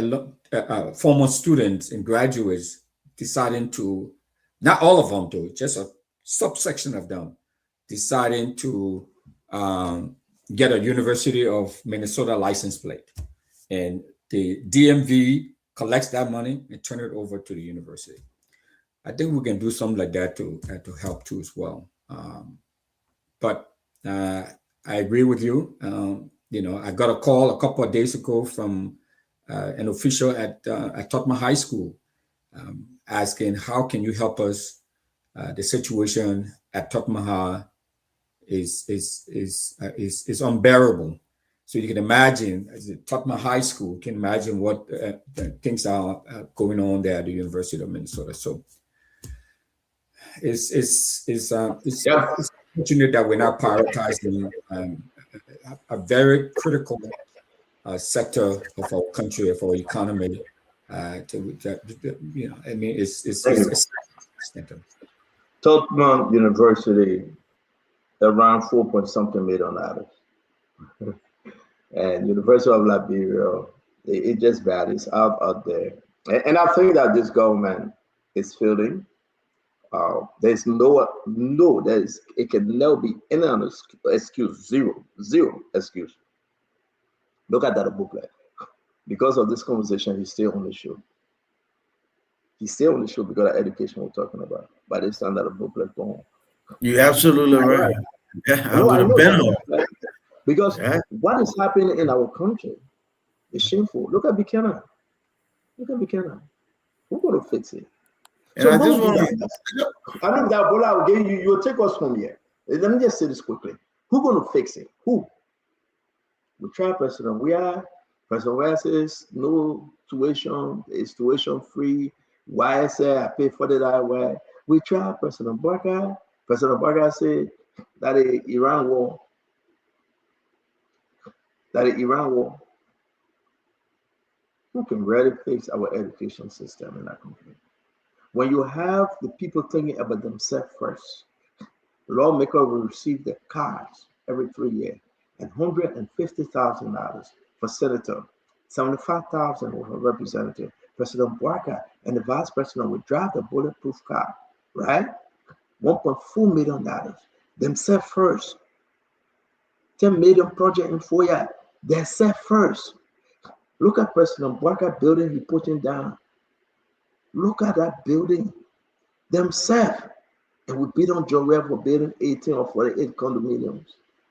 former students and graduates deciding to, not all of them do, just a subsection of them deciding to get a University of Minnesota license plate. And the DMV collects that money and turn it over to the university. I think we can do something like that to help too as well. But I agree with you. You know, I got a call a couple of days ago from an official at Totma High School asking, how can you help us? The situation at Totma is unbearable. So you can imagine, as a Totma High School, can imagine what things are going on there at the University of Minnesota. So it's fortunate that we're not prioritizing a very critical sector of our country, of our economy. You know, I mean, it's Totma University, around 4-point-something million dollars. And University of Liberia, it's just bad. It's out there. And I think that this government is failing. There's it can never be any other excuse, zero excuse. Look at that booklet. Because of this conversation, he's still on the show. He's still on the show because of education we're talking about. By this time, that booklet gone. You're absolutely right. Yeah, I would have been on. Because what is happening in our country is shameful. Look at Buchanan. Look at Buchanan. Who's going to fix it? And I just want I think that Bola will give you, you'll take us from here. Let me just say this quickly. Who's going to fix it? Who? We try President Weah. President Weah says no tuition, it's tuition free. Why I say I pay $40 way. We try President Barker. President Barker said that the Iran war. Who can really fix our education system in that country? When you have the people thinking about themselves first, lawmakers will receive their cars every 3 years and $150,000 for senator, $75,000 for representative. President Barker and the vice president will drive the bulletproof car, right? $1.4 million. Themselves first. 10 million project in 4 years. Themselves first. Look at President Barker building he putting down. Look at that building. Themselves. And we beat on Joel for building 18 or 48 condominiums.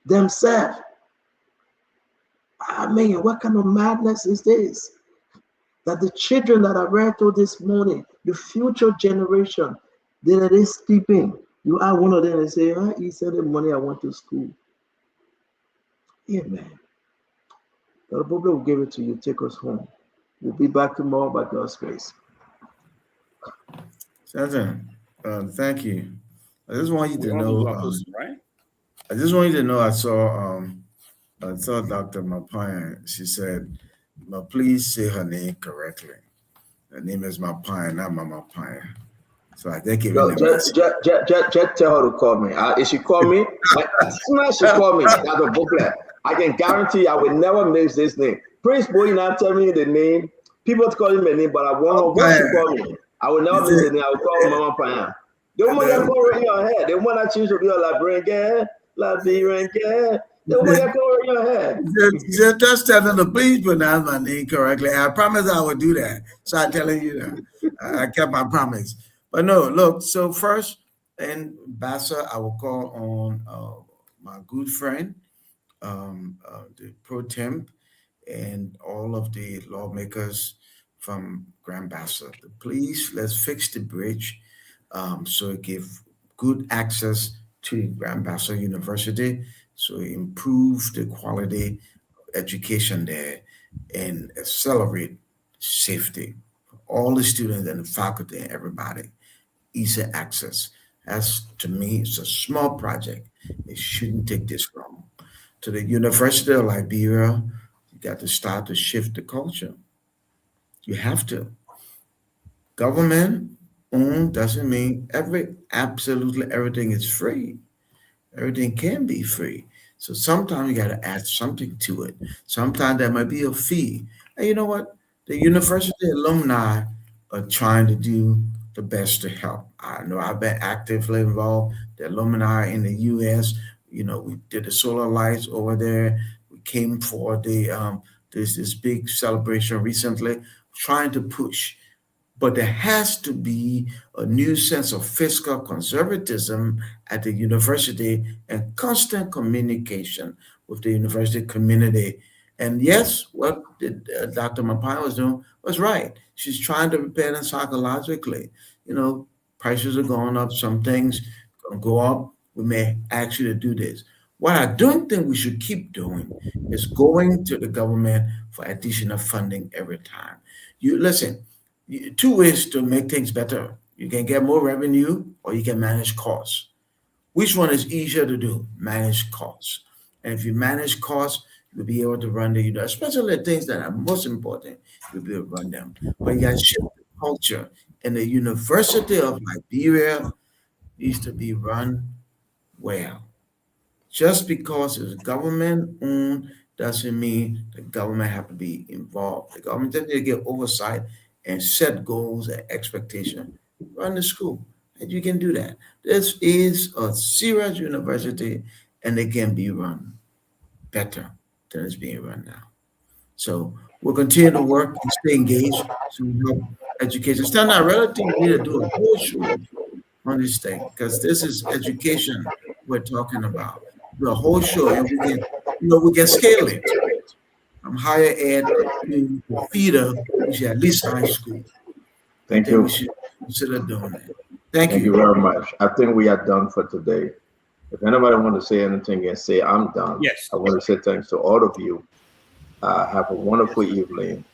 Themselves. I mean, what kind of madness is this? That the children that I read to this morning, the future generation, they're sleeping. You are one of them and say, he sent the money I went to school. Yeah, man. The Bible will give it to you. Take us home. We'll be back tomorrow by God's grace. Satan, thank you. I just want you to know. Right? I just want you to know. I saw Dr. Mapaya. She said, "Please say her name correctly. Her name is Mapaya, not Mama Paya." So I think it. Just tell her to call me. If she call me, as soon as she call me, that's a booklet. I can guarantee I will never miss this name. Prince Boy not tell me the name. People call him my name, but I won't. Once she call me, I will never miss the name. I will call Mama Paya. The one that call right in your head. The one that choose to be a Liberian girl. The one that call right in your head. Just tell them to please pronounce my name correctly. I promise I will do that. So I'm telling you that. I kept my promise. But no, look, so first, and Bassa, I will call on my good friend, the pro temp, and all of the lawmakers from Grand Bassa. Please, let's fix the bridge so it give good access to Grand Bassa University, so improve the quality of education there and accelerate safety for all the students and the faculty and everybody. Easy access. As to me, it's a small project. It shouldn't take this long. To the University of Liberia, you got to start to shift the culture. You have to. Government owned doesn't mean absolutely everything is free. Everything can be free. So sometimes you got to add something to it. Sometimes there might be a fee. And you know what? The university alumni are trying to do the best to help. I know I've been actively involved. The alumni in the U.S., we did the solar lights over there. We came for the there's this big celebration recently, trying to push. But there has to be a new sense of fiscal conservatism at the university and constant communication with the university community. And yes, what Dr. Mapaya was doing was right. She's trying to prepare them psychologically. Prices are going up. Some things going to go up. We may ask you to do this. What I don't think we should keep doing is going to the government for additional funding every time. You listen, two ways to make things better. You can get more revenue or you can manage costs. Which one is easier to do? Manage costs. And if you manage costs, you'll be able to run especially the things that are most important, you'll be able to run them. But you got to shift the culture. And the University of Liberia needs to be run well. Just because it's government-owned doesn't mean the government have to be involved. The government just need to get oversight and set goals and expectations. Run the school, and you can do that. This is a serious university, and it can be run better than it's being run now. So we'll continue to work and stay engaged to help education. Stand out relatively need to do a whole show on this thing because this is education we're talking about. The whole show, and we can we can scale it from higher ed to the feeder, which is at least high school. Thank I think you. we should consider doing that. Thank Thank you. you very much. I think we are done for today. If anybody want to say anything and say I'm done, Yes. I want to say thanks to all of you. Have a wonderful evening.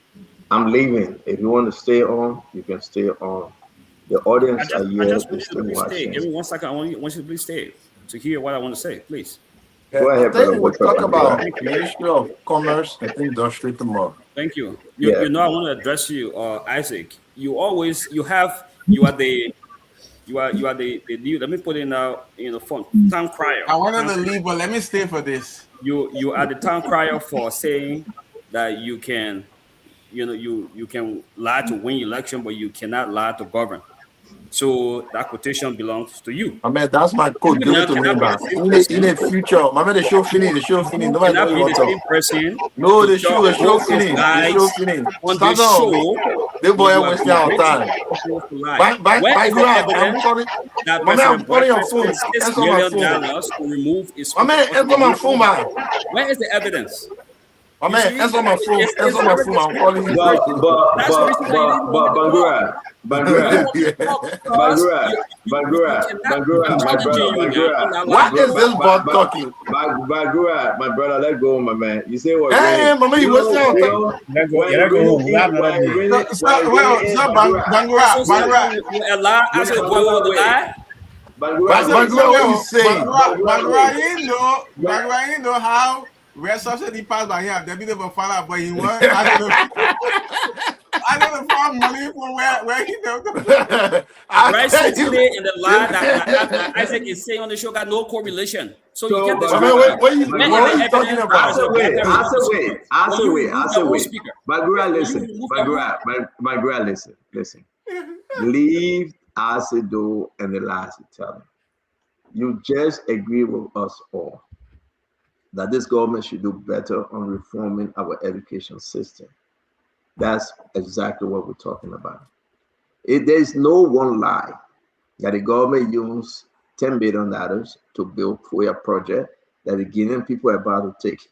I'm leaving. If you want to stay on, you can stay on. The audience are I here. just They're want you to still please stay. watching. Give me 1 second. I want you to please stay to hear what I want to say, please. Go ahead, I think brother. we'll talk about Thank you. Ministry of Commerce and Industry tomorrow. Thank you. Yeah. You know, I want to address you, Isaac. You are the let me put it now in the phone, town crier. I wanted to leave, but let me stay for this. You are the town crier for saying that you can lie to win election, but you cannot lie to govern. So that quotation belongs to you. I mean, that's my code. You Give it to me, cannot man. be the same In person. the future, my man, the show finish. The show finish. Nobody Cannot know be what the to same person. No, to the show talk finish. The show finish. on Stand the up. show. They boy you are are wasting our convincing time. people to lie. Back Where is the ground. I'm evidence calling. that My man, I'm President calling your Buhari phone. spent $6 Answer my million phone. to remove his My man, answer my phone, man. Where is the evidence? My You man, see, answer my phone. it's Answer my phone. I'm calling you. That's the reason why you didn't want to talk. Bangura, my brother, What is this bot talking? Bangura, my brother, let go, my man. You say what? Hey, mama, you wasting our time. Let go. We have another day. Bangura. You allow us to go on the lie. Bangura, what you saying? Bangura, you know how where subsidy passed by him. They be able to find out, but he won. I don't find money for where he don't go. Right today in the lie that Isaac is saying on the show got no correlation. So you can't describe what are you talking about? Bangura, listen. Leave Asido and the last Italian. You just agree with us all that this government should do better on reforming our education system. That's exactly what we're talking about. There's no one lie that the government used $10 billion to build for a project that the Guinean people are about to take.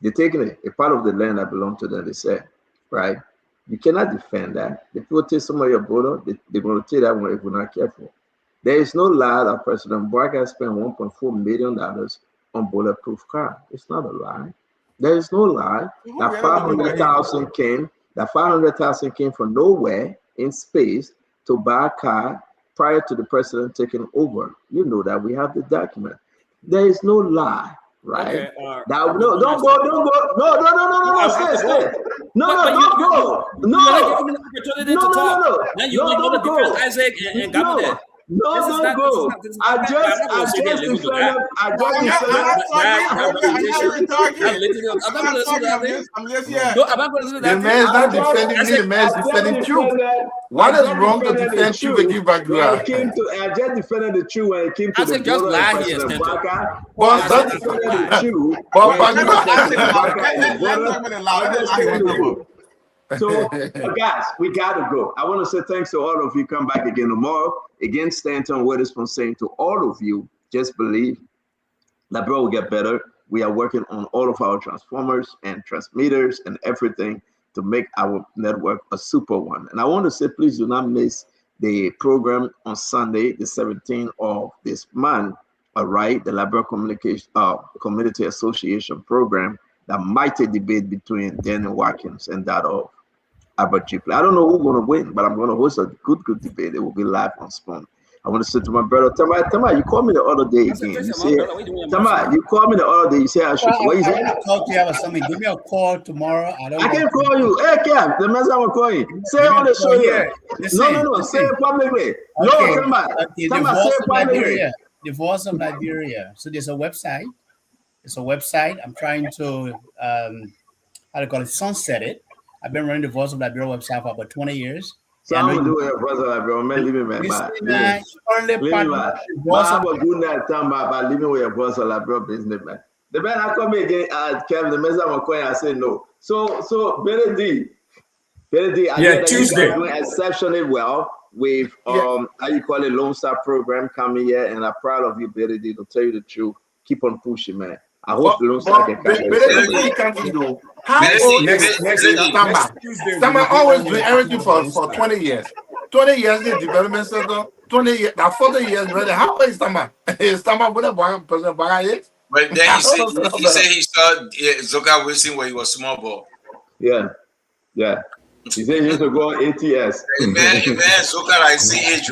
They're taking it, a part of the land that belongs to them, they said, right? You cannot defend that. If people take some of your border, they're going to take that one if we're not careful. There is no lie that President Buhari spent $1.4 million on bulletproof car. It's not a lie. There is no lie that 500,000 came. That 500,000 came from nowhere in space to buy a car prior to the president taking over. You know that we have the document. There is no lie, right? Okay, don't go. No, stay. Don't go. Now you ignore the difference, Isaac and Gabriel. Don't go. I just defended. The man is not defending me. The man is defending truth. What is wrong to defend truth and give back ground? I just defended the truth when it came to the border of President Baka. So, guys, we gotta go. I want to say thanks to all of you. Come back again tomorrow. Again, Stanton Witherspoon saying to all of you, just believe that bro will get better. We are working on all of our transformers and transmitters and everything to make our network a super one. And I want to say, please do not miss the program on Sunday, the 17th of this month. All right, the Liberal Community Association program, that mighty debate between Daniel Watkins and that of Albert Chipley. I don't know who's going to win, but I'm going to host a good debate. It will be live on Spoon. I want to say to my brother, Tama, you called me the other day again. You say, Tama, you called me the other day. You say I should. What is it? I talk to you about something. Give me a call tomorrow. I can call you. Hey, Cam, the message I'm calling. Say on the show here. No. Say it publicly. No, Tama. Tama, say it publicly. The Voice of Liberia. So there's a website. It's a website. I'm trying to sunset it. I've been running the Voice of Liberia website for about 20 years. So I'm gonna do it, Voice of Liberia. Man, leave me, man. Have a good night, time by living with your Voice of Liberia business, man. The man I come again, Kevin, the message I'm calling, I say no. So Benedict, I Tuesday. You are doing exceptionally well with how you call it, Lone Star program coming here, and I'm proud of you, Benedict. To tell you the truth, keep on pushing, man. I hope Lone Star can come. How old is Stamba always doing everything for 20 years. 20 years in development center, 20 years, now 40 years ready. How old is Stamba? Is Stamba with a President Baga? But then he said he saw Zoka Wilson when he was small ball. Yeah. He said he used to go on ATS. The man Zoka like CH.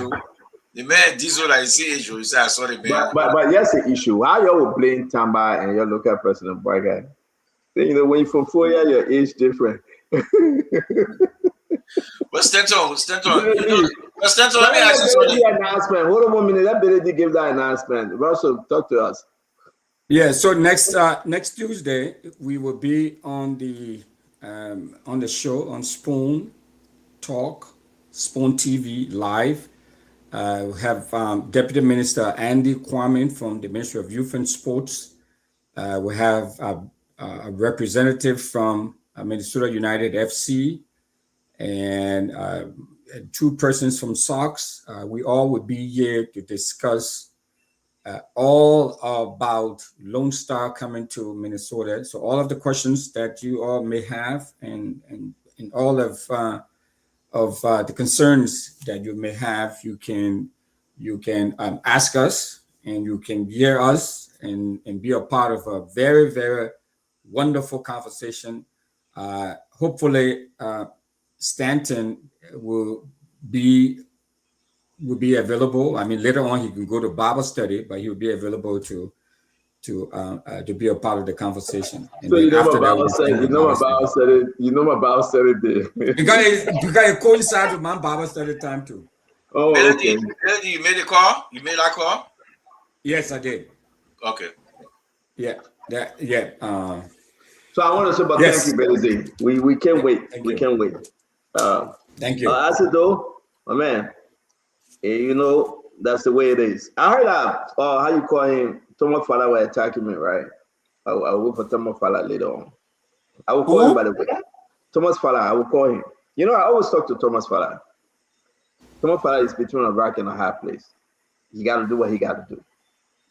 The man Diesel like CH. He said I saw the man. But here's the issue. How y'all were playing Tamba and your local President Baga? You know, when you're from 4 years, your age different. But Stanton, let me ask you something. Announcement. Hold on 1 minute. Let Billy give that announcement. Russell, talk to us. Yeah. So next Tuesday we will be on the show on Spoon Talk, Spoon TV Live. We have Deputy Minister Andy Kwame from the Ministry of Youth and Sports. We have a representative from Minnesota United FC and 2 persons from Sox. We all would be here to discuss all about Lone Star coming to Minnesota. So all of the questions that you all may have and all of the concerns that you may have, you can ask us, and you can hear us and be a part of a very, very wonderful conversation. Hopefully, Stanton will be available. I mean, later on he can go to Bible study, but he'll be available to be a part of the conversation. And so you know about study. You know about Bible study day. You got to coincide with my Bible study time too. Oh, okay. Melody, you made a call? You made that call? Yes, I did. Okay. Yeah. So I want to say about thank you, Benedict. We can't wait. We can't wait. Thank you. I said though, my man, you know, that's the way it is. I heard that, how you call him, Thomas Fala were attacking me, right? I will wait for Thomas Fala later on. I will call him, by the way. Thomas Fala, I will call him. You know, I always talk to Thomas Fala. Thomas Fala is between a rock and a hard place. He got to do what he got to do.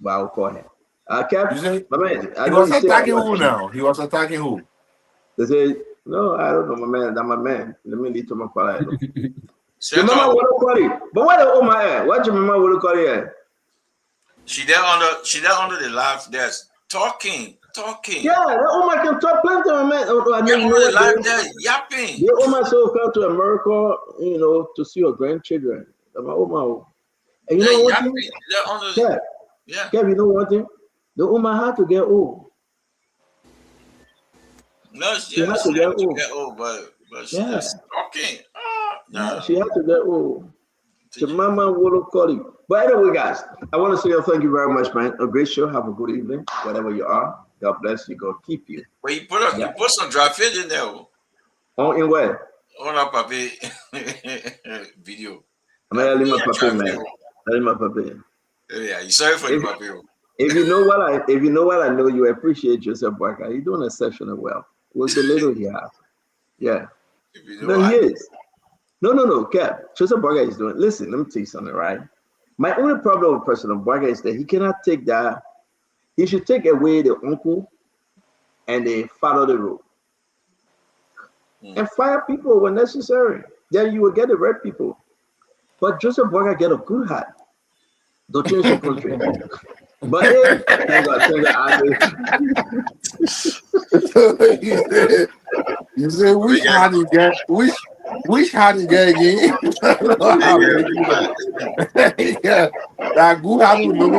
But I will call him. Kev, my man. He was attacking who now? He was attacking who? They say, no, I don't know, my man. That's my man. Let me leave Thomas Fala alone. Remember what I but what the my air? What you remember what I here? She there under the live desk talking. Yeah, the Oma can talk plenty of man. The live there yapping. The Oma so come to America, you know, to see her grandchildren. And you know what? Yeah, you know what? The Oma had to get old. No, she had to get old, but she's just talking. No, she had to get old. To Mama Wolokoli. But anyway, guys, I want to say thank you very much, man. A great show. Have a good evening, wherever you are. God bless you. God keep you. Well, you put some dry fish in there. Oh, in where? On our papi video. I'm gonna leave my papi, man. Leave my papi. Yeah, you sorry for the papi. If you know what I know, you appreciate Joseph Barker. You're doing exceptionally well with the little he has. Yeah. No, he is. No, Cap. Joseph Barker is doing. Listen, let me tell you something, right? My only problem with President Barker is that he cannot take that. He should take away the uncle and the father of the road and fire people when necessary. Then you will get the right people. But Joseph Barker get a good heart. Don't change the country. But you say which hand you get? Which hand you get again? Yeah, that good hand will no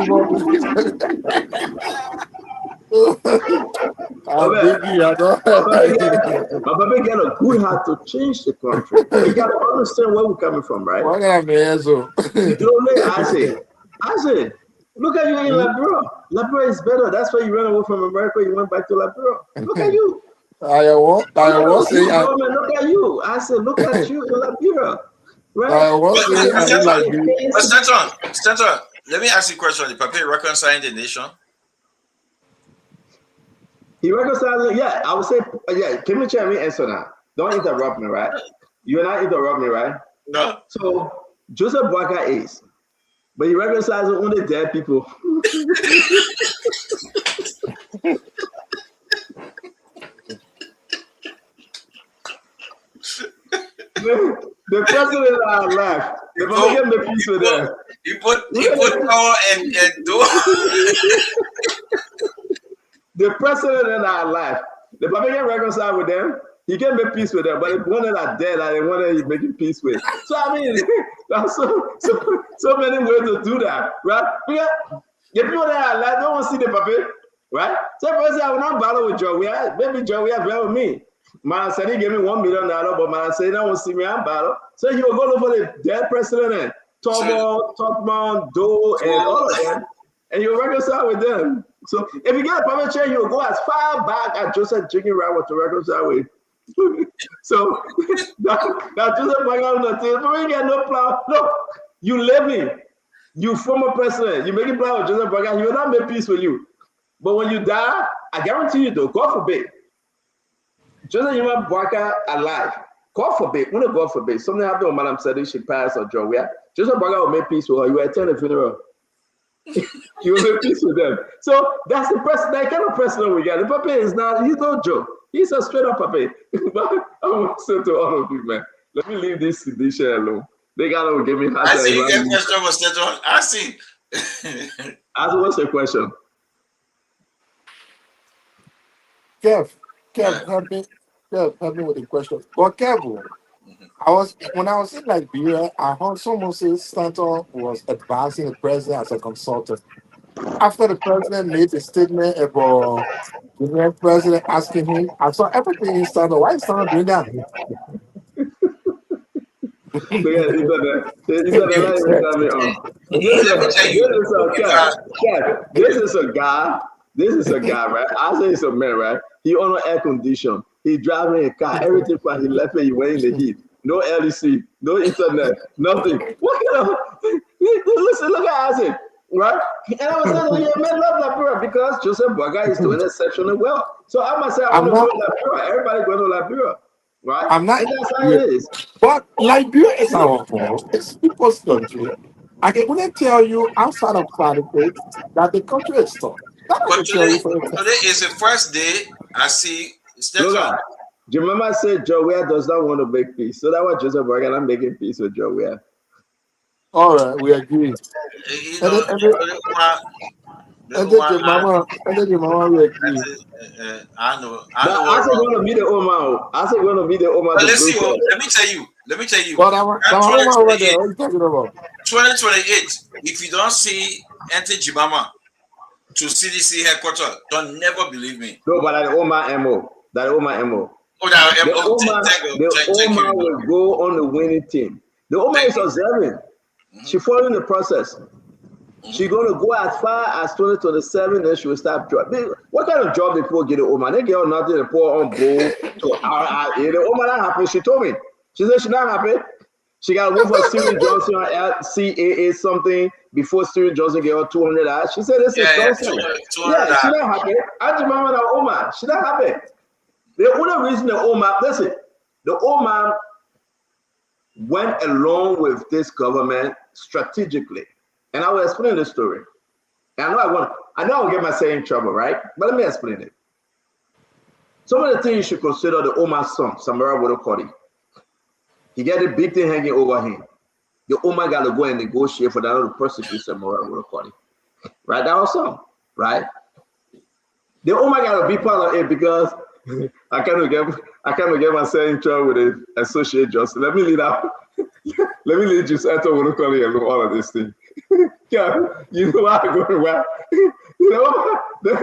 My baby get a good heart to change the country. You gotta understand where we're coming from, right? I said, look at you in Liberia. Liberia is better. That's why you ran away from America. You went back to Liberia. Look at you. Look at you. I said, look at you in Liberia. Right? Stanton, let me ask you a question. The Papi reconciling the nation? He reconciled it. Yeah, I would say, yeah. Can you tell me answer now? Don't interrupt me, right? You and I interrupt me, right? No. So Joseph Barker is. But he reconciles only dead people. The president and I left. The Papa can make peace with them. You put power and do. The president and I left. The Papa can reconcile with them. He can make peace with them, but if one that are dead, I want to he's making peace with. So I mean, there's so many ways to do that, right? The people that are alive don't want to see the Papa, right? So first I will not battle with Joe. Maybe Joe, we have with me. Man said he gave me $1 million, but man said he don't want to see me in battle. So he will go look for the dead president and Topman, Doe, and all of them, and you'll reconcile with them. So if you get a Papa chair, you'll go as far back as Joseph Drinking Rabbit to reconcile with. So that Joseph Baga on the table, we get no plan. Look, you living, you former president, you making plan with Joseph Baga, he will not make peace with you. But when you die, I guarantee you though, God forbid, Joseph Yuma Baga alive, God forbid, when God forbid, something happened with Madam Sadi, she passed or Joe, Joseph Baga will make peace with her, you will attend the funeral. You will make peace with them. So that's the president, that kind of president we got. The Papa is not, he's no joke. He's a straight up Papa. But I want to say to all of you, man, let me leave this share alone. They gotta give me hard time. I see you get question was set on. I see. What's the question? Kev, help me with the question. But Kev, when I was in Liberia, I heard someone say Stanton was advising the president as a consultant. After the president made a statement about the next president asking him, I saw everything in Stanton. Why is Stanton doing that? This is a guy, right? I say it's a man, right? He on air condition. He driving a car. Everything fine. He left it. He went in the heat. No LEC, no internet, nothing. What kind of? Listen, look at Isaac, right? And I was saying, yeah, man, love Liberia because Joseph Baga is doing exceptionally well. So I must say, I want to go to Liberia. Everybody going to Liberia, right? I'm not. And that's how it is. But Liberia is our home. It's people's country. I can only tell you outside of politics that the country is tough. But today is the first day I see Stanton. Do you remember I said Joe Weah does not want to make peace? So that was Joseph Baga not making peace with Joe Weah. All right, we agree. You know, I know. I said going to meet the Omar. But let me tell you. But over there, what are you talking about? 2028, if you don't see Ente Jibama to CDC headquarters, don't never believe me. No, but that Omar MO. Oh, the Omar will go on the winning team. The Omar is observing. She following the process. She's going to go as far as 2027, then she will start dropping. What kind of job they people get the Omar? They get nothing to pour on bowl. The Omar not happy. She told me. She said she's not happy. She got to wait for Steven Johnson on LCAA something before Steven Johnson get her 200 hours. She said this is Johnson. Yeah, she's not happy. I remember the Omar. She's not happy. The only reason the Omar went along with this government strategically. And I will explain the story. And I know I'll get myself in trouble, right? But let me explain it. Some of the things you should consider the Omar's son, Samara Wodokodi. He got a big thing hanging over him. The Omar got to go and negotiate for that to prosecute Samara Wodokodi. Right? That was some, right? The Omar got to be part of it because I cannot get myself in trouble with the associate justice. Let me lead Giuseppe Wodokodi and all of this thing. Yeah, you know what I'm going well. You know, let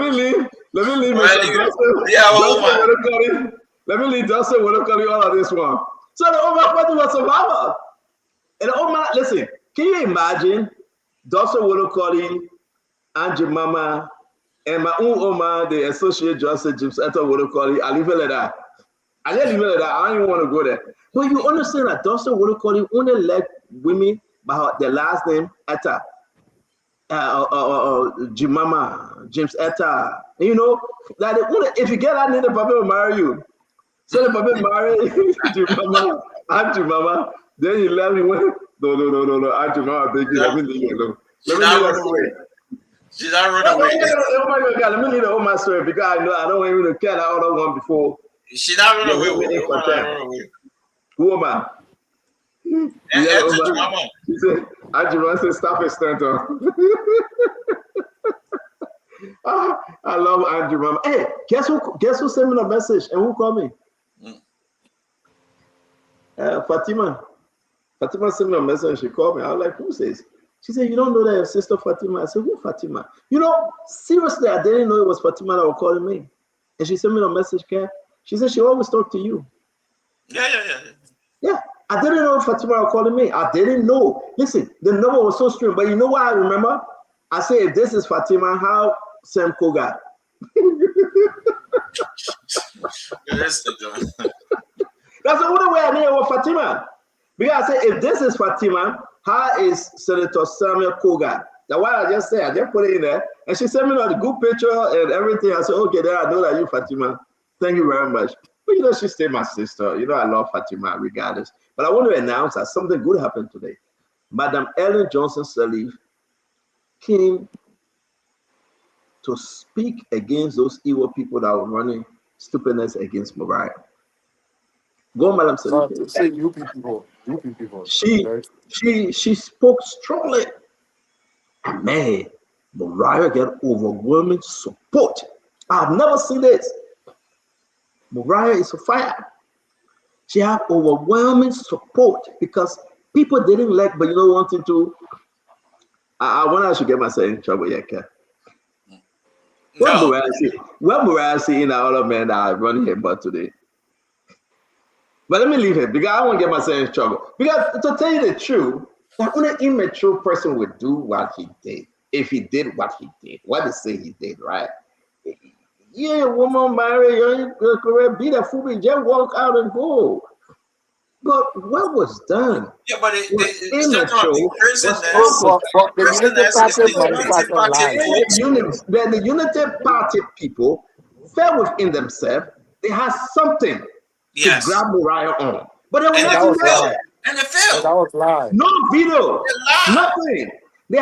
me leave Mr. Dustin. Let me leave Dustin Wodokodi all of this one. So the Omar party was survivor. And the Omar, listen, can you imagine Dustin Wodokodi, Angie Mama, and my own Omar, the associate justice, Giuseppe Wodokodi? I leave it like that. I don't even want to go there. But you understand that Dustin Wodokodi only let women by their last name, Etta, Jimama, James Etta. You know, that if you get that name, the Papa will marry you. So the Papa marry Jimama, and Jimama. Then you let me win. No, and Jimama, thank you. Let me leave it alone. She not run away. Oh my God, let me leave the whole story because I know I don't even care that other one before. She not run away. Who am I? Mama. She said, Ajima said, stop it, Stanton. I love Andrew Mama. Hey, guess who sent me a message and who called me? Fatima. Fatima sent me a message and she called me. I was like, who says? She said, you don't know that your sister Fatima? I said, who Fatima? You know, seriously, I didn't know it was Fatima that was calling me. And she sent me a message, Kat. She said she always talked to you. Yeah, I didn't know Fatima was calling me. I didn't know. Listen, the number was so strange. But you know what I remember? I said, if this is Fatima, how Sam Koga? That's the only way I knew it was Fatima. Because I said, if this is Fatima, how is Senator Samuel Koga? That's why I just said, I just put it in there. And she sent me the good picture and everything. I said, okay, then I know that you, Fatima. Thank you very much. But you know, she's still my sister. You know, I love Fatima regardless. But I want to announce that something good happened today. Madam Ellen Johnson Sirleaf came to speak against those evil people that were running stupidness against Mariah. Go, Madam Sirleaf. Say UP people. UP people. She spoke strongly. And man, Mariah got overwhelming support. I've never seen this. Mariah is a fire. She had overwhelming support because people didn't like, but you know, wanting to. I wonder I should get myself in trouble, yeah, Kat. What Mariah see in all of men that are running her butt today? But let me leave him because I won't get myself in trouble. Because to tell you the truth, the only immature person would do what he did. If he did what he did, what they say he did, right? Yeah, woman marry, you be the fool, just walk out and go. But what was done? Yeah, but the Unity Party people fell within themselves. They had something to grab Mariah on. But they were not there. And they failed. That was live. No video. Nothing. They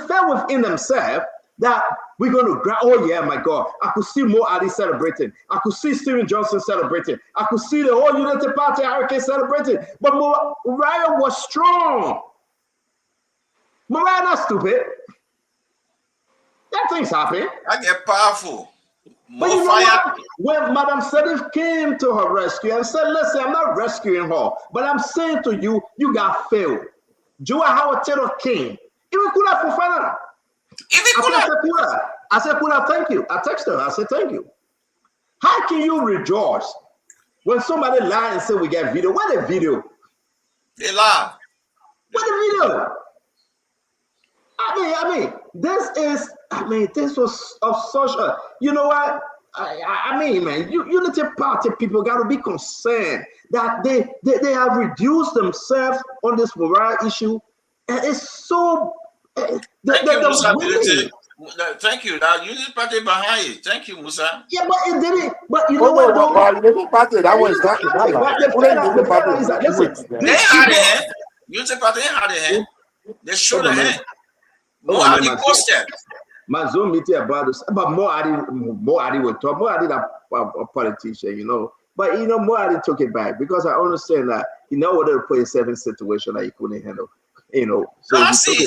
fell within themselves that we're going to grab. Oh, yeah, my God. I could see Mo Ali celebrating. I could see Stephen Johnson celebrating. I could see the whole Unity Party hurricane celebrating. But Mariah was strong. Mariah not stupid. That thing's happen. I get powerful. But you know what? When Madam Sirleaf came to her rescue and said, listen, I'm not rescuing her, but I'm saying to you, you got failed. Joa Howard Taylor came. Even Kula Fofana. I said, Kula, thank you. I texted her. I said, thank you. How can you rejoice when somebody lied and said we get video? What a video? They lied. What a video? This was of such a, you know what? Man, Unity Party people got to be concerned that they have reduced themselves on this Mariah issue. And it's so... Thank you. Now, Unity Party behind you. Thank you, Musa. Yeah, but it didn't. But you know what, though? Unity Party, that was not. They had a hand. Unity Party had a hand. They showed a hand. More Ali posted. My Zoom meeting about this, but Mo Ali would talk. Mo Ali a politician, you know. But you know, Mo Ali took it back because I understand that he know what to put himself in a situation that he couldn't handle. You know. So I see he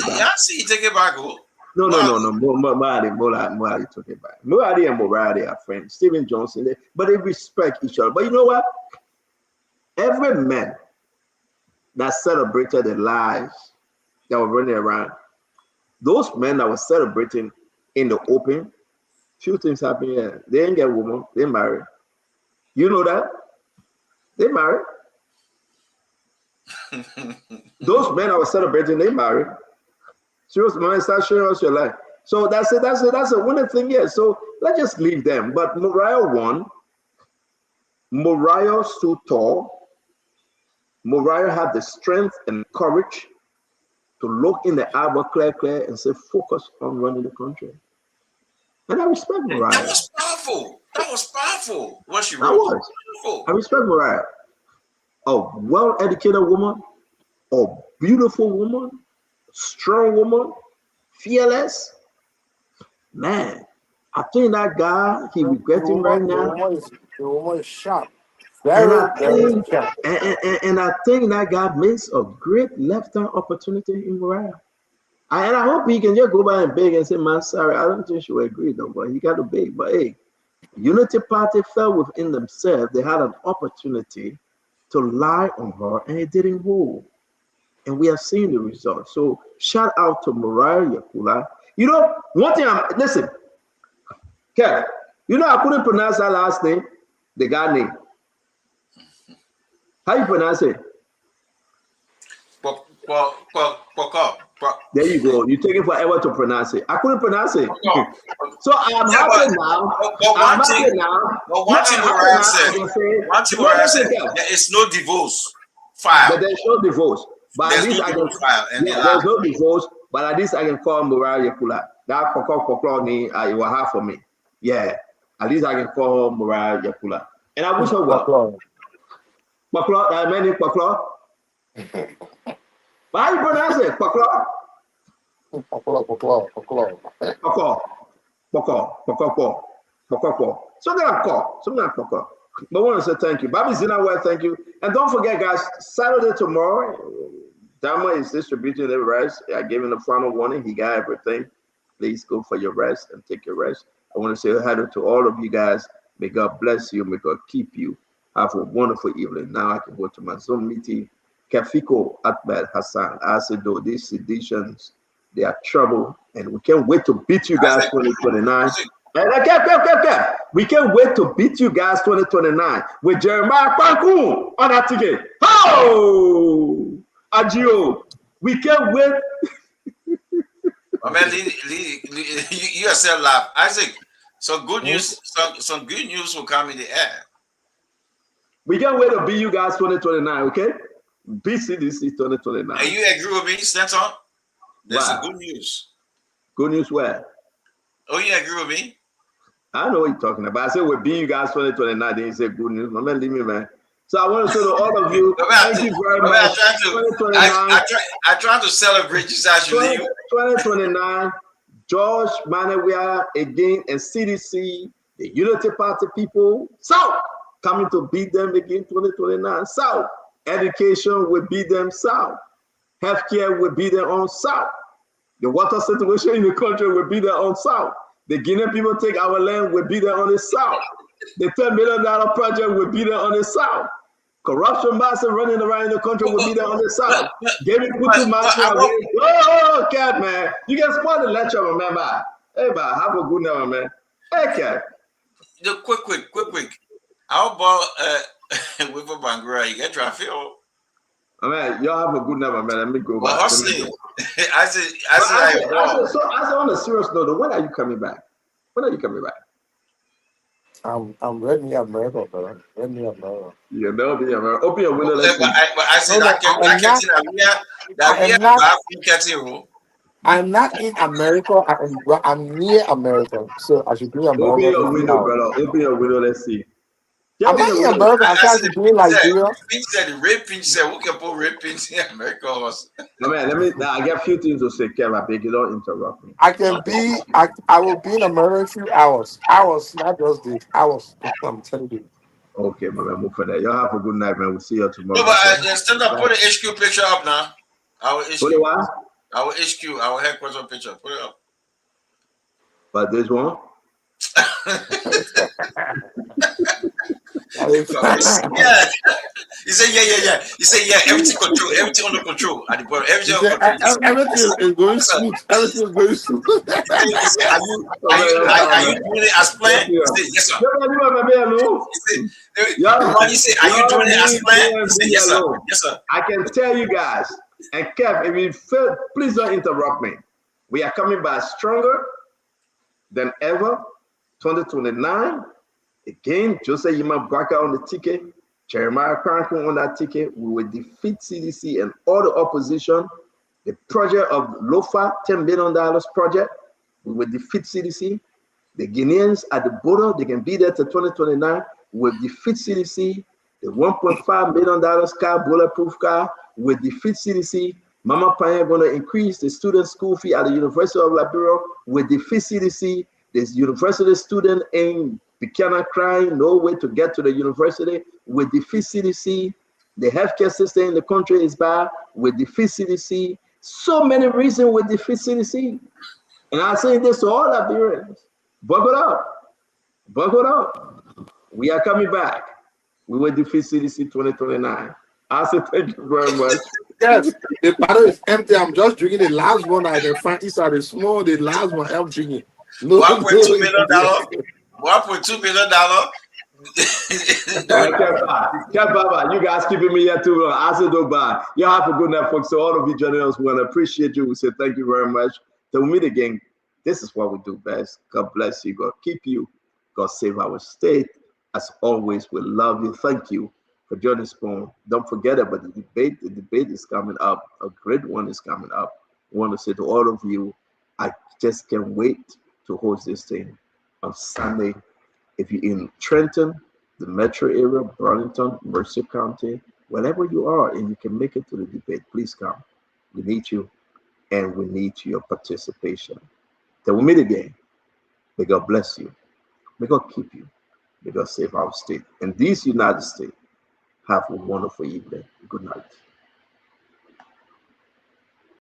take it back. No. Mo Ali took it back. Mo Ali and Mariah are friends. Stephen Johnson, but they respect each other. But you know what? Every man that celebrated the lives that were running around, those men that were celebrating in the open, few things happen here. They ain't get a woman, they married. You know that? They married. Those men that were celebrating, they married. Serious man, start showing us your life. So that's it. That's a winning thing, yeah. So let's just leave them. But Mariah won. Mariah stood tall. Mariah had the strength and courage to look in the eye of Claire and say, focus on running the country. And I respect Mariah. That was powerful. What she wrote. I respect Mariah. A well-educated woman, a beautiful woman, strong woman, fearless. Man, I think that guy, he regretting right now. The woman is sharp. And I think that God missed a great left-hand opportunity in Moriah. And I hope he can just go by and beg and say, man, sorry, I don't think she will agree, though, but he got to beg. But hey, Unity Party fell within themselves. They had an opportunity to lie on her, and it didn't hold. And we have seen the result. So shout out to Moriah Yakula. You know, one thing, listen, Kev, you know I couldn't pronounce that last name, the guy name. How you pronounce it? There you go. You take it forever to pronounce it. I couldn't pronounce it. So I'm happy now. One thing Moriah said, there is no divorce file. But there's no divorce. But at least I can file. There's no divorce. But at least I can call Moriah Yakula. That Pokor name it will have for me. Yeah. At least I can call Moriah Yakula. And I wish her well. Pokor, I mean Pokor. But how you pronounce it? Pokor? Pokor. So they're call. So they're Pokor. But I want to say thank you. Bobby Zina, well, thank you. And don't forget, guys, Saturday tomorrow, Dama is distributing the rest. I gave him the final warning. He got everything. Please go for your rest and take your rest. I want to say hello to all of you guys. May God bless you. May God keep you. Have a wonderful evening. Now I can go to my Zoom meeting. Kafiko Ahmed Hassan. I said, though, these seditions, they are trouble. And we can't wait to beat you guys 2029. We can't wait to beat you guys 2029 with Jeremiah Kwanku on that ticket. Oh, Agio, we can't wait. I mean, you yourself laugh. Isaac, some good news, some good news will come in the air. We can't wait to beat you guys 2029, okay? BCDC 2029. And you agree with me, Stanton? There's some good news. Good news where? Oh, you agree with me? I know what you're talking about. I said we'll be you guys 2029. Then you say good news. My man, leave me, man. So I want to say to all of you, thank you very much. I try to celebrate you as you leave. 2029, George Manawia again and CDC, the Unity Party people, South, coming to beat them again 2029. South, education will beat them South. Healthcare will be their own South. The water situation in the country will be their own South. The Guinean people take our land will be there on the South. The $10 million project will be there on the South. Corruption massive running around in the country will be there on the South. Gary Kutu oh, Cat, man. You can spoil the lecture, remember. Hey, man, have a good night, man. Hey, Cat. Quick. How about with a Bangura? You get traffic? I mean, y'all have a good night, man. Let me go back. Hustling. I said, on a serious note, when are you coming back? When are you coming back? I'm ready to America, bro. Ready to America. Yeah, that'll be America. Open your window. I'm not in America. I'm near America, so I should be in America. Open your window, brother. Open your window. Let's see. I'm not in America. I'm trying to be like Nigeria. He said the red pinch said we can put red pinch in America. No, man, I got a few things to say, Kevin. I beg you, don't interrupt me. I will be in America in a few hours. Hours, not just days. Hours. I'm telling you. Okay, my man, move for that. Y'all have a good night, man. We'll see you tomorrow. No, but stand up, put the HQ picture up now. Our HQ. Put it what? Our HQ, our headquarters picture. Put it up. But this one? Yeah. He said, yeah. He said, yeah, everything control, everything under control. At the point, everything under control. Everything is going smooth. Everything is going smooth. He said, are you doing it as planned? He said, yes, sir. He said, are you doing it as planned? He said, yes, sir. Yes, sir. I can tell you guys, and Kev, if you feel, please don't interrupt me. We are coming back stronger than ever. 2029. Again, Jose Yima Braka on the ticket, Jeremiah Kwanku on that ticket. We will defeat CDC and all the opposition. The project of LOFA, $10 billion project, we will defeat CDC. The Guineans at the border, they can be there till 2029. We will defeat CDC. The $1.5 million car, bulletproof car, will defeat CDC. Mama Panya going to increase the student school fee at the University of Liberia. Will defeat CDC. This university student in you cannot cry, no way to get to the university. We defeat CDC. The healthcare system in the country is bad. We defeat CDC. So many reasons we defeat CDC. And I'm saying this to all Liberians. Buckle up. Buckle up. We are coming back. We will defeat CDC 2029. I say thank you very much. Yes, the bottle is empty. I'm just drinking the last one. I can find inside the small. The last one I'm drinking. No, $1.2 million. $1.2 million. Baba, you guys keeping me here too long. I said no bye. You have a good night, folks. So all of you joining us, we want to appreciate you. We say thank you very much. Till we meet again. This is what we do best. God bless you. God keep you. God save our state. As always, we love you. Thank you for joining us. Don't forget about the debate. The debate is coming up. A great one is coming up. I want to say to all of you, I just can't wait to host this thing on Sunday. If you're in Trenton, the metro area, Burlington, Mercer County, wherever you are, and you can make it to the debate, please come. We need you, and we need your participation. Till we meet again, may God bless you. May God keep you. May God save our state. And this United States, have a wonderful evening. Good night.